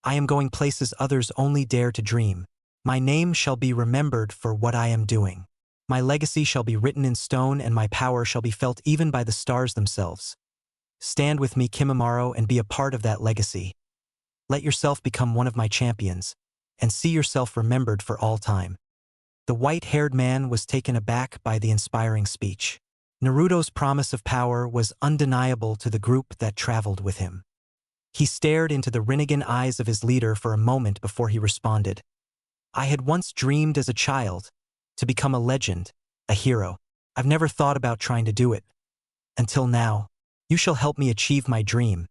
I am going places others only dare to dream. My name shall be remembered for what I am doing. My legacy shall be written in stone and my power shall be felt even by the stars themselves. Stand with me, Kimimaro, and be a part of that legacy. Let yourself become one of my champions, and see yourself remembered for all time. The white-haired man was taken aback by the inspiring speech. Naruto's promise of power was undeniable to the group that traveled with him. He stared into the Rinnegan eyes of his leader for a moment before he responded. I had once dreamed as a child to become a legend, a hero. I've never thought about trying to do it. Until now, you shall help me achieve my dream,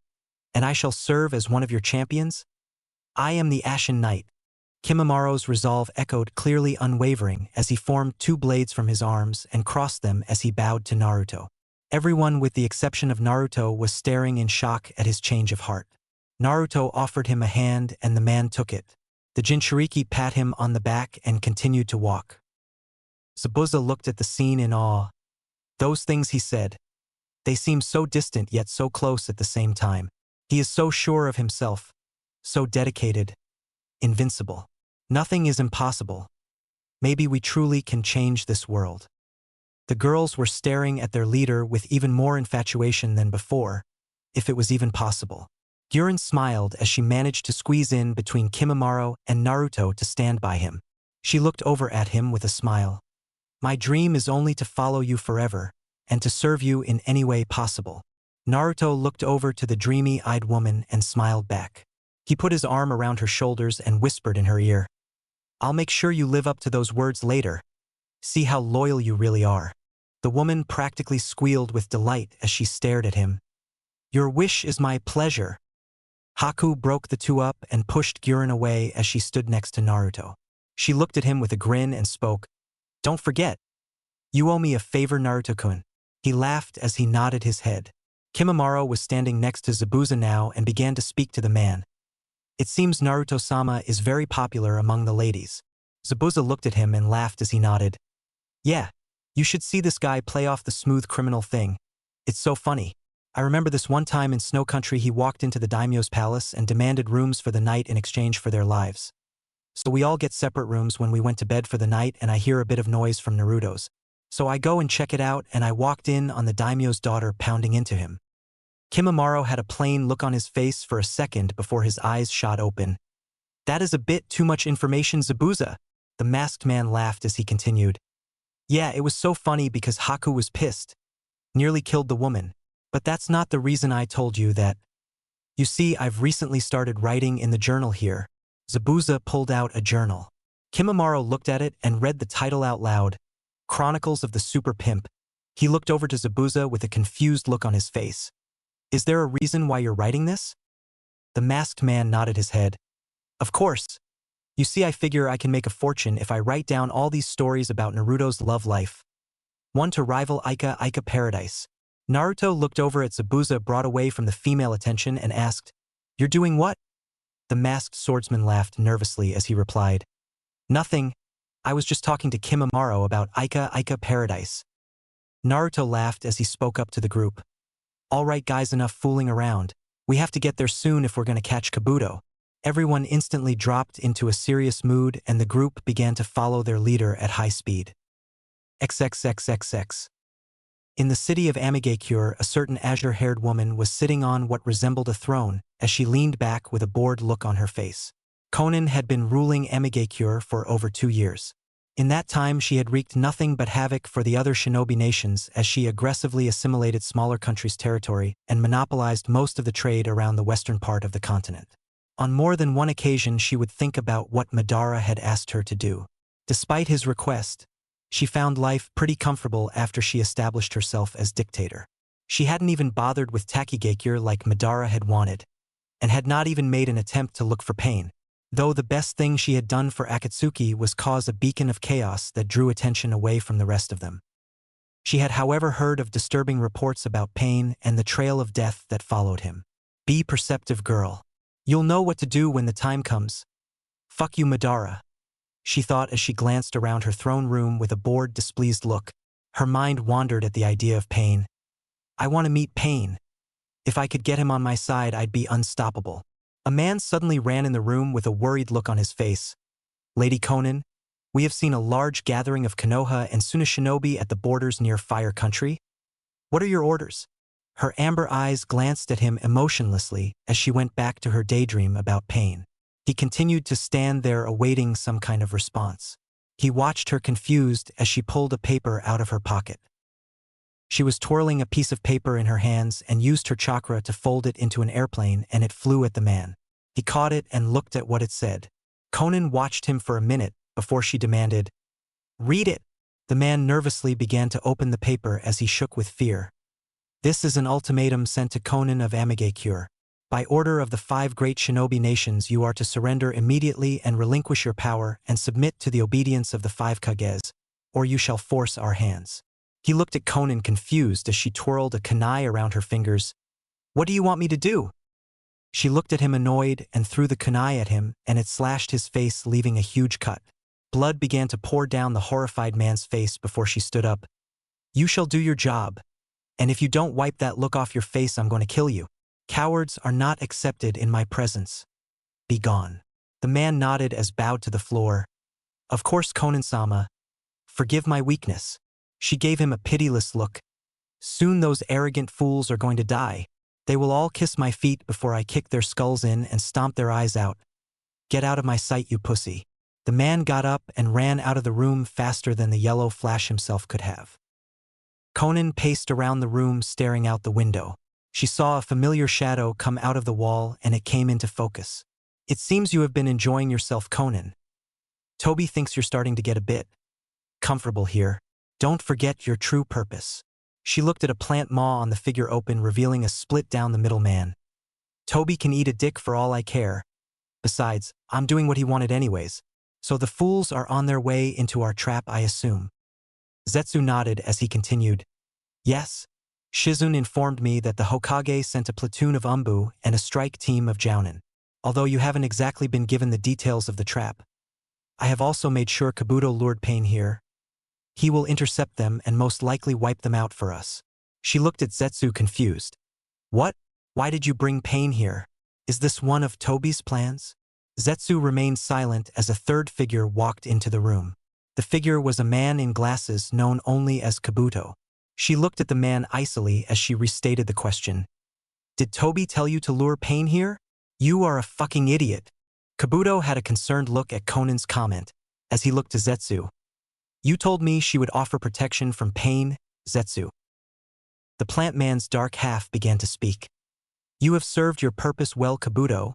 and I shall serve as one of your champions. I am the Ashen Knight. Kimimaro's resolve echoed clearly unwavering as he formed 2 blades from his arms and crossed them as he bowed to Naruto. Everyone with the exception of Naruto was staring in shock at his change of heart. Naruto offered him a hand and the man took it. The Jinchuriki pat him on the back and continued to walk. Zabuza looked at the scene in awe. Those things he said. They seem so distant yet so close at the same time. He is so sure of himself, so dedicated, invincible. Nothing is impossible. Maybe we truly can change this world. The girls were staring at their leader with even more infatuation than before, if it was even possible. Guren smiled as she managed to squeeze in between Kimimaro and Naruto to stand by him. She looked over at him with a smile. My dream is only to follow you forever, and to serve you in any way possible. Naruto looked over to the dreamy-eyed woman and smiled back. He put his arm around her shoulders and whispered in her ear. I'll make sure you live up to those words later. See how loyal you really are. The woman practically squealed with delight as she stared at him. Your wish is my pleasure. Haku broke the two up and pushed Guren away as she stood next to Naruto. She looked at him with a grin and spoke. Don't forget. You owe me a favor, Naruto-kun. He laughed as he nodded his head. Kimimaro was standing next to Zabuza now and began to speak to the man. It seems Naruto-sama is very popular among the ladies. Zabuza looked at him and laughed as he nodded. Yeah, you should see this guy play off the smooth criminal thing. It's so funny. I remember this one time in Snow Country he walked into the daimyo's palace and demanded rooms for the night in exchange for their lives. So we all get separate rooms when we went to bed for the night and I hear a bit of noise from Naruto's. So I go and check it out and I walked in on the daimyo's daughter pounding into him. Kimimaro had a plain look on his face for a second before his eyes shot open. That is a bit too much information, Zabuza. The masked man laughed as he continued. Yeah, it was so funny because Haku was pissed. Nearly killed the woman. But that's not the reason I told you that. You see, I've recently started writing in the journal here. Zabuza pulled out a journal. Kimimaro looked at it and read the title out loud. Chronicles of the Super Pimp. He looked over to Zabuza with a confused look on his face. Is there a reason why you're writing this? The masked man nodded his head. Of course. You see, I figure I can make a fortune if I write down all these stories about Naruto's love life. One to rival Ika Paradise. Naruto looked over at Zabuza, brought away from the female attention, and asked, "You're doing what?" The masked swordsman laughed nervously as he replied, "Nothing. I was just talking to Kimimaro about Ika Paradise." Naruto laughed as he spoke up to the group. "All right guys, enough fooling around. We have to get there soon if we're going to catch Kabuto." Everyone instantly dropped into a serious mood and the group began to follow their leader at high speed. XXXXX. In the city of Amigakure, a certain azure-haired woman was sitting on what resembled a throne as she leaned back with a bored look on her face. Konan had been ruling Amigakure for over 2 years. In that time, she had wreaked nothing but havoc for the other shinobi nations as she aggressively assimilated smaller countries' territory and monopolized most of the trade around the western part of the continent. On more than one occasion, she would think about what Madara had asked her to do. Despite his request, she found life pretty comfortable after she established herself as dictator. She hadn't even bothered with Takigakure like Madara had wanted, and had not even made an attempt to look for pain. Though the best thing she had done for Akatsuki was cause a beacon of chaos that drew attention away from the rest of them. She had, however, heard of disturbing reports about pain and the trail of death that followed him. Be perceptive, girl. You'll know what to do when the time comes. Fuck you, Madara, she thought as she glanced around her throne room with a bored, displeased look. Her mind wandered at the idea of Pain. I want to meet Pain. If I could get him on my side, I'd be unstoppable. A man suddenly ran in the room with a worried look on his face. Lady Konan, we have seen a large gathering of Konoha and Suna shinobi at the borders near Fire Country. What are your orders? Her amber eyes glanced at him emotionlessly as she went back to her daydream about Pain. He continued to stand there awaiting some kind of response. He watched her confused as she pulled a paper out of her pocket. She was twirling a piece of paper in her hands and used her chakra to fold it into an airplane, and it flew at the man. He caught it and looked at what it said. Konan watched him for a minute before she demanded, "Read it." The man nervously began to open the paper as he shook with fear. This is an ultimatum sent to Konan of Amigakure. By order of the 5 great shinobi nations, you are to surrender immediately and relinquish your power and submit to the obedience of the 5 Kages, or you shall force our hands. He looked at Konan confused as she twirled a kunai around her fingers. What do you want me to do? She looked at him annoyed and threw the kunai at him, and it slashed his face, leaving a huge cut. Blood began to pour down the horrified man's face before she stood up. You shall do your job. And if you don't wipe that look off your face, I'm going to kill you. Cowards are not accepted in my presence. Be gone. The man nodded as bowed to the floor. Of course, Konan-sama. Forgive my weakness. She gave him a pitiless look. Soon those arrogant fools are going to die. They will all kiss my feet before I kick their skulls in and stomp their eyes out. Get out of my sight, you pussy. The man got up and ran out of the room faster than the yellow flash himself could have. Konan paced around the room, staring out the window. She saw a familiar shadow come out of the wall, and it came into focus. It seems you have been enjoying yourself, Konan. Toby thinks you're starting to get a bit comfortable here. Don't forget your true purpose. She looked at a plant maw on the figure open, revealing a split down the middle man. Toby can eat a dick for all I care. Besides, I'm doing what he wanted anyways. So the fools are on their way into our trap, I assume. Zetsu nodded as he continued. Yes. Shizune informed me that the Hokage sent a platoon of Umbu and a strike team of Jounin. Although you haven't exactly been given the details of the trap, I have also made sure Kabuto lured Pain here. He will intercept them and most likely wipe them out for us. She looked at Zetsu confused. What? Why did you bring Pain here? Is this one of Toby's plans? Zetsu remained silent as a third figure walked into the room. The figure was a man in glasses known only as Kabuto. She looked at the man icily as she restated the question. Did Toby tell you to lure Pain here? You are a fucking idiot. Kabuto had a concerned look at Konan's comment as he looked to Zetsu. You told me she would offer protection from Pain, Zetsu. The plant man's dark half began to speak. You have served your purpose well, Kabuto,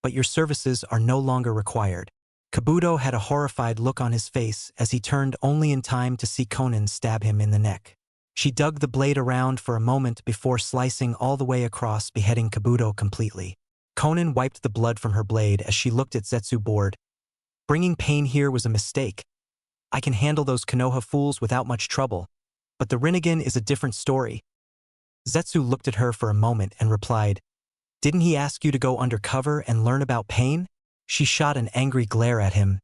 but your services are no longer required. Kabuto had a horrified look on his face as he turned only in time to see Konan stab him in the neck. She dug the blade around for a moment before slicing all the way across, beheading Kabuto completely. Konan wiped the blood from her blade as she looked at Zetsu bored. Bringing Pain here was a mistake. I can handle those Konoha fools without much trouble, but the Rinnegan is a different story. Zetsu looked at her for a moment and replied, "Didn't he ask you to go undercover and learn about Pain?" She shot an angry glare at him.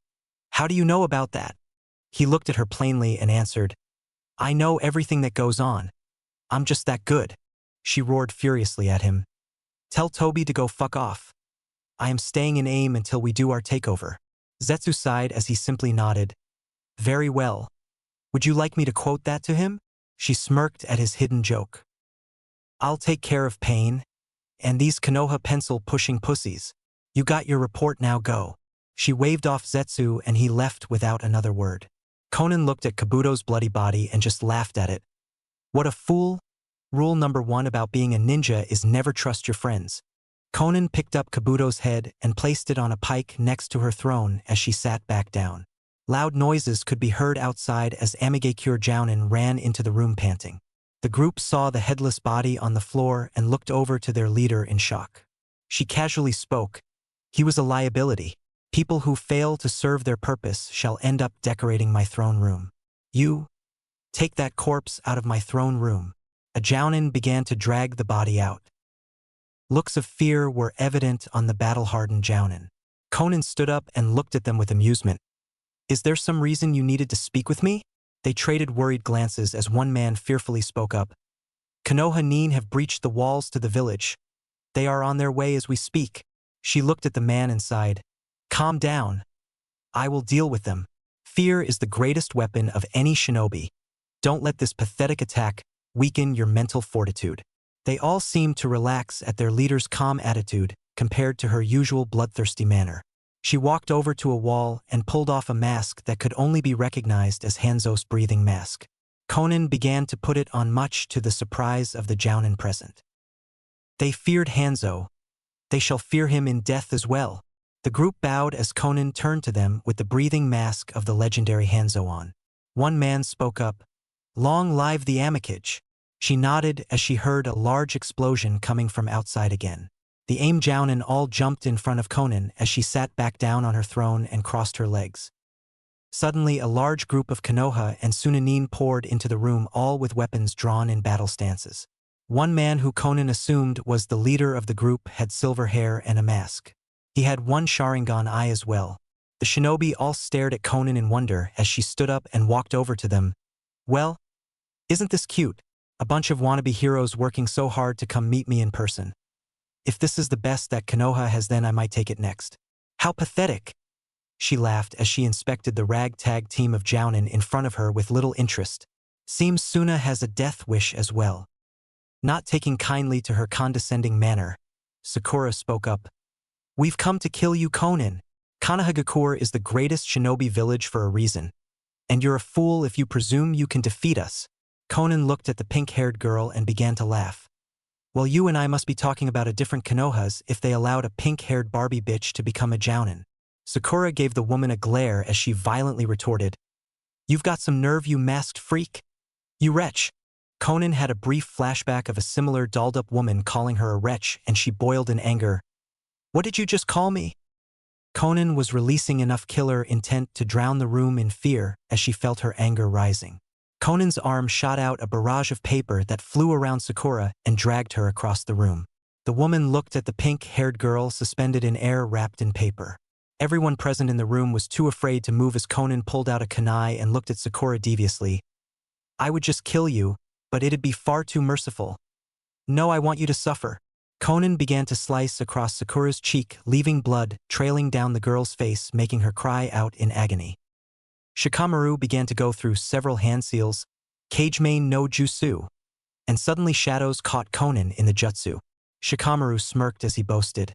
"How do you know about that?" He looked at her plainly and answered, "I know everything that goes on. I'm just that good." She roared furiously at him. "Tell Toby to go fuck off. I am staying in AIM until we do our takeover." Zetsu sighed as he simply nodded. "Very well. Would you like me to quote that to him?" She smirked at his hidden joke. "I'll take care of Pain. And these Konoha pencil-pushing pussies. You got your report, now go." She waved off Zetsu and he left without another word. Conan looked at Kabuto's bloody body and just laughed at it. What a fool. Rule number 1 about being a ninja is never trust your friends. Conan picked up Kabuto's head and placed it on a pike next to her throne as she sat back down. Loud noises could be heard outside as Amigekure Jounin ran into the room panting. The group saw the headless body on the floor and looked over to their leader in shock. She casually spoke. "He was a liability. People who fail to serve their purpose shall end up decorating my throne room. You, take that corpse out of my throne room." A Jounin began to drag the body out. Looks of fear were evident on the battle-hardened Jounin. Conan stood up and looked at them with amusement. "Is there some reason you needed to speak with me?" They traded worried glances as one man fearfully spoke up. "Konoha Nin have breached the walls to the village. They are on their way as we speak." She looked at the man and sighed. "Calm down. I will deal with them. Fear is the greatest weapon of any shinobi. Don't let this pathetic attack weaken your mental fortitude." They all seemed to relax at their leader's calm attitude compared to her usual bloodthirsty manner. She walked over to a wall and pulled off a mask that could only be recognized as Hanzo's breathing mask. Conan began to put it on, much to the surprise of the Jounin present. They feared Hanzo. They shall fear him in death as well. The group bowed as Conan turned to them with the breathing mask of the legendary Hanzo on. One man spoke up. "Long live the Amikage." She nodded as she heard a large explosion coming from outside again. The AIM Jounin all jumped in front of Conan as she sat back down on her throne and crossed her legs. Suddenly, a large group of Konoha and Sunanin poured into the room, all with weapons drawn in battle stances. One man who Conan assumed was the leader of the group had silver hair and a mask. He had one Sharingan eye as well. The shinobi all stared at Conan in wonder as she stood up and walked over to them. "Well, isn't this cute? A bunch of wannabe heroes working so hard to come meet me in person. If this is the best that Konoha has, then I might take it next. How pathetic." She laughed as she inspected the ragtag team of Jounin in front of her with little interest. "Seems Suna has a death wish as well." Not taking kindly to her condescending manner, Sakura spoke up. "We've come to kill you, Conan. Konohagakure is the greatest shinobi village for a reason. And you're a fool if you presume you can defeat us." Conan looked at the pink-haired girl and began to laugh. "Well, you and I must be talking about a different Konohas if they allowed a pink-haired Barbie bitch to become a Jounin." Sakura gave the woman a glare as she violently retorted. "You've got some nerve, you masked freak. You wretch." Conan had a brief flashback of a similar dolled-up woman calling her a wretch, and she boiled in anger. "What did you just call me?" Conan was releasing enough killer intent to drown the room in fear as she felt her anger rising. Conan's arm shot out a barrage of paper that flew around Sakura and dragged her across the room. The woman looked at the pink-haired girl suspended in air wrapped in paper. Everyone present in the room was too afraid to move as Conan pulled out a kunai and looked at Sakura deviously. "I would just kill you, but it'd be far too merciful. No, I want you to suffer." Conan began to slice across Sakura's cheek, leaving blood trailing down the girl's face, making her cry out in agony. Shikamaru began to go through several hand seals, Kagemain no Jutsu, and suddenly shadows caught Conan in the jutsu. Shikamaru smirked as he boasted.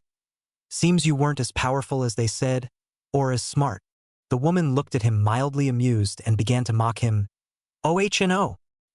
"Seems you weren't as powerful as they said, or as smart." The woman looked at him mildly amused and began to mock him. "Oh,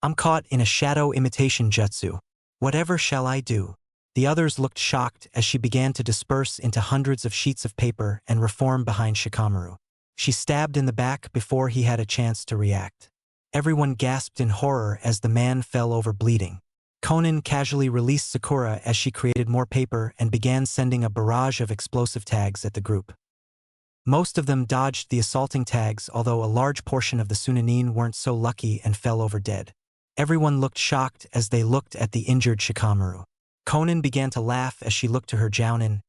I'm caught in a shadow imitation jutsu. Whatever shall I do?" The others looked shocked as she began to disperse into hundreds of sheets of paper and reform behind Shikamaru. She stabbed in the back before he had a chance to react. Everyone gasped in horror as the man fell over bleeding. Conan casually released Sakura as she created more paper and began sending a barrage of explosive tags at the group. Most of them dodged the assaulting tags, although a large portion of the Sunanin weren't so lucky and fell over dead. Everyone looked shocked as they looked at the injured Shikamaru. Konan began to laugh as she looked to her jounin.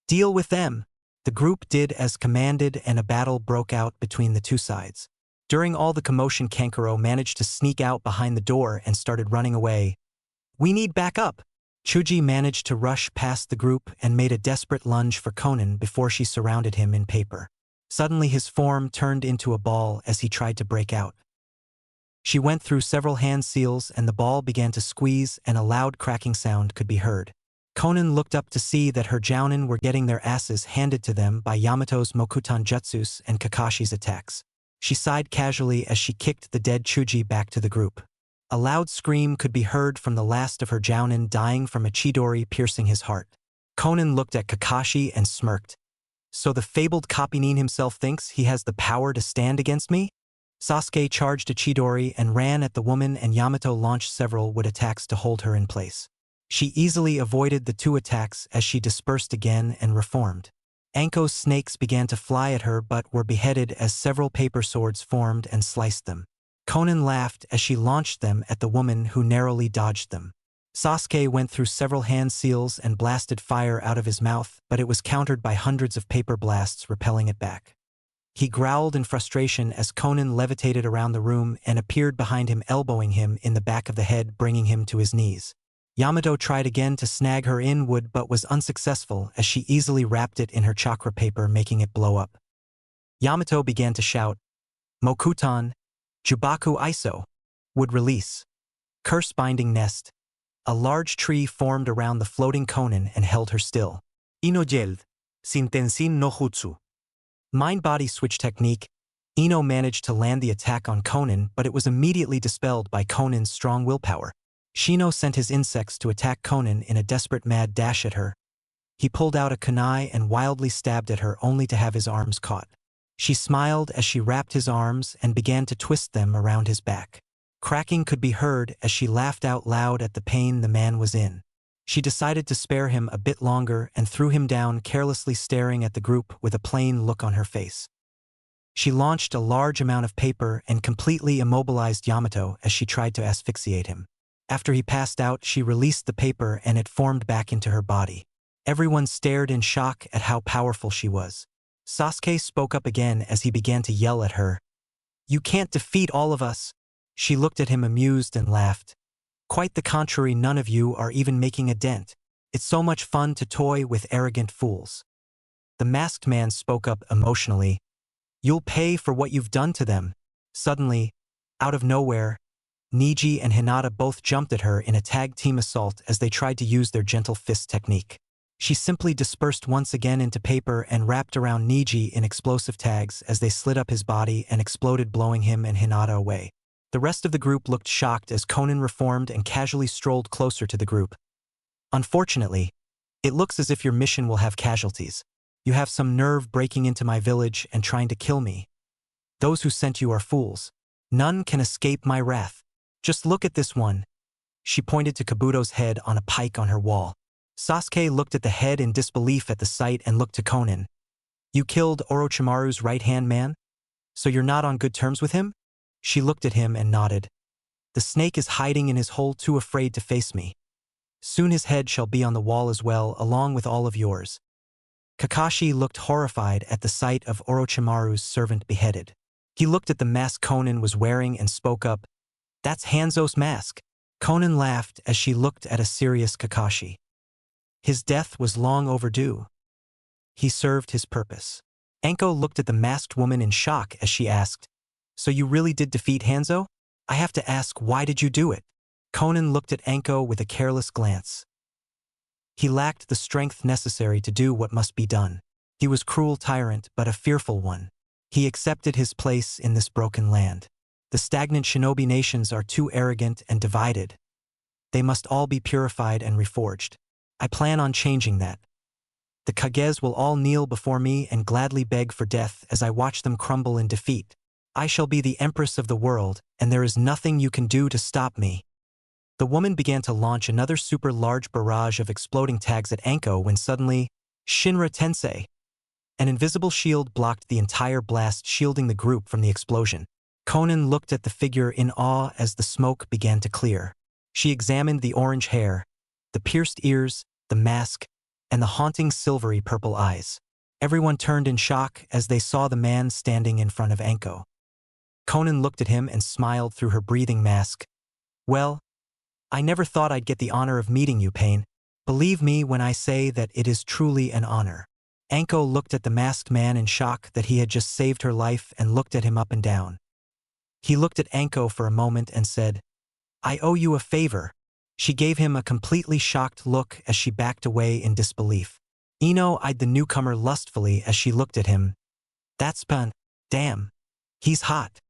Deal with them! The group did as commanded and a battle broke out between the two sides. During all the commotion, Kankuro managed to sneak out behind the door and started running away. We need backup! Chuji managed to rush past the group and made a desperate lunge for Konan before she surrounded him in paper. Suddenly his form turned into a ball as he tried to break out. She went through several hand seals and the ball began to squeeze and a loud cracking sound could be heard. Konan looked up to see that her jounin were getting their asses handed to them by Yamato's Mokutan Jutsus and Kakashi's attacks. She sighed casually as she kicked the dead Chuji back to the group. A loud scream could be heard from the last of her jounin dying from a chidori piercing his heart. Konan looked at Kakashi and smirked. So the fabled Kopinin himself thinks he has the power to stand against me? Sasuke charged a chidori and ran at the woman and Yamato launched several wood attacks to hold her in place. She easily avoided the two attacks as she dispersed again and reformed. Anko's snakes began to fly at her but were beheaded as several paper swords formed and sliced them. Konan laughed as she launched them at the woman who narrowly dodged them. Sasuke went through several hand seals and blasted fire out of his mouth, but it was countered by hundreds of paper blasts repelling it back. He growled in frustration as Konan levitated around the room and appeared behind him, elbowing him in the back of the head, bringing him to his knees. Yamato tried again to snag her in wood but was unsuccessful as she easily wrapped it in her chakra paper, making it blow up. Yamato began to shout, Mokutan, Jubaku Iso, would release. Curse binding nest. A large tree formed around the floating Konan and held her still. Ino Geld, Shintensin no Jutsu. Mind-body switch technique. Ino managed to land the attack on Konan, but it was immediately dispelled by Konan's strong willpower. Shino sent his insects to attack Konan in a desperate mad dash at her. He pulled out a kunai and wildly stabbed at her only to have his arms caught. She smiled as she wrapped his arms and began to twist them around his back. Cracking could be heard as she laughed out loud at the pain the man was in. She decided to spare him a bit longer and threw him down, carelessly staring at the group with a plain look on her face. She launched a large amount of paper and completely immobilized Yamato as she tried to asphyxiate him. After he passed out, she released the paper and it formed back into her body. Everyone stared in shock at how powerful she was. Sasuke spoke up again as he began to yell at her. You can't defeat all of us. She looked at him amused and laughed. Quite the contrary, none of you are even making a dent. It's so much fun to toy with arrogant fools. The masked man spoke up emotionally. You'll pay for what you've done to them. Suddenly, out of nowhere, Niji and Hinata both jumped at her in a tag team assault as they tried to use their gentle fist technique. She simply dispersed once again into paper and wrapped around Niji in explosive tags as they slid up his body and exploded, blowing him and Hinata away. The rest of the group looked shocked as Konan reformed and casually strolled closer to the group. Unfortunately, it looks as if your mission will have casualties. You have some nerve breaking into my village and trying to kill me. Those who sent you are fools. None can escape my wrath. Just look at this one. She pointed to Kabuto's head on a pike on her wall. Sasuke looked at the head in disbelief at the sight and looked to Konan. You killed Orochimaru's right-hand man? So you're not on good terms with him? She looked at him and nodded. The snake is hiding in his hole, too afraid to face me. Soon his head shall be on the wall as well, along with all of yours. Kakashi looked horrified at the sight of Orochimaru's servant beheaded. He looked at the mask Konan was wearing and spoke up. That's Hanzo's mask. Konan laughed as she looked at a serious Kakashi. His death was long overdue. He served his purpose. Anko looked at the masked woman in shock as she asked, So you really did defeat Hanzo? I have to ask, why did you do it? Konan looked at Anko with a careless glance. He lacked the strength necessary to do what must be done. He was cruel tyrant, but a fearful one. He accepted his place in this broken land. The stagnant shinobi nations are too arrogant and divided. They must all be purified and reforged. I plan on changing that. The Kages will all kneel before me and gladly beg for death as I watch them crumble in defeat. I shall be the empress of the world, and there is nothing you can do to stop me. The woman began to launch another super large barrage of exploding tags at Anko when suddenly, Shinra Tensei! An invisible shield blocked the entire blast, shielding the group from the explosion. Conan looked at the figure in awe as the smoke began to clear. She examined the orange hair, the pierced ears, the mask, and the haunting silvery purple eyes. Everyone turned in shock as they saw the man standing in front of Anko. Conan looked at him and smiled through her breathing mask. "Well, I never thought I'd get the honor of meeting you, Pain. Believe me when I say that it is truly an honor." Anko looked at the masked man in shock that he had just saved her life and looked at him up and down. He looked at Anko for a moment and said, "I owe you a favor." She gave him a completely shocked look as she backed away in disbelief. Ino eyed the newcomer lustfully as she looked at him. "That's Pun. Damn. He's hot."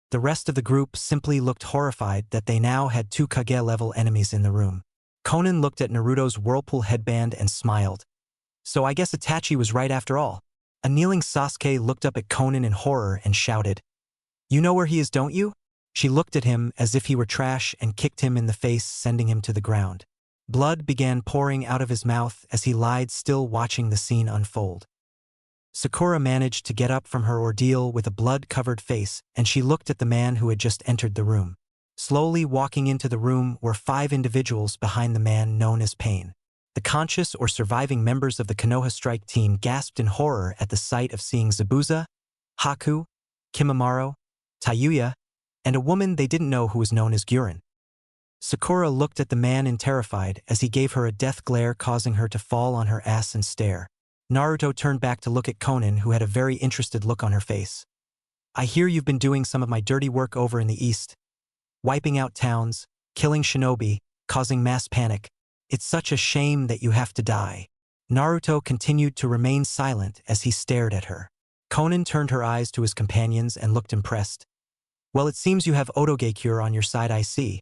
The rest of the group simply looked horrified that they now had two Kage-level enemies in the room. Conan looked at Naruto's whirlpool headband and smiled. "So I guess Itachi was right after all." A kneeling Sasuke looked up at Conan in horror and shouted, "You know where he is, don't you?" She looked at him as if he were trash and kicked him in the face, sending him to the ground. Blood began pouring out of his mouth as he lied still, watching the scene unfold. Sakura managed to get up from her ordeal with a blood-covered face, and she looked at the man who had just entered the room. Slowly walking into the room were 5 individuals behind the man known as Pain. The conscious or surviving members of the Konoha strike team gasped in horror at the sight of seeing Zabuza, Haku, Kimimaro, Tayuya, and a woman they didn't know who was known as Guren. Sakura looked at the man in terrified as he gave her a death glare, causing her to fall on her ass and stare. Naruto turned back to look at Conan, who had a very interested look on her face. "I hear you've been doing some of my dirty work over in the east. Wiping out towns, killing shinobi, causing mass panic. It's such a shame that you have to die." Naruto continued to remain silent as he stared at her. Conan turned her eyes to his companions and looked impressed. "Well, it seems you have Otoge-cure on your side, I see.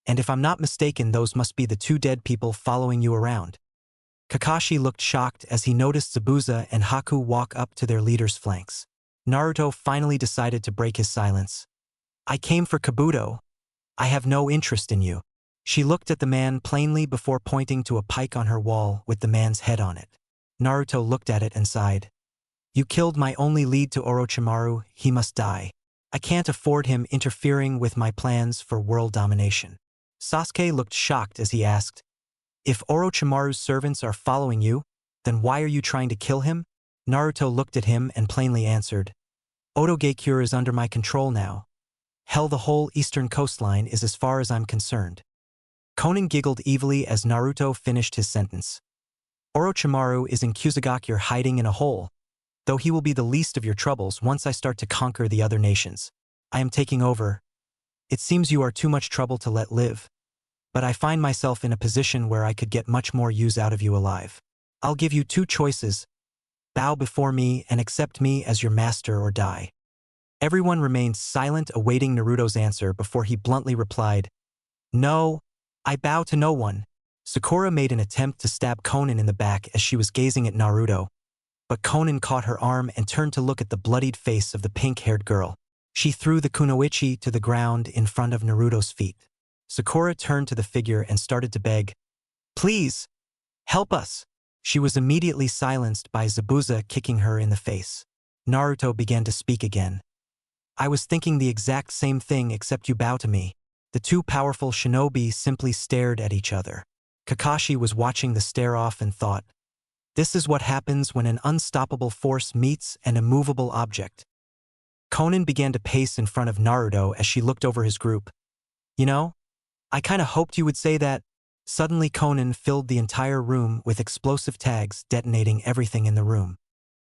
And if I'm not mistaken, those must be the 2 dead people following you around." Kakashi looked shocked as he noticed Zabuza and Haku walk up to their leader's flanks. Naruto finally decided to break his silence. "I came for Kabuto. I have no interest in you." She looked at the man plainly before pointing to a pike on her wall with the man's head on it. Naruto looked at it and sighed. "You killed my only lead to Orochimaru, he must die. I can't afford him interfering with my plans for world domination." Sasuke looked shocked as he asked, "If Orochimaru's servants are following you, then why are you trying to kill him?" Naruto looked at him and plainly answered, "Otoge-cure is under my control now. Hell, the whole eastern coastline is as far as I'm concerned." Conan giggled evilly as Naruto finished his sentence. "Orochimaru is in Kusagakure hiding in a hole, though he will be the least of your troubles once I start to conquer the other nations. I am taking over. It seems you are too much trouble to let live. But I find myself in a position where I could get much more use out of you alive. I'll give you 2 choices. Bow before me and accept me as your master, or die." Everyone remained silent, awaiting Naruto's answer before he bluntly replied, "No, I bow to no one." Sakura made an attempt to stab Conan in the back as she was gazing at Naruto, but Conan caught her arm and turned to look at the bloodied face of the pink-haired girl. She threw the kunoichi to the ground in front of Naruto's feet. Sakura turned to the figure and started to beg, "Please, help us." She was immediately silenced by Zabuza kicking her in the face. Naruto began to speak again. "I was thinking the exact same thing, except you bow to me." The 2 powerful shinobi simply stared at each other. Kakashi was watching the stare-off and thought, "This is what happens when an unstoppable force meets an immovable object." Conan began to pace in front of Naruto as she looked over his group. "You know, I kinda hoped you would say that." Suddenly Conan filled the entire room with explosive tags, detonating everything in the room.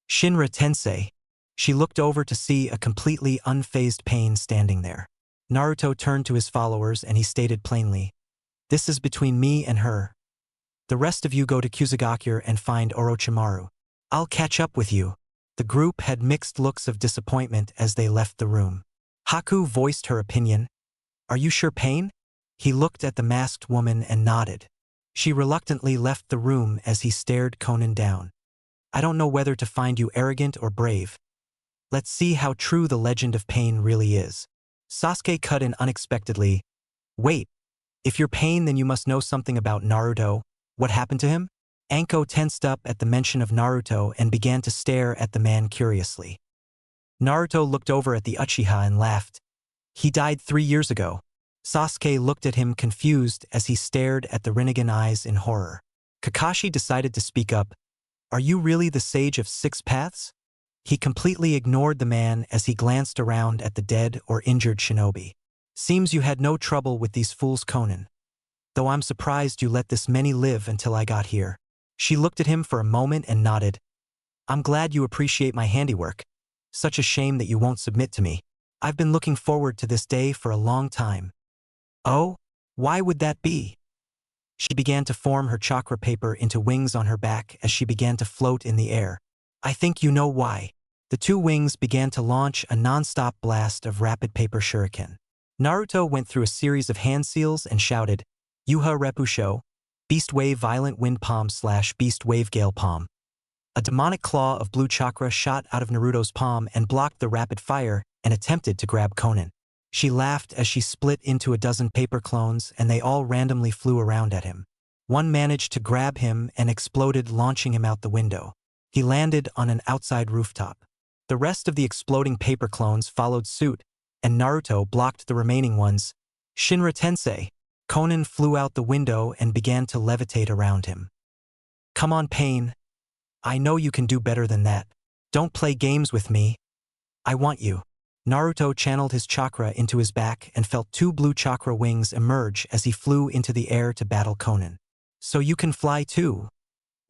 "Shinra Tensei." She looked over to see a completely unfazed Pain standing there. Naruto turned to his followers and he stated plainly, "This is between me and her. The rest of you go to Kusagakure and find Orochimaru. I'll catch up with you." The group had mixed looks of disappointment as they left the room. Haku voiced her opinion. "Are you sure, Pain?" He looked at the masked woman and nodded. She reluctantly left the room as he stared Conan down. "I don't know whether to find you arrogant or brave. Let's see how true the legend of Pain really is." Sasuke cut in unexpectedly. "Wait, if you're Pain, then you must know something about Naruto. What happened to him?" Anko tensed up at the mention of Naruto and began to stare at the man curiously. Naruto looked over at the Uchiha and laughed. He died 3 years ago. Sasuke looked at him confused as he stared at the Rinnegan eyes in horror. Kakashi decided to speak up. Are you really the sage of 6 paths? He completely ignored the man as he glanced around at the dead or injured shinobi. Seems you had no trouble with these fools, Conan. Though I'm surprised you let this many live until I got here. She looked at him for a moment and nodded. I'm glad you appreciate my handiwork. Such a shame that you won't submit to me. I've been looking forward to this day for a long time. Oh? Why would that be? She began to form her chakra paper into wings on her back as she began to float in the air. I think you know why. The 2 wings began to launch a non-stop blast of rapid paper shuriken. Naruto went through a series of hand seals and shouted, Yuha Repusho, Beast Wave Violent Wind Palm / Beast Wave Gale Palm. A demonic claw of blue chakra shot out of Naruto's palm and blocked the rapid fire and attempted to grab Conan. She laughed as she split into a dozen paper clones and they all randomly flew around at him. One managed to grab him and exploded, launching him out the window. He landed on an outside rooftop. The rest of the exploding paper clones followed suit, and Naruto blocked the remaining ones. Shinra Tensei. Conan flew out the window and began to levitate around him. Come on, Pain. I know you can do better than that. Don't play games with me. I want you. Naruto channeled his chakra into his back and felt 2 blue chakra wings emerge as he flew into the air to battle Conan. So you can fly too.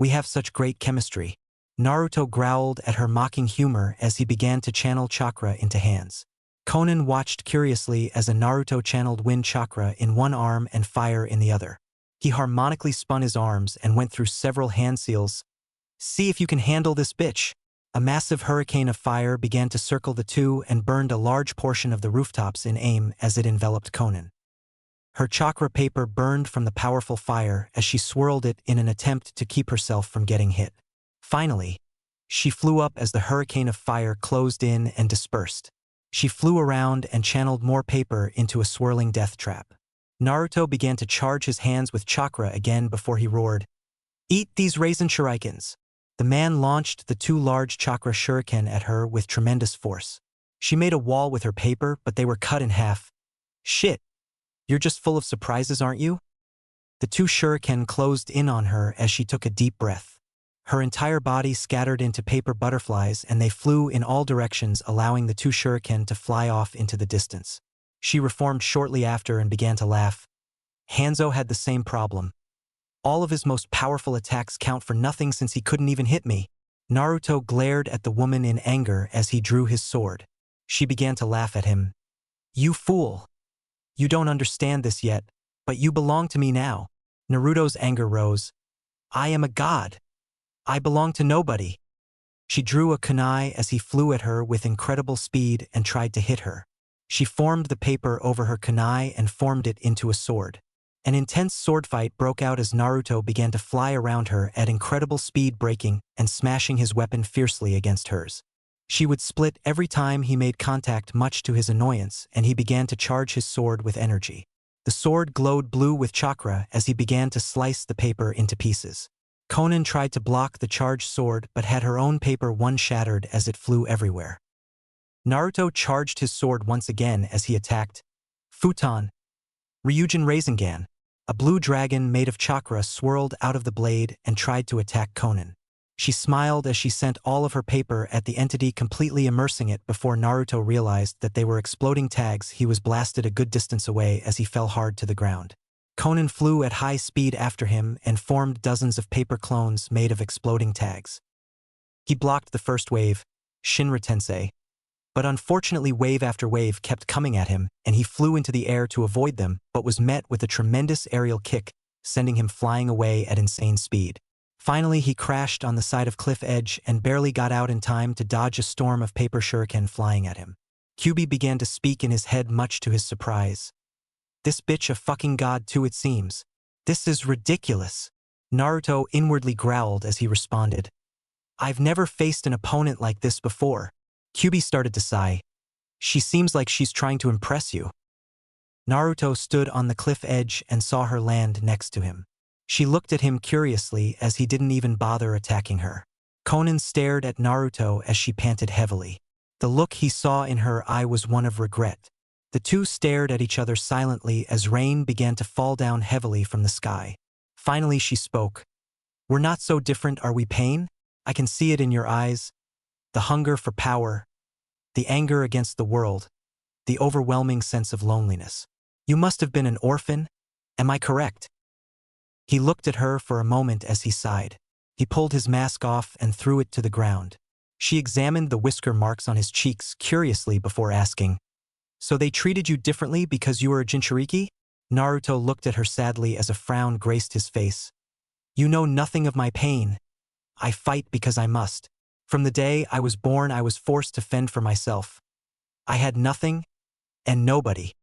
We have such great chemistry. Naruto growled at her mocking humor as he began to channel chakra into hands. Conan watched curiously as a Naruto channeled wind chakra in one arm and fire in the other. He harmonically spun his arms and went through several hand seals. See if you can handle this bitch. A massive hurricane of fire began to circle the 2 and burned a large portion of the rooftops in aim as it enveloped Conan. Her chakra paper burned from the powerful fire as she swirled it in an attempt to keep herself from getting hit. Finally, she flew up as the hurricane of fire closed in and dispersed. She flew around and channeled more paper into a swirling death trap. Naruto began to charge his hands with chakra again before he roared, Eat these raisin shurikens. The man launched the 2 large chakra shuriken at her with tremendous force. She made a wall with her paper, but they were cut in half. Shit. You're just full of surprises, aren't you? The 2 shuriken closed in on her as she took a deep breath. Her entire body scattered into paper butterflies and they flew in all directions, allowing the 2 shuriken to fly off into the distance. She reformed shortly after and began to laugh. Hanzo had the same problem. All of his most powerful attacks count for nothing since he couldn't even hit me. Naruto glared at the woman in anger as he drew his sword. She began to laugh at him. You fool. You don't understand this yet, but you belong to me now. Naruto's anger rose. I am a god. I belong to nobody. She drew a kunai as he flew at her with incredible speed and tried to hit her. She formed the paper over her kunai and formed it into a sword. An intense sword fight broke out as Naruto began to fly around her at incredible speed, breaking and smashing his weapon fiercely against hers. She would split every time he made contact, much to his annoyance, and he began to charge his sword with energy. The sword glowed blue with chakra as he began to slice the paper into pieces. Conan tried to block the charged sword but had her own paper one shattered as it flew everywhere. Naruto charged his sword once again as he attacked. Futon. Ryujin Rasengan. A blue dragon made of chakra swirled out of the blade and tried to attack Conan. She smiled as she sent all of her paper at the entity, completely immersing it before Naruto realized that they were exploding tags. He was blasted a good distance away as he fell hard to the ground. Conan flew at high speed after him and formed dozens of paper clones made of exploding tags. He blocked the first wave, Shinra Tensei, but unfortunately wave after wave kept coming at him and he flew into the air to avoid them but was met with a tremendous aerial kick, sending him flying away at insane speed. Finally, he crashed on the side of cliff edge and barely got out in time to dodge a storm of paper shuriken flying at him. Kyuubi began to speak in his head, much to his surprise. This bitch a fucking god too, it seems. This is ridiculous. Naruto inwardly growled as he responded. I've never faced an opponent like this before. Kyuubi started to sigh. She seems like she's trying to impress you. Naruto stood on the cliff edge and saw her land next to him. She looked at him curiously as he didn't even bother attacking her. Conan stared at Naruto as she panted heavily. The look he saw in her eye was one of regret. The two stared at each other silently as rain began to fall down heavily from the sky. Finally she spoke. "We're not so different, are we, Pain? I can see it in your eyes. The hunger for power, the anger against the world, the overwhelming sense of loneliness. You must have been an orphan, am I correct?" He looked at her for a moment as he sighed. He pulled his mask off and threw it to the ground. She examined the whisker marks on his cheeks curiously before asking, "So they treated you differently because you were a Jinchuriki?" Naruto looked at her sadly as a frown graced his face. "You know nothing of my pain. I fight because I must. From the day I was born I was forced to fend for myself. I had nothing and nobody."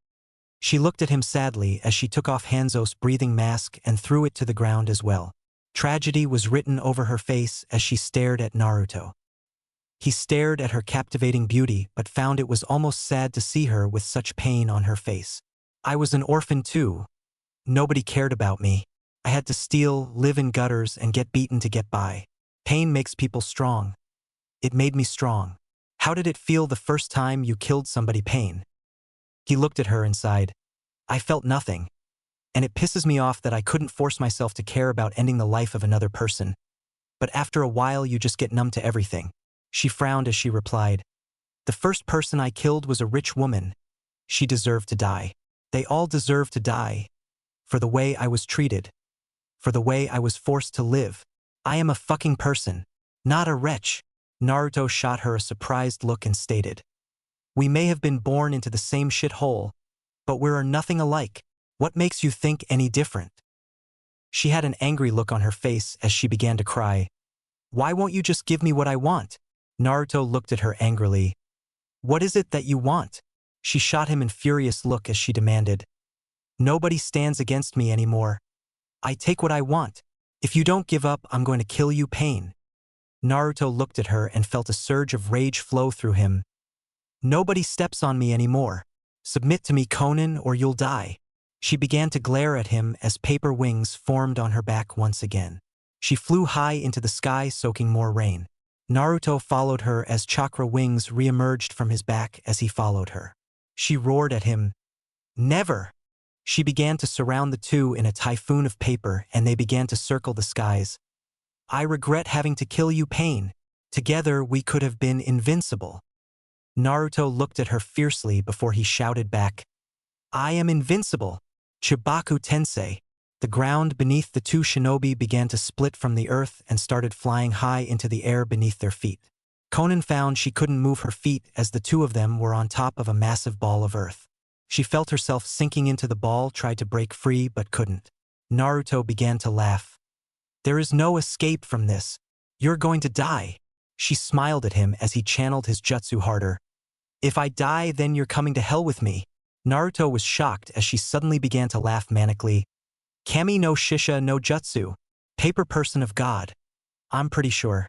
She looked at him sadly as she took off Hanzo's breathing mask and threw it to the ground as well. Tragedy was written over her face as she stared at Naruto. He stared at her captivating beauty but found it was almost sad to see her with such pain on her face. "I was an orphan too. Nobody cared about me. I had to steal, live in gutters, and get beaten to get by. Pain makes people strong. It made me strong. How did it feel the first time you killed somebody, Pain?" He looked at her and sighed. "I felt nothing. And it pisses me off that I couldn't force myself to care about ending the life of another person. But after a while you just get numb to everything." She frowned as she replied, "The first person I killed was a rich woman. She deserved to die. They all deserve to die. For the way I was treated. For the way I was forced to live. I am a fucking person, not a wretch." Naruto shot her a surprised look and stated, "We may have been born into the same shithole, but we're nothing alike. What makes you think any different?" She had an angry look on her face as she began to cry. "Why won't you just give me what I want?" Naruto looked at her angrily. "What is it that you want?" She shot him a furious look as she demanded. "Nobody stands against me anymore. I take what I want. If you don't give up, I'm going to kill you, Pain." Naruto looked at her and felt a surge of rage flow through him. "Nobody steps on me anymore. Submit to me, Conan, or you'll die." She began to glare at him as paper wings formed on her back once again. She flew high into the sky, soaking more rain. Naruto followed her as chakra wings re-emerged from his back as he followed her. She roared at him, "Never!" She began to surround the two in a typhoon of paper and they began to circle the skies. "I regret having to kill you, Pain. Together we could have been invincible." Naruto looked at her fiercely before he shouted back, "I am invincible! Chibaku Tensei." The ground beneath the two shinobi began to split from the earth and started flying high into the air beneath their feet. Conan found she couldn't move her feet as the two of them were on top of a massive ball of earth. She felt herself sinking into the ball, tried to break free but couldn't. Naruto began to laugh. "There is no escape from this. You're going to die." She smiled at him as he channeled his jutsu harder. "If I die, then you're coming to hell with me." Naruto was shocked as she suddenly began to laugh manically. "Kami no Shisha no Jutsu. Paper person of God. I'm pretty sure.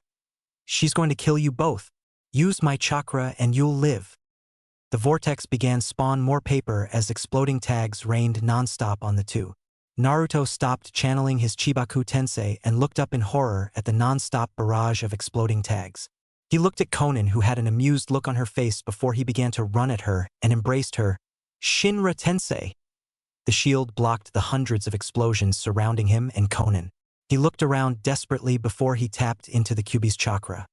She's going to kill you both. Use my chakra and you'll live." The vortex began spawn more paper as exploding tags rained non-stop on the two. Naruto stopped channeling his Chibaku Tensei and looked up in horror at the non-stop barrage of exploding tags. He looked at Conan, who had an amused look on her face before he began to run at her and embraced her. "Shinra Tensei." The shield blocked the hundreds of explosions surrounding him and Conan. He looked around desperately before he tapped into the Kyuubi's chakra.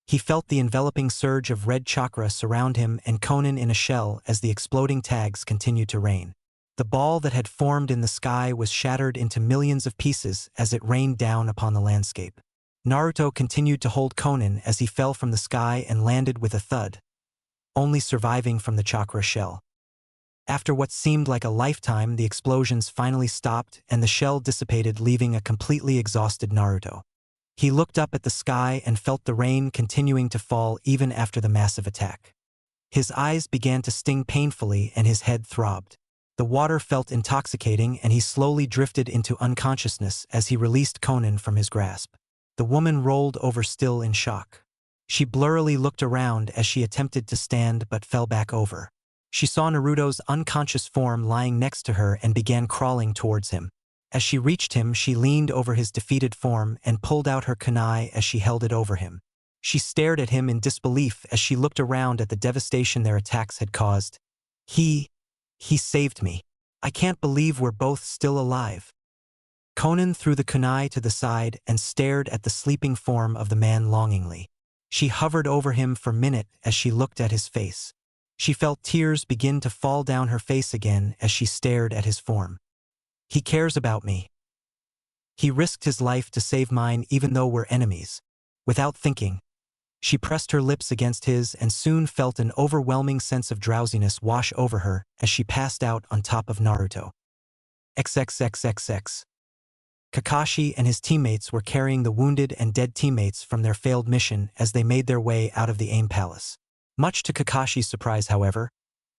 He felt the enveloping surge of red chakra surround him and Conan in a shell as the exploding tags continued to rain. The ball that had formed in the sky was shattered into millions of pieces as it rained down upon the landscape. Naruto continued to hold Conan as he fell from the sky and landed with a thud, only surviving from the chakra shell. After what seemed like a lifetime, the explosions finally stopped and the shell dissipated, leaving a completely exhausted Naruto. He looked up at the sky and felt the rain continuing to fall even after the massive attack. His eyes began to sting painfully and his head throbbed. The water felt intoxicating and he slowly drifted into unconsciousness as he released Conan from his grasp. The woman rolled over still in shock. She blurrily looked around as she attempted to stand but fell back over. She saw Naruto's unconscious form lying next to her and began crawling towards him. As she reached him, she leaned over his defeated form and pulled out her kunai as she held it over him. She stared at him in disbelief as she looked around at the devastation their attacks had caused. He saved me. I can't believe we're both still alive. Conan threw the kunai to the side and stared at the sleeping form of the man longingly. She hovered over him for a minute as she looked at his face. She felt tears begin to fall down her face again as she stared at his form. He cares about me. He risked his life to save mine even though we're enemies. Without thinking, she pressed her lips against his and soon felt an overwhelming sense of drowsiness wash over her as she passed out on top of Naruto. XXXXX. Kakashi and his teammates were carrying the wounded and dead teammates from their failed mission as they made their way out of the Aim Palace. Much to Kakashi's surprise, however,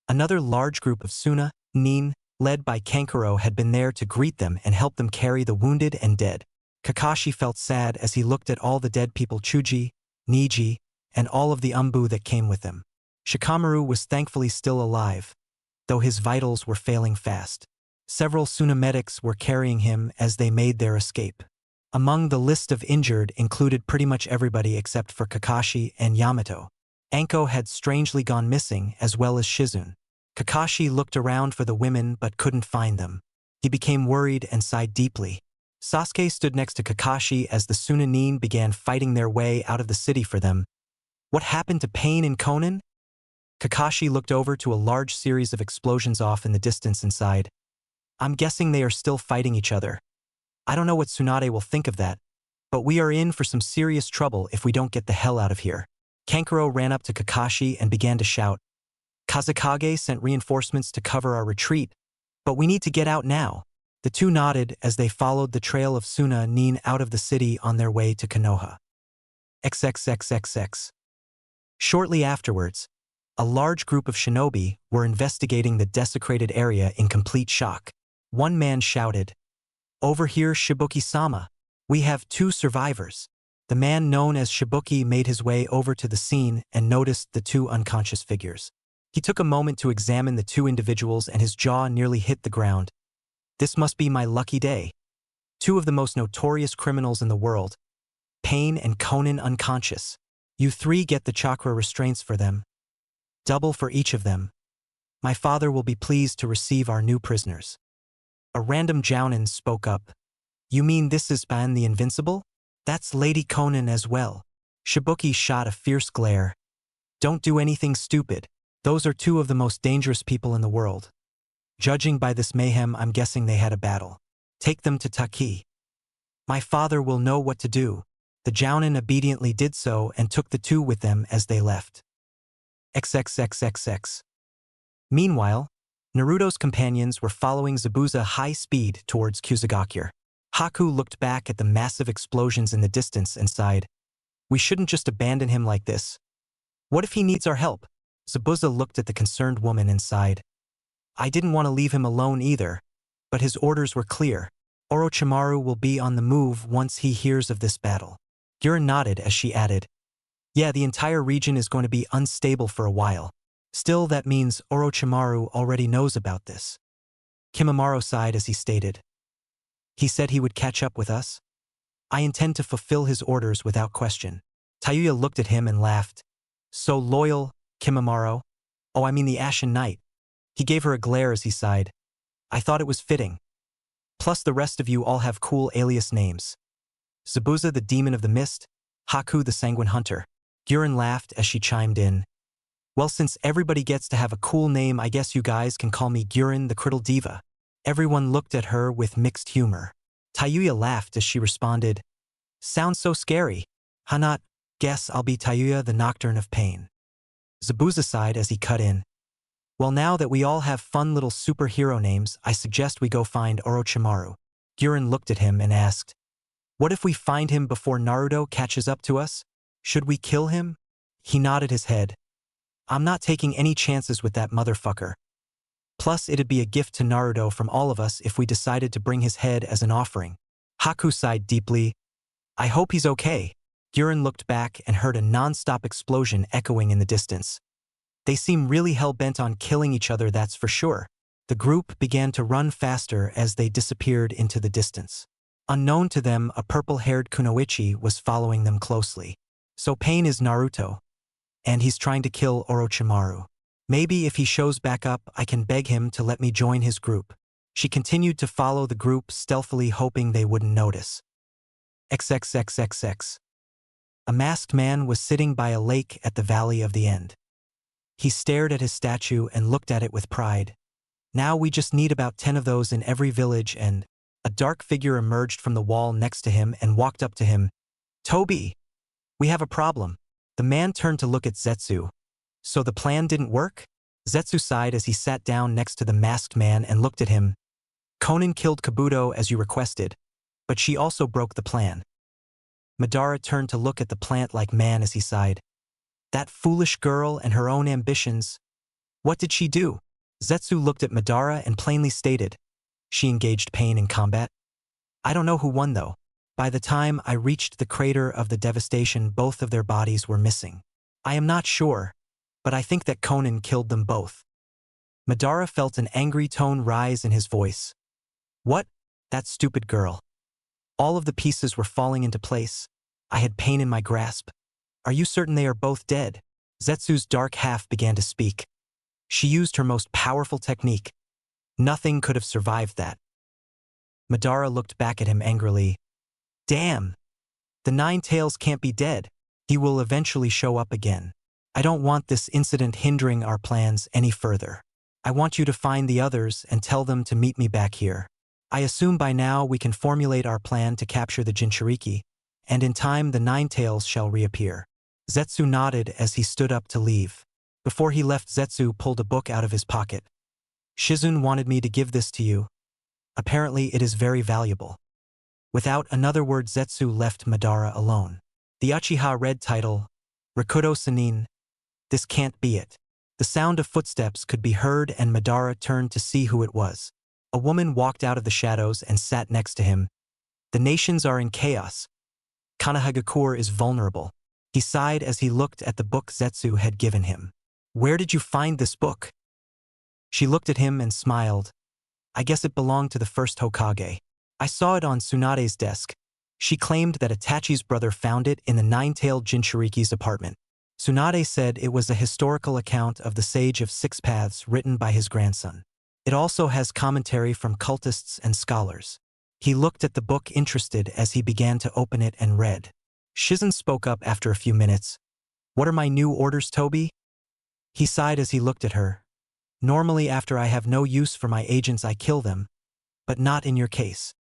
another large group of Suna, Nin, led by Kankuro had been there to greet them and help them carry the wounded and dead. Kakashi felt sad as he looked at all the dead people Chuji, Niji, and all of the Umbu that came with them. Shikamaru was thankfully still alive, though his vitals were failing fast. Several Suna medics were carrying him as they made their escape. Among the list of injured included pretty much everybody except for Kakashi and Yamato. Anko had strangely gone missing, as well as Shizune. Kakashi looked around for the women but couldn't find them. He became worried and sighed deeply. Sasuke stood next to Kakashi as the Suna Nin began fighting their way out of the city for them. What happened to Pain and Conan? Kakashi looked over to a large series of explosions off in the distance and sighed. I'm guessing they are still fighting each other. I don't know what Tsunade will think of that, but we are in for some serious trouble if we don't get the hell out of here. Kankuro ran up to Kakashi and began to shout. Kazekage sent reinforcements to cover our retreat, but we need to get out now. The two nodded as they followed the trail of Suna Nin out of the city on their way to Konoha. XXXXX. Shortly afterwards, a large group of shinobi were investigating the desecrated area in complete shock. One man shouted, "Over here, Shibuki-sama. We have 2 survivors." The man known as Shibuki made his way over to the scene and noticed the 2 unconscious figures. He took a moment to examine the 2 individuals and his jaw nearly hit the ground. This must be my lucky day. 2 of the most notorious criminals in the world, Pain and Conan, unconscious. You 3 get the chakra restraints for them. Double for each of them. My father will be pleased to receive our new prisoners. A random Jounin spoke up. You mean this is Ban the Invincible? That's Lady Conan as well. Shibuki shot a fierce glare. Don't do anything stupid. Those are 2 of the most dangerous people in the world. Judging by this mayhem, I'm guessing they had a battle. Take them to Taki. My father will know what to do. The Jounin obediently did so and took the 2 with them as they left. XXXXX. Meanwhile, Naruto's companions were following Zabuza high speed towards Kusagakure. Haku looked back at the massive explosions in the distance and sighed. We shouldn't just abandon him like this. What if he needs our help? Zabuza looked at the concerned woman and sighed. I didn't want to leave him alone either, but his orders were clear. Orochimaru will be on the move once he hears of this battle. Guren nodded as she added, yeah, the entire region is going to be unstable for a while. Still, that means Orochimaru already knows about this. Kimimaro sighed as he stated. He said he would catch up with us. I intend to fulfill his orders without question. Tayuya looked at him and laughed. So loyal, Kimimaro. Oh, I mean the Ashen Knight. He gave her a glare as he sighed. I thought it was fitting. Plus the rest of you all have cool alias names. Zabuza the Demon of the Mist, Haku the Sanguine Hunter. Guren laughed as she chimed in. Well, since everybody gets to have a cool name, I guess you guys can call me Guren the Criddle Diva. Everyone looked at her with mixed humor. Tayuya laughed as she responded, sounds so scary. Hanat, guess I'll be Tayuya the Nocturne of Pain. Zabuza sighed as he cut in. Well, now that we all have fun little superhero names, I suggest we go find Orochimaru. Guren looked at him and asked, what if we find him before Naruto catches up to us? Should we kill him? He nodded his head. I'm not taking any chances with that motherfucker. Plus, it'd be a gift to Naruto from all of us if we decided to bring his head as an offering. Haku sighed deeply. I hope he's okay. Guren looked back and heard a non-stop explosion echoing in the distance. They seem really hell-bent on killing each other, that's for sure. The group began to run faster as they disappeared into the distance. Unknown to them, a purple-haired kunoichi was following them closely. So Pain is Naruto, and he's trying to kill Orochimaru. Maybe if he shows back up, I can beg him to let me join his group. She continued to follow the group stealthily, hoping they wouldn't notice. XXXXX. A masked man was sitting by a lake at the Valley of the End. He stared at his statue and looked at it with pride. Now we just need about 10 of those in every village. And a dark figure emerged from the wall next to him and walked up to him. Toby, we have a problem. The man turned to look at Zetsu. So the plan didn't work? Zetsu sighed as he sat down next to the masked man and looked at him. Conan killed Kabuto as you requested, but she also broke the plan. Madara turned to look at the plant-like man as he sighed. That foolish girl and her own ambitions. What did she do? Zetsu looked at Madara and plainly stated. She engaged Pain in combat. I don't know who won though. By the time I reached the crater of the devastation, both of their bodies were missing. I am not sure, but I think that Conan killed them both. Madara felt an angry tone rise in his voice. What? That stupid girl. All of the pieces were falling into place. I had Pain in my grasp. Are you certain they are both dead? Zetsu's dark half began to speak. She used her most powerful technique. Nothing could have survived that. Madara looked back at him angrily. Damn! The Nine Tails can't be dead. He will eventually show up again. I don't want this incident hindering our plans any further. I want you to find the others and tell them to meet me back here. I assume by now we can formulate our plan to capture the Jinchuriki, and in time the Nine Tails shall reappear. Zetsu nodded as he stood up to leave. Before he left, Zetsu pulled a book out of his pocket. Shizun wanted me to give this to you. Apparently it is very valuable. Without another word, Zetsu left Madara alone. The Uchiha read title, Rakudo Sanin. This can't be it. The sound of footsteps could be heard and Madara turned to see who it was. A woman walked out of the shadows and sat next to him. The nations are in chaos. Konohagakure is vulnerable. He sighed as he looked at the book Zetsu had given him. Where did you find this book? She looked at him and smiled. I guess it belonged to the first Hokage. I saw it on Tsunade's desk. She claimed that Itachi's brother found it in the nine-tailed Jinchuriki's apartment. Tsunade said it was a historical account of the Sage of Six Paths written by his grandson. It also has commentary from cultists and scholars. He looked at the book interested as he began to open it and read. Shizun spoke up after a few minutes. What are my new orders, Toby? He sighed as he looked at her. Normally after I have no use for my agents I kill them, but not in your case.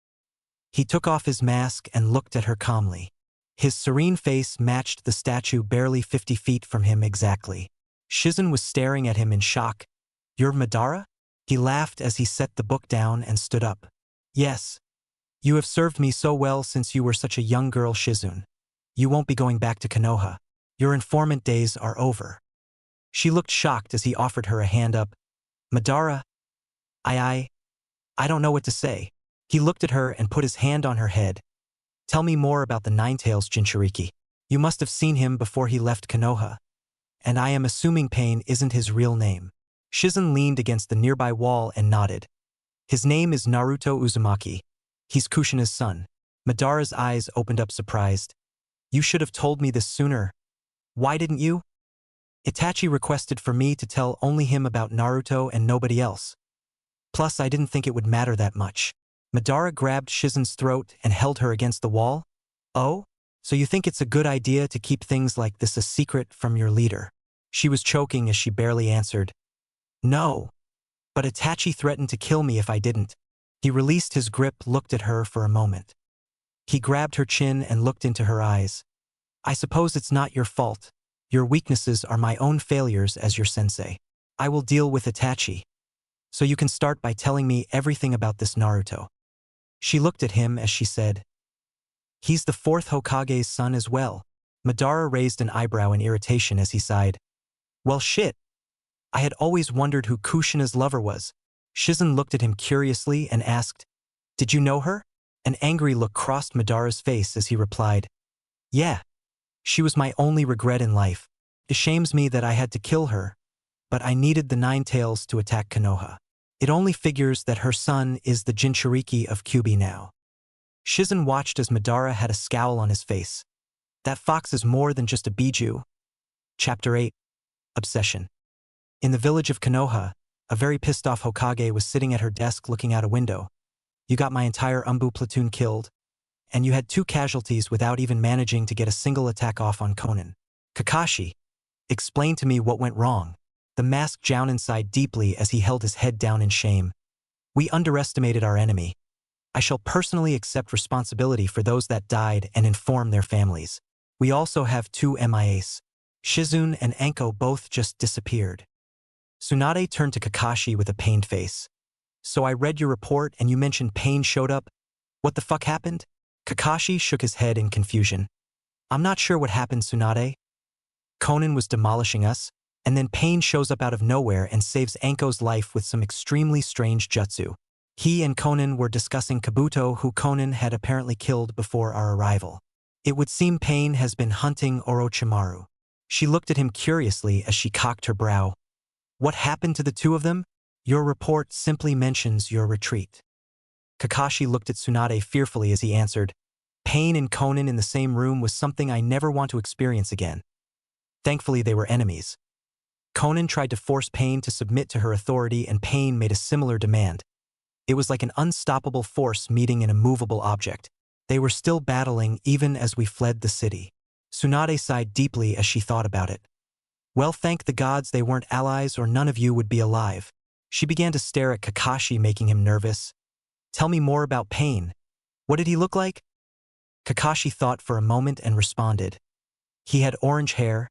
He took off his mask and looked at her calmly. His serene face matched the statue barely 50 feet from him exactly. Shizun was staring at him in shock. You're Madara? He laughed as he set the book down and stood up. Yes. You have served me so well since you were such a young girl, Shizun. You won't be going back to Konoha. Your informant days are over. She looked shocked as he offered her a hand up. Madara? I don't know what to say. He looked at her and put his hand on her head. Tell me more about the Nine-Tails Jinchuriki. You must have seen him before he left Konoha. And I am assuming Pain isn't his real name. Shizun leaned against the nearby wall and nodded. His name is Naruto Uzumaki. He's Kushina's son. Madara's eyes opened up surprised. You should have told me this sooner. Why didn't you? Itachi requested for me to tell only him about Naruto and nobody else. Plus, I didn't think it would matter that much. Madara grabbed Shizun's throat and held her against the wall. Oh? So you think it's a good idea to keep things like this a secret from your leader? She was choking as she barely answered. No. But Itachi threatened to kill me if I didn't. He released his grip, looked at her for a moment. He grabbed her chin and looked into her eyes. I suppose it's not your fault. Your weaknesses are my own failures as your sensei. I will deal with Itachi. So you can start by telling me everything about this Naruto. She looked at him as she said, He's the fourth Hokage's son as well. Madara raised an eyebrow in irritation as he sighed. Well shit. I had always wondered who Kushina's lover was. Shizun looked at him curiously and asked, Did you know her? An angry look crossed Madara's face as he replied, Yeah. She was my only regret in life. It shames me that I had to kill her, but I needed the Nine Tails to attack Konoha. It only figures that her son is the Jinchuriki of Kyubi now. Shizen watched as Madara had a scowl on his face. That fox is more than just a biju. Chapter 8. Obsession. In the village of Konoha, a very pissed-off Hokage was sitting at her desk looking out a window. You got my entire Umbu platoon killed, and you had 2 casualties without even managing to get a single attack off on Konan. Kakashi, explain to me what went wrong. The masked Jounin sighed deeply as he held his head down in shame. We underestimated our enemy. I shall personally accept responsibility for those that died and inform their families. We also have 2 MIAs. Shizune and Anko both just disappeared. Tsunade turned to Kakashi with a pained face. So I read your report and you mentioned Pain showed up. What the fuck happened? Kakashi shook his head in confusion. I'm not sure what happened, Tsunade. Konan was demolishing us, and then Pain shows up out of nowhere and saves Anko's life with some extremely strange jutsu. He and Konan were discussing Kabuto, who Konan had apparently killed before our arrival. It would seem Pain has been hunting Orochimaru. She looked at him curiously as she cocked her brow. What happened to the 2 of them? Your report simply mentions your retreat. Kakashi looked at Tsunade fearfully as he answered, Pain and Konan in the same room was something I never want to experience again. Thankfully, they were enemies. Konan tried to force Pain to submit to her authority, and Pain made a similar demand. It was like an unstoppable force meeting an immovable object. They were still battling even as we fled the city. Tsunade sighed deeply as she thought about it. Well, thank the gods they weren't allies or none of you would be alive. She began to stare at Kakashi, making him nervous. Tell me more about Pain. What did he look like? Kakashi thought for a moment and responded. He had orange hair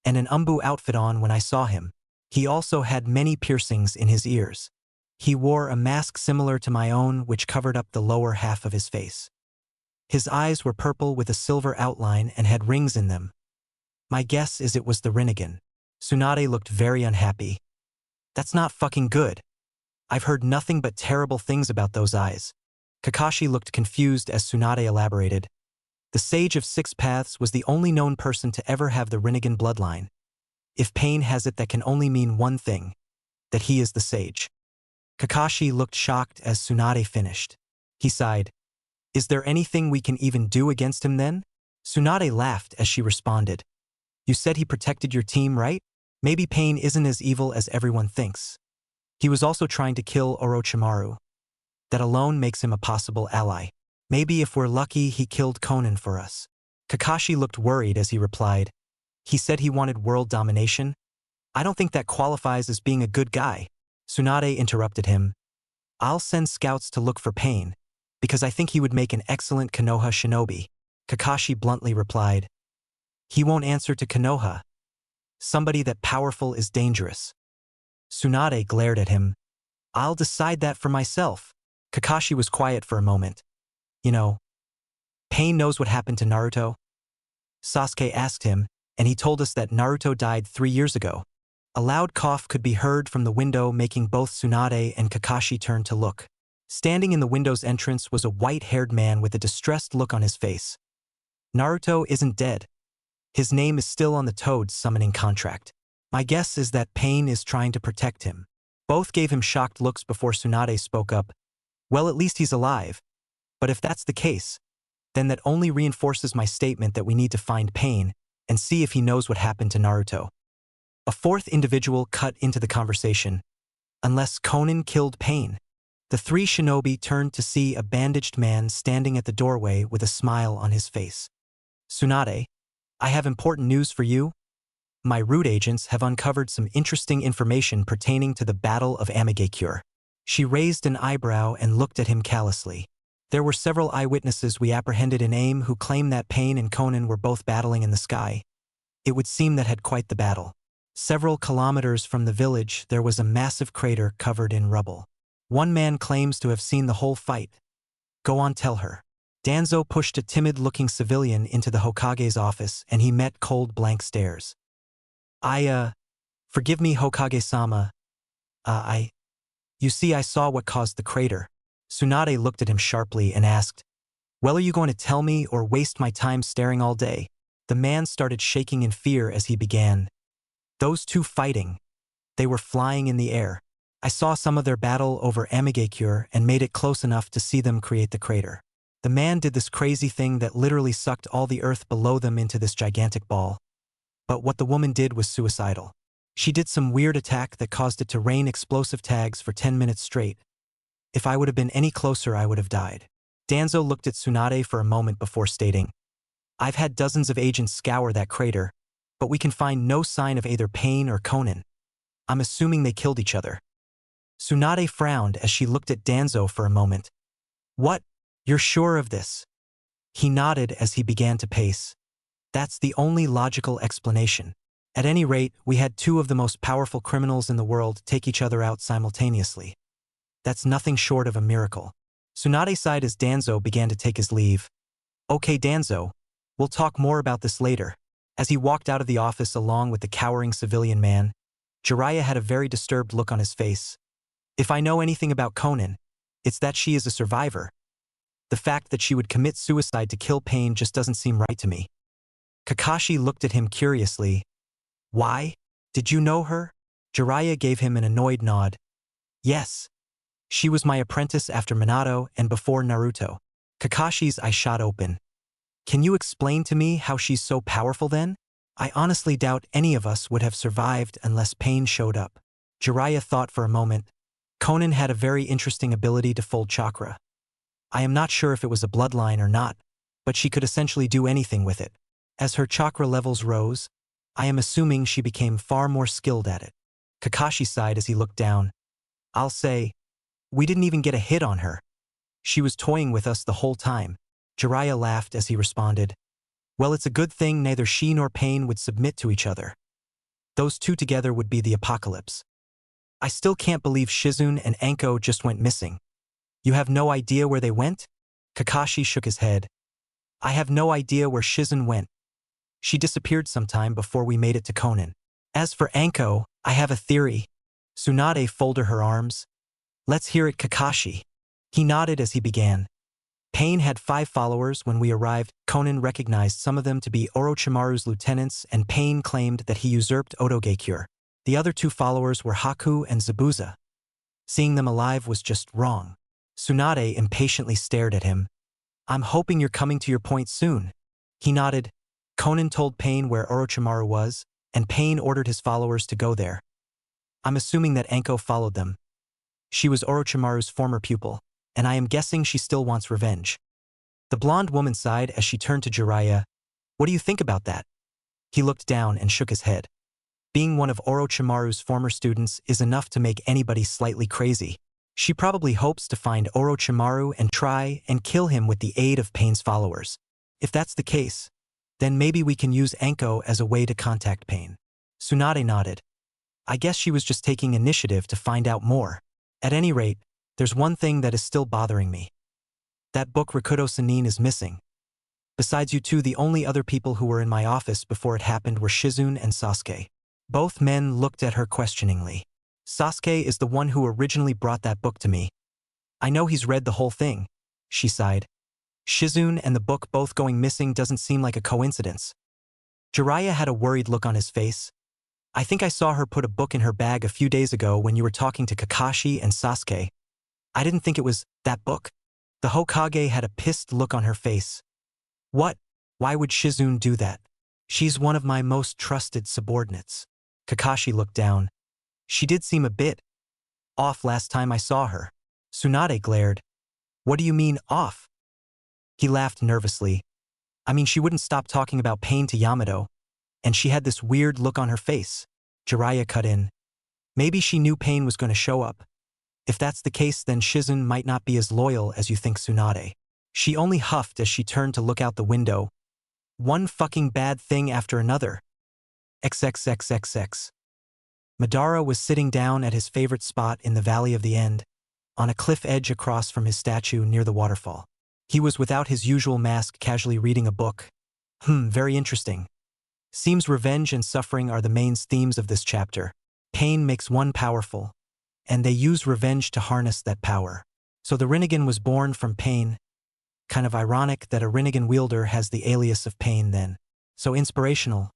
and an Umbu outfit on when I saw him. He also had many piercings in his ears. He wore a mask similar to my own, which covered up the lower half of his face. His eyes were purple with a silver outline and had rings in them. My guess is it was the Rinnegan. Tsunade looked very unhappy. That's not fucking good. I've heard nothing but terrible things about those eyes. Kakashi looked confused as Tsunade elaborated. The Sage of 6 Paths was the only known person to ever have the Rinnegan bloodline. If Pain has it, that can only mean one thing, that he is the Sage. Kakashi looked shocked as Tsunade finished. He sighed. Is there anything we can even do against him then? Tsunade laughed as she responded. You said he protected your team, right? Maybe Pain isn't as evil as everyone thinks. He was also trying to kill Orochimaru. That alone makes him a possible ally. Maybe if we're lucky, he killed Konan for us. Kakashi looked worried as he replied. He said he wanted world domination. I don't think that qualifies as being a good guy. Tsunade interrupted him. I'll send scouts to look for Pain, because I think he would make an excellent Konoha shinobi. Kakashi bluntly replied. He won't answer to Konoha. Somebody that powerful is dangerous. Tsunade glared at him. I'll decide that for myself. Kakashi was quiet for a moment. You know, Pain knows what happened to Naruto. Sasuke asked him, and he told us that Naruto died 3 years ago. A loud cough could be heard from the window, making both Tsunade and Kakashi turn to look. Standing in the window's entrance was a white-haired man with a distressed look on his face. Naruto isn't dead. His name is still on the Toad's summoning contract. My guess is that Pain is trying to protect him. Both gave him shocked looks before Tsunade spoke up. Well, at least he's alive. But if that's the case, then that only reinforces my statement that we need to find Pain and see if he knows what happened to Naruto. A fourth individual cut into the conversation. Unless Konan killed Pain. The 3 shinobi turned to see a bandaged man standing at the doorway with a smile on his face. Tsunade, I have important news for you. My root agents have uncovered some interesting information pertaining to the Battle of Amigakure. She raised an eyebrow and looked at him callously. There were several eyewitnesses we apprehended in AIM who claimed that Pain and Konan were both battling in the sky. It would seem that had quite the battle. Several kilometers from the village, there was a massive crater covered in rubble. One man claims to have seen the whole fight. Go on, tell her. Danzo pushed a timid-looking civilian into the Hokage's office, and he met cold blank stares. Forgive me, Hokage-sama. You see, I saw what caused the crater. Tsunade looked at him sharply and asked, Well, are you going to tell me or waste my time staring all day? The man started shaking in fear as he began. Those 2 fighting. They were flying in the air. I saw some of their battle over Amigacure and made it close enough to see them create the crater. The man did this crazy thing that literally sucked all the earth below them into this gigantic ball. But what the woman did was suicidal. She did some weird attack that caused it to rain explosive tags for 10 minutes straight. If I would have been any closer, I would have died. Danzo looked at Tsunade for a moment before stating, I've had dozens of agents scour that crater, but we can find no sign of either Pain or Conan. I'm assuming they killed each other. Tsunade frowned as she looked at Danzo for a moment. What? You're sure of this? He nodded as he began to pace. That's the only logical explanation. At any rate, we had two of the most powerful criminals in the world take each other out simultaneously. That's nothing short of a miracle. Tsunade sighed as Danzo began to take his leave. Okay, Danzo, we'll talk more about this later. As he walked out of the office along with the cowering civilian man, Jiraiya had a very disturbed look on his face. If I know anything about Conan, it's that she is a survivor. The fact that she would commit suicide to kill Pain just doesn't seem right to me. Kakashi looked at him curiously. Why? Did you know her? Jiraiya gave him an annoyed nod. Yes. She was my apprentice after Minato and before Naruto. Kakashi's eye shot open. Can you explain to me how she's so powerful then? I honestly doubt any of us would have survived unless Pain showed up. Jiraiya thought for a moment. Conan had a very interesting ability to fold chakra. I am not sure if it was a bloodline or not, but she could essentially do anything with it. As her chakra levels rose, I am assuming she became far more skilled at it. Kakashi sighed as he looked down. I'll say, we didn't even get a hit on her. She was toying with us the whole time. Jiraiya laughed as he responded. Well, it's a good thing neither she nor Pain would submit to each other. Those two together would be the apocalypse. I still can't believe Shizune and Anko just went missing. You have no idea where they went? Kakashi shook his head. I have no idea where Shizune went. She disappeared sometime before we made it to Conan. As for Anko, I have a theory. Tsunade folded her arms. Let's hear it, Kakashi. He nodded as he began. Pain had 5 followers when we arrived. Conan recognized some of them to be Orochimaru's lieutenants, and Pain claimed that he usurped Otogakure. The other 2 followers were Haku and Zabuza. Seeing them alive was just wrong. Tsunade impatiently stared at him. I'm hoping you're coming to your point soon. He nodded. Conan told Pain where Orochimaru was, and Pain ordered his followers to go there. I'm assuming that Anko followed them. She was Orochimaru's former pupil, and I am guessing she still wants revenge. The blonde woman sighed as she turned to Jiraiya. What do you think about that? He looked down and shook his head. Being one of Orochimaru's former students is enough to make anybody slightly crazy. She probably hopes to find Orochimaru and try and kill him with the aid of Pain's followers. If that's the case, then maybe we can use Anko as a way to contact Pain. Tsunade nodded. I guess she was just taking initiative to find out more. At any rate, there's one thing that is still bothering me. That book Rakuto Sannin is missing. Besides you two, the only other people who were in my office before it happened were Shizune and Sasuke. Both men looked at her questioningly. Sasuke is the one who originally brought that book to me. I know he's read the whole thing, she sighed. Shizune and the book both going missing doesn't seem like a coincidence. Jiraiya had a worried look on his face. I think I saw her put a book in her bag a few days ago when you were talking to Kakashi and Sasuke. I didn't think it was that book. The Hokage had a pissed look on her face. What? Why would Shizune do that? She's one of my most trusted subordinates. Kakashi looked down. She did seem a bit off last time I saw her. Tsunade glared. What do you mean, off? He laughed nervously. I mean, she wouldn't stop talking about Pain to Yamato, and she had this weird look on her face. Jiraiya cut in. Maybe she knew Pain was going to show up. If that's the case, then Shizune might not be as loyal as you think, Tsunade. She only huffed as she turned to look out the window. One fucking bad thing after another. XXXXX. Madara was sitting down at his favorite spot in the Valley of the End, on a cliff edge across from his statue near the waterfall. He was without his usual mask, casually reading a book. Very interesting. Seems revenge and suffering are the main themes of this chapter. Pain makes one powerful, and they use revenge to harness that power. So the Rinnegan was born from Pain. Kind of ironic that a Rinnegan wielder has the alias of Pain then. So inspirational.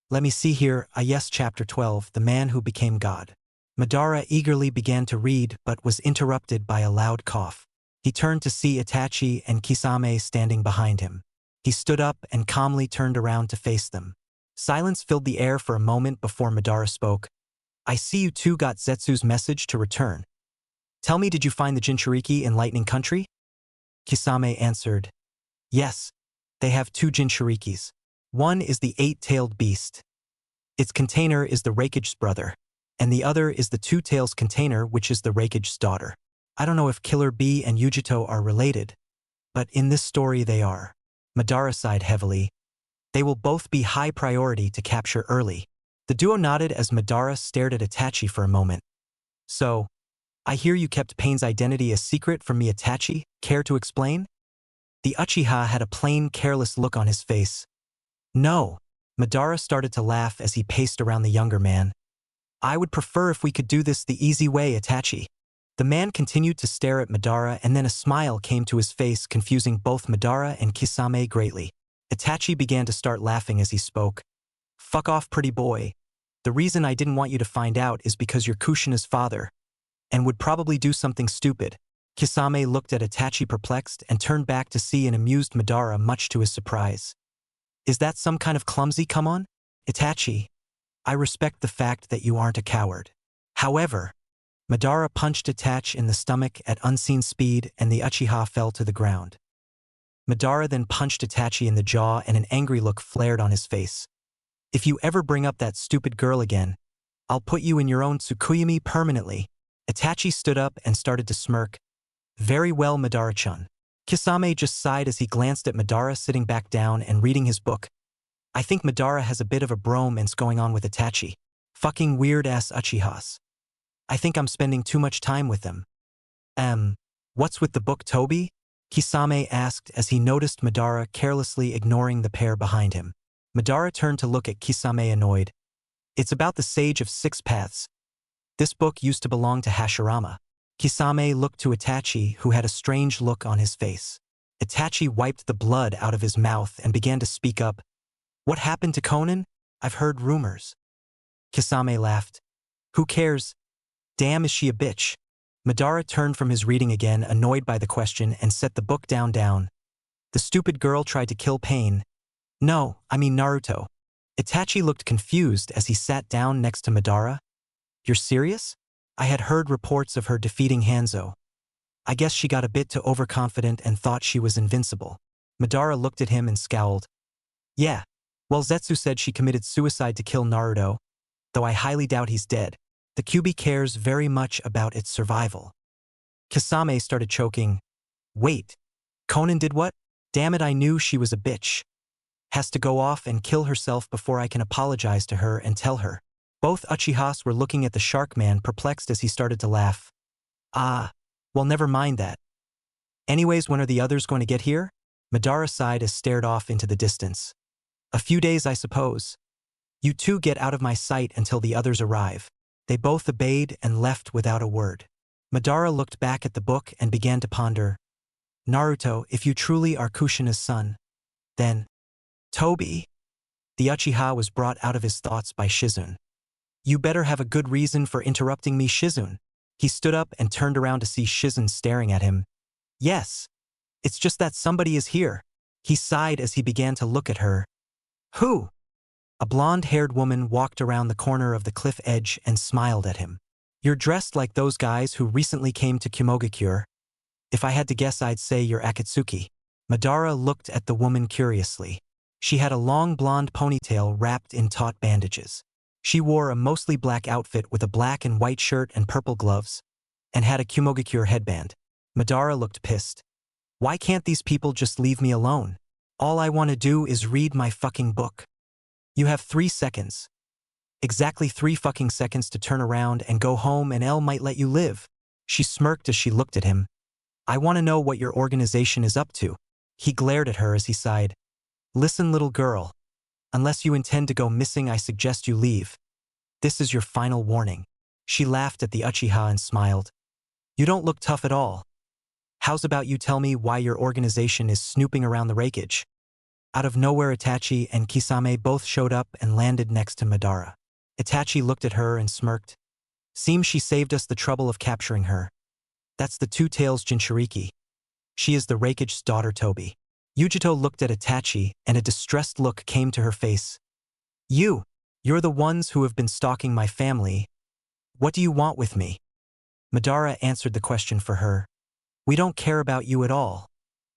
Let me see here, yes, chapter 12, The Man Who Became God. Madara eagerly began to read but was interrupted by a loud cough. He turned to see Itachi and Kisame standing behind him. He stood up and calmly turned around to face them. Silence filled the air for a moment before Madara spoke. I see you two got Zetsu's message to return. Tell me, did you find the Jinchuriki in Lightning Country? Kisame answered, yes, they have two Jinchurikis. One is the eight-tailed beast. Its container is the Raikage's brother, and the other is the Two Tails container, which is the Raikage's daughter. I don't know if Killer Bee and Yujito are related, but in this story they are. Madara sighed heavily. They will both be high priority to capture early. The duo nodded as Madara stared at Itachi for a moment. So, I hear you kept Pain's identity a secret from me, Itachi. Care to explain? The Uchiha had a plain, careless look on his face. No. Madara started to laugh as he paced around the younger man. I would prefer if we could do this the easy way, Itachi. The man continued to stare at Madara, and then a smile came to his face, confusing both Madara and Kisame greatly. Itachi began to start laughing as he spoke. Fuck off, pretty boy. The reason I didn't want you to find out is because you're Kushina's father, and would probably do something stupid. Kisame looked at Itachi perplexed and turned back to see an amused Madara, much to his surprise. Is that some kind of clumsy come on? Itachi, I respect the fact that you aren't a coward. However, Madara punched Itachi in the stomach at unseen speed and the Uchiha fell to the ground. Madara then punched Itachi in the jaw and an angry look flared on his face. If you ever bring up that stupid girl again, I'll put you in your own Tsukuyomi permanently. Itachi stood up and started to smirk. Very well, Madara-chan. Kisame just sighed as he glanced at Madara sitting back down and reading his book. I think Madara has a bit of a bromance going on with Itachi. Fucking weird-ass Uchihas. I think I'm spending too much time with them. What's with the book, Toby? Kisame asked as he noticed Madara carelessly ignoring the pair behind him. Madara turned to look at Kisame, annoyed. It's about the Sage of Six Paths. This book used to belong to Hashirama. Kisame looked to Itachi, who had a strange look on his face. Itachi wiped the blood out of his mouth and began to speak up. What happened to Conan? I've heard rumors. Kisame laughed. Who cares? Damn, is she a bitch? Madara turned from his reading again, annoyed by the question, and set the book down. The stupid girl tried to kill Pain. No, I mean Naruto. Itachi looked confused as he sat down next to Madara. You're serious? I had heard reports of her defeating Hanzo. I guess she got a bit too overconfident and thought she was invincible. Madara looked at him and scowled. Yeah, well, Zetsu said she committed suicide to kill Naruto, though I highly doubt he's dead. The Kyuubi cares very much about its survival. Kisame started choking. Wait, Conan did what? Damn it, I knew she was a bitch. Has to go off and kill herself before I can apologize to her and tell her. Both Uchihas were looking at the shark man, perplexed as he started to laugh. Ah, well, never mind that. Anyways, when are the others going to get here? Madara sighed as stared off into the distance. A few days, I suppose. You two get out of my sight until the others arrive. They both obeyed and left without a word. Madara looked back at the book and began to ponder. Naruto, if you truly are Kushina's son, then… Toby? The Uchiha was brought out of his thoughts by Shizune. You better have a good reason for interrupting me, Shizune. He stood up and turned around to see Shizune staring at him. Yes. It's just that somebody is here. He sighed as he began to look at her. Who? A blonde-haired woman walked around the corner of the cliff edge and smiled at him. You're dressed like those guys who recently came to Kumogakure. If I had to guess, I'd say you're Akatsuki. Madara looked at the woman curiously. She had a long blonde ponytail wrapped in taut bandages. She wore a mostly black outfit with a black and white shirt and purple gloves, and had a Kumogakure headband. Madara looked pissed. Why can't these people just leave me alone? All I want to do is read my fucking book. You have 3 seconds. Exactly 3 fucking seconds to turn around and go home, and Elle might let you live. She smirked as she looked at him. I want to know what your organization is up to. He glared at her as he sighed. Listen, little girl. Unless you intend to go missing, I suggest you leave. This is your final warning. She laughed at the Uchiha and smiled. You don't look tough at all. How's about you tell me why your organization is snooping around the Raikage? Out of nowhere, Itachi and Kisame both showed up and landed next to Madara. Itachi looked at her and smirked. Seems she saved us the trouble of capturing her. That's the Two-Tails Jinchuriki. She is the Raikage's daughter Tobi. Yujito looked at Itachi, and a distressed look came to her face. You're the ones who have been stalking my family. What do you want with me? Madara answered the question for her. We don't care about you at all.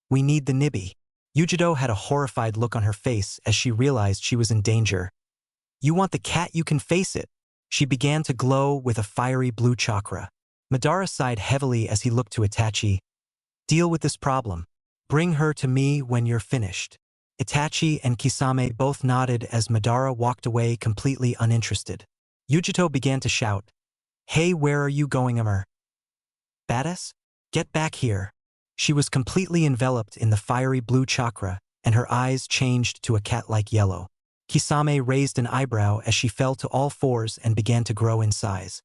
We need the Nibi. Yujito had a horrified look on her face as she realized she was in danger. You want the cat, you can face it. She began to glow with a fiery blue chakra. Madara sighed heavily as he looked to Itachi. Deal with this problem. Bring her to me when you're finished. Itachi and Kisame both nodded as Madara walked away completely uninterested. Yujito began to shout. Hey, where are you going, Amur? Badass? Get back here. She was completely enveloped in the fiery blue chakra, and her eyes changed to a cat-like yellow. Kisame raised an eyebrow as she fell to all fours and began to grow in size.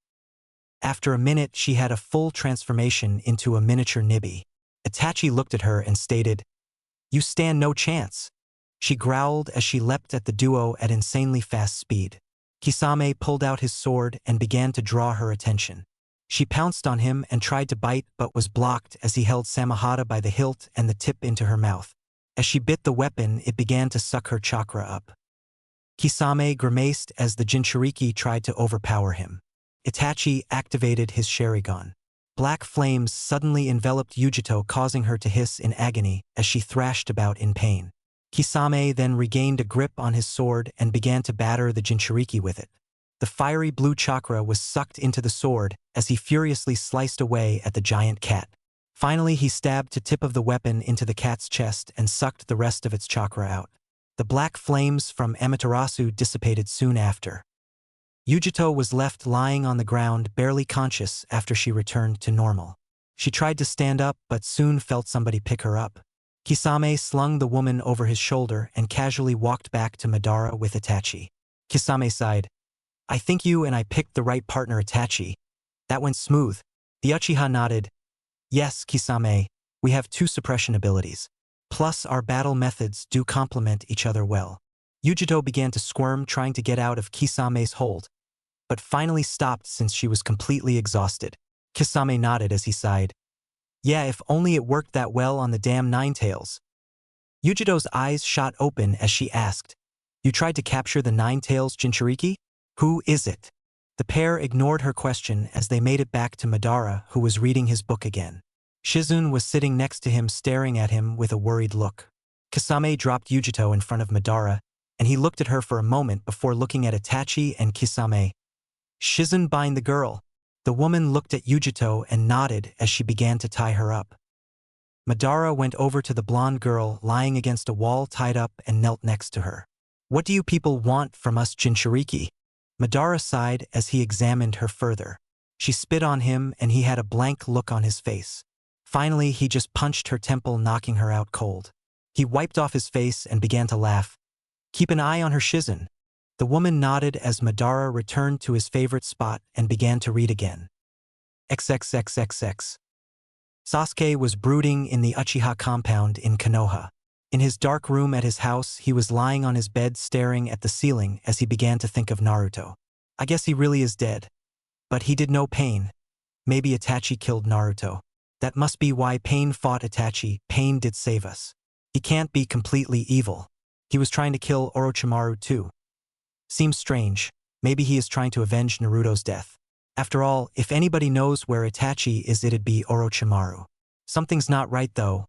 After a minute, she had a full transformation into a miniature Nibi. Itachi looked at her and stated, You stand no chance. She growled as she leapt at the duo at insanely fast speed. Kisame pulled out his sword and began to draw her attention. She pounced on him and tried to bite but was blocked as he held Samahata by the hilt and the tip into her mouth. As she bit the weapon, it began to suck her chakra up. Kisame grimaced as the Jinchuriki tried to overpower him. Itachi activated his Sharingan. Black flames suddenly enveloped Yujito, causing her to hiss in agony as she thrashed about in pain. Kisame then regained a grip on his sword and began to batter the Jinchuriki with it. The fiery blue chakra was sucked into the sword as he furiously sliced away at the giant cat. Finally, he stabbed the tip of the weapon into the cat's chest and sucked the rest of its chakra out. The black flames from Amaterasu dissipated soon after. Yujito was left lying on the ground, barely conscious after she returned to normal. She tried to stand up but soon felt somebody pick her up. Kisame slung the woman over his shoulder and casually walked back to Madara with Itachi. Kisame sighed. I think you and I picked the right partner, Itachi. That went smooth. The Uchiha nodded. Yes, Kisame, we have two suppression abilities. Plus our battle methods do complement each other well. Yujito began to squirm, trying to get out of Kisame's hold, but finally stopped since she was completely exhausted. Kisame nodded as he sighed. Yeah, if only it worked that well on the damn Ninetales. Yujito's eyes shot open as she asked, You tried to capture the Ninetales Jinchuriki? Who is it? The pair ignored her question as they made it back to Madara, who was reading his book again. Shizune was sitting next to him, staring at him with a worried look. Kisame dropped Yujito in front of Madara, and he looked at her for a moment before looking at Itachi and Kisame. Shizune, bind the girl. The woman looked at Yujito and nodded as she began to tie her up. Madara went over to the blonde girl lying against a wall, tied up, and knelt next to her. What do you people want from us, Jinchuriki? Madara sighed as he examined her further. She spit on him and he had a blank look on his face. Finally, he just punched her temple, knocking her out cold. He wiped off his face and began to laugh. Keep an eye on her, Shizune. The woman nodded as Madara returned to his favorite spot and began to read again. XXXXX. Sasuke was brooding in the Uchiha compound in Konoha. In his dark room at his house, he was lying on his bed staring at the ceiling as he began to think of Naruto. I guess he really is dead. But he did know Pain. Maybe Itachi killed Naruto. That must be why Pain fought Itachi. Pain did save us. He can't be completely evil. He was trying to kill Orochimaru too. Seems strange. Maybe he is trying to avenge Naruto's death. After all, if anybody knows where Itachi is, it'd be Orochimaru. Something's not right though.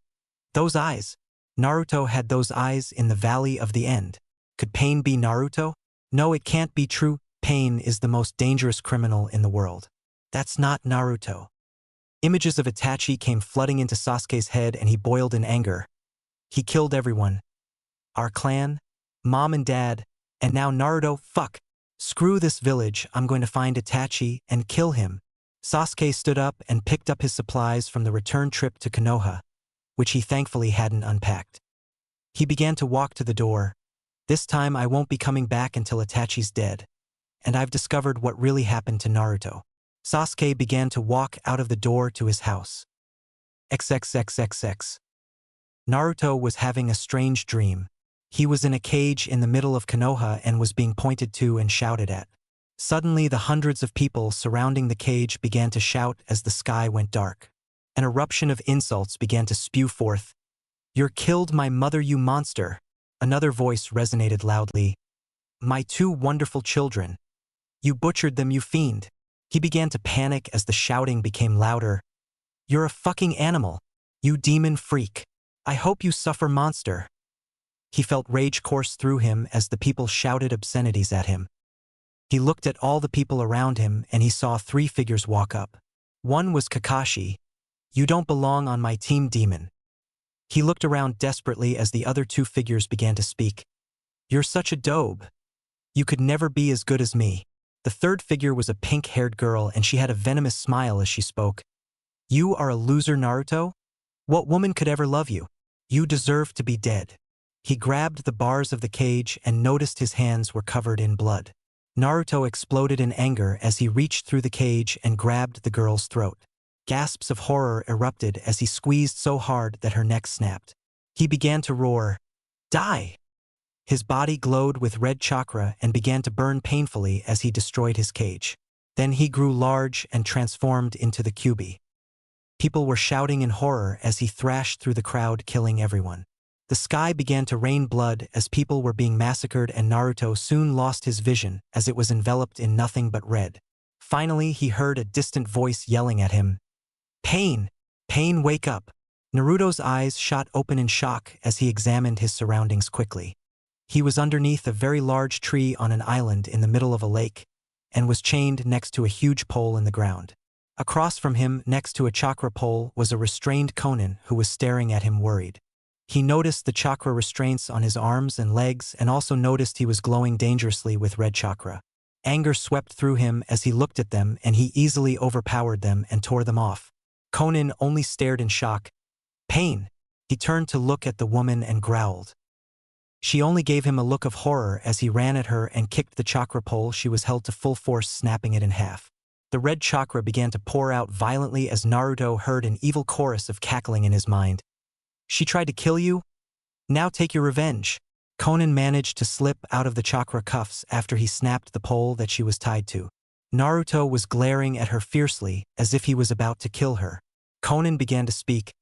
Those eyes. Naruto had those eyes in the Valley of the End. Could Pain be Naruto? No, it can't be true. Pain is the most dangerous criminal in the world. That's not Naruto. Images of Itachi came flooding into Sasuke's head and he boiled in anger. He killed everyone. Our clan, mom and dad, and now Naruto. Fuck. Screw this village, I'm going to find Itachi and kill him. Sasuke stood up and picked up his supplies from the return trip to Konoha, which he thankfully hadn't unpacked. He began to walk to the door. This time I won't be coming back until Itachi's dead. And I've discovered what really happened to Naruto. Sasuke began to walk out of the door to his house. XXXXX. Naruto was having a strange dream. He was in a cage in the middle of Konoha and was being pointed to and shouted at. Suddenly, the hundreds of people surrounding the cage began to shout as the sky went dark. An eruption of insults began to spew forth. "You killed my mother, you monster!" Another voice resonated loudly. "My two wonderful children. You butchered them, you fiend." He began to panic as the shouting became louder. "You're a fucking animal. You demon freak. I hope you suffer, monster." He felt rage course through him as the people shouted obscenities at him. He looked at all the people around him and he saw three figures walk up. One was Kakashi. "You don't belong on my team, demon." He looked around desperately as the other two figures began to speak. "You're such a dope. You could never be as good as me." The third figure was a pink-haired girl and she had a venomous smile as she spoke. "You are a loser, Naruto? What woman could ever love you? You deserve to be dead." He grabbed the bars of the cage and noticed his hands were covered in blood. Naruto exploded in anger as he reached through the cage and grabbed the girl's throat. Gasps of horror erupted as he squeezed so hard that her neck snapped. He began to roar, "Die!" His body glowed with red chakra and began to burn painfully as he destroyed his cage. Then he grew large and transformed into the Kyuubi. People were shouting in horror as he thrashed through the crowd, killing everyone. The sky began to rain blood as people were being massacred and Naruto soon lost his vision as it was enveloped in nothing but red. Finally, he heard a distant voice yelling at him, "Pain! Pain, wake up!" Naruto's eyes shot open in shock as he examined his surroundings quickly. He was underneath a very large tree on an island in the middle of a lake and was chained next to a huge pole in the ground. Across from him, next to a chakra pole, was a restrained Konin who was staring at him worried. He noticed the chakra restraints on his arms and legs and also noticed he was glowing dangerously with red chakra. Anger swept through him as he looked at them and he easily overpowered them and tore them off. Konin only stared in shock. "Pain!" He turned to look at the woman and growled. She only gave him a look of horror as he ran at her and kicked the chakra pole she was held to full force, snapping it in half. The red chakra began to pour out violently as Naruto heard an evil chorus of cackling in his mind. "She tried to kill you? Now take your revenge." Konin managed to slip out of the chakra cuffs after he snapped the pole that she was tied to. Naruto was glaring at her fiercely as if he was about to kill her. Konin began to speak.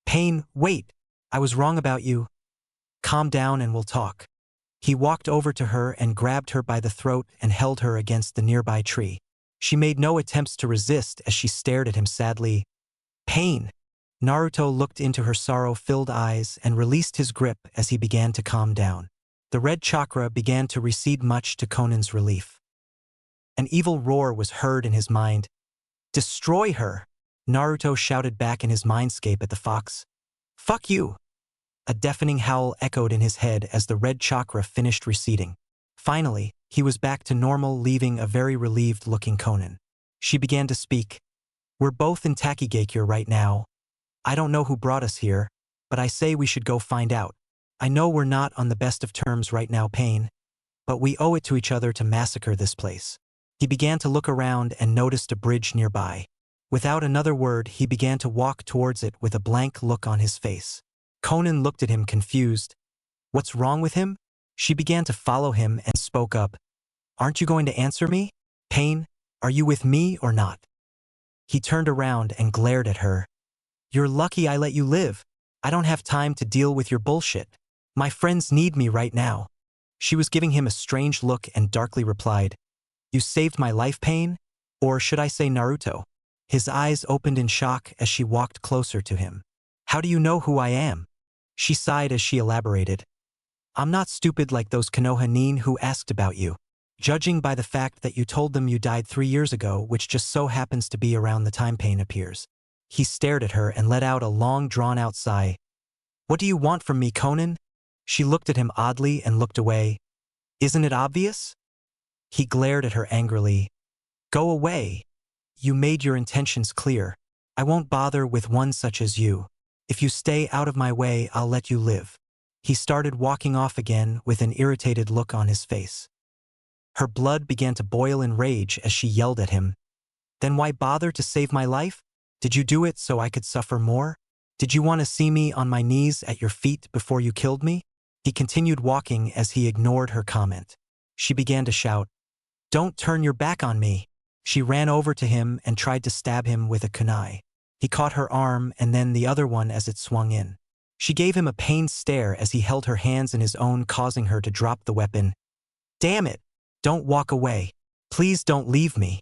"Pain, wait. I was wrong about you. Calm down and we'll talk." He walked over to her and grabbed her by the throat and held her against the nearby tree. She made no attempts to resist as she stared at him sadly. "Pain." Naruto looked into her sorrow-filled eyes and released his grip as he began to calm down. The red chakra began to recede, much to Konin's relief. An evil roar was heard in his mind. "Destroy her!" Naruto shouted back in his mindscape at the fox. "Fuck you!" A deafening howl echoed in his head as the red chakra finished receding. Finally, he was back to normal, leaving a very relieved-looking Konin. She began to speak. "We're both in Takigakure right now. I don't know who brought us here, but I say we should go find out. I know we're not on the best of terms right now, Pain, but we owe it to each other to massacre this place." He began to look around and noticed a bridge nearby. Without another word, he began to walk towards it with a blank look on his face. Konin looked at him confused. "What's wrong with him?" She began to follow him and spoke up. "Aren't you going to answer me? Pain, are you with me or not?" He turned around and glared at her. "You're lucky I let you live. I don't have time to deal with your bullshit. My friends need me right now." She was giving him a strange look and darkly replied, "You saved my life, Pain? Or should I say Naruto?" His eyes opened in shock as she walked closer to him. "How do you know who I am?" She sighed as she elaborated. "I'm not stupid like those Konoha nin who asked about you. Judging by the fact that you told them you died 3 years ago, which just so happens to be around the time Pain appears." He stared at her and let out a long, drawn-out sigh. "What do you want from me, Konin?" She looked at him oddly and looked away. "Isn't it obvious?" He glared at her angrily. "Go away. You made your intentions clear. I won't bother with one such as you. If you stay out of my way, I'll let you live." He started walking off again with an irritated look on his face. Her blood began to boil in rage as she yelled at him. "Then why bother to save my life? Did you do it so I could suffer more? Did you want to see me on my knees at your feet before you killed me?" He continued walking as he ignored her comment. She began to shout, Don't turn your back on me. She ran over to him and tried to stab him with a kunai. He caught her arm and then the other one as it swung in. She gave him a pained stare as he held her hands in his own, causing her to drop the weapon. Damn it! Don't walk away. Please don't leave me.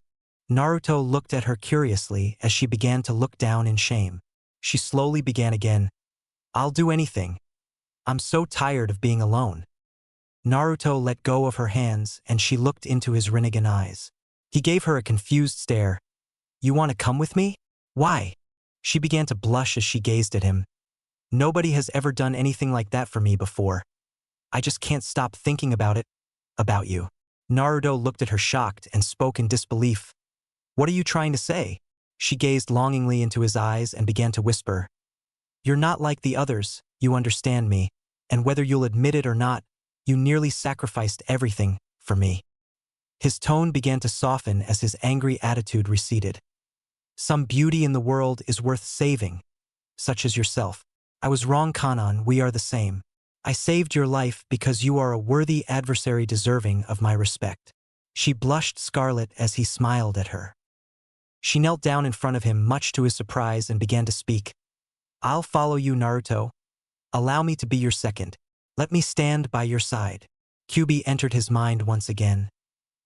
Naruto looked at her curiously as she began to look down in shame. She slowly began again. I'll do anything. I'm so tired of being alone. Naruto let go of her hands and she looked into his Rinnegan eyes. He gave her a confused stare. You want to come with me? Why? She began to blush as she gazed at him. Nobody has ever done anything like that for me before. I just can't stop thinking about it. About you. Naruto looked at her shocked and spoke in disbelief. What are you trying to say? She gazed longingly into his eyes and began to whisper. You're not like the others, you understand me, and whether you'll admit it or not, you nearly sacrificed everything for me. His tone began to soften as his angry attitude receded. Some beauty in the world is worth saving, such as yourself. I was wrong, Kanan, we are the same. I saved your life because you are a worthy adversary deserving of my respect. She blushed scarlet as he smiled at her. She knelt down in front of him much to his surprise and began to speak. I'll follow you, Naruto. Allow me to be your second. Let me stand by your side. Kyuubi entered his mind once again.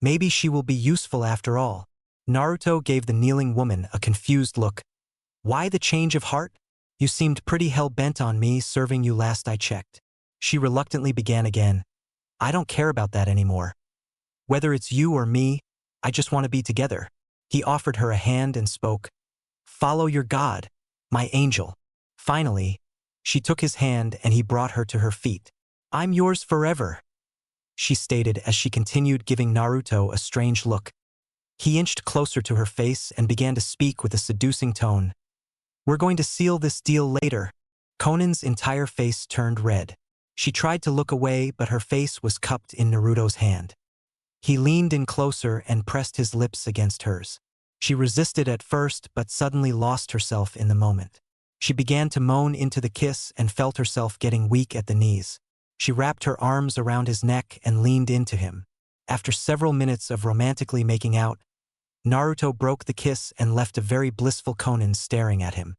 Maybe she will be useful after all. Naruto gave the kneeling woman a confused look. Why the change of heart? You seemed pretty hell-bent on me serving you last I checked. She reluctantly began again. I don't care about that anymore. Whether it's you or me, I just want to be together. He offered her a hand and spoke. Follow your God, my angel. Finally, she took his hand and he brought her to her feet. I'm yours forever, she stated as she continued giving Naruto a strange look. He inched closer to her face and began to speak with a seducing tone. We're going to seal this deal later. Conan's entire face turned red. She tried to look away, but her face was cupped in Naruto's hand. He leaned in closer and pressed his lips against hers. She resisted at first, but suddenly lost herself in the moment. She began to moan into the kiss and felt herself getting weak at the knees. She wrapped her arms around his neck and leaned into him. After several minutes of romantically making out, Naruto broke the kiss and left a very blissful Conan staring at him.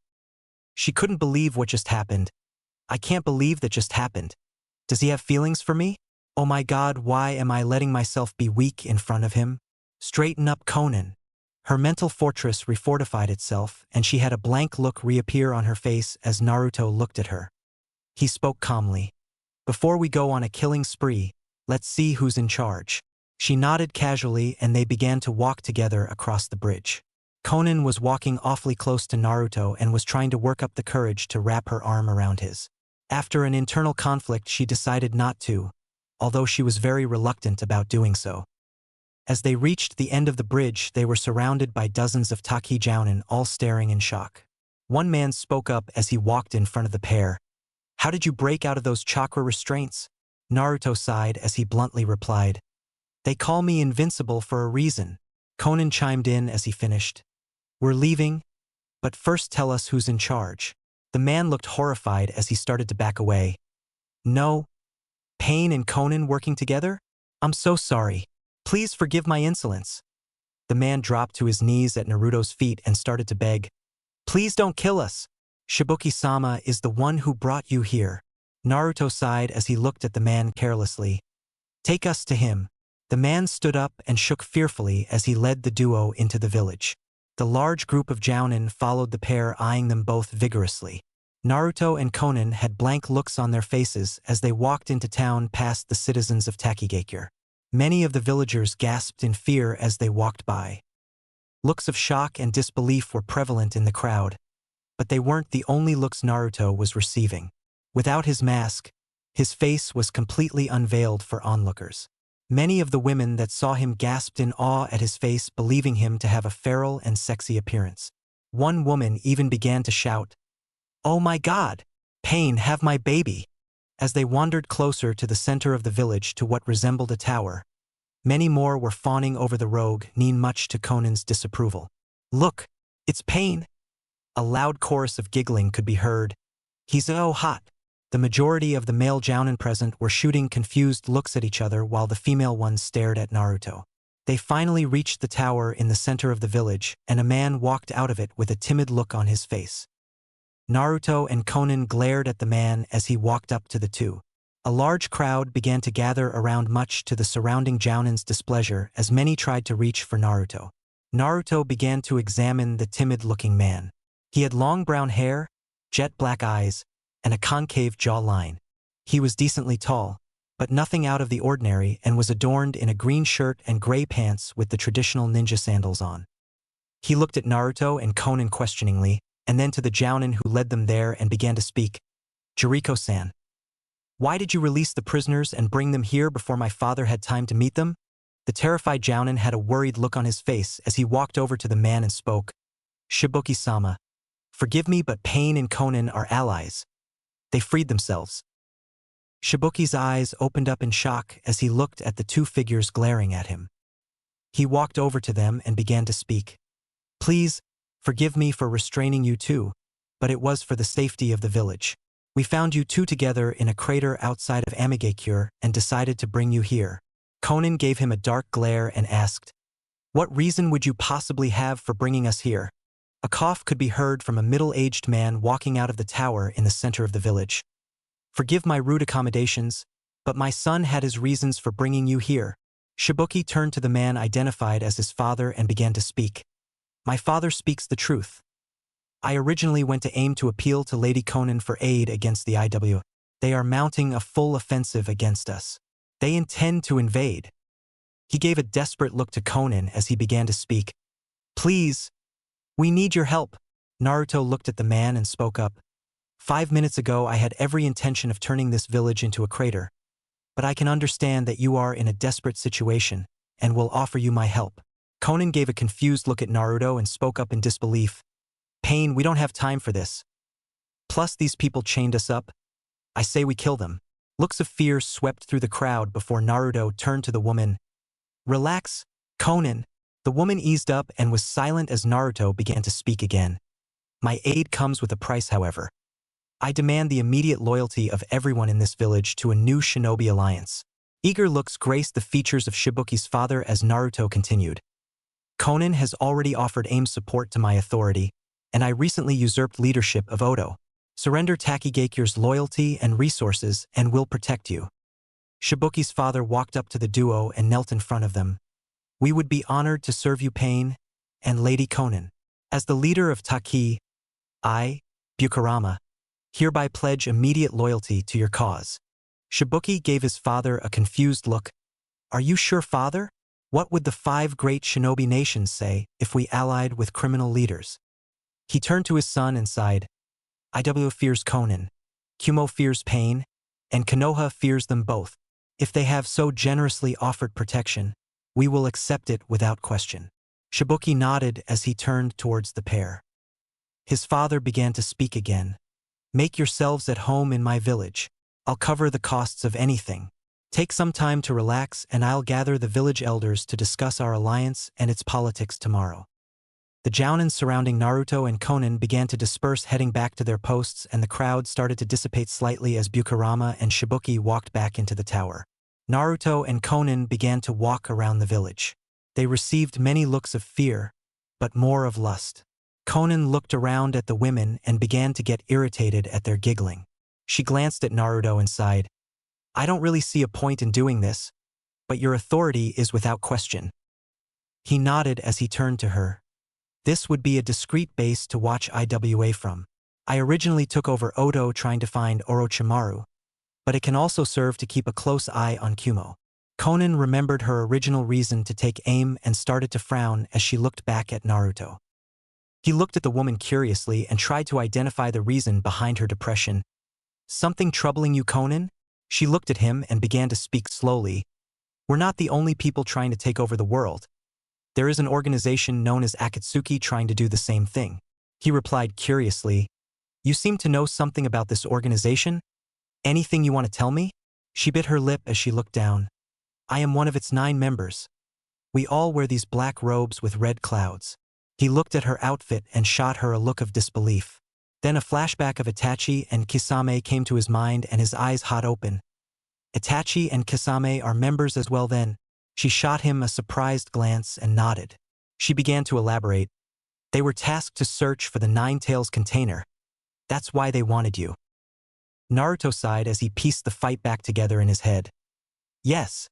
She couldn't believe what just happened. I can't believe that just happened. Does he have feelings for me? Oh my God, why am I letting myself be weak in front of him? Straighten up, Conan. Her mental fortress refortified itself, and she had a blank look reappear on her face as Naruto looked at her. He spoke calmly. Before we go on a killing spree, let's see who's in charge. She nodded casually and they began to walk together across the bridge. Conan was walking awfully close to Naruto and was trying to work up the courage to wrap her arm around his. After an internal conflict, she decided not to, although she was very reluctant about doing so. As they reached the end of the bridge, they were surrounded by dozens of Taki Jounin, all staring in shock. One man spoke up as he walked in front of the pair. How did you break out of those chakra restraints? Naruto sighed as he bluntly replied. They call me invincible for a reason. Conan chimed in as he finished. We're leaving, but first tell us who's in charge. The man looked horrified as he started to back away. No. Pain and Conan working together? I'm so sorry. Please forgive my insolence. The man dropped to his knees at Naruto's feet and started to beg. Please don't kill us. Shibuki-sama is the one who brought you here. Naruto sighed as he looked at the man carelessly. Take us to him. The man stood up and shook fearfully as he led the duo into the village. The large group of Jounin followed the pair, eyeing them both vigorously. Naruto and Conan had blank looks on their faces as they walked into town past the citizens of Takigakure. Many of the villagers gasped in fear as they walked by. Looks of shock and disbelief were prevalent in the crowd, but they weren't the only looks Naruto was receiving. Without his mask, his face was completely unveiled for onlookers. Many of the women that saw him gasped in awe at his face, believing him to have a feral and sexy appearance. One woman even began to shout, "Oh my God! Pain, have my baby!" As they wandered closer to the center of the village to what resembled a tower, many more were fawning over the rogue, much to Conan's disapproval. Look, it's Pain! A loud chorus of giggling could be heard. He's so hot. The majority of the male Jounin present were shooting confused looks at each other while the female ones stared at Naruto. They finally reached the tower in the center of the village, and a man walked out of it with a timid look on his face. Naruto and Conan glared at the man as he walked up to the two. A large crowd began to gather around, much to the surrounding Jounins' displeasure, as many tried to reach for Naruto. Naruto began to examine the timid-looking man. He had long brown hair, jet black eyes, and a concave jawline. He was decently tall, but nothing out of the ordinary, and was adorned in a green shirt and gray pants with the traditional ninja sandals on. He looked at Naruto and Conan questioningly, and then to the Jounin who led them there and began to speak. "Jericho-san, why did you release the prisoners and bring them here before my father had time to meet them?" The terrified Jounin had a worried look on his face as he walked over to the man and spoke. "Shibuki-sama, forgive me, but Pain and Conan are allies. They freed themselves." Shibuki's eyes opened up in shock as he looked at the two figures glaring at him. He walked over to them and began to speak. "Please, forgive me for restraining you two, but it was for the safety of the village. We found you two together in a crater outside of Amigakure and decided to bring you here." Conan gave him a dark glare and asked, "What reason would you possibly have for bringing us here?" A cough could be heard from a middle-aged man walking out of the tower in the center of the village. "Forgive my rude accommodations, but my son had his reasons for bringing you here." Shibuki turned to the man identified as his father and began to speak. "My father speaks the truth. I originally went to aim to appeal to Lady Conan for aid against the IW. They are mounting a full offensive against us. They intend to invade." He gave a desperate look to Conan as he began to speak. "Please, we need your help." Naruto looked at the man and spoke up. 5 minutes ago I had every intention of turning this village into a crater. But I can understand that you are in a desperate situation, and will offer you my help." Conan gave a confused look at Naruto and spoke up in disbelief. "Pain, we don't have time for this. Plus these people chained us up. I say we kill them." Looks of fear swept through the crowd before Naruto turned to the woman. "Relax, Conan." The woman eased up and was silent as Naruto began to speak again. "My aid comes with a price, however. I demand the immediate loyalty of everyone in this village to a new shinobi alliance." Eager looks graced the features of Shibuki's father as Naruto continued. "Conan has already offered AIM support to my authority, and I recently usurped leadership of Odo. Surrender Takigakure's loyalty and resources and we'll protect you." Shibuki's father walked up to the duo and knelt in front of them. "We would be honored to serve you, Pain, and Lady Conan. As the leader of Taki, I, Bukurama, hereby pledge immediate loyalty to your cause." Shibuki gave his father a confused look. "Are you sure, father? What would the 5 great shinobi nations say if we allied with criminal leaders?" He turned to his son and sighed. "IW fears Conan, Kumo fears Pain, and Konoha fears them both. If they have so generously offered protection, we will accept it without question." Shibuki nodded as he turned towards the pair. His father began to speak again. "Make yourselves at home in my village. I'll cover the costs of anything. Take some time to relax and I'll gather the village elders to discuss our alliance and its politics tomorrow." The Jounins surrounding Naruto and Conan began to disperse, heading back to their posts, and the crowd started to dissipate slightly as Bukurama and Shibuki walked back into the tower. Naruto and Conan began to walk around the village. They received many looks of fear, but more of lust. Conan looked around at the women and began to get irritated at their giggling. She glanced at Naruto and sighed. "I don't really see a point in doing this, but your authority is without question." He nodded as he turned to her. "This would be a discreet base to watch IWA from. I originally took over Odo trying to find Orochimaru, but it can also serve to keep a close eye on Kumo." Conan remembered her original reason to take aim and started to frown as she looked back at Naruto. He looked at the woman curiously and tried to identify the reason behind her depression. "Something troubling you, Conan?" She looked at him and began to speak slowly. "We're not the only people trying to take over the world. There is an organization known as Akatsuki trying to do the same thing." He replied curiously. "You seem to know something about this organization? Anything you want to tell me?" She bit her lip as she looked down. "I am one of its 9 members. We all wear these black robes with red clouds." He looked at her outfit and shot her a look of disbelief. Then a flashback of Itachi and Kisame came to his mind and his eyes hot open. "Itachi and Kisame are members as well then?" She shot him a surprised glance and nodded. She began to elaborate. They were tasked to search for the Nine Tails container. That's why they wanted you. Naruto sighed as he pieced the fight back together in his head. Yes.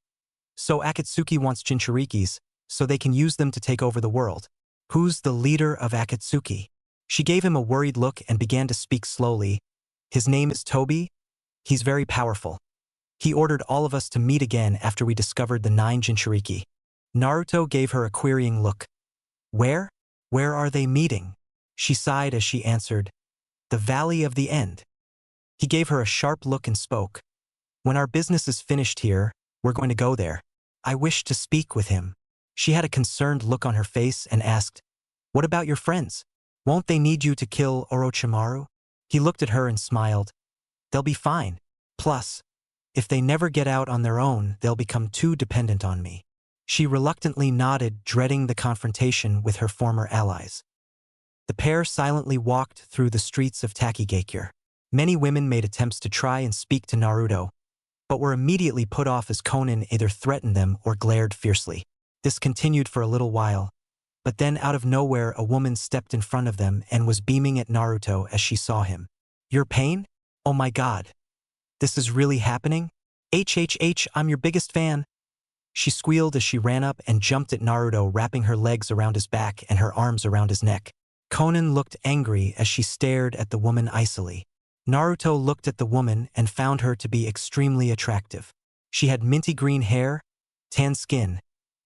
So Akatsuki wants Jinchurikis, so they can use them to take over the world. Who's the leader of Akatsuki? She gave him a worried look and began to speak slowly. His name is Tobi. He's very powerful. He ordered all of us to meet again after we discovered the 9 Jinchuriki. Naruto gave her a querying look. Where? Where are they meeting? She sighed as she answered. The Valley of the End. He gave her a sharp look and spoke. When our business is finished here, we're going to go there. I wish to speak with him. She had a concerned look on her face and asked, What about your friends? Won't they need you to kill Orochimaru? He looked at her and smiled. They'll be fine. Plus, if they never get out on their own, they'll become too dependent on me. She reluctantly nodded, dreading the confrontation with her former allies. The pair silently walked through the streets of Takigakure. Many women made attempts to try and speak to Naruto, but were immediately put off as Konan either threatened them or glared fiercely. This continued for a little while, but then out of nowhere a woman stepped in front of them and was beaming at Naruto as she saw him. Your pain? Oh my god. This is really happening? HHH, I'm your biggest fan. She squealed as she ran up and jumped at Naruto, wrapping her legs around his back and her arms around his neck. Konan looked angry as she stared at the woman icily. Naruto looked at the woman and found her to be extremely attractive. She had minty green hair, tan skin,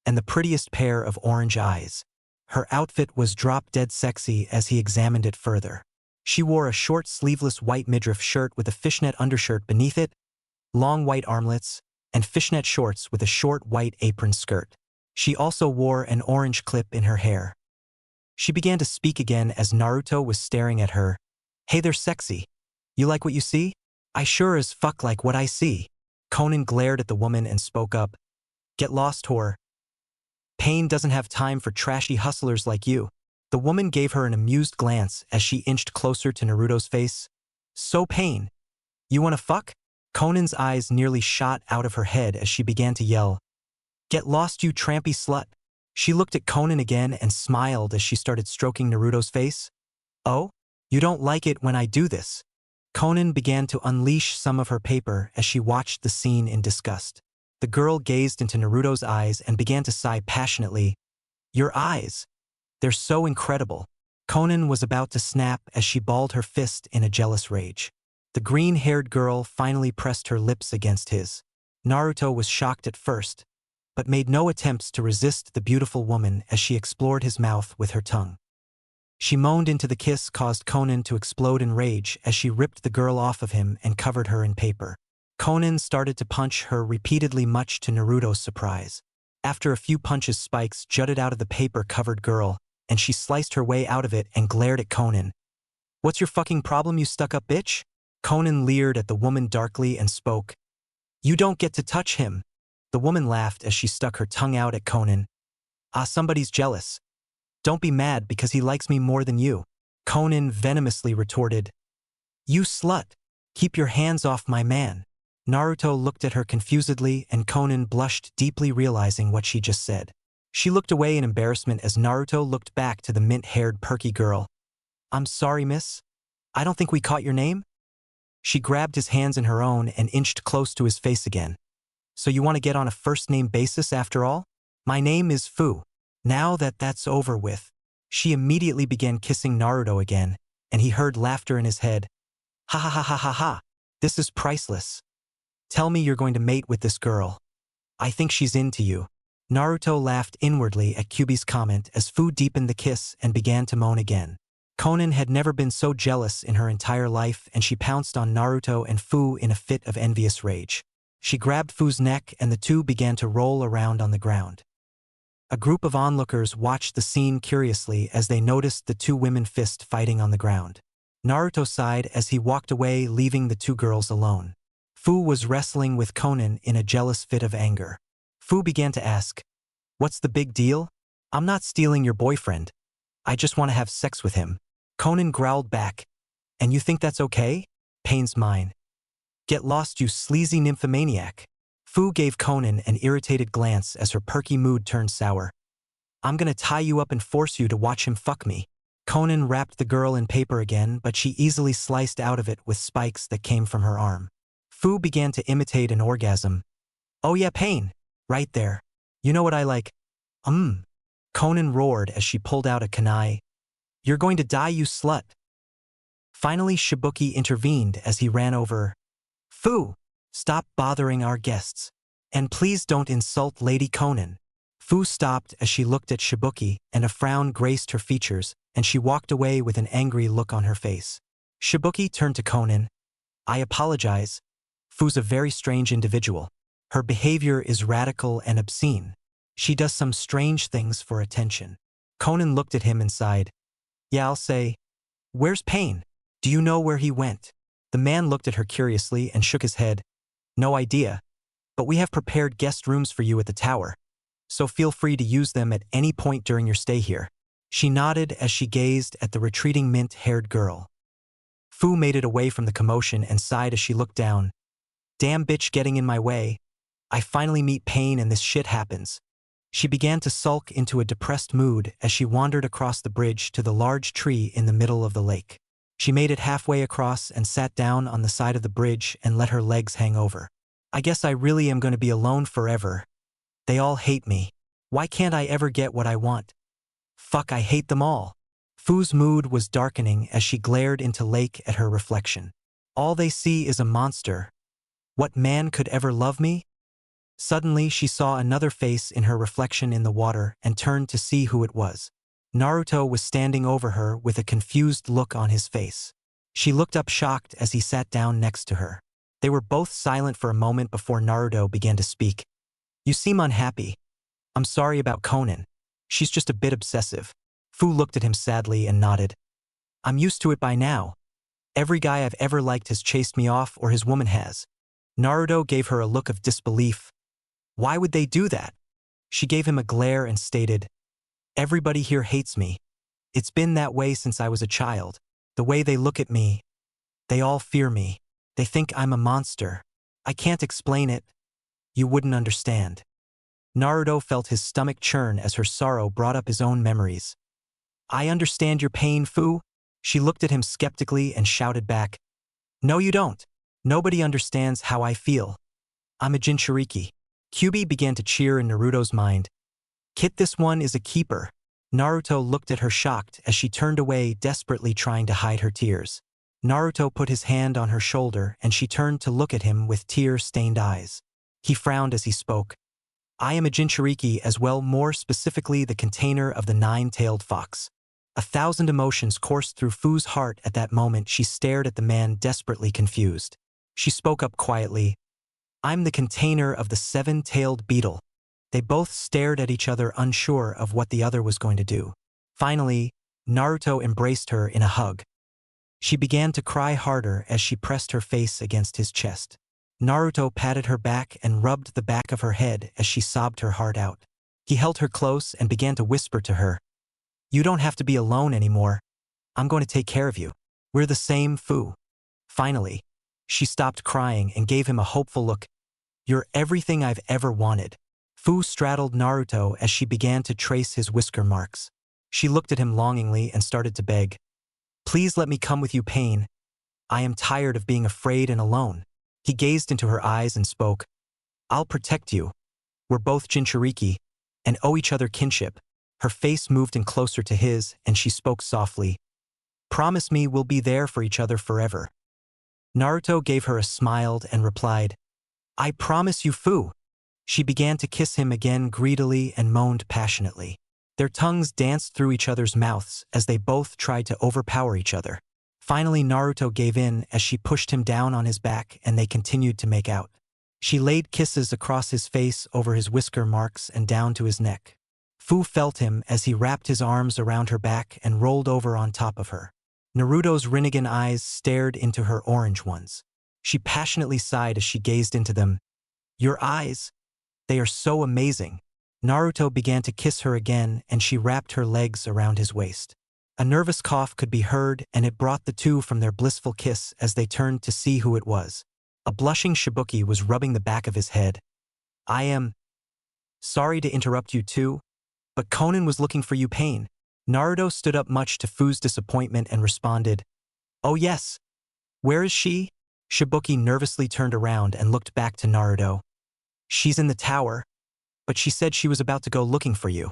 and the prettiest pair of orange eyes. Her outfit was drop-dead sexy as he examined it further. She wore a short sleeveless white midriff shirt with a fishnet undershirt beneath it, long white armlets, and fishnet shorts with a short white apron skirt. She also wore an orange clip in her hair. She began to speak again as Naruto was staring at her. Hey there, sexy. You like what you see? I sure as fuck like what I see. Konan glared at the woman and spoke up. Get lost, whore. Pain doesn't have time for trashy hustlers like you. The woman gave her an amused glance as she inched closer to Naruto's face. So Pain, you wanna fuck? Konan's eyes nearly shot out of her head as she began to yell. Get lost, you trampy slut. She looked at Konan again and smiled as she started stroking Naruto's face. Oh? You don't like it when I do this? Konan began to unleash some of her paper as she watched the scene in disgust. The girl gazed into Naruto's eyes and began to sigh passionately. Your eyes. They're so incredible. Konan was about to snap as she balled her fist in a jealous rage. The green-haired girl finally pressed her lips against his. Naruto was shocked at first, but made no attempts to resist the beautiful woman as she explored his mouth with her tongue. She moaned into the kiss caused Konan to explode in rage as she ripped the girl off of him and covered her in paper. Konan started to punch her repeatedly, much to Naruto's surprise. After a few punches, spikes jutted out of the paper-covered girl, and she sliced her way out of it and glared at Konan. What's your fucking problem, you stuck-up bitch? Konan leered at the woman darkly and spoke. You don't get to touch him. The woman laughed as she stuck her tongue out at Konan. Ah, somebody's jealous. Don't be mad because he likes me more than you. Konan venomously retorted. You slut. Keep your hands off my man. Naruto looked at her confusedly and Konan blushed deeply, realizing what she just said. She looked away in embarrassment as Naruto looked back to the mint-haired perky girl. I'm sorry, miss. I don't think we caught your name? She grabbed his hands in her own and inched close to his face again. So you want to get on a first-name basis after all? My name is Fu. Now that that's over with. She immediately began kissing Naruto again, and he heard laughter in his head. Ha ha ha ha ha ha. This is priceless. Tell me you're going to mate with this girl. I think she's into you. Naruto laughed inwardly at Kyuubi's comment as Fu deepened the kiss and began to moan again. Konan had never been so jealous in her entire life, and she pounced on Naruto and Fu in a fit of envious rage. She grabbed Fu's neck and the two began to roll around on the ground. A group of onlookers watched the scene curiously as they noticed the two women fist fighting on the ground. Naruto sighed as he walked away, leaving the two girls alone. Fu was wrestling with Konan in a jealous fit of anger. Fu began to ask, What's the big deal? I'm not stealing your boyfriend. I just want to have sex with him. Konan growled back. And you think that's okay? Pain's mine. Get lost, you sleazy nymphomaniac. Fu gave Conan an irritated glance as her perky mood turned sour. I'm gonna tie you up and force you to watch him fuck me. Conan wrapped the girl in paper again, but she easily sliced out of it with spikes that came from her arm. Fu began to imitate an orgasm. Oh yeah, pain. Right there. You know what I like? Conan roared as she pulled out a kunai. You're going to die, you slut. Finally, Shibuki intervened as he ran over. Fu, stop bothering our guests. And please don't insult Lady Conan. Fu stopped as she looked at Shibuki, and a frown graced her features, and she walked away with an angry look on her face. Shibuki turned to Conan. I apologize. Fu's a very strange individual. Her behavior is radical and obscene. She does some strange things for attention. Conan looked at him and sighed. Yeah, I'll say. Where's Pain? Do you know where he went? The man looked at her curiously and shook his head. No idea. But we have prepared guest rooms for you at the tower. So feel free to use them at any point during your stay here. She nodded as she gazed at the retreating mint-haired girl. Fu made it away from the commotion and sighed as she looked down. Damn bitch getting in my way. I finally meet Pain and this shit happens. She began to sulk into a depressed mood as she wandered across the bridge to the large tree in the middle of the lake. She made it halfway across and sat down on the side of the bridge and let her legs hang over. I guess I really am going to be alone forever. They all hate me. Why can't I ever get what I want? Fuck, I hate them all. Fu's mood was darkening as she glared into lake at her reflection. All they see is a monster. What man could ever love me? Suddenly, she saw another face in her reflection in the water and turned to see who it was. Naruto was standing over her with a confused look on his face. She looked up shocked as he sat down next to her. They were both silent for a moment before Naruto began to speak. You seem unhappy. I'm sorry about Conan. She's just a bit obsessive. Fu looked at him sadly and nodded. I'm used to it by now. Every guy I've ever liked has chased me off or his woman has. Naruto gave her a look of disbelief. Why would they do that? She gave him a glare and stated, Everybody here hates me. It's been that way since I was a child. The way they look at me. They all fear me. They think I'm a monster. I can't explain it. You wouldn't understand. Naruto felt his stomach churn as her sorrow brought up his own memories. I understand your pain, Fu. She looked at him skeptically and shouted back. No, you don't. Nobody understands how I feel. I'm a Jinchuriki. Kyuubi began to cheer in Naruto's mind. Kit, this one is a keeper. Naruto looked at her shocked as she turned away, desperately trying to hide her tears. Naruto put his hand on her shoulder and she turned to look at him with tear-stained eyes. He frowned as he spoke. I am a Jinchuriki as well, more specifically the container of the nine-tailed fox. 1,000 emotions coursed through Fu's heart at that moment. She stared at the man, desperately confused. She spoke up quietly. I'm the container of the seven-tailed beetle. They both stared at each other, unsure of what the other was going to do. Finally, Naruto embraced her in a hug. She began to cry harder as she pressed her face against his chest. Naruto patted her back and rubbed the back of her head as she sobbed her heart out. He held her close and began to whisper to her. You don't have to be alone anymore. I'm going to take care of you. We're the same, Fu. Finally, she stopped crying and gave him a hopeful look. You're everything I've ever wanted. Fu straddled Naruto as she began to trace his whisker marks. She looked at him longingly and started to beg. Please let me come with you, Pain. I am tired of being afraid and alone. He gazed into her eyes and spoke. I'll protect you. We're both Jinchuriki and owe each other kinship. Her face moved in closer to his and she spoke softly. Promise me we'll be there for each other forever. Naruto gave her a smile and replied, I promise you, Fu. She began to kiss him again greedily and moaned passionately. Their tongues danced through each other's mouths as they both tried to overpower each other. Finally, Naruto gave in as she pushed him down on his back and they continued to make out. She laid kisses across his face, over his whisker marks and down to his neck. Fu felt him as he wrapped his arms around her back and rolled over on top of her. Naruto's Rinnegan eyes stared into her orange ones. She passionately sighed as she gazed into them. Your eyes. They are so amazing. Naruto began to kiss her again and she wrapped her legs around his waist. A nervous cough could be heard and it brought the two from their blissful kiss as they turned to see who it was. A blushing Shibuki was rubbing the back of his head. I am sorry to interrupt you too, but Conan was looking for you, Pain. Naruto stood up much to Fu's disappointment and responded, oh yes. Where is she? Shibuki nervously turned around and looked back to Naruto. She's in the tower, but she said she was about to go looking for you.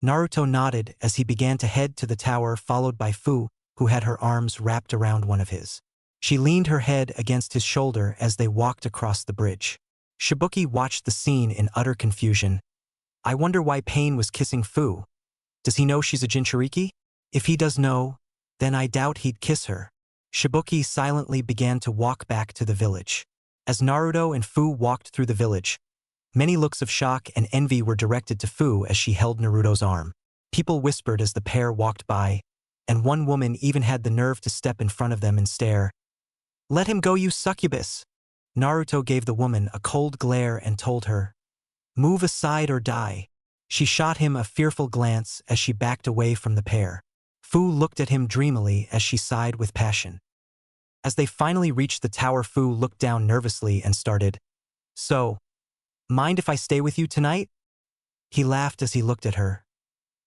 Naruto nodded as he began to head to the tower, followed by Fu, who had her arms wrapped around one of his. She leaned her head against his shoulder as they walked across the bridge. Shibuki watched the scene in utter confusion. I wonder why Pain was kissing Fu. Does he know she's a Jinchuriki? If he does know, then I doubt he'd kiss her. Shibuki silently began to walk back to the village. As Naruto and Fu walked through the village, many looks of shock and envy were directed to Fu as she held Naruto's arm. People whispered as the pair walked by, and one woman even had the nerve to step in front of them and stare. Let him go, you succubus! Naruto gave the woman a cold glare and told her, move aside or die. She shot him a fearful glance as she backed away from the pair. Fu looked at him dreamily as she sighed with passion. As they finally reached the tower, Fu looked down nervously and started, so, mind if I stay with you tonight? He laughed as he looked at her.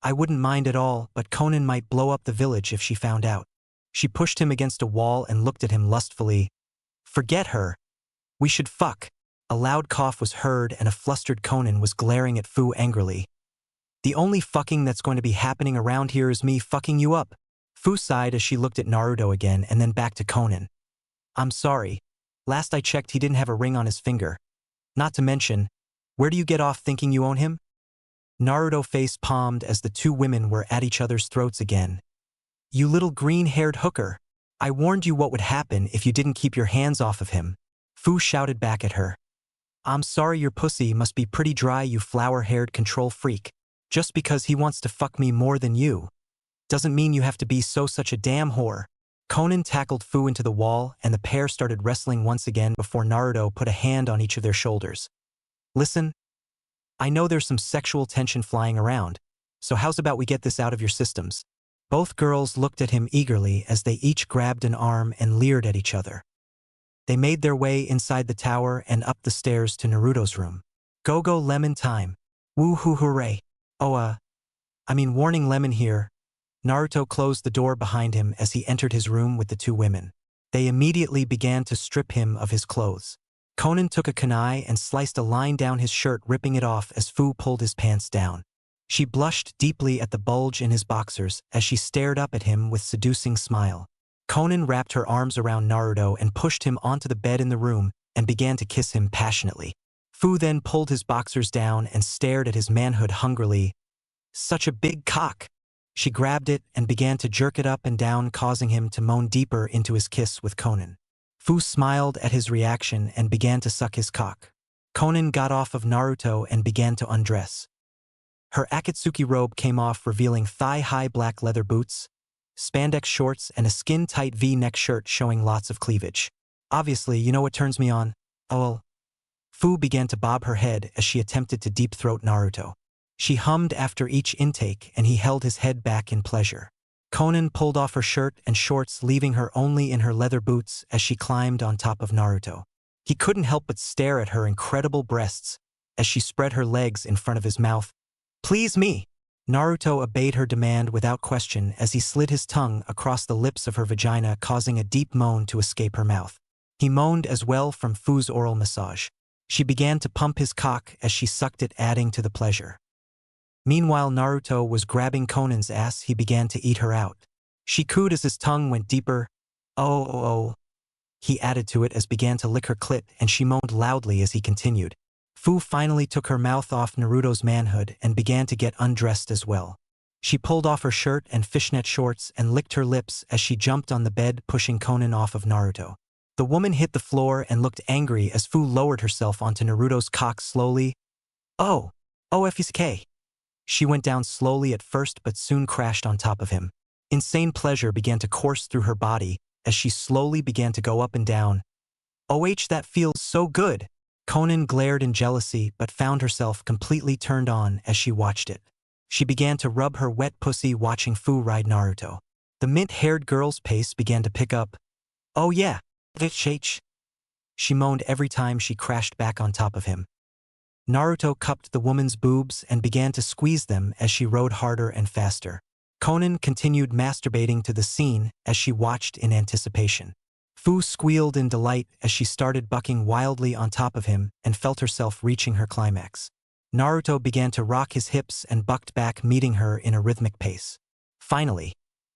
I wouldn't mind at all, but Conan might blow up the village if she found out. She pushed him against a wall and looked at him lustfully. Forget her. We should fuck. A loud cough was heard and a flustered Conan was glaring at Fu angrily. The only fucking that's going to be happening around here is me fucking you up. Fu sighed as she looked at Naruto again and then back to Conan. I'm sorry. Last I checked he didn't have a ring on his finger. Not to mention, where do you get off thinking you own him? Naruto face palmed as the two women were at each other's throats again. You little green-haired hooker. I warned you what would happen if you didn't keep your hands off of him. Fu shouted back at her. I'm sorry, your pussy must be pretty dry, you flower-haired control freak. Just because he wants to fuck me more than you doesn't mean you have to be such a damn whore. Conan tackled Fu into the wall and the pair started wrestling once again before Naruto put a hand on each of their shoulders. Listen, I know there's some sexual tension flying around, so how's about we get this out of your systems? Both girls looked at him eagerly as they each grabbed an arm and leered at each other. They made their way inside the tower and up the stairs to Naruto's room. Go lemon time. Woo-hoo hooray. Oh, warning lemon here. Naruto closed the door behind him as he entered his room with the two women. They immediately began to strip him of his clothes. Conan took a kunai and sliced a line down his shirt, ripping it off as Fu pulled his pants down. She blushed deeply at the bulge in his boxers as she stared up at him with seducing smile. Conan wrapped her arms around Naruto and pushed him onto the bed in the room and began to kiss him passionately. Fu then pulled his boxers down and stared at his manhood hungrily. Such a big cock! She grabbed it and began to jerk it up and down, causing him to moan deeper into his kiss with Conan. Fu smiled at his reaction and began to suck his cock. Conan got off of Naruto and began to undress. Her Akatsuki robe came off, revealing thigh-high black leather boots, spandex shorts, and a skin-tight V-neck shirt showing lots of cleavage. Obviously, you know what turns me on? Oh. Fu began to bob her head as she attempted to deep-throat Naruto. She hummed after each intake and he held his head back in pleasure. Conan pulled off her shirt and shorts, leaving her only in her leather boots as she climbed on top of Naruto. He couldn't help but stare at her incredible breasts as she spread her legs in front of his mouth. Please me! Naruto obeyed her demand without question as he slid his tongue across the lips of her vagina, causing a deep moan to escape her mouth. He moaned as well from Fu's oral massage. She began to pump his cock as she sucked it, adding to the pleasure. Meanwhile, Naruto was grabbing Conan's ass. He began to eat her out. She cooed as his tongue went deeper. Oh. He added to it as began to lick her clit, and she moaned loudly as he continued. Fu finally took her mouth off Naruto's manhood and began to get undressed as well. She pulled off her shirt and fishnet shorts and licked her lips as she jumped on the bed, pushing Conan off of Naruto. The woman hit the floor and looked angry as Fu lowered herself onto Naruto's cock slowly. Oh, OFSK. She went down slowly at first but soon crashed on top of him. Insane pleasure began to course through her body as she slowly began to go up and down. That feels so good! Conan glared in jealousy but found herself completely turned on as she watched it. She began to rub her wet pussy watching Fu ride Naruto. The mint-haired girl's pace began to pick up. Oh yeah, bitch. She moaned every time she crashed back on top of him. Naruto cupped the woman's boobs and began to squeeze them as she rode harder and faster. Conan continued masturbating to the scene as she watched in anticipation. Fu squealed in delight as she started bucking wildly on top of him and felt herself reaching her climax. Naruto began to rock his hips and bucked back, meeting her in a rhythmic pace. Finally,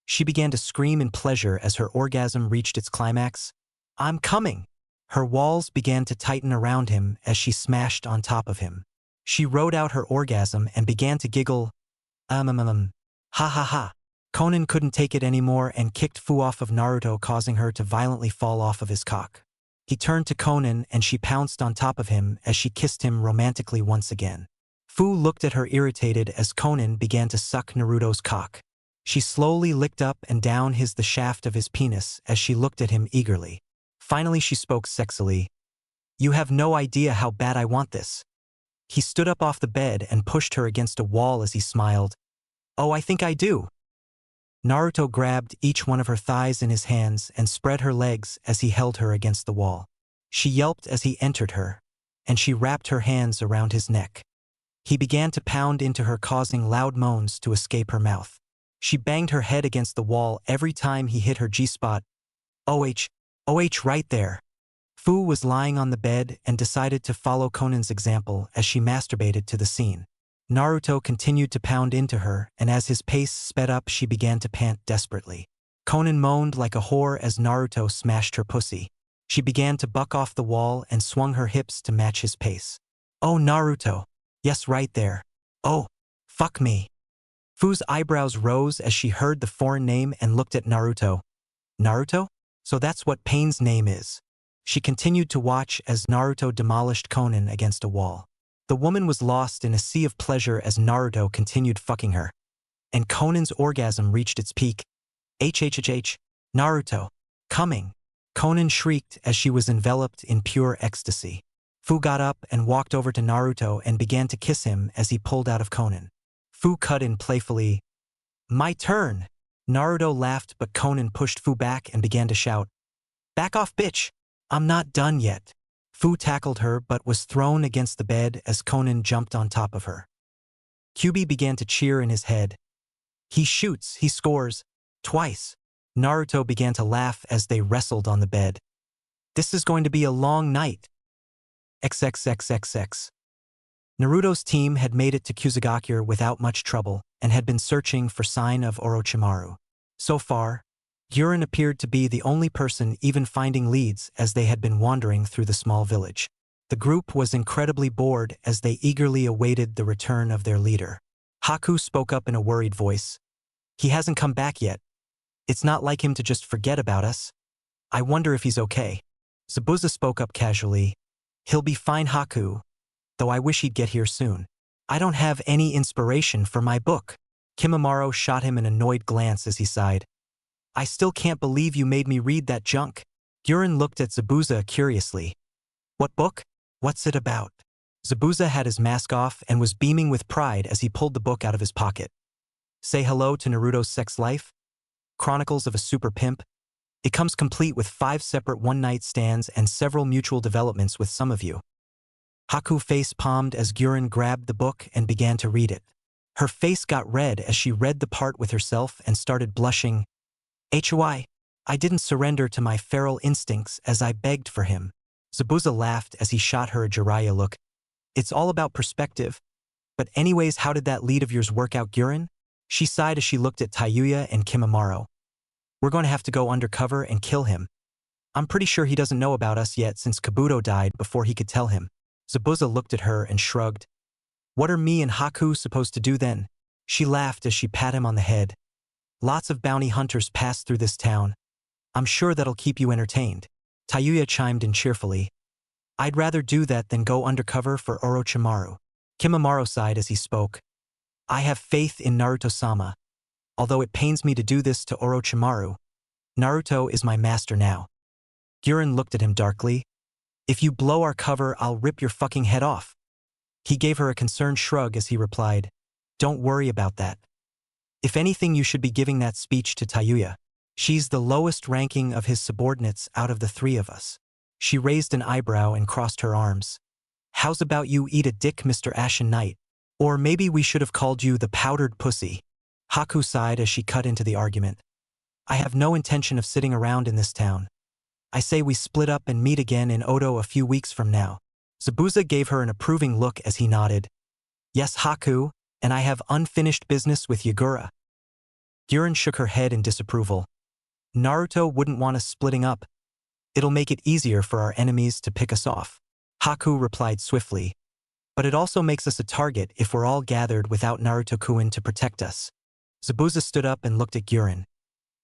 she began to scream in pleasure as her orgasm reached its climax. "I'm coming!" Her walls began to tighten around him as she smashed on top of him. She rode out her orgasm and began to giggle. Ha ha ha. Conan couldn't take it anymore and kicked Fu off of Naruto, causing her to violently fall off of his cock. He turned to Conan and she pounced on top of him as she kissed him romantically once again. Fu looked at her irritated as Conan began to suck Naruto's cock. She slowly licked up and down the shaft of his penis as she looked at him eagerly. Finally she spoke sexily. "You have no idea how bad I want this." He stood up off the bed and pushed her against a wall as he smiled. "Oh, I think I do." Naruto grabbed each one of her thighs in his hands and spread her legs as he held her against the wall. She yelped as he entered her, and she wrapped her hands around his neck. He began to pound into her, causing loud moans to escape her mouth. She banged her head against the wall every time he hit her G-spot. OH right there. Fu was lying on the bed and decided to follow Conan's example as she masturbated to the scene. Naruto continued to pound into her, and as his pace sped up she began to pant desperately. Conan moaned like a whore as Naruto smashed her pussy. She began to buck off the wall and swung her hips to match his pace. "Oh, Naruto. Yes, right there. Oh, fuck me." Fu's eyebrows rose as she heard the foreign name and looked at Naruto. "Naruto? So that's what Pain's name is." She continued to watch as Naruto demolished Conan against a wall. The woman was lost in a sea of pleasure as Naruto continued fucking her. And Conan's orgasm reached its peak. HHHH. Naruto. Coming. Conan shrieked as she was enveloped in pure ecstasy. Fu got up and walked over to Naruto and began to kiss him as he pulled out of Conan. Fu cut in playfully. "My turn." Naruto laughed, but Conan pushed Fu back and began to shout. "Back off, bitch. I'm not done yet." Fu tackled her but was thrown against the bed as Conan jumped on top of her. Kyuubi began to cheer in his head. "He shoots, he scores. Twice." Naruto began to laugh as they wrestled on the bed. "This is going to be a long night." XXXXX. Naruto's team had made it to Kusagakure without much trouble and had been searching for sign of Orochimaru. So far, Guren appeared to be the only person even finding leads as they had been wandering through the small village. The group was incredibly bored as they eagerly awaited the return of their leader. Haku spoke up in a worried voice. "He hasn't come back yet. It's not like him to just forget about us. I wonder if he's okay." Zabuza spoke up casually. "He'll be fine, Haku, though I wish he'd get here soon. I don't have any inspiration for my book." Kimimaro shot him an annoyed glance as he sighed. "I still can't believe you made me read that junk." Guren looked at Zabuza curiously. "What book? What's it about?" Zabuza had his mask off and was beaming with pride as he pulled the book out of his pocket. "Say hello to Naruto's sex life? Chronicles of a Super Pimp. It comes complete with 5 separate one-night stands and several mutual developments with some of you." Haku face-palmed as Guren grabbed the book and began to read it. Her face got red as she read the part with herself and started blushing. "HY, I didn't surrender to my feral instincts as I begged for him." Zabuza laughed as he shot her a Jiraiya look. "It's all about perspective. But anyways, how did that lead of yours work out, Guren?" She sighed as she looked at Tayuya and Kimimaro. "We're going to have to go undercover and kill him. I'm pretty sure he doesn't know about us yet since Kabuto died before he could tell him." Zabuza looked at her and shrugged. "What are me and Haku supposed to do then?" She laughed as she pat him on the head. "Lots of bounty hunters pass through this town. I'm sure that'll keep you entertained." Tayuya chimed in cheerfully. "I'd rather do that than go undercover for Orochimaru." Kimimaro sighed as he spoke. "I have faith in Naruto-sama. Although it pains me to do this to Orochimaru, Naruto is my master now." Guren looked at him darkly. "If you blow our cover, I'll rip your fucking head off." He gave her a concerned shrug as he replied, "Don't worry about that. If anything, you should be giving that speech to Tayuya. She's the lowest ranking of his subordinates out of the 3 of us." She raised an eyebrow and crossed her arms. How's about you eat a dick, Mr. Ashen Knight? Or maybe we should have called you the powdered pussy. Haku sighed as she cut into the argument. I have no intention of sitting around in this town. I say we split up and meet again in Odo a few weeks from now. Zabuza gave her an approving look as he nodded. Yes, Haku, and I have unfinished business with Yagura. Guren shook her head in disapproval. Naruto wouldn't want us splitting up. It'll make it easier for our enemies to pick us off. Haku replied swiftly. But it also makes us a target if we're all gathered without Naruto-kun to protect us. Zabuza stood up and looked at Guren.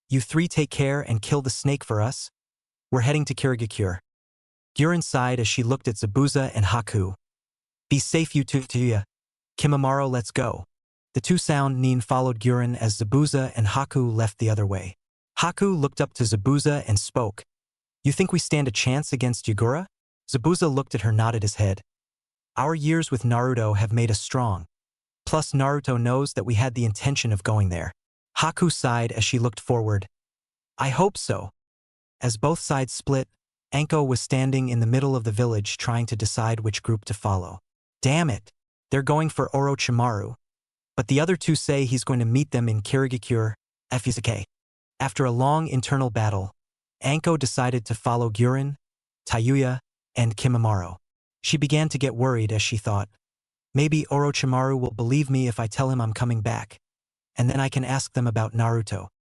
You three take care and kill the snake for us. We're heading to Kirigakure. Guren sighed as she looked at Zabuza and Haku. Be safe, you two. Kimimaro, let's go. The two sound Nin followed Guren as Zabuza and Haku left the other way. Haku looked up to Zabuza and spoke. You think we stand a chance against Yagura? Zabuza looked at her, nodded his head. Our years with Naruto have made us strong. Plus Naruto knows that we had the intention of going there. Haku sighed as she looked forward. I hope so. As both sides split, Anko was standing in the middle of the village trying to decide which group to follow. Damn it! They're going for Orochimaru. But the other two say he's going to meet them in Kirigakure, Fusake. After a long internal battle, Anko decided to follow Guren, Tayuya, and Kimimaro. She began to get worried as she thought, maybe Orochimaru will believe me if I tell him I'm coming back, and then I can ask them about Naruto.